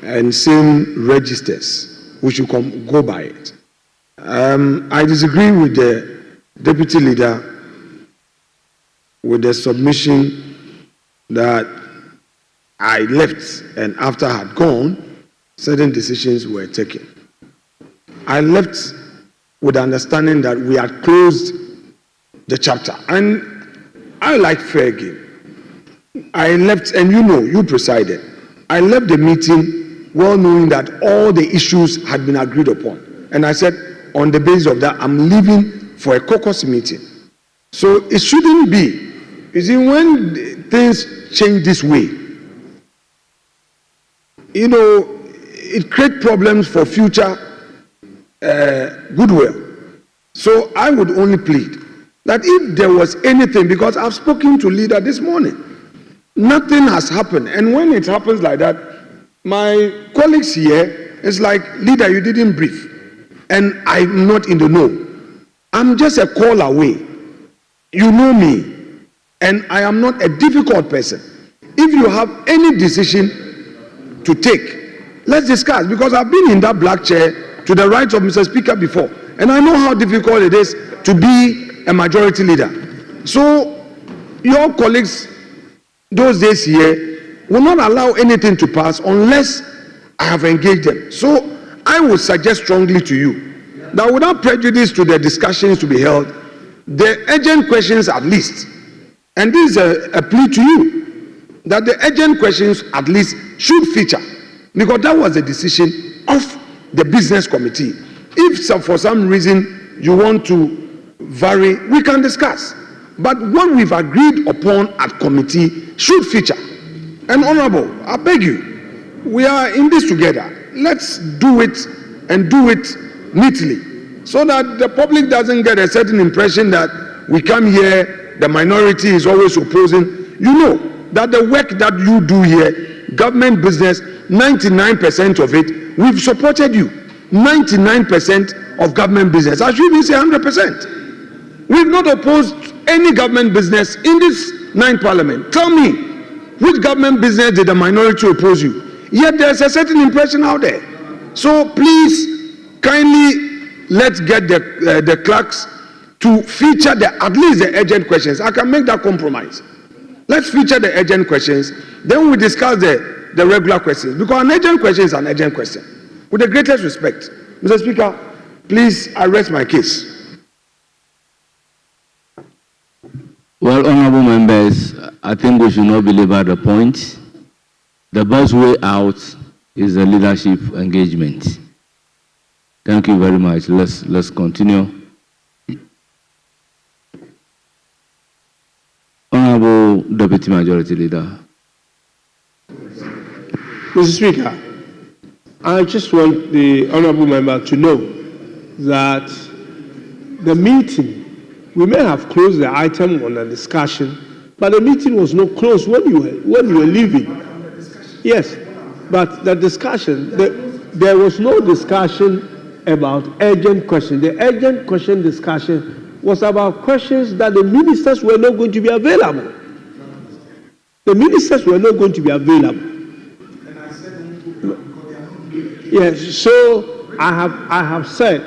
and same registers, we should go by it. I disagree with the deputy leader with the submission that I left, and after I had gone, certain decisions were taken. I left with the understanding that we had closed the chapter, and I like fair game. I left, and you presided. I left the meeting well knowing that all the issues had been agreed upon. And I said, on the basis of that, I'm leaving for a caucus meeting. So it shouldn't be. You see, when things change this way, it creates problems for future goodwill. So I would only plead that if there was anything, because I've spoken to leader this morning, nothing has happened. And when it happens like that, my colleagues here is like, leader, you didn't brief. And I'm not in the know. I'm just a call away. You know me. And I am not a difficult person. If you have any decision to take, let's discuss. Because I've been in that black chair to the right of Mr. Speaker before. And I know how difficult it is to be a majority leader. So your colleagues those days here will not allow anything to pass unless I have engaged them. So I would suggest strongly to you that without prejudice to the discussions to be held, the urgent questions at least, and this is a plea to you, that the urgent questions at least should feature, because that was the decision of the business committee. If for some reason you want to vary, we can discuss. But what we've agreed upon at committee should feature. And honorable, I beg you, we are in this together. Let's do it and do it neatly so that the public doesn't get a certain impression that we come here, the minority is always opposing. You know that the work that you do here, government business, 99% of it, we've supported you. 99% of government business. I should even say 100%. We've not opposed any government business in this 9th parliament. Tell me, which government business did the minority oppose you? Yet there's a certain impression out there. So please, kindly let's get the clerks to feature at least the urgent questions. I can make that compromise. Let's feature the urgent questions. Then we discuss the regular questions. Because an urgent question is an urgent question. With the greatest respect. Mr. Speaker, please, I rest my case. Well, honorable members, I think we should not belabor the point. The best way out is the leadership engagement. Thank you very much. Let's continue. Honorable Deputy Majority Leader. Mr. Speaker, I just want the honorable member to know that the meeting, we may have closed the item on the discussion, but the meeting was not closed when you were leaving. Yes, but the discussion, there was no discussion about urgent questions. The urgent question discussion was about questions that the ministers were not going to be available. The ministers were not going to be available. Yes, so I have said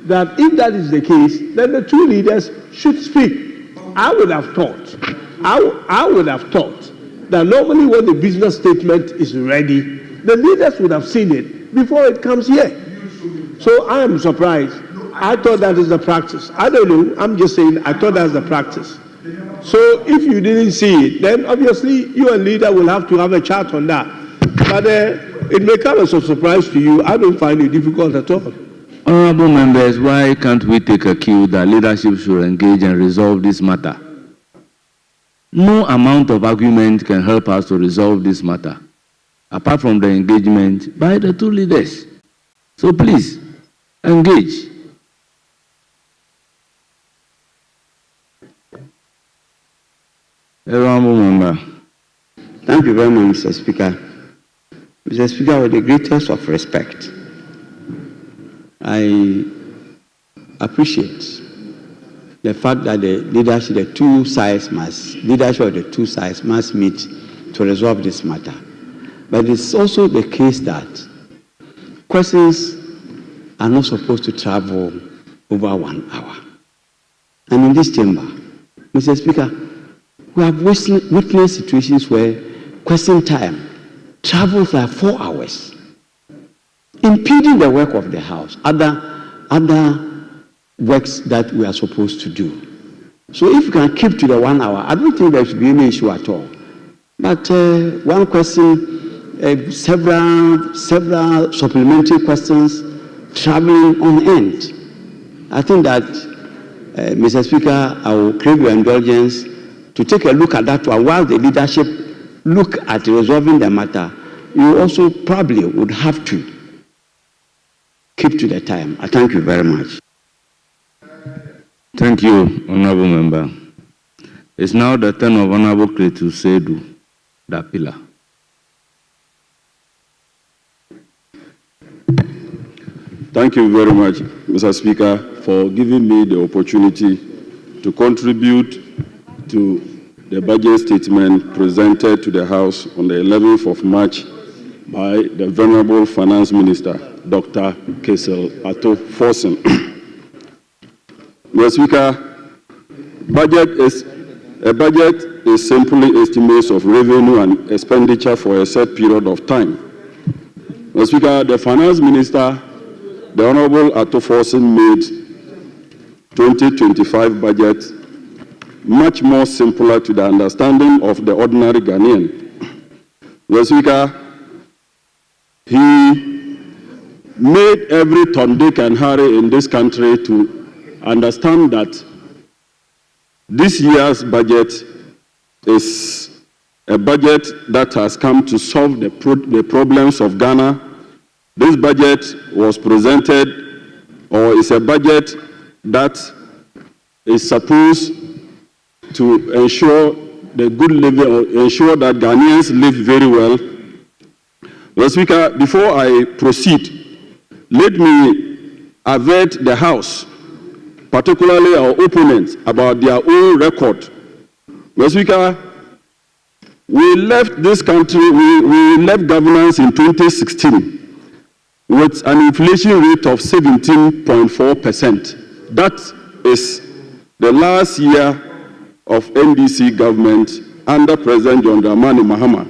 that if that is the case, then the two leaders should speak. I would have thought that normally when the business statement is ready, the leaders would have seen it before it comes here. So I am surprised. I thought that is the practice. I don't know. I'm just saying I thought that's the practice. So if you didn't see it, then obviously you and leader will have to have a chat on that. But it may come as a surprise to you. I don't find it difficult at all. Honorable members, why can't we take a cue that leadership should engage and resolve this matter? No amount of argument can help us to resolve this matter, apart from the engagement by the two leaders. So please, engage. Honorable member. Thank you very much, Mr. Speaker. Mr. Speaker, with the greatest of respect, I appreciate the fact that the leadership of the two sides must meet to resolve this matter. But it's also the case that questions are not supposed to travel over 1 hour. And in this chamber, Mr. Speaker, we have witnessed situations where question time travels like 4 hours, impeding the work of the House, other works that we are supposed to do. So if we can keep to the 1 hour, I don't think there should be any issue at all. But one question, several supplementary questions traveling on end. I think that, Mr. Speaker, I will crave your indulgence to take a look at that one. While the leadership look at resolving the matter, you also probably would have to keep to the time. I thank you very much. Thank you, honorable member. It's now the turn of Honorable Kretu Sedu Dapila. Thank you very much, Mr. Speaker, for giving me the opportunity to contribute to the budget statement presented to the House on the 11th of March by the Venerable Finance Minister, Dr. Kesel Ato Forsen. Mr. Speaker, a budget is simply estimates of revenue and expenditure for a set period of time. Mr. Speaker, the Finance Minister, the Honorable Ato Forsen, made 2025 budget much more simpler to the understanding of the ordinary Ghanaian. Mr. Speaker, he made every Tom, Dick, and Harry in this country to understand that this year's budget is a budget that has come to solve the problems of Ghana. This budget was presented, or is a budget that is supposed to ensure the good living, or ensure that Ghanaians live very well. Mr. Speaker, before I proceed, let me alert the House, particularly our opponents, about their own record. Mr. Speaker, we left this country, we left governance in 2016 with an inflation rate of 17.4%. That is the last year of NDC government under President John Dramani Mahama.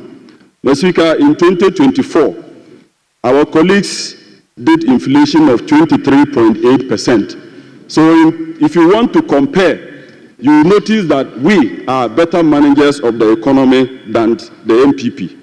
Mr. Speaker, in 2024, our colleagues did inflation of 23.8%. So if you want to compare, you notice that we are better managers of the economy than the MPP.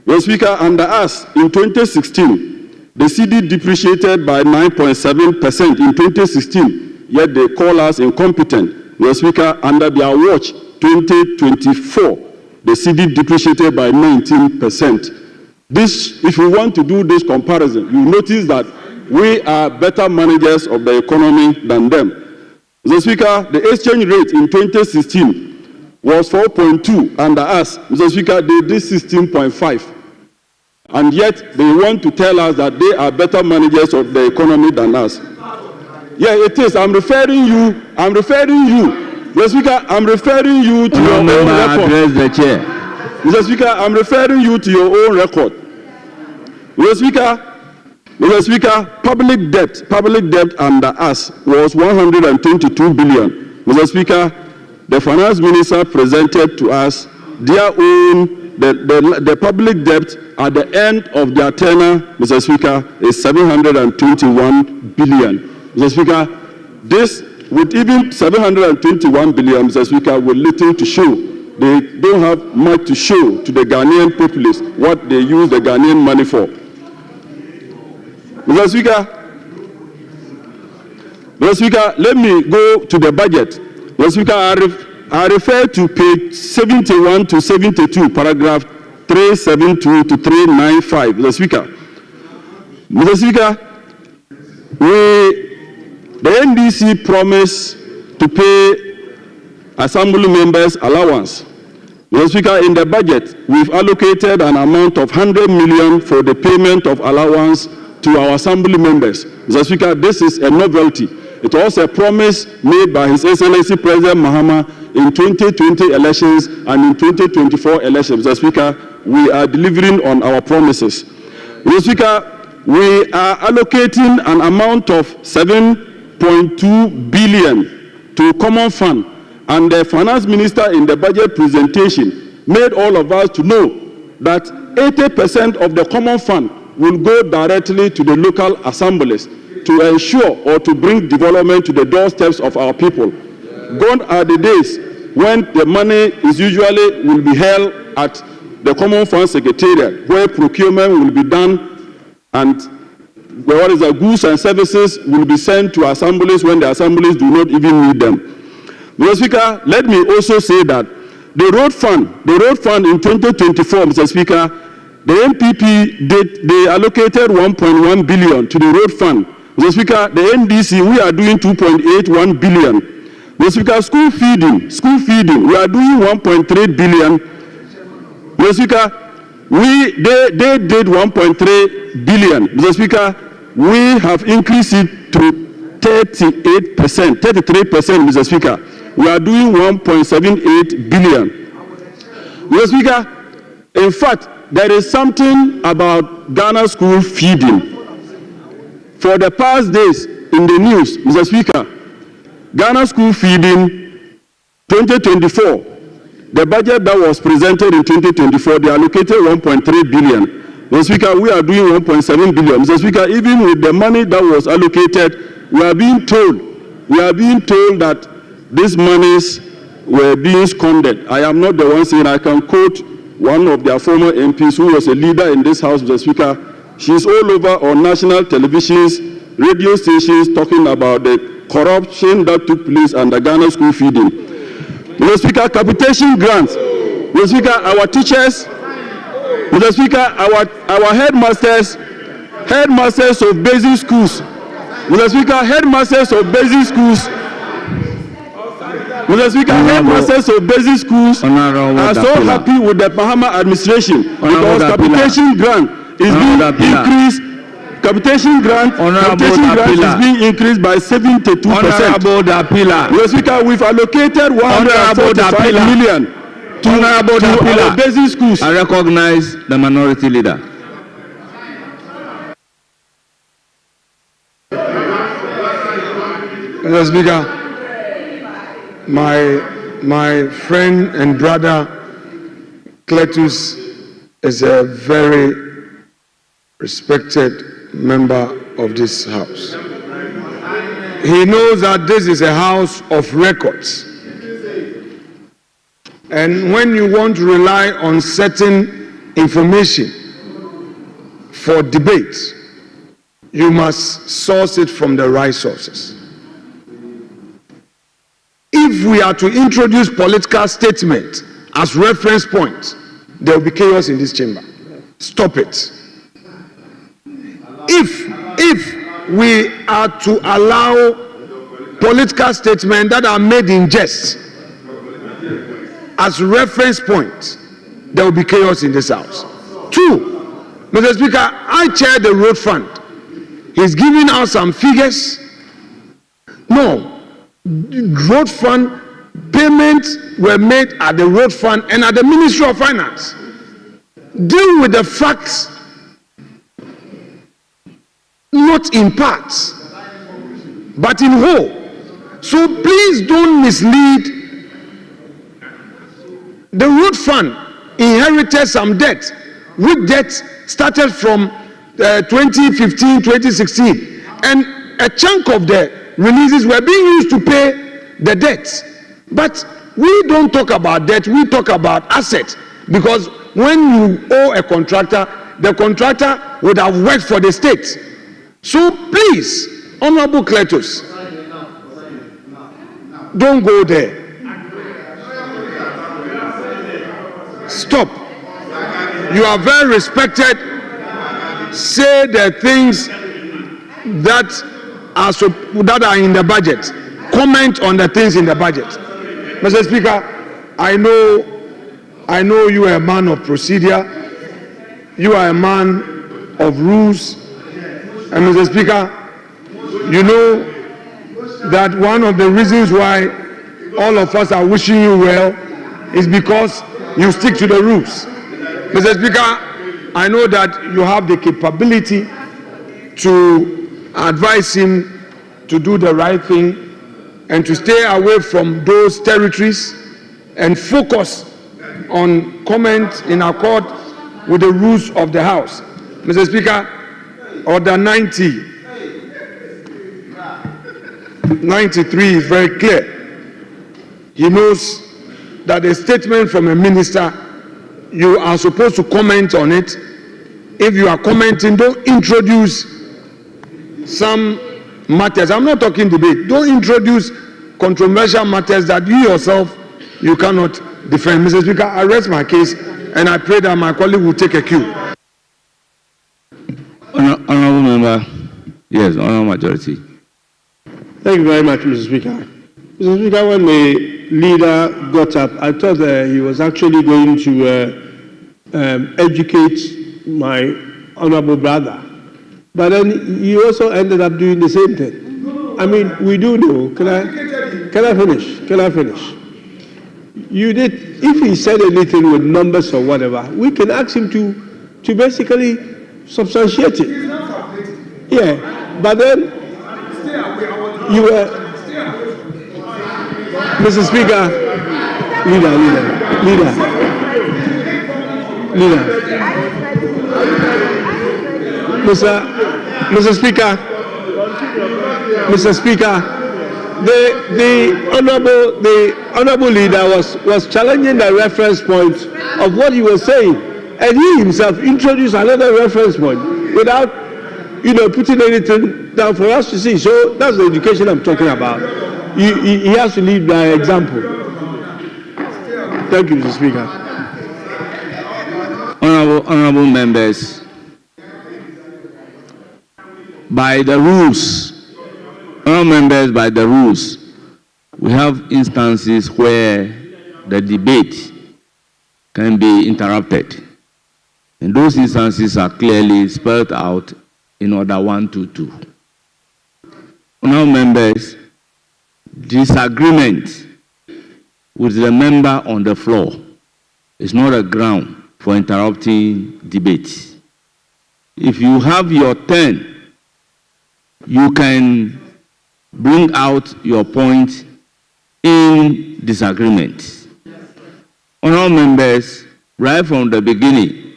Mr. Speaker, under us, in 2016, the CD depreciated by 9.7% in 2016, yet they call us incompetent. Mr. Speaker, under their watch, 2024, the CD depreciated by 19%. This, if you want to do this comparison, you notice that we are better managers of the economy than them. Mr. Speaker, the exchange rate in 2016 was 4.2 under us. Mr. Speaker, they did 16.5. And yet they want to tell us that they are better managers of the economy than us. Yeah, it is. I'm referring you. Mr. Speaker, I'm referring you to your own record. Mr. Speaker, I'm referring you to your own record. Mr. Speaker, public debt under us was 122 billion. Mr. Speaker, the finance minister presented to us their own, the public debt at the end of their tenure, Mr. Speaker, is 721 billion. Mr. Speaker, this, with even 721 billion, Mr. Speaker, with little to show. They don't have much to show to the Ghanaian populace what they use the Ghanaian money for. Mr. Speaker, let me go to the budget. Mr. Speaker, I refer to page 71 to 72, paragraph 372 to 395. Mr. Speaker, the NDC promised to pay assembly members allowance. Mr. Speaker, in the budget, we've allocated an amount of 100 million for the payment of allowance to our assembly members. Mr. Speaker, this is a novelty. It was a promise made by His Excellency President Mahama in 2020 elections and in 2024 elections. Mr. Speaker, we are delivering on our promises. Mr. Speaker, we are allocating an amount of 7.2 billion to common fund, and the finance minister in the budget presentation made all of us to know that 80% of the common fund will go directly to the local assemblies to ensure or to bring development to the doorsteps of our people. Gone are the days when the money is usually will be held at the Common Fund Secretariat, where procurement will be done and what is the goods and services will be sent to assemblies when the assemblies do not even need them. Mr. Speaker, let me also say that the road fund in 2024, Mr. Speaker, the MPP they allocated 1.1 billion to the road fund. Mr. Speaker, the NDC, we are doing 2.81 billion. Mr. Speaker, school feeding, we are doing 1.3 billion. Mr. Speaker, they did 1.3 billion. Mr. Speaker, we have increased it to 38%, 33%, Mr. Speaker. We are doing 1.78 billion. Mr. Speaker, in fact, there is something about Ghana school feeding. For the past days in the news, Mr. Speaker, Ghana school feeding 2024, the budget that was presented in 2024, they allocated 1.3 billion. Mr. Speaker, we are doing 1.7 billion. Mr. Speaker, even with the money that was allocated, we are being told that these monies were being squandered. I am not the one saying. I can quote one of their former MPs who was a leader in this house, Mr. Speaker. She's all over on national televisions, radio stations, talking about the corruption that took place under Ghana school feeding. Mr. Speaker, capitation grants. Mr. Speaker, our teachers, Mr. Speaker, our headmasters of basic schools, Mr. Speaker, headmasters of basic schools, Mr. Speaker, headmasters of basic schools are so happy with the Bahama administration because capitation grant is being increased. Capitation grant is being increased by 72%. Mr. Speaker, we've allocated 145 million to our basic schools. I recognize the minority leader. Mr. Speaker, my friend and brother Cletus is a very respected member of this house. He knows that this is a house of records. And when you want to rely on certain information for debate, you must source it from the right sources. If we are to introduce political statement as reference point, there will be chaos in this chamber. Stop it. If we are to allow political statements that are made in jest as reference point, there will be chaos in this house. Two, Mr. Speaker, I chair the road fund. He's giving out some figures. No. Road fund payments were made at the road fund and at the Ministry of Finance. Deal with the facts, not in parts, but in whole. So please don't mislead. The road fund inherited some debt, which debt started from 2015, 2016, and a chunk of the releases were being used to pay the debts. But we don't talk about debt, we talk about assets. Because when you owe a contractor, the contractor would have worked for the state. So please, Honorable Cletus, don't go there. Stop. You are very respected. Say the things that are in the budget. Comment on the things in the budget. Mr. Speaker, I know you are a man of procedure. You are a man of rules. And Mr. Speaker, you know that one of the reasons why all of us are wishing you well is because you stick to the rules. Mr. Speaker, I know that you have the capability to advise him to do the right thing and to stay away from those territories and focus on comment in accord with the rules of the House. Mr. Speaker, Order 93 is very clear. He knows that a statement from a minister, you are supposed to comment on it. If you are commenting, don't introduce some matters. I'm not talking debate. Don't introduce controversial matters that you yourself, you cannot defend. Mr. Speaker, I rest my case and I pray that my colleague will take a cue. Honorable member, yes, honorable majority. Thank you very much, Mr. Speaker. Mr. Speaker, when the leader got up, I thought he was actually going to educate my honorable brother. But then he also ended up doing the same thing. I mean, we do know. Can I finish? Can I finish? You did. If he said anything with numbers or whatever, we can ask him to basically substantiate it. Yeah, but then you were, Mr. Speaker, Mr. Speaker, the honorable leader was challenging the reference point of what he was saying, and he himself introduced another reference point without, putting anything down for us to see. So that's the education I'm talking about. He has to lead by example. Thank you, Mr. Speaker. Honorable members, by the rules, we have instances where the debate can be interrupted. And those instances are clearly spelled out in Order 122. Honorable members, disagreement with the member on the floor is not a ground for interrupting debate. If you have your turn, you can bring out your point in disagreement. Honorable members, right from the beginning,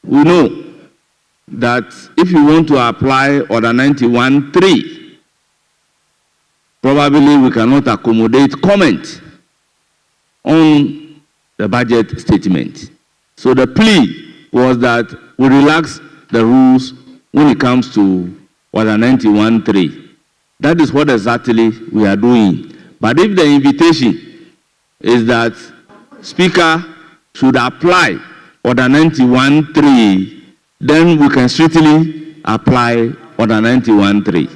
we know that if you want to apply Order 91.3, probably we cannot accommodate comment on the budget statement. So the plea was that we relax the rules when it comes to Order 91.3. That is what exactly we are doing. But if the invitation is that Speaker should apply Order 91.3, then we can strictly apply Order 91.3.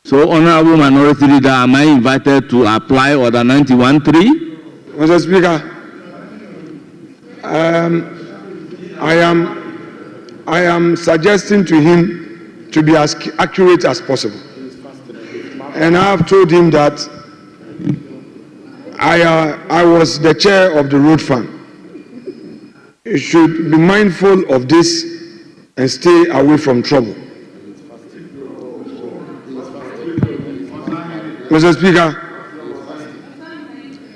So, Honorable Minority Leader, am I invited to apply Order 91.3? Mr. Speaker, I am suggesting to him to be as accurate as possible. And I have told him that I was the chair of the road fund. You should be mindful of this and stay away from trouble. Mr. Speaker,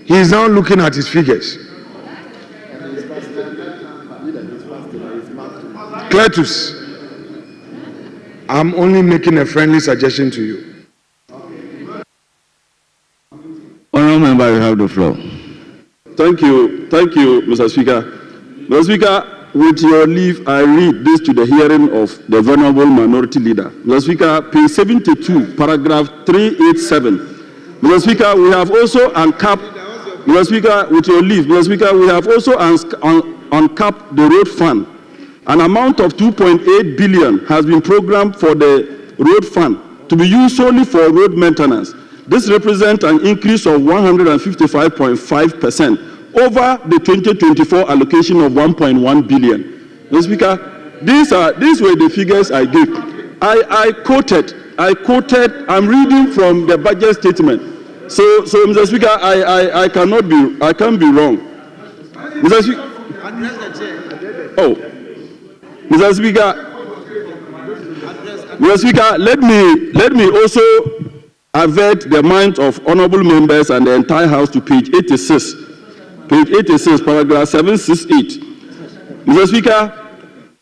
he is now looking at his figures. Cletus, I'm only making a friendly suggestion to you. Honourable member, you have the floor. Thank you, Mr. Speaker. Mr. Speaker, with your leave, I read this to the hearing of the Venerable Minority Leader. Mr. Speaker, page 72, paragraph 387. Mr. Speaker, we have also uncapped, Mr. Speaker, with your leave, Mr. Speaker, we have also uncapped the road fund. An amount of 2.8 billion has been programmed for the road fund to be used solely for road maintenance. This represents an increase of 155.5% over the 2024 allocation of 1.1 billion. Mr. Speaker, these were the figures I gave. I quoted, I'm reading from the budget statement. So Mr. Speaker, I can't be wrong. Mr. Speaker, Mr. Speaker, let me also avert the minds of honorable members and the entire House to page 86. Page 86, paragraph 768. Mr. Speaker,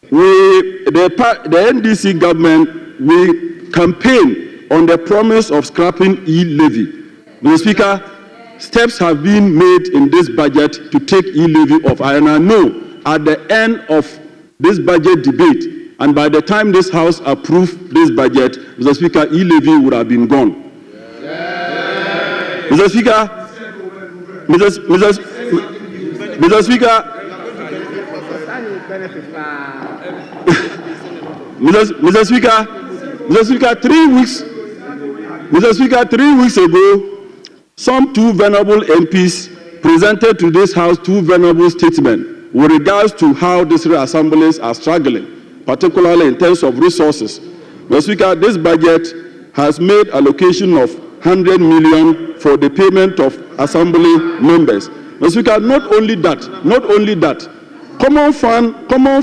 the NDC government, we campaign on the promise of scrapping e-levy. Mr. Speaker, steps have been made in this budget to take e-levy off. And I know at the end of this budget debate, and by the time this House approved this budget, Mr. Speaker, e-levy would have been gone. Mr. Speaker, Mr. Speaker, Mr. Speaker, 3 weeks ago, some two venerable MPs presented to this House two venerable statements with regards to how district assemblies are struggling, particularly in terms of resources. Mr. Speaker, this budget has made allocation of 100 million for the payment of assembly members. Mr. Speaker, not only that, common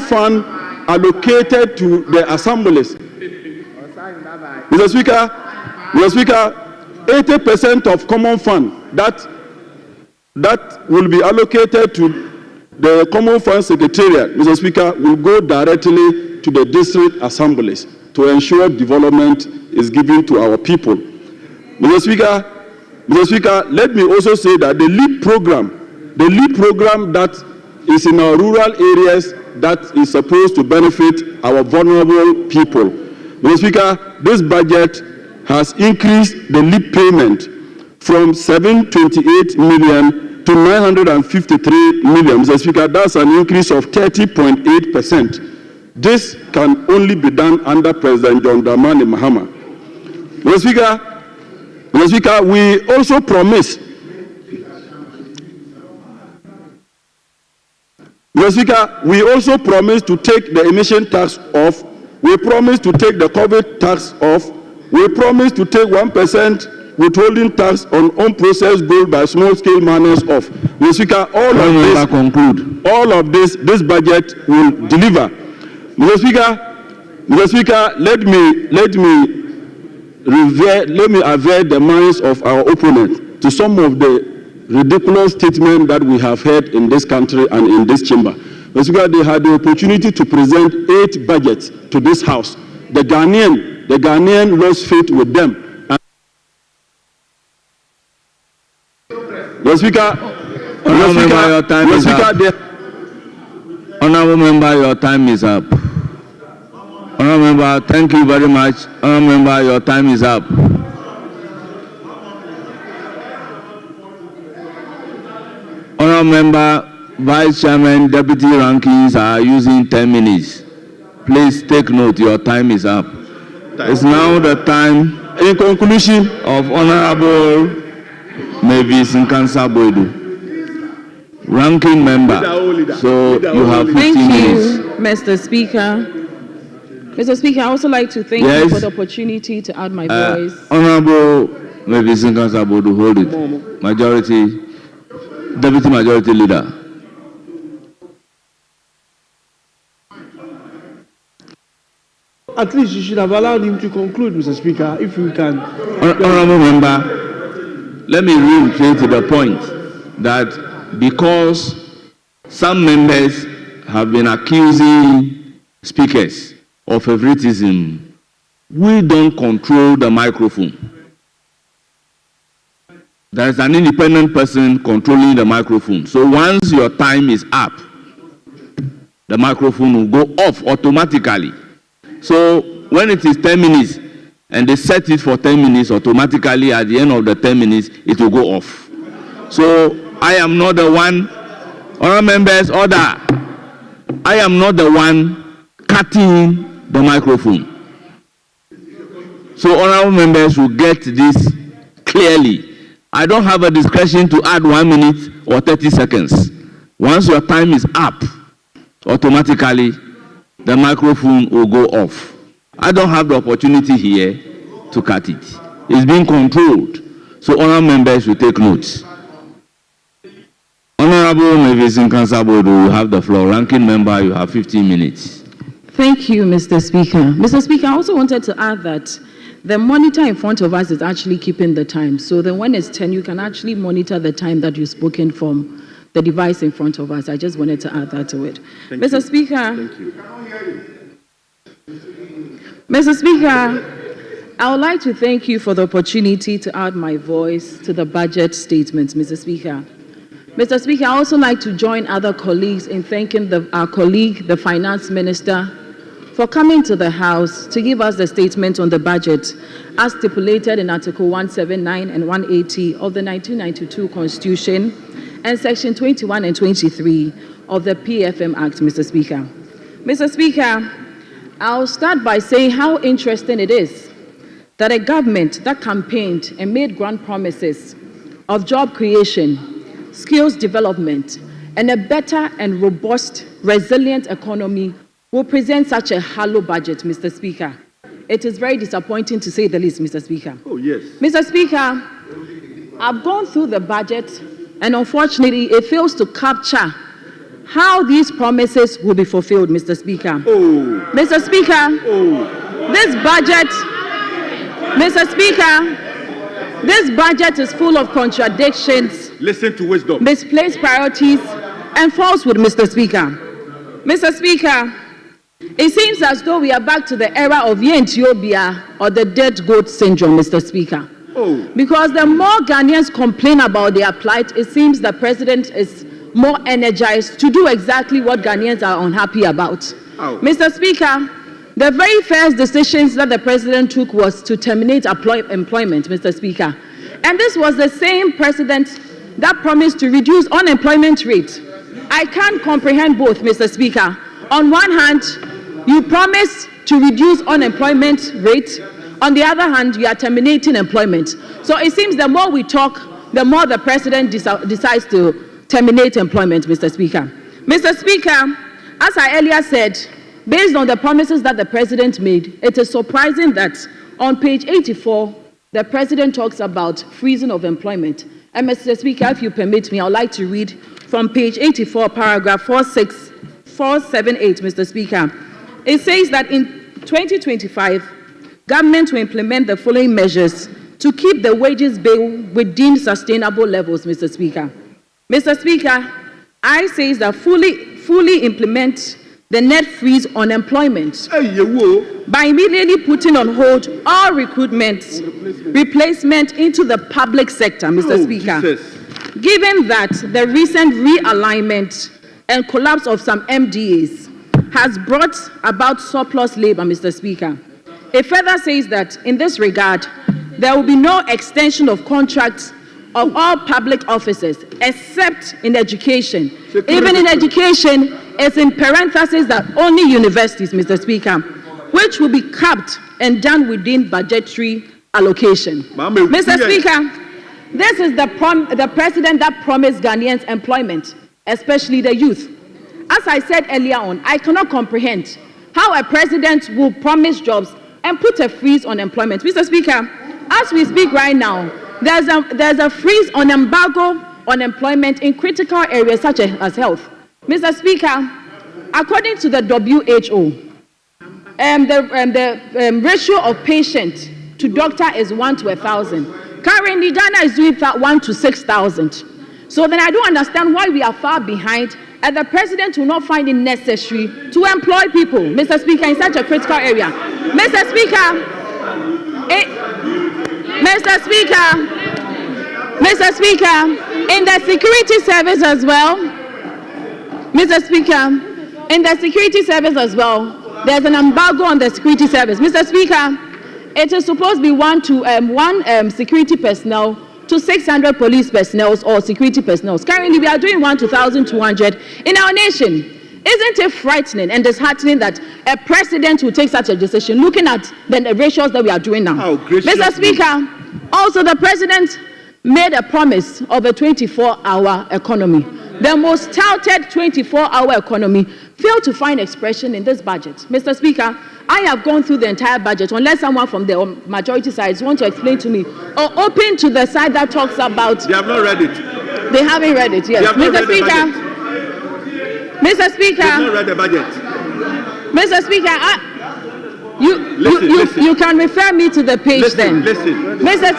fund allocated to the assemblies. Mr. Speaker, 80% of common fund that will be allocated to the common fund secretariat, Mr. Speaker, will go directly to the district assemblies to ensure development is given to our people. Mr. Speaker, let me also say that the LEAP program that is in our rural areas that is supposed to benefit our vulnerable people. Mr. Speaker, this budget has increased the LEAP payment from 728 million to 953 million. Mr. Speaker, that's an increase of 30.8%. This can only be done under President John Dramani Mahama. Mr. Speaker, we also promise. Mr. Speaker, we also promise to take the emission tax off. We promise to take the COVID tax off. We promise to take 1% withholding tax on unprocessed gold by small-scale miners off. Mr. Speaker, all of this budget will deliver. Mr. Speaker, let me avert the minds of our opponents to some of the ridiculous statements that we have heard in this country and in this chamber. Mr. Speaker, they had the opportunity to present 8 budgets to this House. The Ghanaian lost faith with them. Mr. Speaker, Honorable member, your time is up. Honorable member, thank you very much. Honorable member, your time is up. Honorable member, Vice Chairman, Deputy Rankings are using 10 minutes. Please take note, your time is up. It's now the time, in conclusion, of Honorable Mavis Nkansa Boydu, Ranking Member. So you have 15 minutes. Thank you, Mr. Speaker. Mr. Speaker, I also like to thank you for the opportunity to add my voice. Honorable Mavis Nkansa Boydu, hold it. Deputy Majority Leader. At least you should have allowed him to conclude, Mr. Speaker, if you can. Honorable member, let me reiterate to the point that because some members have been accusing speakers of favoritism, we don't control the microphone. There is an independent person controlling the microphone. So once your time is up, the microphone will go off automatically. So when it is 10 minutes and they set it for 10 minutes, automatically at the end of the 10 minutes, it will go off. So I am not the one, honorable members, order. I am not the one cutting the microphone. So honorable members will get this clearly. I don't have a discretion to add 1 minute or 30 seconds. Once your time is up, automatically the microphone will go off. I don't have the opportunity here to cut it. It's being controlled. So honorable members will take notes. Honorable Mavis Nkansa Boydu, you have the floor. Ranking member, you have 15 minutes. Thank you, Mr. Speaker. Mr. Speaker, I also wanted to add that the monitor in front of us is actually keeping the time. So then when it's 10, you can actually monitor the time that you've spoken from the device in front of us. I just wanted to add that to it. Mr. Speaker. Thank you. Mr. Speaker, I would like to thank you for the opportunity to add my voice to the budget statements, Mr. Speaker. Mr. Speaker, I also like to join other colleagues in thanking our colleague, the Finance Minister, for coming to the House to give us the statement on the budget as stipulated in Article 179 and 180 of the 1992 Constitution and Section 21 and 23 of the PFM Act, Mr. Speaker. Mr. Speaker, I'll start by saying how interesting it is that a government that campaigned and made grand promises of job creation, skills development, and a better and robust, resilient economy will present such a hollow budget, Mr. Speaker. It is very disappointing to say the least, Mr. Speaker. Oh, yes. Mr. Speaker, I've gone through the budget, and unfortunately, it fails to capture how these promises will be fulfilled, Mr. Speaker. Oh. Mr. Speaker, this budget, Mr. Speaker, this budget is full of contradictions. Listen to wisdom. Misplaced priorities and falsehood, Mr. Speaker. Mr. Speaker, it seems as though we are back to the era of Ethiopia or the dead goat syndrome, Mr. Speaker. Oh. Because the more Ghanaians complain about their plight, it seems the president is more energized to do exactly what Ghanaians are unhappy about. Oh. Mr. Speaker, the very first decisions that the president took was to terminate employment, Mr. Speaker. And this was the same president that promised to reduce unemployment rate. I can't comprehend both, Mr. Speaker. On one hand, you promise to reduce unemployment rate. On the other hand, you are terminating employment. So it seems the more we talk, the more the president decides to terminate employment, Mr. Speaker. Mr. Speaker, as I earlier said, based on the promises that the president made, it is surprising that on page 84, the president talks about freezing of employment. And Mr. Speaker, if you permit me, I would like to read from page 84, paragraph 478, Mr. Speaker. It says that in 2025, government will implement the following measures to keep the wages bill within sustainable levels, Mr. Speaker. Mr. Speaker, I say that fully implement the net freeze on employment by immediately putting on hold all replacement into the public sector, Mr. Speaker. Jesus. Given that the recent realignment and collapse of some MDAs has brought about surplus labor, Mr. Speaker. It further says that in this regard, there will be no extension of contracts of all public offices except in education. Even in education, it's in parentheses that only universities, Mr. Speaker, which will be capped and done within budgetary allocation. Mr. Speaker, this is the president that promised Ghanaians employment, especially the youth. As I said earlier on, I cannot comprehend how a president will promise jobs and put a freeze on employment. Mr. Speaker, as we speak right now, there's a freeze on embargo on employment in critical areas such as health. Mr. Speaker, according to the WHO, the ratio of patient to doctor is 1 to 1,000. Currently, Ghana is doing 1 to 6,000. So then I don't understand why we are far behind, and the president will not find it necessary to employ people, Mr. Speaker, in such a critical area. Mr. Speaker, in the security service as well, Mr. Speaker, in the security service as well, there's an embargo on the security service. Mr. Speaker, it is supposed to be one security personnel to 600 police personnel or security personnel. Currently, we are doing 1 to 1,200 in our nation. Isn't it frightening and disheartening that a president will take such a decision, looking at the ratios that we are doing now? Mr. Speaker, also the president made a promise of a 24-hour economy. The most touted 24-hour economy failed to find expression in this budget. Mr. Speaker, I have gone through the entire budget, unless someone from the majority side wants to explain to me, or open to the side that talks about... They have not read it. They haven't read it, yes. Mr. Speaker, Mr. Speaker... They have not read the budget. Mr. Speaker, you can refer me to the page then. Mr.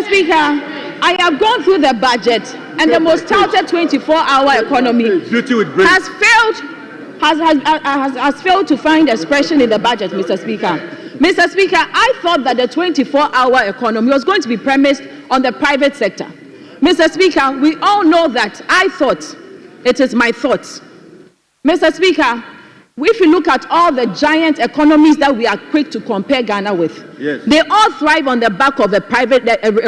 Speaker, I have gone through the budget, and the most touted 24-hour economy has failed to find expression in the budget, Mr. Speaker. Mr. Speaker, I thought that the 24-hour economy was going to be premised on the private sector. Mr. Speaker, we all know that I thought, it is my thoughts. Mr. Speaker, if you look at all the giant economies that we are quick to compare Ghana with, yes, they all thrive on the back of a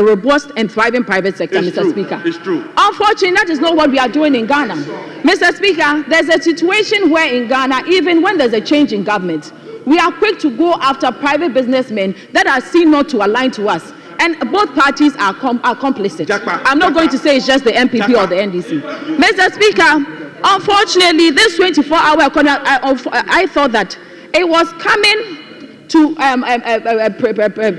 robust and thriving private sector, Mr. Speaker. It's true. Unfortunately, that is not what we are doing in Ghana. Mr. Speaker, there's a situation where in Ghana, even when there's a change in government, we are quick to go after private businessmen that are seen not to align to us. And both parties are complicit. I'm not going to say it's just the MPP or the NDC. Mr. Speaker, unfortunately, this 24-hour economy, I thought that it was coming to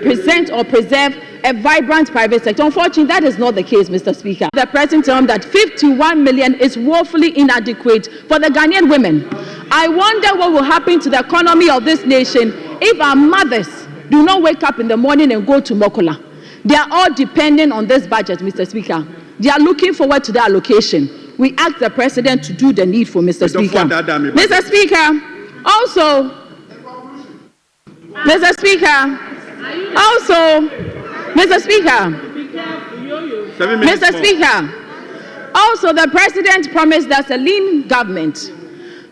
present or preserve a vibrant private sector. Unfortunately, that is not the case, Mr. Speaker. The president told me that 51 million is woefully inadequate for the Ghanaian women. I wonder what will happen to the economy of this nation if our mothers do not wake up in the morning and go to Mokola. They are all dependent on this budget, Mr. Speaker. They are looking forward to the allocation. We ask the president to do the needful, Mr. Speaker. Mr. Speaker, also, Mr. Speaker, also, Mr. Speaker, Mr. Speaker, also the president promised us a lean government.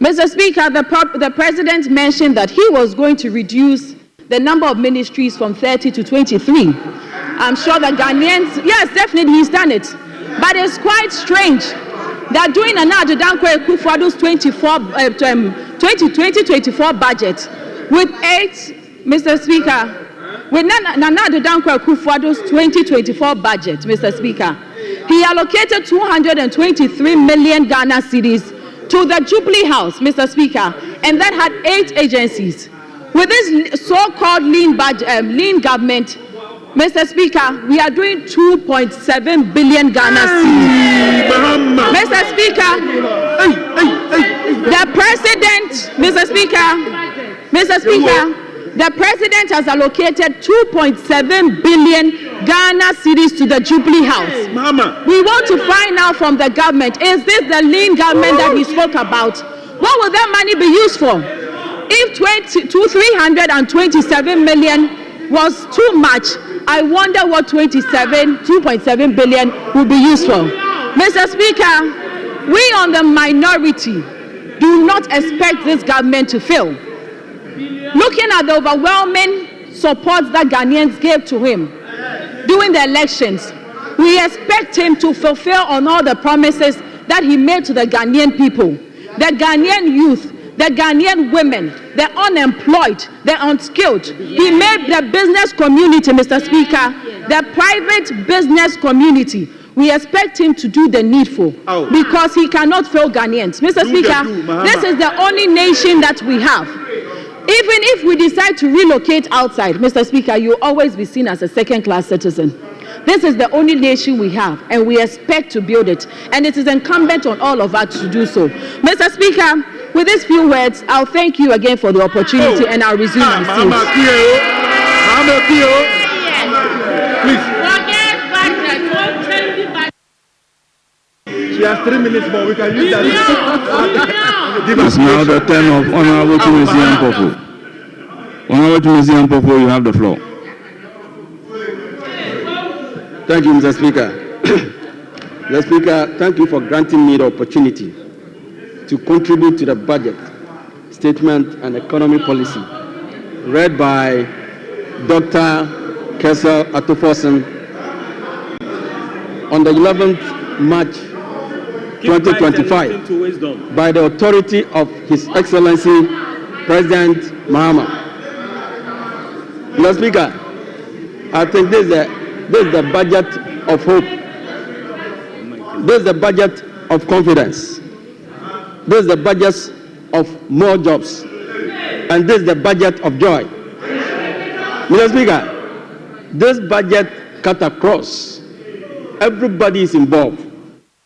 Mr. Speaker, the president mentioned that he was going to reduce the number of ministries from 30 to 23. I'm sure the Ghanaians, yes, definitely he's done it. But it's quite strange that during Nana Addo Dankwa Akufo-Addo's 2024 budget, with 8, Mr. Speaker, with Nana Addo Dankwa Akufo-Addo's 2024 budget, Mr. Speaker, he allocated 223 million Ghana cedis to the Jubilee House, Mr. Speaker, and that had 8 agencies. With this so-called lean government, Mr. Speaker, we are doing 2.7 billion Ghana cedis. Mr. Speaker, the president, the president has allocated 2.7 billion Ghana cedis to the Jubilee House. We want to find out from the government, is this the lean government that he spoke about? What will that money be used for? If 327 million was too much, I wonder what 2.7 billion will be used for. Mr. Speaker, we on the minority do not expect this government to fail. Looking at the overwhelming support that Ghanaians gave to him during the elections, we expect him to fulfill on all the promises that he made to the Ghanaian people, the Ghanaian youth, the Ghanaian women, the unemployed, the unskilled. He made the business community, Mr. Speaker, the private business community. We expect him to do the needful because he cannot fail Ghanaians. Mr. Speaker, this is the only nation that we have. Even if we decide to relocate outside, Mr. Speaker, you'll always be seen as a second-class citizen. This is the only nation we have, and we expect to build it. And it is incumbent on all of us to do so. Mr. Speaker, with these few words, I'll thank you again for the opportunity, and I'll resume my seat. She has 3 minutes more. We can use that. It's now the turn of Honorable Timothy Ampofu. Honorable Timothy Ampofu, you have the floor. Thank you, Mr. Speaker. Mr. Speaker, thank you for granting me the opportunity to contribute to the budget, statement, and economy policy read by Dr. Kessel Atoforsen on the 11th March 2025 by the authority of His Excellency President Mahama. Mr. Speaker, I think this is the budget of hope. This is the budget of confidence. This is the budget of more jobs. And this is the budget of joy. Mr. Speaker, this budget cut across. Everybody is involved.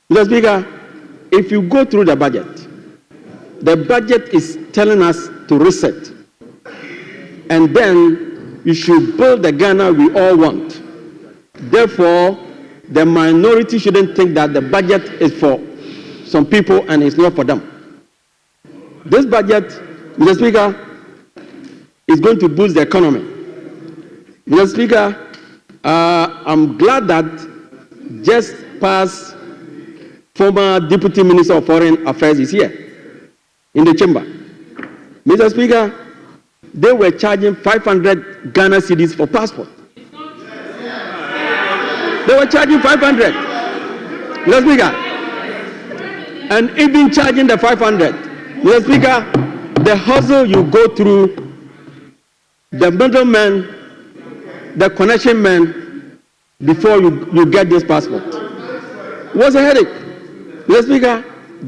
Mr. Speaker, if you go through the budget is telling us to reset. And then we should build the Ghana we all want. Therefore, the minority shouldn't think that the budget is for some people and it's not for them. This budget, Mr. Speaker, is going to boost the economy. Mr. Speaker, I'm glad that just past former Deputy Minister of Foreign Affairs is here in the chamber. Mr. Speaker, they were charging 500 Ghana cedis for passport. They were charging 500. Mr. Speaker, and even charging the 500. Mr. Speaker, the hustle you go through, the middleman, the connection man, before you get this passport, was a headache. Mr. Speaker,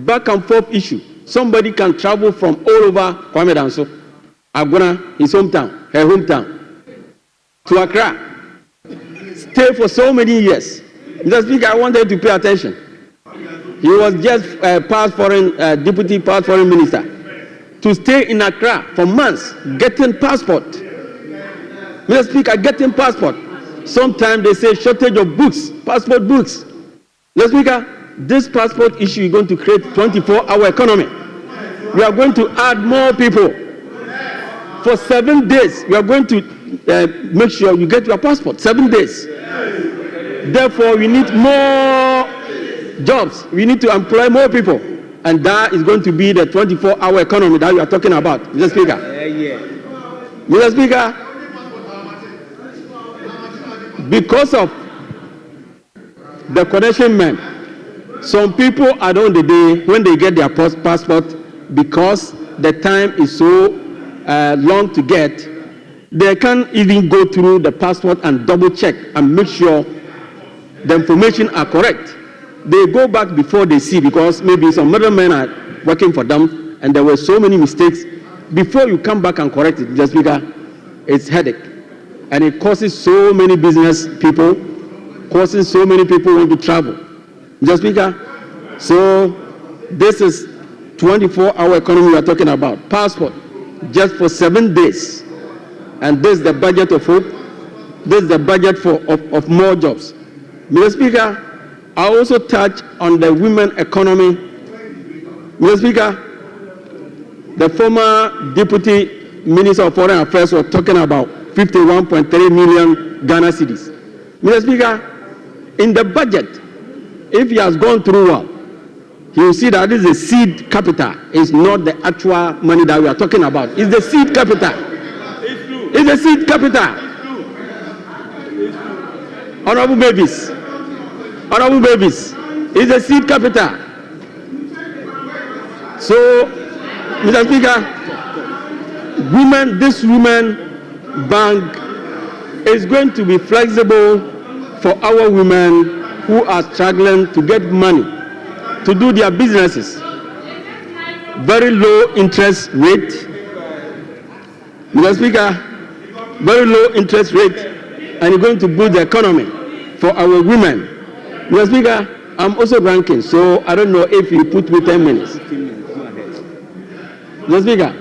back and forth issue. Somebody can travel from all over Kwame Danso, Agona, his hometown, her hometown, to Accra, stay for so many years. Mr. Speaker, I wanted to pay attention. He was just deputy past foreign minister. To stay in Accra for months, getting passport. Mr. Speaker, getting passport. Sometimes they say shortage of books, passport books. Mr. Speaker, this passport issue is going to create 24-hour economy. We are going to add more people. For 7 days, we are going to make sure you get your passport, 7 days. Therefore, we need more jobs. We need to employ more people. And that is going to be the 24-hour economy that we are talking about, Mr. Speaker. Mr. Speaker, because of the connection men, some people at the end of the day, when they get their passport, because the time is so long to get, they can't even go through the passport and double check and make sure the information are correct. They go back before they see, because maybe some middlemen are working for them and there were so many mistakes. Before you come back and correct it, just because it's headache. And it causes so many business people, causes so many people want to travel. Just because. So this is 24-hour economy we are talking about. Passport, just for 7 days. And this is the budget of hope. This is the budget of more jobs. Mr. Speaker, I also touch on the women economy. Mr. Speaker, the former Deputy Minister of Foreign Affairs was talking about 51.3 million Ghana cedis. Mr. Speaker, in the budget, if he has gone through well, he will see that this is a seed capital. It's not the actual money that we are talking about. It's the seed capital. It's the seed capital. Honorable babies, it's the seed capital. So, Mr. Speaker, this women bank is going to be flexible for our women who are struggling to get money to do their businesses. Very low interest rate. Mr. Speaker, very low interest rate, and it's going to boost the economy for our women. Mr. Speaker, I'm also ranking, so I don't know if you put me 10 minutes. Mr. Speaker.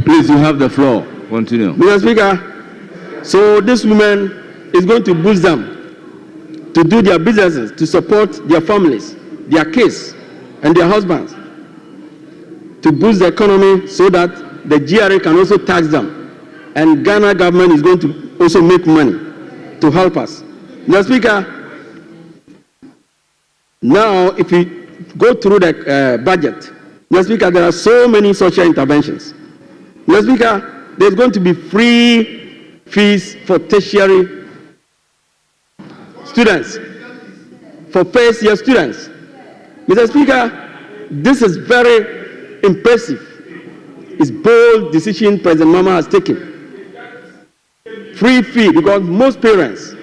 Please, you have the floor. Continue. Mr. Speaker, so this woman is going to boost them to do their businesses, to support their families, their kids, and their husbands, to boost the economy so that the GRA can also tax them. And Ghana government is going to also make money to help us. Mr. Speaker, now if we go through the budget, Mr. Speaker, there are so many social interventions. Mr. Speaker, there's going to be free fees for tertiary students, for first year students. Mr. Speaker, this is very impressive. It's bold decision President Mama has taken. Free fee, because most parents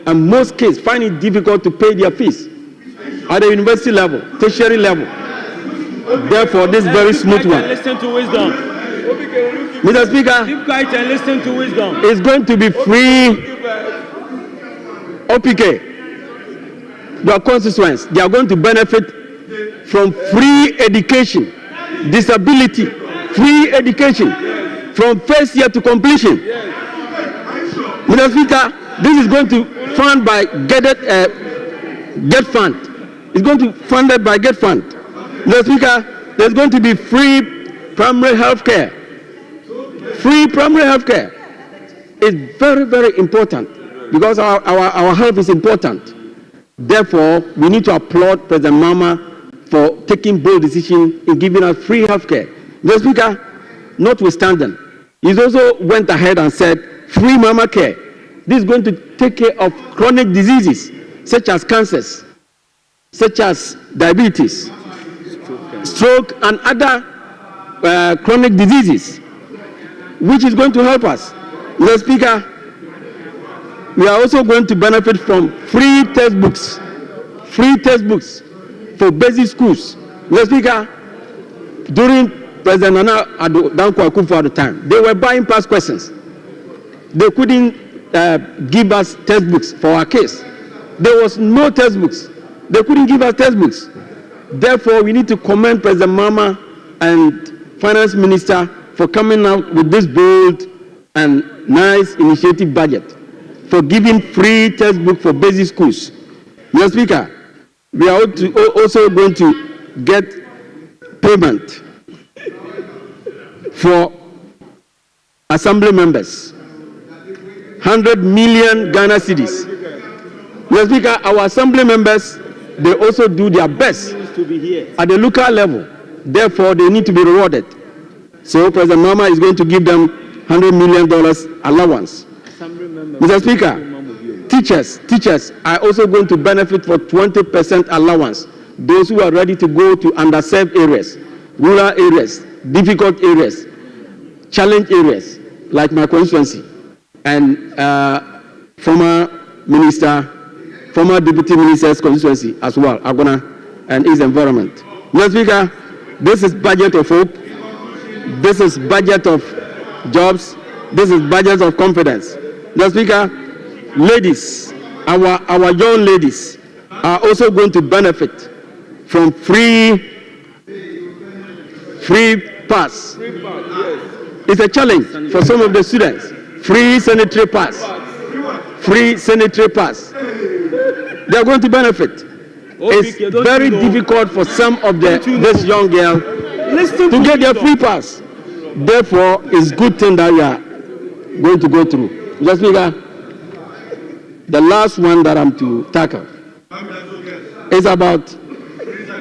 and most kids find it difficult to pay their fees at the university level, tertiary level. Therefore, this very smooth one. Listen to wisdom. Mr. Speaker, Keep quiet and listen to wisdom. it's going to be free OPK. Their constituents, they are going to benefit from free education, disability, free education from first year to completion. Mr. Speaker, this is going to fund by Get Fund. It's going to be funded by Get Fund. Mr. Speaker, there's going to be free primary health care. Free primary health care is very, very important because our health is important. Therefore, we need to applaud President Mama for taking bold decision in giving us free health care. Mr. Speaker, notwithstanding, he also went ahead and said free mama care. This is going to take care of chronic diseases such as cancers, such as diabetes, stroke, and other chronic diseases, which is going to help us. Mr. Speaker, we are also going to benefit from free textbooks for basic schools. Mr. Speaker, during President Nana Danko Akufo at the time, they were buying past questions. They couldn't give us textbooks for our kids. There was no textbooks. They couldn't give us textbooks. Therefore, we need to commend President Mama and Finance Minister for coming out with this bold and nice initiative budget for giving free textbook for basic schools. Mr. Speaker, we are also going to get payment for assembly members. 100 million Ghana cedis. Mr. Speaker, our assembly members, they also do their best at the local level. Therefore, they need to be rewarded. So President Mama is going to give them $100 million allowance. Mr. Speaker, teachers are also going to benefit for 20% allowance. Those who are ready to go to underserved areas, rural areas, difficult areas, challenge areas, like my constituency, and former deputy minister's constituency as well, Agona and his environment. Mr. Speaker, this is budget of hope. This is budget of jobs. This is budget of confidence. Mr. Speaker, ladies, our young ladies are also going to benefit from free pass. It's a challenge for some of the students. Free sanitary pass. Free sanitary pass. They are going to benefit. It's very difficult for some of this young girl to get their free pass. Therefore, it's a good thing that we are going to go through. Mr. Speaker, the last one that I'm to tackle is about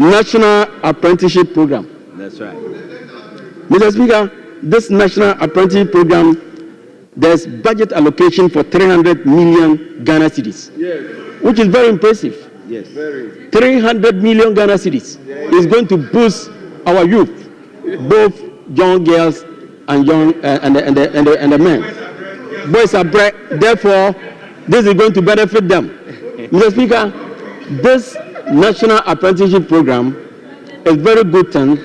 National Apprenticeship Program. That's right. Mr. Speaker, this National Apprenticeship Program, there's budget allocation for 300 million Ghana cedis, which is very impressive. Yes. 300 million Ghana cedis is going to boost our youth, both young girls and the men. Boys are bright, therefore, this is going to benefit them. Mr. Speaker, this National Apprenticeship Program is very good thing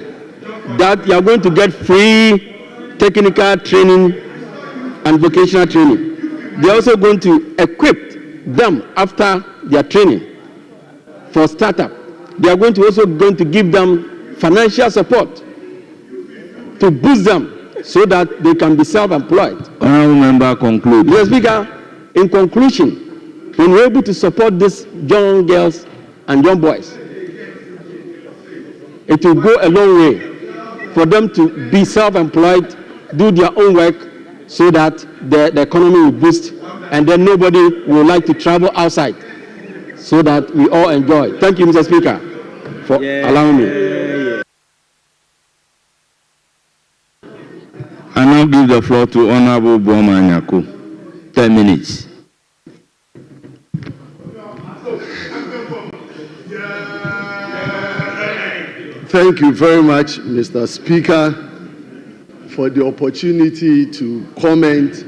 that you are going to get free technical training and vocational training. They are also going to equip them after their training for startup. They are also going to give them financial support to boost them so that they can be self-employed. Honourable member, conclude. Mr. Speaker, in conclusion, when we're able to support these young girls and young boys, it will go a long way for them to be self-employed, do their own work, so that the economy will boost, and then nobody will like to travel outside, so that we all enjoy. Thank you, Mr. Speaker, for allowing me. I now give the floor to Honourable Boma Nyako. 10 minutes. Thank you very much, Mr. Speaker, for the opportunity to comment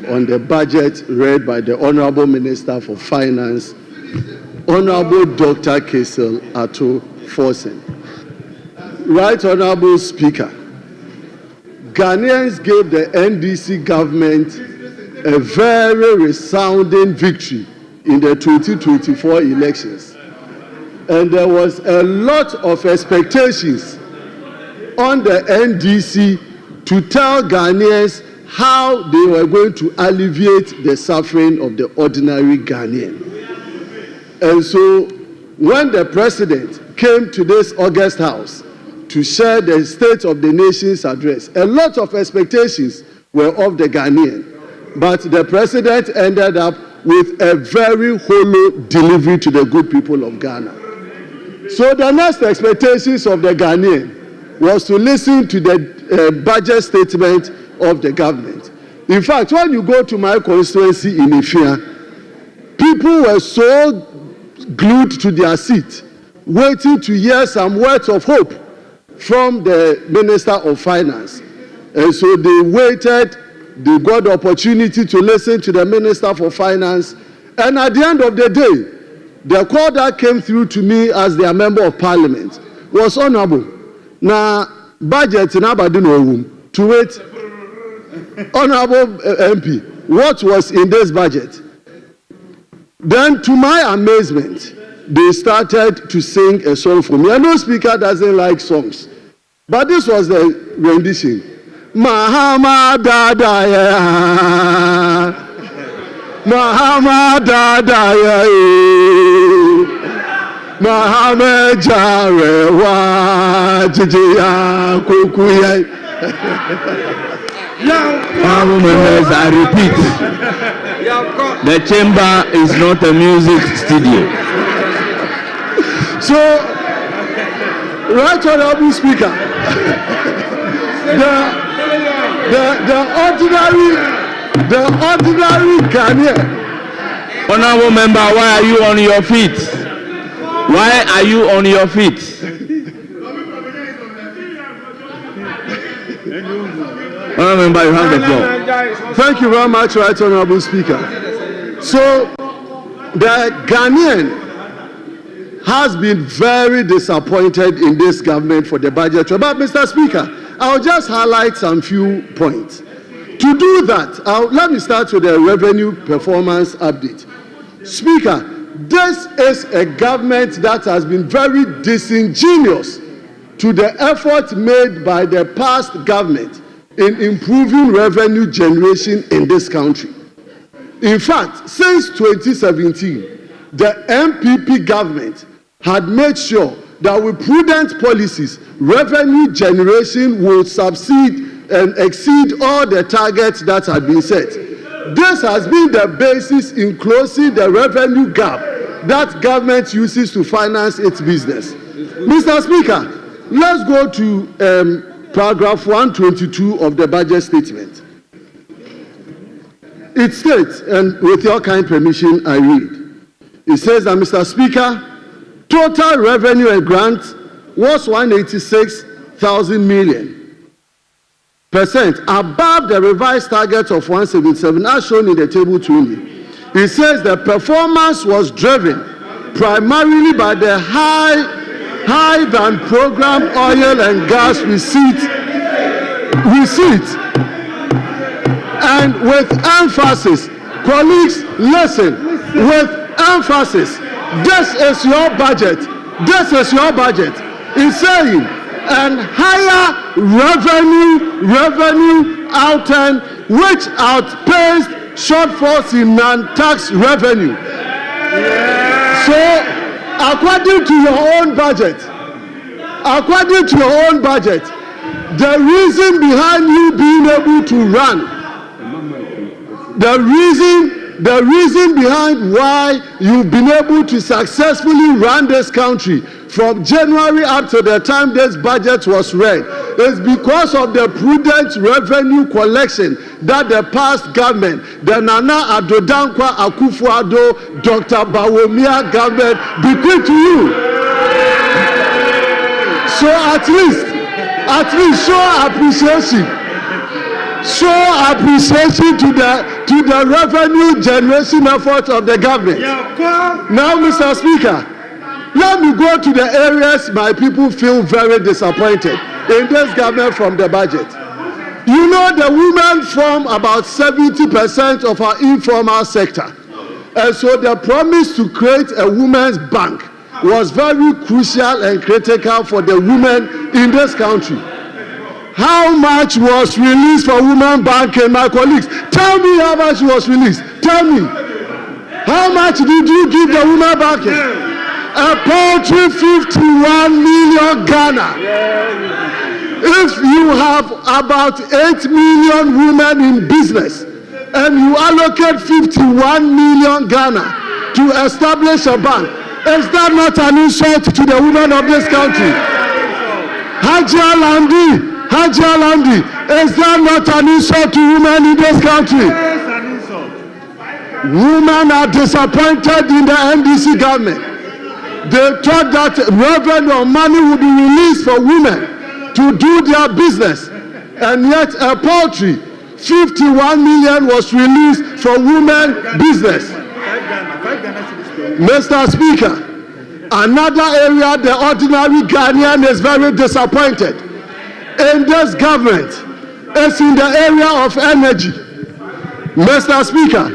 on the budget read by the Honorable Minister for Finance, Honorable Dr. Kesel Ato Forsen. Right Honorable Speaker, Ghanaians gave the NDC government a very resounding victory in the 2024 elections. And there was a lot of expectations on the NDC to tell Ghanaians how they were going to alleviate the suffering of the ordinary Ghanaian. And so when the president came to this August House to share the State of the Nation's address, a lot of expectations were of the Ghanaian. But the president ended up with a very hollow delivery to the good people of Ghana. So the next expectations of the Ghanaian was to listen to the budget statement of the government. In fact, when you go to my constituency in Ifia, people were so glued to their seat, waiting to hear some words of hope from the Minister of Finance. And so they waited, they got the opportunity to listen to the Minister for Finance, and at the end of the day, the call that came through to me as their member of parliament was honorable. Now, budget in Aberdeen to wait. Honorable MP, what was in this budget? Then, to my amazement, they started to sing a song for me. I know Speaker doesn't like songs, but this was the rendition. Mahama Dadaya. Mahama Dadaya. Mahama Jarewa Jijiya Kukuya. Honourable members, I repeat, the chamber is not a music studio. So, right honourable Speaker, the ordinary Ghanaian Honorable member, why are you on your feet? Why are you on your feet? Honorable member, you have the floor. Thank you very much, Right Honorable Speaker. So, the Ghanaian has been very disappointed in this government for the budget. But, Mr. Speaker, I'll just highlight some few points. To do that, let me start with the revenue performance update. Speaker, this is a government that has been very disingenuous to the effort made by the past government in improving revenue generation in this country. In fact, since 2017, the MPP government had made sure that with prudent policies, revenue generation will succeed and exceed all the targets that had been set. This has been the basis in closing the revenue gap that government uses to finance its business. Mr. Speaker, let's go to paragraph 122 of the budget statement. It states, and with your kind permission, I read. It says that, Mr. Speaker, total revenue and grant was 186,000 million percent above the revised target of 177, as shown in the table 20. It says the performance was driven primarily by the high than program oil and gas receipt, and with emphasis, colleagues, listen, with emphasis, this is your budget. It's saying, and higher revenue outturn which outpaced shortfalls in non-tax revenue. So, according to your own budget, the reason behind you being able to run, the reason behind why you've been able to successfully run this country from January up to the time this budget was read is because of the prudent revenue collection that the past government, the Nana Addo Dankwa Akufo-Addo, Dr. Bawumia government bequeathed to you. So at least show appreciation to the revenue generation effort of the government. Now, Mr. Speaker, let me go to the areas my people feel very disappointed in this government from the budget. You know, the women form about 70% of our informal sector. And so the promise to create a women's bank was very crucial and critical for the women in this country. How much was released for women banking, my colleagues? Tell me how much was released. Tell me. How much did you give the women banking? A paltry 51 million Ghana. If you have about 8 million women in business and you allocate 51 million Ghana to establish a bank, is that not an insult to the women of this country? Hajia Landi, is that not an insult to women in this country? Women are disappointed in the NDC government. They thought that revenue or money would be released for women to do their business, and yet a paltry 51 million was released for women business. Mr. Speaker, another area the ordinary Ghanaian is very disappointed in this government is in the area of energy. Mr. Speaker,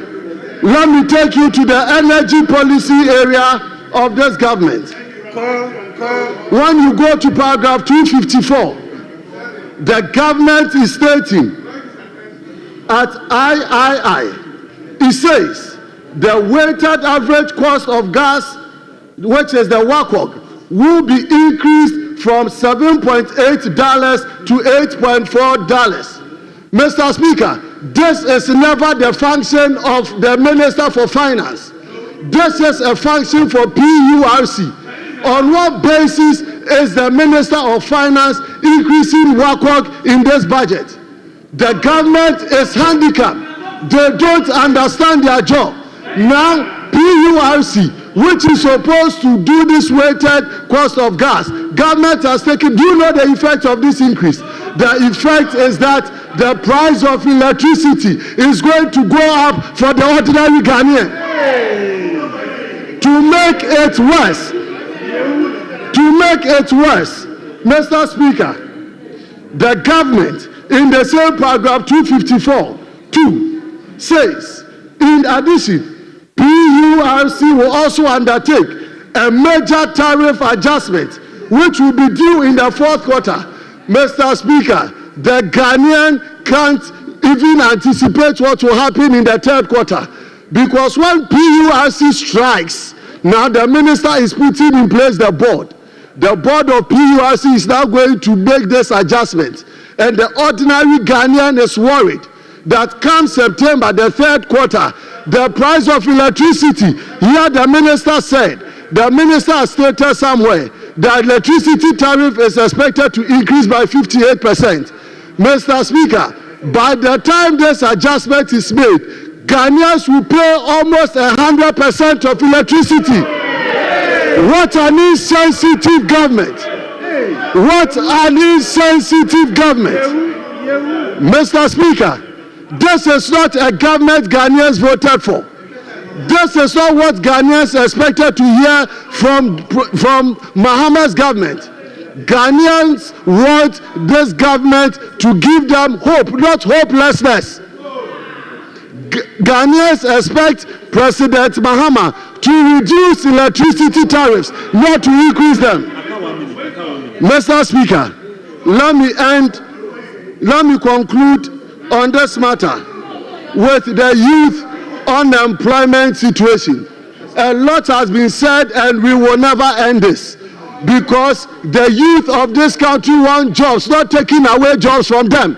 let me take you to the energy policy area of this government. When you go to paragraph 254, the government is stating at III, it says the weighted average cost of gas, which is the WACOG, will be increased from $7.8 to $8.4. Mr. Speaker, this is never the function of the Minister for Finance. This is a function for PURC. On what basis is the Minister of Finance increasing WACOG in this budget? The government is handicapped. They don't understand their job. Now, PURC, which is supposed to do this weighted cost of gas, government has taken. Do you know the effect of this increase? The effect is that the price of electricity is going to go up for the ordinary Ghanaian. To make it worse, Mr. Speaker, the government in the same paragraph 254(2) says, in addition, PURC will also undertake a major tariff adjustment which will be due in the fourth quarter. Mr. Speaker, the Ghanaian can't even anticipate what will happen in the third quarter, because when PURC strikes, now the minister is putting in place the board. The board of PURC is now going to make this adjustment, and the ordinary Ghanaian is worried that come September, the third quarter, the price of electricity, here the minister said, the minister has stated somewhere, the electricity tariff is expected to increase by 58%. Mr. Speaker, by the time this adjustment is made, Ghanaians will pay almost 100% of electricity. What an insensitive government. What an insensitive government. Mr. Speaker, this is not a government Ghanaians voted for. This is not what Ghanaians expected to hear from Mahama's government. Ghanaians want this government to give them hope, not hopelessness. Ghanaians expect President Mahama to reduce electricity tariffs, not to increase them. Mr. Speaker, let me conclude on this matter with the youth unemployment situation. A lot has been said and we will never end this, because the youth of this country want jobs, not taking away jobs from them.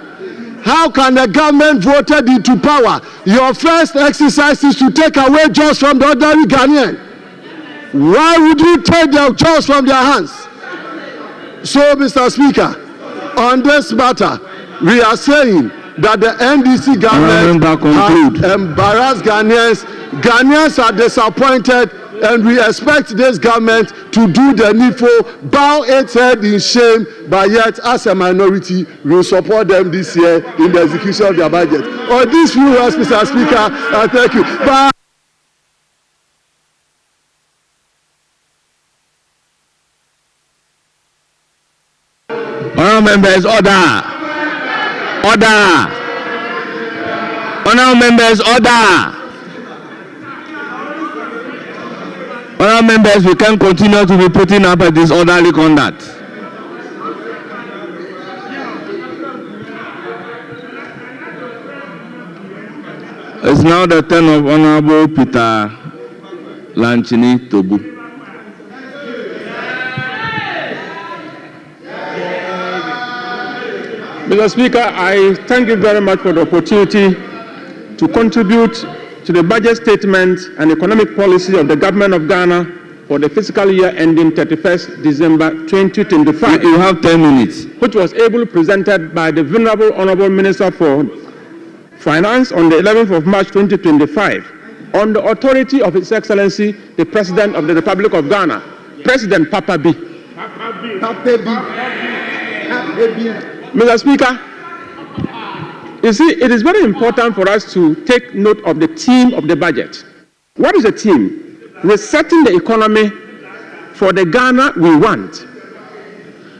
How can the government voted into power? Your first exercise is to take away jobs from the ordinary Ghanaian. Why would you take the jobs from their hands? So, Mr. Speaker, on this matter, we are saying that the NDC government has embarrassed Ghanaians. Ghanaians are disappointed, and we expect this government to do the needful, bow its head in shame, but yet, as a minority, we will support them this year in the execution of their budget. On these few words, Mr. Speaker, I thank you. Bye. Honourable members, order. Order. Honourable members, order. Honourable members, we can't continue to be putting up a disorderly conduct. It's now the turn of Honourable Peter Lanchini Tobu. Mr. Speaker, I thank you very much for the opportunity to contribute to the budget statement and economic policy of the government of Ghana for the fiscal year ending 31st December 2025. You have 10 minutes. Which was ably presented by the Venerable Honorable Minister for Finance on the 11th of March 2025 on the authority of His Excellency, the President of the Republic of Ghana, President Papa B. Mr. Speaker, you see, it is very important for us to take note of the theme of the budget. What is the theme? Resetting the economy for the Ghana we want.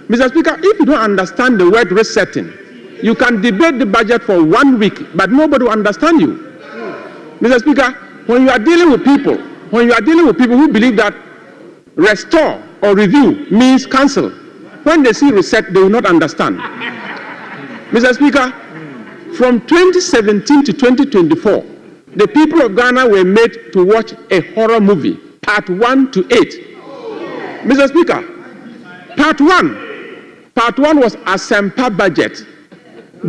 Mr. Speaker, if you don't understand the word resetting, you can debate the budget for 1 week, but nobody will understand you. Mr. Speaker, when you are dealing with people who believe that restore or review means cancel, when they see reset, they will not understand. Mr. Speaker, from 2017 to 2024, the people of Ghana were made to watch a horror movie, part 1 to 8. Mr. Speaker, part 1 was Asempa budget,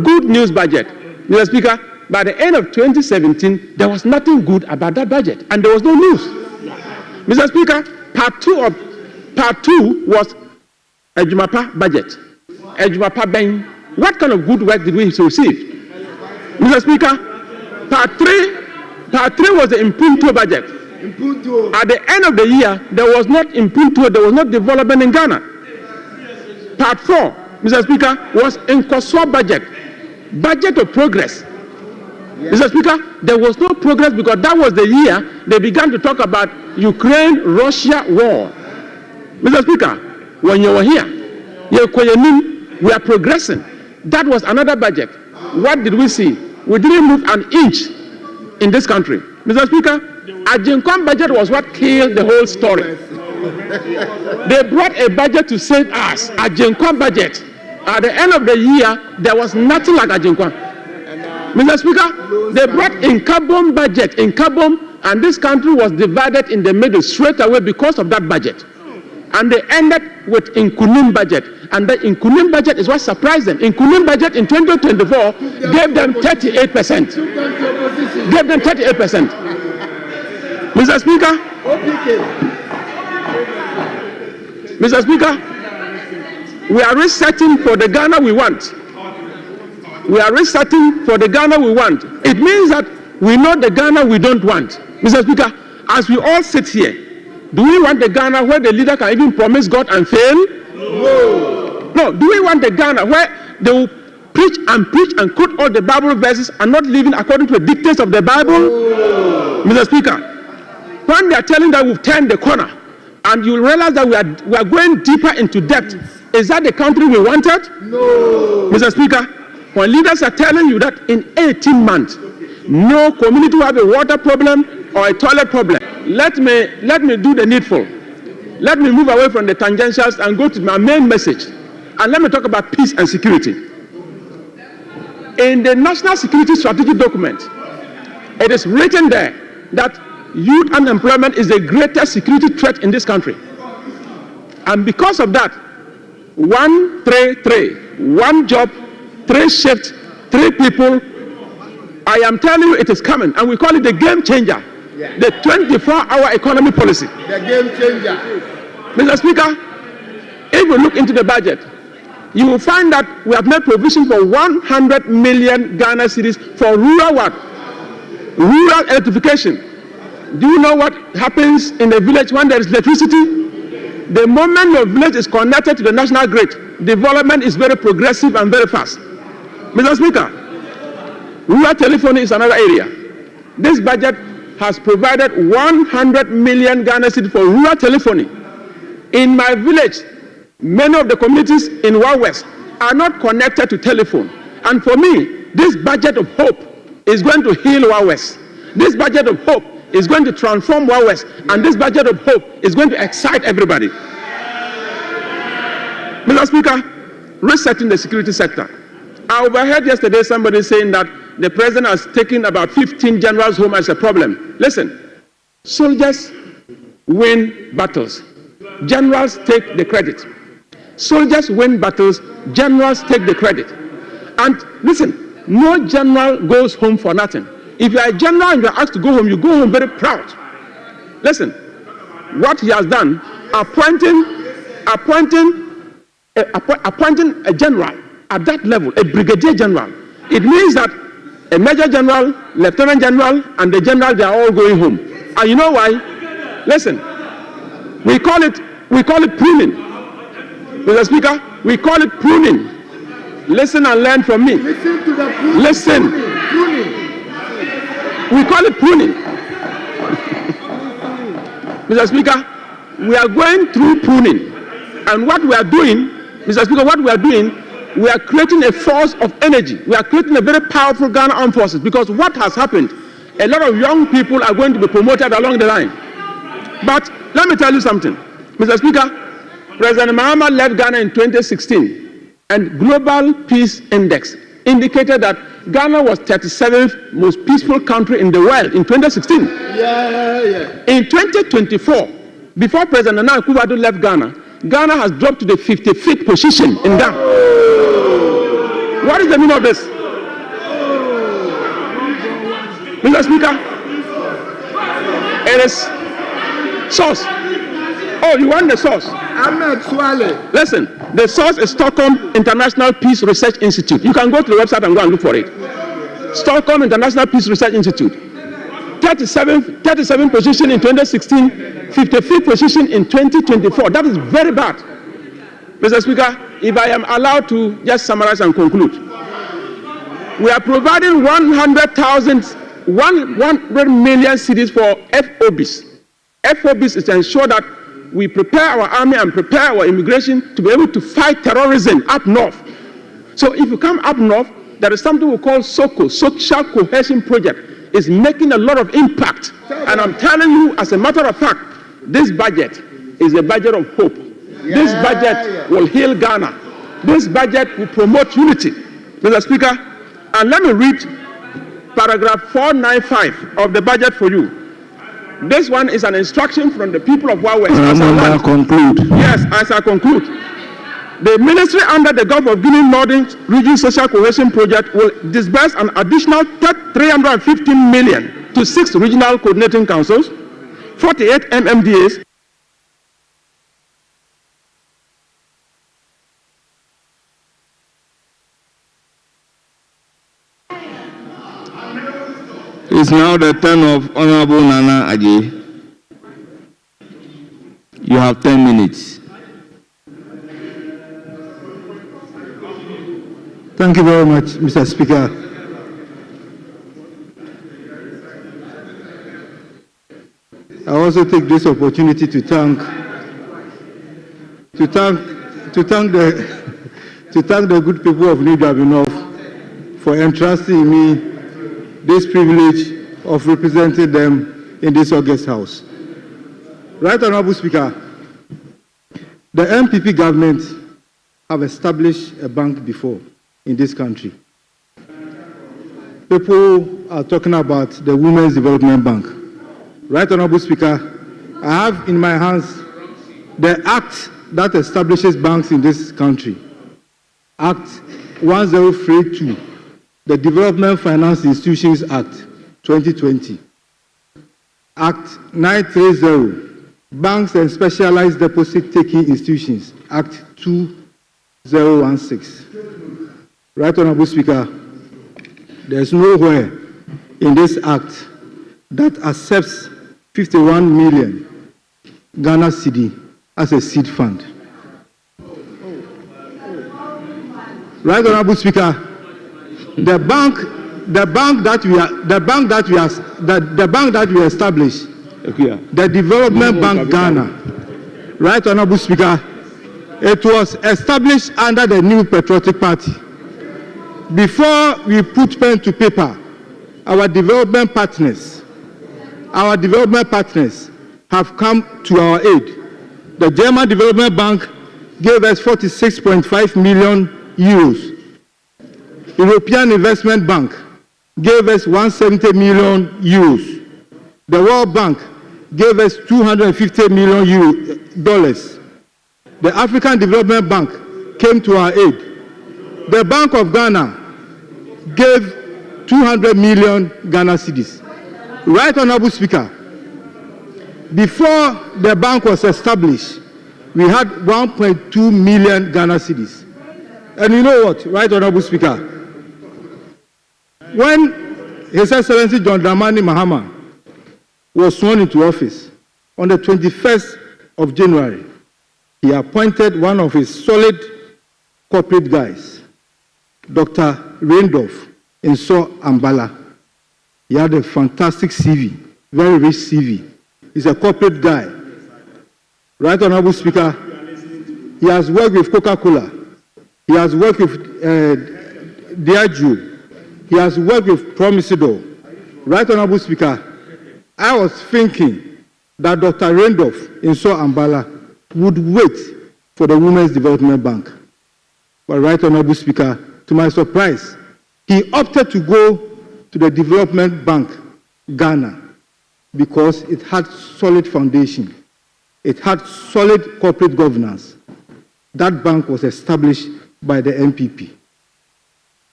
good news budget. Mr. Speaker, by the end of 2017, there was nothing good about that budget, and there was no news. Mr. Speaker, part 2 was Adjournment budget. Adjournment Ben. What kind of good work did we receive? Mr. Speaker, part 3 was the Impunto budget. At the end of the year, there was not improvement, there was not development in Ghana. Part 4, Mr. Speaker, was in Kosovo budget of progress. Mr. Speaker, there was no progress because that was the year they began to talk about Ukraine-Russia war. Mr. Speaker, when you were here, we are progressing. That was another budget. What did we see? We didn't move an inch in this country. Mr. Speaker, Adjournment budget was what killed the whole story. They brought a budget to save us, Adjournment budget. At the end of the year, there was nothing like Adjournment. Mr. Speaker, they brought in carbon budget, and this country was divided in the middle straight away because of that budget. And they ended with Nkunim budget. And the Nkunim budget is what surprised them. Nkunim budget in 2024 gave them 38%. Gave them 38%. Mr. Speaker, Mr. Speaker, we are resetting for the Ghana we want. We are resetting for the Ghana we want. It means that we know the Ghana we don't want. Mr. Speaker, as we all sit here, do we want the Ghana where the leader can even promise God and fail? No. No. Do we want the Ghana where they will preach and quote all the Bible verses and not living according to the dictates of the Bible? No. Mr. Speaker, when they are telling that we've turned the corner and you realize that we are going deeper into debt, is that the country we wanted? No. Mr. Speaker, when leaders are telling you that in 18 months, no community will have a water problem or a toilet problem, let me do the needful. Let me move away from the tangentials and go to my main message. And let me talk about peace and security. In the National Security Strategy document, it is written there that youth unemployment is the greatest security threat in this country. And because of that, 1-3-3, one job, 3 shifts, 3 people, I am telling you it is coming, and we call it the game changer. Yeah. The 24-hour economy policy. The game changer. Mr. Speaker, if you look into the budget, you will find that we have made provision for 100 million Ghana cedis for rural what? Rural electrification. Do you know what happens in the village when there is electricity? The moment your village is connected to the national grid, development is very progressive and very fast. Mr. Speaker, rural telephony is another area. This budget has provided 100 million Ghana cedis for rural telephony. In my village, many of the communities in Wild West are not connected to telephone. And for me, this budget of hope is going to heal Wild West. This budget of hope is going to transform Wild West. And this budget of hope is going to excite everybody. Mr. Speaker, resetting the security sector. I overheard yesterday somebody saying that the president has taken about 15 generals home as a problem. Listen, soldiers win battles. Generals take the credit. Soldiers win battles. Generals take the credit. And listen, no general goes home for nothing. If you are a general and you are asked to go home, you go home very proud. Listen, what he has done, appointing a general at that level, a brigadier general, it means that a major general, lieutenant general, and the general, they are all going home. And you know why? Listen, we call it pruning. Mr. Speaker, we call it pruning. Listen and learn from me. Listen to the pruning. Listen. Pruning. We call it pruning. Mr. Speaker, we are going through pruning. And what we are doing, Mr. Speaker, we are creating a force of energy. We are creating a very powerful Ghana Armed Forces, because what has happened, a lot of young people are going to be promoted along the line. But let me tell you something. Mr. Speaker, President Mahama left Ghana in 2016, and Global Peace Index indicated that Ghana was 37th most peaceful country in the world in 2016. In 2024, before President Nana Akufo-Addo left Ghana, Ghana has dropped to the 55th position in Ghana. What is the meaning of this? Mr. Speaker, it is source. Oh, you want the source? Ahmed Swale. Listen, the source is Stockholm International Peace Research Institute. You can go to the website and go and look for it. Stockholm International Peace Research Institute. 10 37 position in 2016, 55th position in 2024. That is very bad. Mr. Speaker, if I am allowed to just summarize and conclude. We are providing 100 million cedis for FOBs. FOBs is to ensure that we prepare our army and prepare our immigration to be able to fight terrorism up north. So if you come up north, there is something we call SOCO, Social Cohesion Project. It's making a lot of impact. And I'm telling you, as a matter of fact, this budget is a budget of hope. This budget will heal Ghana. This budget will promote unity. Mr. Speaker, and let me read paragraph 495 of the budget for you. This one is an instruction from the people of Wawes. Conclude. Yes, as I conclude. The ministry under the Gulf of Guinea Northern Region Social Cohesion Project will disburse an additional 315 million to 6 regional coordinating councils, 48 MMDAs, It's now the turn of Honorable Nana Aje. You have 10 minutes. Thank you very much, Mr. Speaker. I also take this opportunity to thank the good people of New Durban North for entrusting me this privilege of representing them in this August House. Right Honorable Speaker, the MPP government have established a bank before in this country. People are talking about the Women's Development Bank. Right Honorable Speaker, I have in my hands the act that establishes banks in this country. Act 1032, the Development Finance Institutions Act 2020. Act 930, Banks and Specialized Deposit Taking Institutions, Act 2016. Right Honorable Speaker, there is nowhere in this act that accepts 51 million Ghana cedi as a seed fund. Right Honorable Speaker, the bank that we established, the Development Bank Ghana, Right Honorable Speaker, it was established under the New Patriotic Party. Before we put pen to paper, our development partners have come to our aid. The German Development Bank gave us 46.5 million euros. European Investment Bank gave us 170 million euros. The World Bank gave us $250 million. The African Development Bank came to our aid. The Bank of Ghana gave 200 million Ghana cedis. Right Honorable Speaker, before the bank was established, we had 1.2 million Ghana cedis. And you know what, Right Honorable Speaker, when His Excellency John Dramani Mahama was sworn into office on the 21st of January, he appointed one of his solid corporate guys, Dr. Randolph Inso Ambala. He had a fantastic CV, very rich CV. He's a corporate guy. Right Honorable Speaker, he has worked with Coca-Cola. He has worked with Diageo. He has worked with Proceedral. Right Honorable Speaker, I was thinking that Dr. Randolph Inso Ambala would wait for the Women's Development Bank. But Right Honorable Speaker, to my surprise, he opted to go to the Development Bank, Ghana, because it had solid foundation. It had solid corporate governance. That bank was established by the MPP.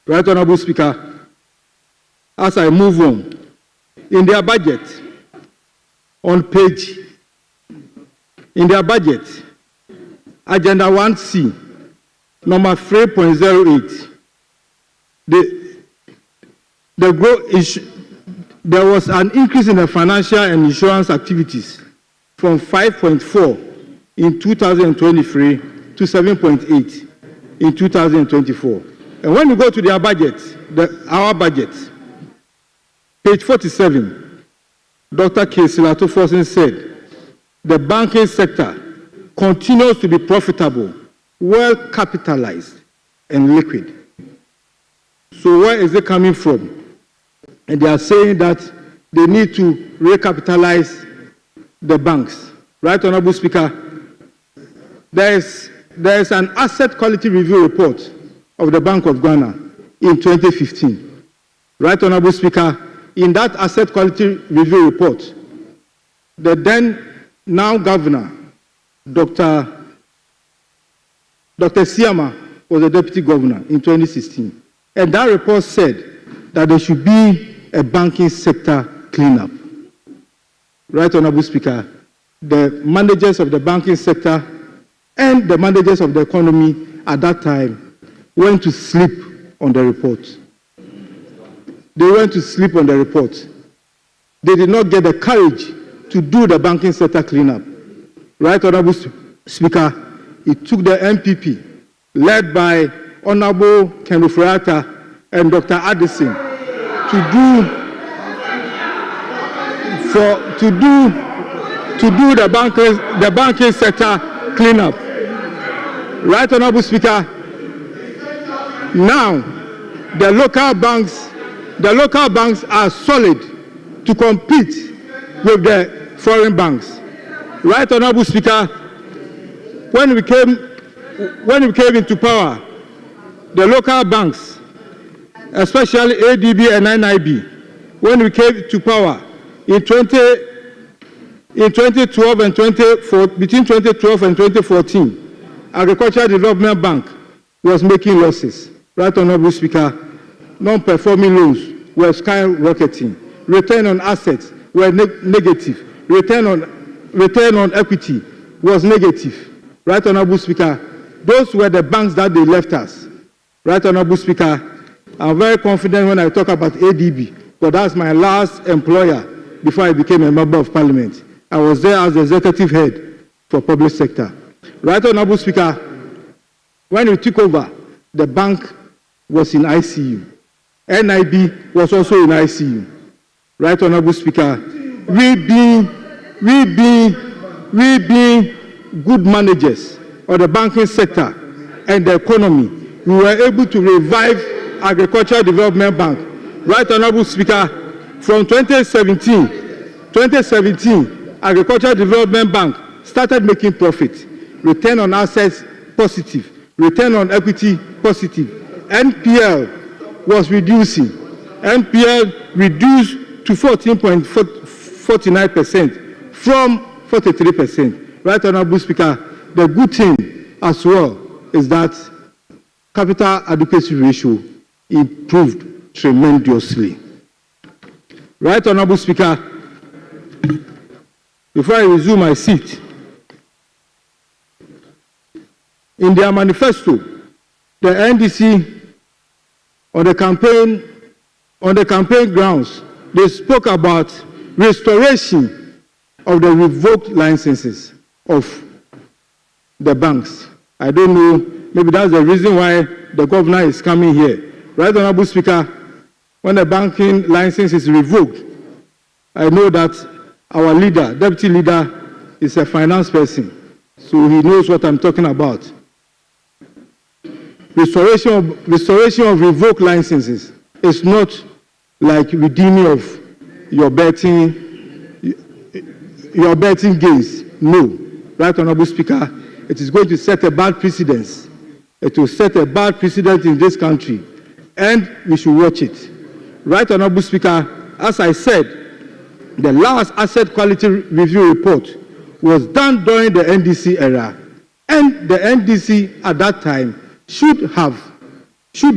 Right Honorable Speaker, as I move on, in their budget, Agenda 1C, number 3.08, there was an increase in the financial and insurance activities from 5.4 in 2023 to 7.8 in 2024. And when you go to their budget, our budget, page 47, Dr. K. Silatofosin said, the banking sector continues to be profitable, well capitalized, and liquid. So where is it coming from? And they are saying that they need to recapitalize the banks. Right, Honorable Speaker? There is an asset quality review report of the Bank of Ghana in 2015. Right, Honorable Speaker? In that asset quality review report, the then now governor, Dr. Siama, was the deputy governor in 2016. And that report said that there should be a banking sector cleanup. Right, Honorable Speaker? The managers of the banking sector and the managers of the economy at that time went to sleep on the report. They went to sleep on the report. They did not get the courage to do the banking sector cleanup. Right, Honorable Speaker? It took the MPP, led by Honorable Ken Ofori-Atta and Dr. Addison, to do the banking sector cleanup. Right, Honorable Speaker? Now, the local banks are solid to compete with the foreign banks. Right, Honorable Speaker? When we came into power, the local banks, especially ADB and NIB, when we came to power in 2012 and 2014, between 2012 and 2014, Agricultural Development Bank was making losses. Right, Honorable Speaker? Non-performing loans were skyrocketing. Return on assets were negative. Return on equity was negative. Right, Honorable Speaker? Those were the banks that they left us. Right, Honorable Speaker? I'm very confident when I talk about ADB, because that's my last employer before I became a member of Parliament. I was there as the executive head for public sector. Right, Honorable Speaker? When we took over, the bank was in ICU. NIB was also in ICU. Right, Honorable Speaker? We being good managers of the banking sector and the economy, we were able to revive Agricultural Development Bank. Right, Honorable Speaker? From 2017, Agricultural Development Bank started making profit. Return on assets positive. Return on equity positive. NPL was reducing. NPL reduced to 14.49% from 43%. Right, Honorable Speaker? The good thing as well is that capital adequacy ratio improved tremendously. Right, Honorable Speaker? Before I resume my seat, in their manifesto, the NDC on the campaign grounds, they spoke about restoration of the revoked licenses of the banks. I don't know, maybe that's the reason why the governor is coming here. Right, Honorable Speaker? When the banking license is revoked, I know that our leader, deputy leader, is a finance person, so he knows what I'm talking about. Restoration of revoked licenses is not like redeeming of your betting gains. No. Right, Honorable Speaker? It is going to set a bad precedent. It will set a bad precedent in this country, and we should watch it. Right, Honorable Speaker? As I said, the last asset quality review report was done during the NDC era, and the NDC at that time should have gotten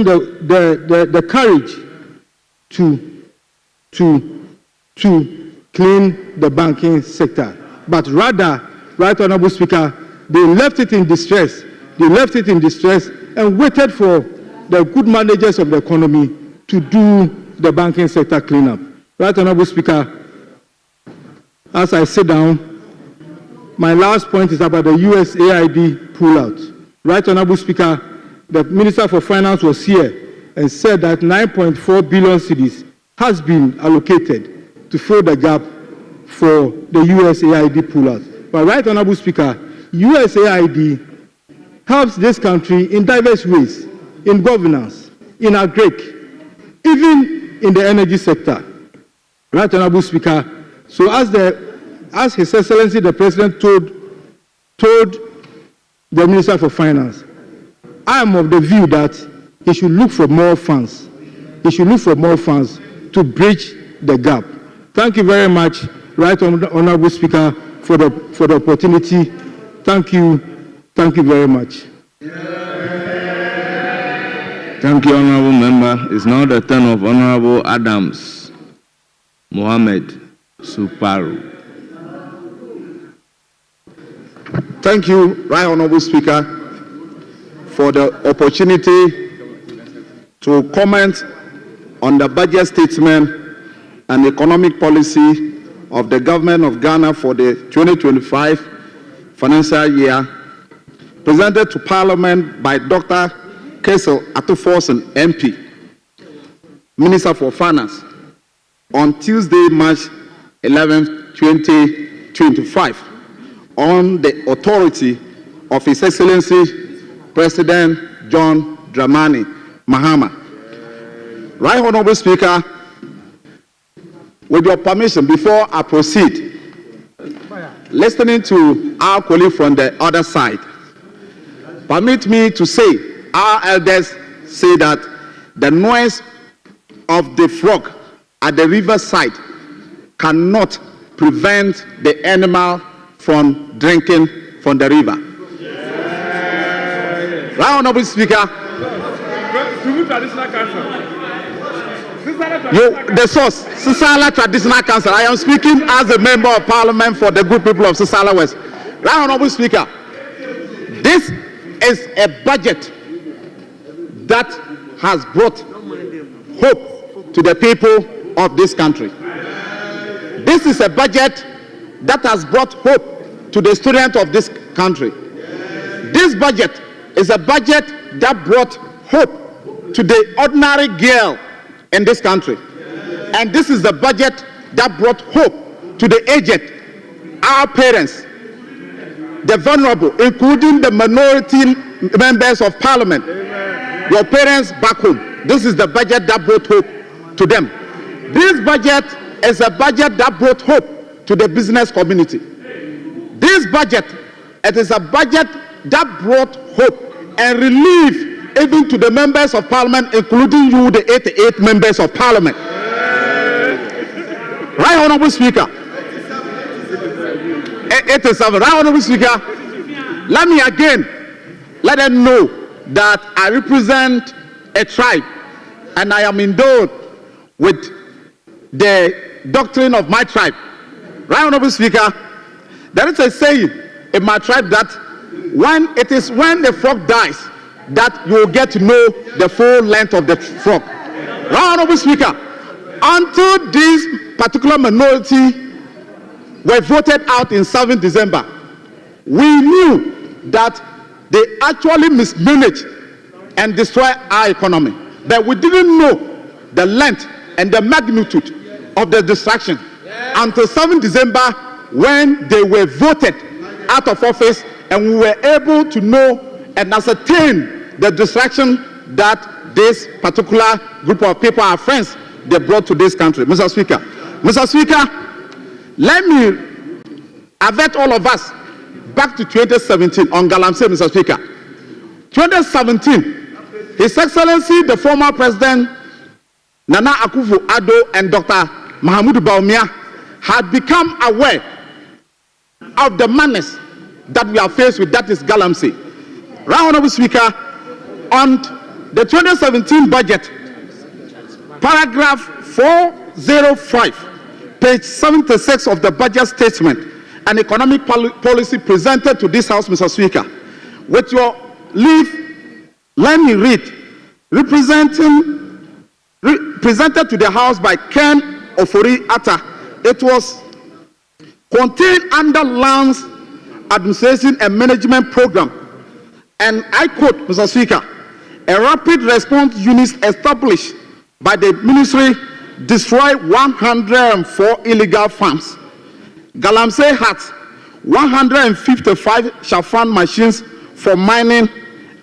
the courage to clean the banking sector. But rather, Right, Honorable Speaker, they left it in distress. They left it in distress and waited for the good managers of the economy to do the banking sector cleanup. Right Honorable Speaker, as I sit down, my last point is about the USAID pullout. Right Honorable Speaker, the Minister for Finance was here and said that 9.4 billion cedis has been allocated to fill the gap for the USAID pullout. But Right Honorable Speaker, USAID helps this country in diverse ways, in governance, in agric, even in the energy sector. Right Honorable Speaker, so as His Excellency the President told the Minister for Finance, I am of the view that he should look for more funds. He should look for more funds to bridge the gap. Thank you very much, Right Honorable Speaker, for the opportunity. Thank you very much. Thank you, Honorable Member. It's now the turn of Honorable Adams Mohammed Suparu. Thank you, Right Honorable Speaker, for the opportunity to comment on the budget statement and economic policy of the government of Ghana for the 2025 financial year, presented to Parliament by Dr. Kesel Atuforsen, MP, Minister for Finance, on Tuesday, March 11, 2025, on the authority of His Excellency President John Dramani Mahama. Right Honorable Speaker, with your permission, before I proceed, listening to our colleague from the other side, permit me to say, our elders say that the noise of the frog at the riverside cannot prevent the animal from drinking from the river. Right Honorable Speaker, the source, Sisala Traditional Council. I am speaking as a member of Parliament for the good people of Sisala West. Right Honorable Speaker, this is a budget that has brought hope to the people of this country. This is a budget that has brought hope to the students of this country. This budget is a budget that brought hope to the ordinary girl in this country. And this is the budget that brought hope to the aged, our parents, the vulnerable, including the minority members of Parliament, your parents back home. This is the budget that brought hope to them. This budget is a budget that brought hope to the business community. This budget, it is a budget that brought hope and relief even to the members of Parliament, including you, the 88 members of Parliament. Right Honorable Speaker. 87. Right Honorable Speaker. Let me again let them know that I represent a tribe and I am endowed with the doctrine of my tribe. Right Honorable Speaker, there is a saying in my tribe that when the frog dies that you will get to know the full length of the frog. Right Honorable Speaker, until this particular minority were voted out in 7 December, we knew that they actually mismanaged and destroyed our economy. But we didn't know the length and the magnitude of the destruction until 7 December when they were voted out of office and we were able to know and ascertain the destruction that this particular group of people, our friends, they brought to this country. Mr. Speaker, let me avert all of us back to 2017 on Galamsey, Mr. Speaker. 2017, His Excellency, the former President Nana Akufo-Addo and Dr. Mahamudu Bawumia had become aware of the menace that we are faced with, that is Galamsey. Right Honorable Speaker, on the 2017 budget, paragraph 405, page 76 of the budget statement, an economic policy presented to this House, Mr. Speaker. With your leave, let me read. Presenting presented to the House by Ken Ofori Atta. It was contained under Lands Administration and Management Program. And I quote, Mr. Speaker, a rapid response unit established by the ministry destroyed 104 illegal farms. Galamsey had 155 Shafan machines for mining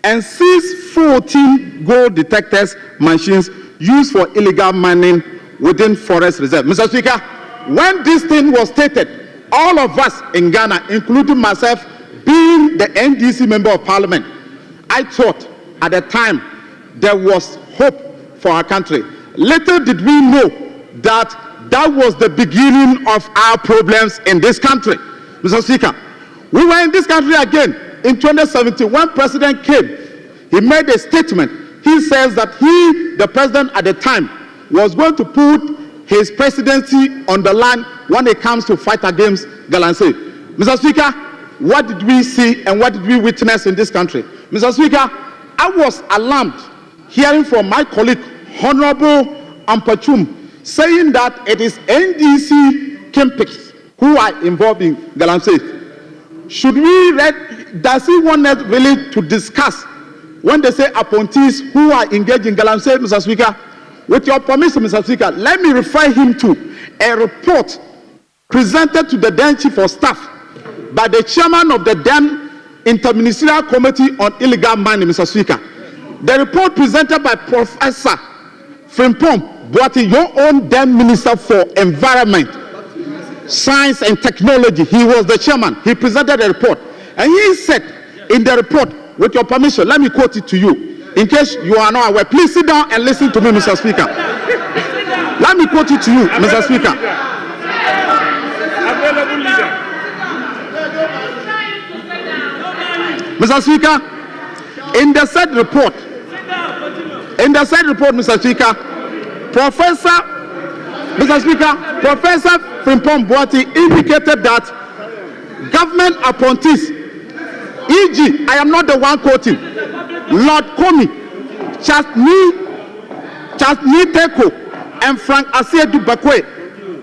and seized 14 gold detectors machines used for illegal mining within forest reserve. Mr. Speaker, when this thing was stated, all of us in Ghana, including myself, being the NDC member of parliament, I thought at the time there was hope for our country. Little did we know that that was the beginning of our problems in this country. Mr. Speaker, we were in this country again in 2017 when President came. He made a statement. He says that he, the president at the time, was going to put his presidency on the line when it comes to fight against Galamsey. Mr. Speaker, what did we see and what did we witness in this country? Mr. Speaker, I was alarmed hearing from my colleague, Honorable Ampachum, saying that it is NDC kingpins who are involved in Galamsey. Should we does he want us really to discuss when they say appointees who are engaged in Galamsey, Mr. Speaker? With your permission, Mr. Speaker, let me refer him to a report presented to the then Chief of Staff by the chairman of the then Interministerial Committee on Illegal Mining, Mr. Speaker. The report presented by Professor Frimpong Boati, your own then Minister for Environment, Science and Technology. He was the chairman. He presented a report. And he said in the report, with your permission, let me quote it to you. In case you are not aware, please sit down and listen to me, Mr. Speaker. Let me quote it to you, Mr. Speaker. Mr. Speaker, in the said report, Mr. Speaker, Professor Frimpong Boati indicated that government appointees, e.g., I am not the one quoting, Lord Comey, Chasni Teko, and Frank Asiedu Bakwe,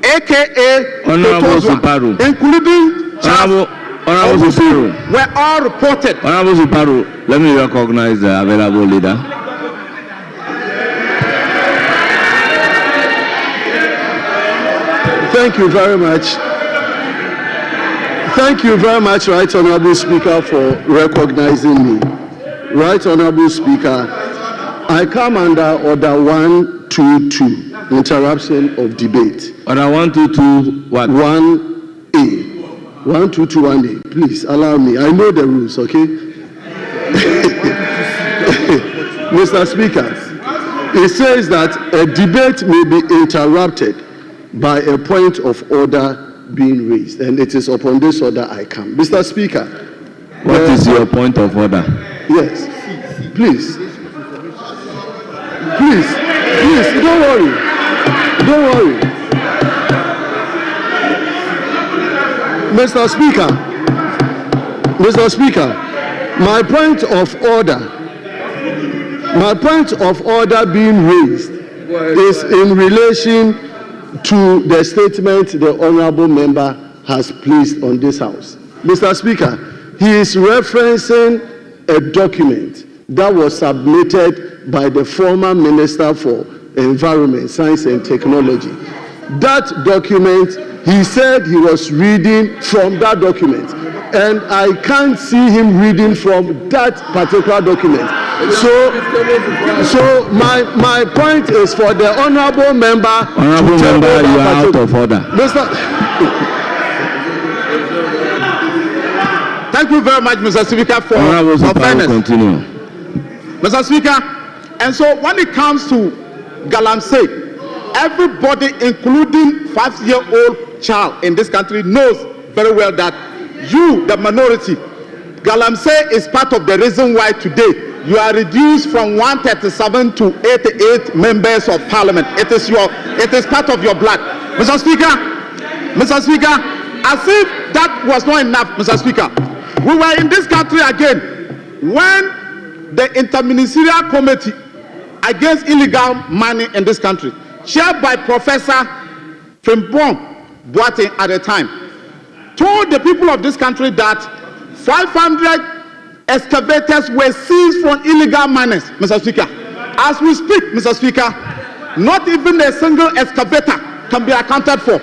aka Totozwa, including Charles, were all reported. Honorable Zuparu, let me recognize the available leader. Thank you very much. Thank you very much, Right Honorable Speaker, for recognizing me. Right Honorable Speaker, I come under Order 122, interruption of debate. Order 122 what? 1A. 1221A. Please allow me. I know the rules, okay? Mr. Speaker, it says that a debate may be interrupted by a point of order being raised, and it is upon this order I come. Mr. Speaker. What is your point of order? Yes. Please, don't worry. Mr. Speaker, my point of order being raised is in relation to the statement the honorable member has placed on this house. Mr. Speaker, he is referencing a document that was submitted by the former Minister for Environment, Science and Technology. That document, he said he was reading from that document, and I can't see him reading from that particular document. So my point is for the honorable member. Honorable member, you are out of order. Thank you very much, Mr. Speaker, for fairness. Continue. Mr. Speaker, and so when it comes to Galamsey, everybody, including 5-year-old child in this country, knows very well that you, the minority, Galamsey is part of the reason why today you are reduced from 137 to 88 members of parliament. It is part of your blood. Mr. Speaker, as if that was not enough, Mr. Speaker, we were in this country again when the Interministerial Committee against illegal money in this country, chaired by Professor Frimpong Boateng at the time, told the people of this country that 500 excavators were seized from illegal miners, Mr. Speaker. As we speak, Mr. Speaker, not even a single excavator can be accounted for.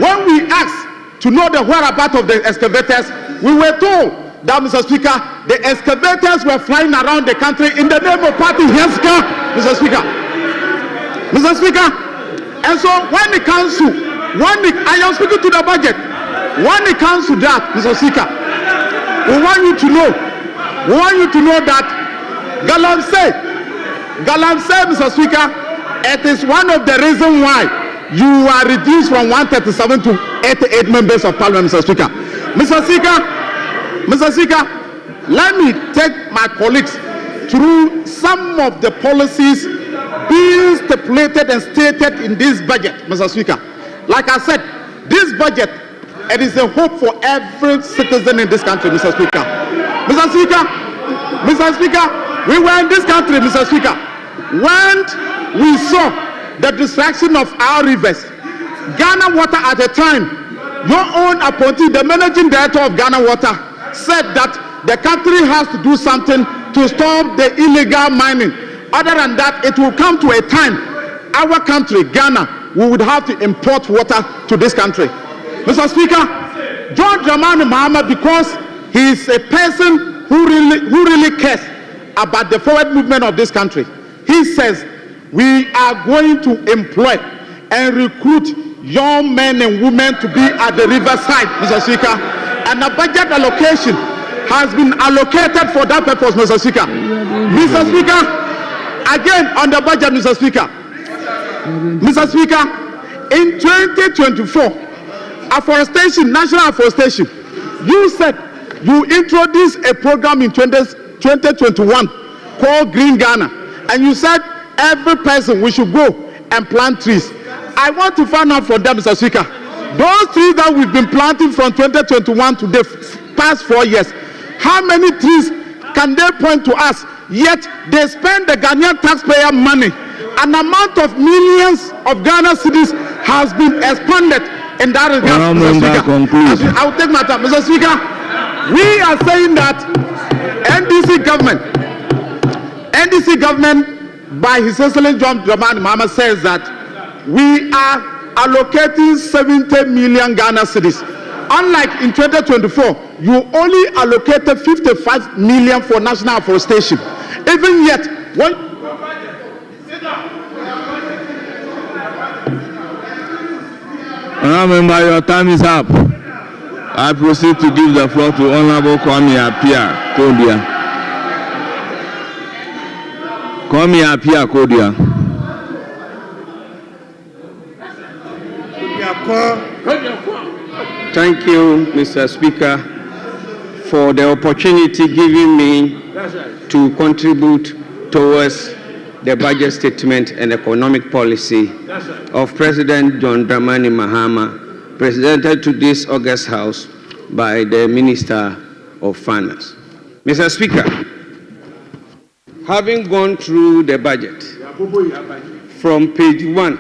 When we asked to know the whereabouts of the excavators, we were told that, Mr. Speaker, the excavators were flying around the country in the name of party Henska, Mr. Speaker. Mr. Speaker, and so when it comes to, I am speaking to the budget, when it comes to that, Mr. Speaker, we want you to know that Galamsey, Mr. Speaker, it is one of the reasons why you are reduced from 137 to 88 members of parliament, Mr. Speaker. Mr. Speaker, let me take my colleagues through some of the policies being stipulated and stated in this budget, Mr. Speaker. Like I said, this budget, it is a hope for every citizen in this country, Mr. Speaker. Mr. Speaker, we were in this country, Mr. Speaker, when we saw the destruction of our rivers. Ghana Water at the time, your own appointee, the managing director of Ghana Water, said that the country has to do something to stop the illegal mining. Other than that, it will come to a time, our country, Ghana, we would have to import water to this country. Mr. Speaker, John Dramani Mahama, because he is a person who really cares about the forward movement of this country, he says we are going to employ and recruit young men and women to be at the riverside, Mr. Speaker, and a budget allocation has been allocated for that purpose, Mr. Speaker. Mr. Speaker, again on the budget, Mr. Speaker. Mr. Speaker, in 2024, afforestation, national afforestation, you said you introduced a program in 2021 called Green Ghana, and you said every person we should go and plant trees. I want to find out from them, Mr. Speaker, those trees that we've been planting from 2021 to the past 4 years, how many trees can they point to us? Yet they spend the Ghanaian taxpayer money. An amount of millions of Ghana cedis has been expanded in that regard, Mr. Speaker. I will take my time, Mr. Speaker. We are saying that NDC government, by His Excellency John Dramani Mahama, says that we are allocating 70 million Ghana cedis. Unlike in 2024, you only allocated 55 million for national afforestation. Even yet, when Remember, your time is up. I proceed to give the floor to Honorable Kwame Appiah Kodia. Kwame Appiah Kodia. Thank you, Mr. Speaker, for the opportunity given me to contribute towards the budget statement and economic policy of President John Dramani Mahama, presented to this August House by the Minister of Finance. Mr. Speaker, having gone through the budget from page 1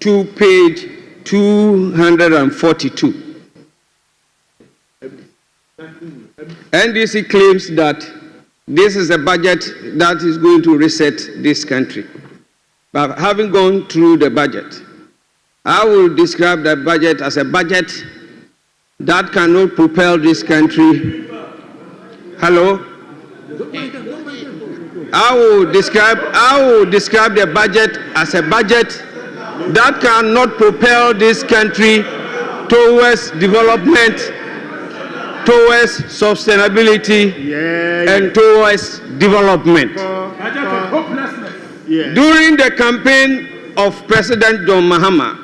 to page 242, NDC claims that this is a budget that is going to reset this country. But having gone through the budget, I will describe the budget as a budget that cannot propel this country. Hello? I will describe the budget as a budget that cannot propel this country towards development, towards sustainability, and towards development. During the campaign of President John Mahama,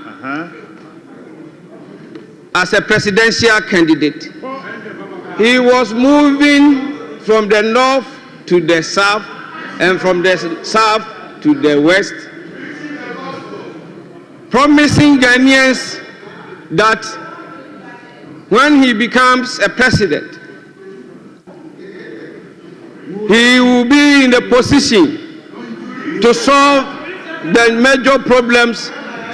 as a presidential candidate, he was moving from the north to the south and from the south to the west, promising Ghanaians that when he becomes a president, he will be in a position to solve the major problems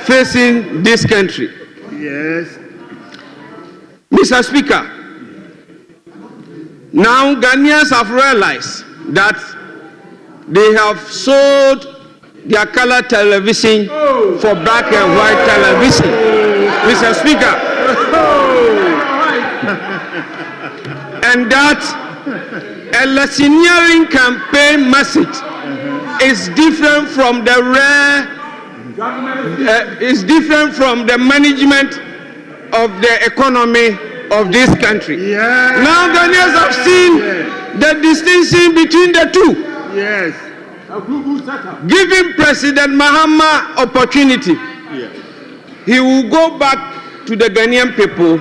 facing this country. Yes. Mr. Speaker, now Ghanaians have realized that they have sold their color television for black and white television. Mr. Speaker, and that electioneering campaign message is different from the is different from the management of the economy of this country. Yes. Now Ghanaians have seen the distinction between the two. Yes. Giving President Mahama opportunity, he will go back to the Ghanaian people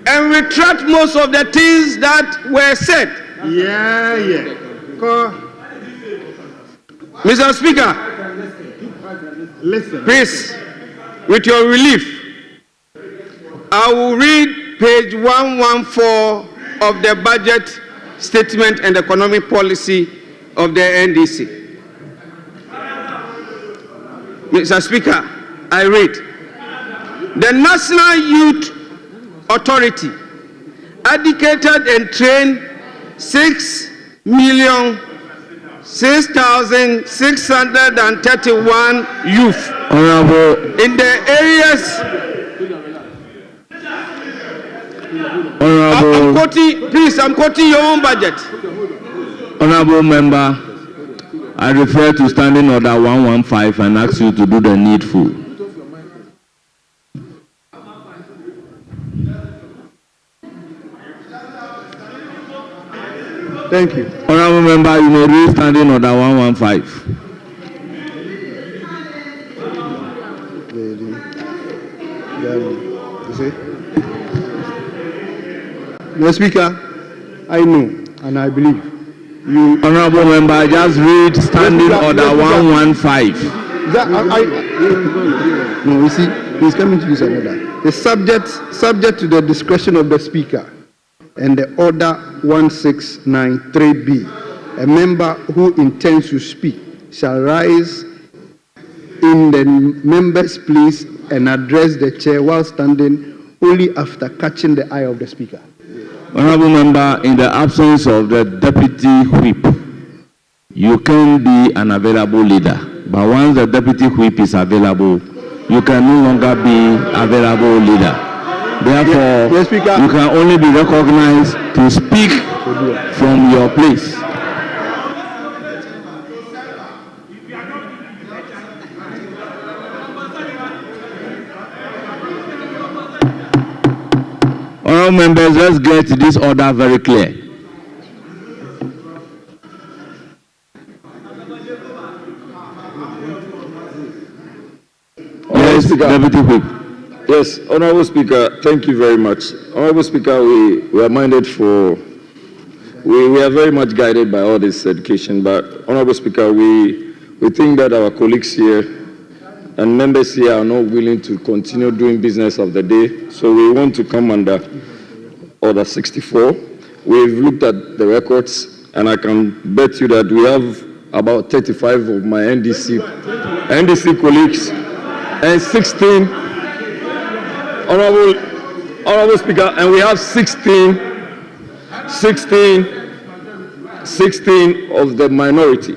and retract most of the things that were said. Yeah. Mr. Speaker, Listen. please, with your relief, I will read page 114 of the budget statement and economic policy of the NDC. Mr. Speaker, I read. The National Youth Authority educated and trained 6,631 youth in the areas. I'm quoting your own budget. Honorable Member, I refer to Standing Order 115 and ask you to do the needful. Thank you. Honorable Member, you may read Standing Order 115. Mr. Speaker, I know and I believe you. Honorable Member, just read Standing Order 115. No, you see, he's coming to use another. The subject to the discretion of the Speaker and the Order 1693B. A member who intends to speak shall rise in the member's place and address the chair while standing only after catching the eye of the Speaker. Honorable Member, in the absence of the Deputy Whip, you can be an available leader. But once the Deputy Whip is available, you can no longer be available leader. Therefore, yes, Speaker, you can only be recognized to speak from your place. Honorable members, let's get this order very clear. Yes, Deputy Whip. Yes, Honorable Speaker, thank you very much. Honorable Speaker, we are minded for, we are very much guided by all this education, but Honorable Speaker, we think that our colleagues here and members here are not willing to continue doing business of the day, so we want to come under Order 64. We've looked at the records, and I can bet you that we have about 35 of my NDC colleagues and 16 Honorable Speaker, and we have 16 of the minority.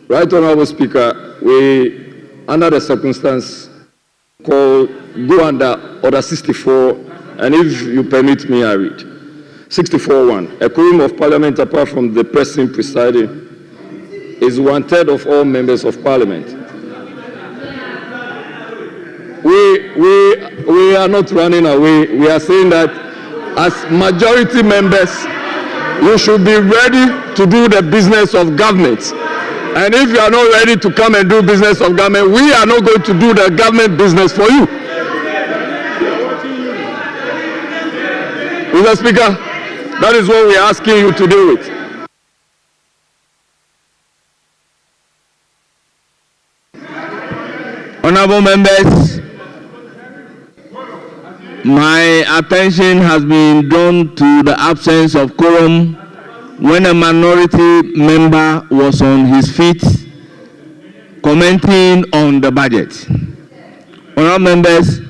Right, Honorable Speaker, we, under the circumstance, go under Order 64, and if you permit me, I read. 64.1. A quorum of Parliament, apart from the person presiding, is 1/3 of all members of Parliament. We are not running away. We are saying that as majority members, you should be ready to do the business of government. And if you are not ready to come and do business of government, we are not going to do the government business for you. Mr. Speaker, that is what we are asking you to deal with. Honorable members, my attention has been drawn to the absence of quorum when a minority member was on his feet commenting on the budget. Honourable members,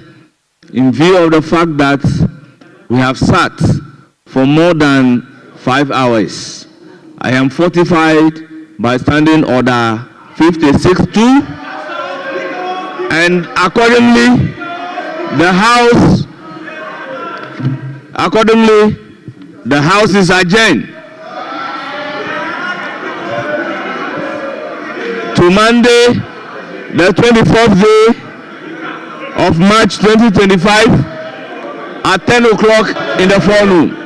in view of the fact that we have sat for more than 5 hours, I am fortified by Standing Order 56-2, and accordingly, the House is adjourned to Monday, the 24th day of March 2025 at 10 o'clock in the forenoon.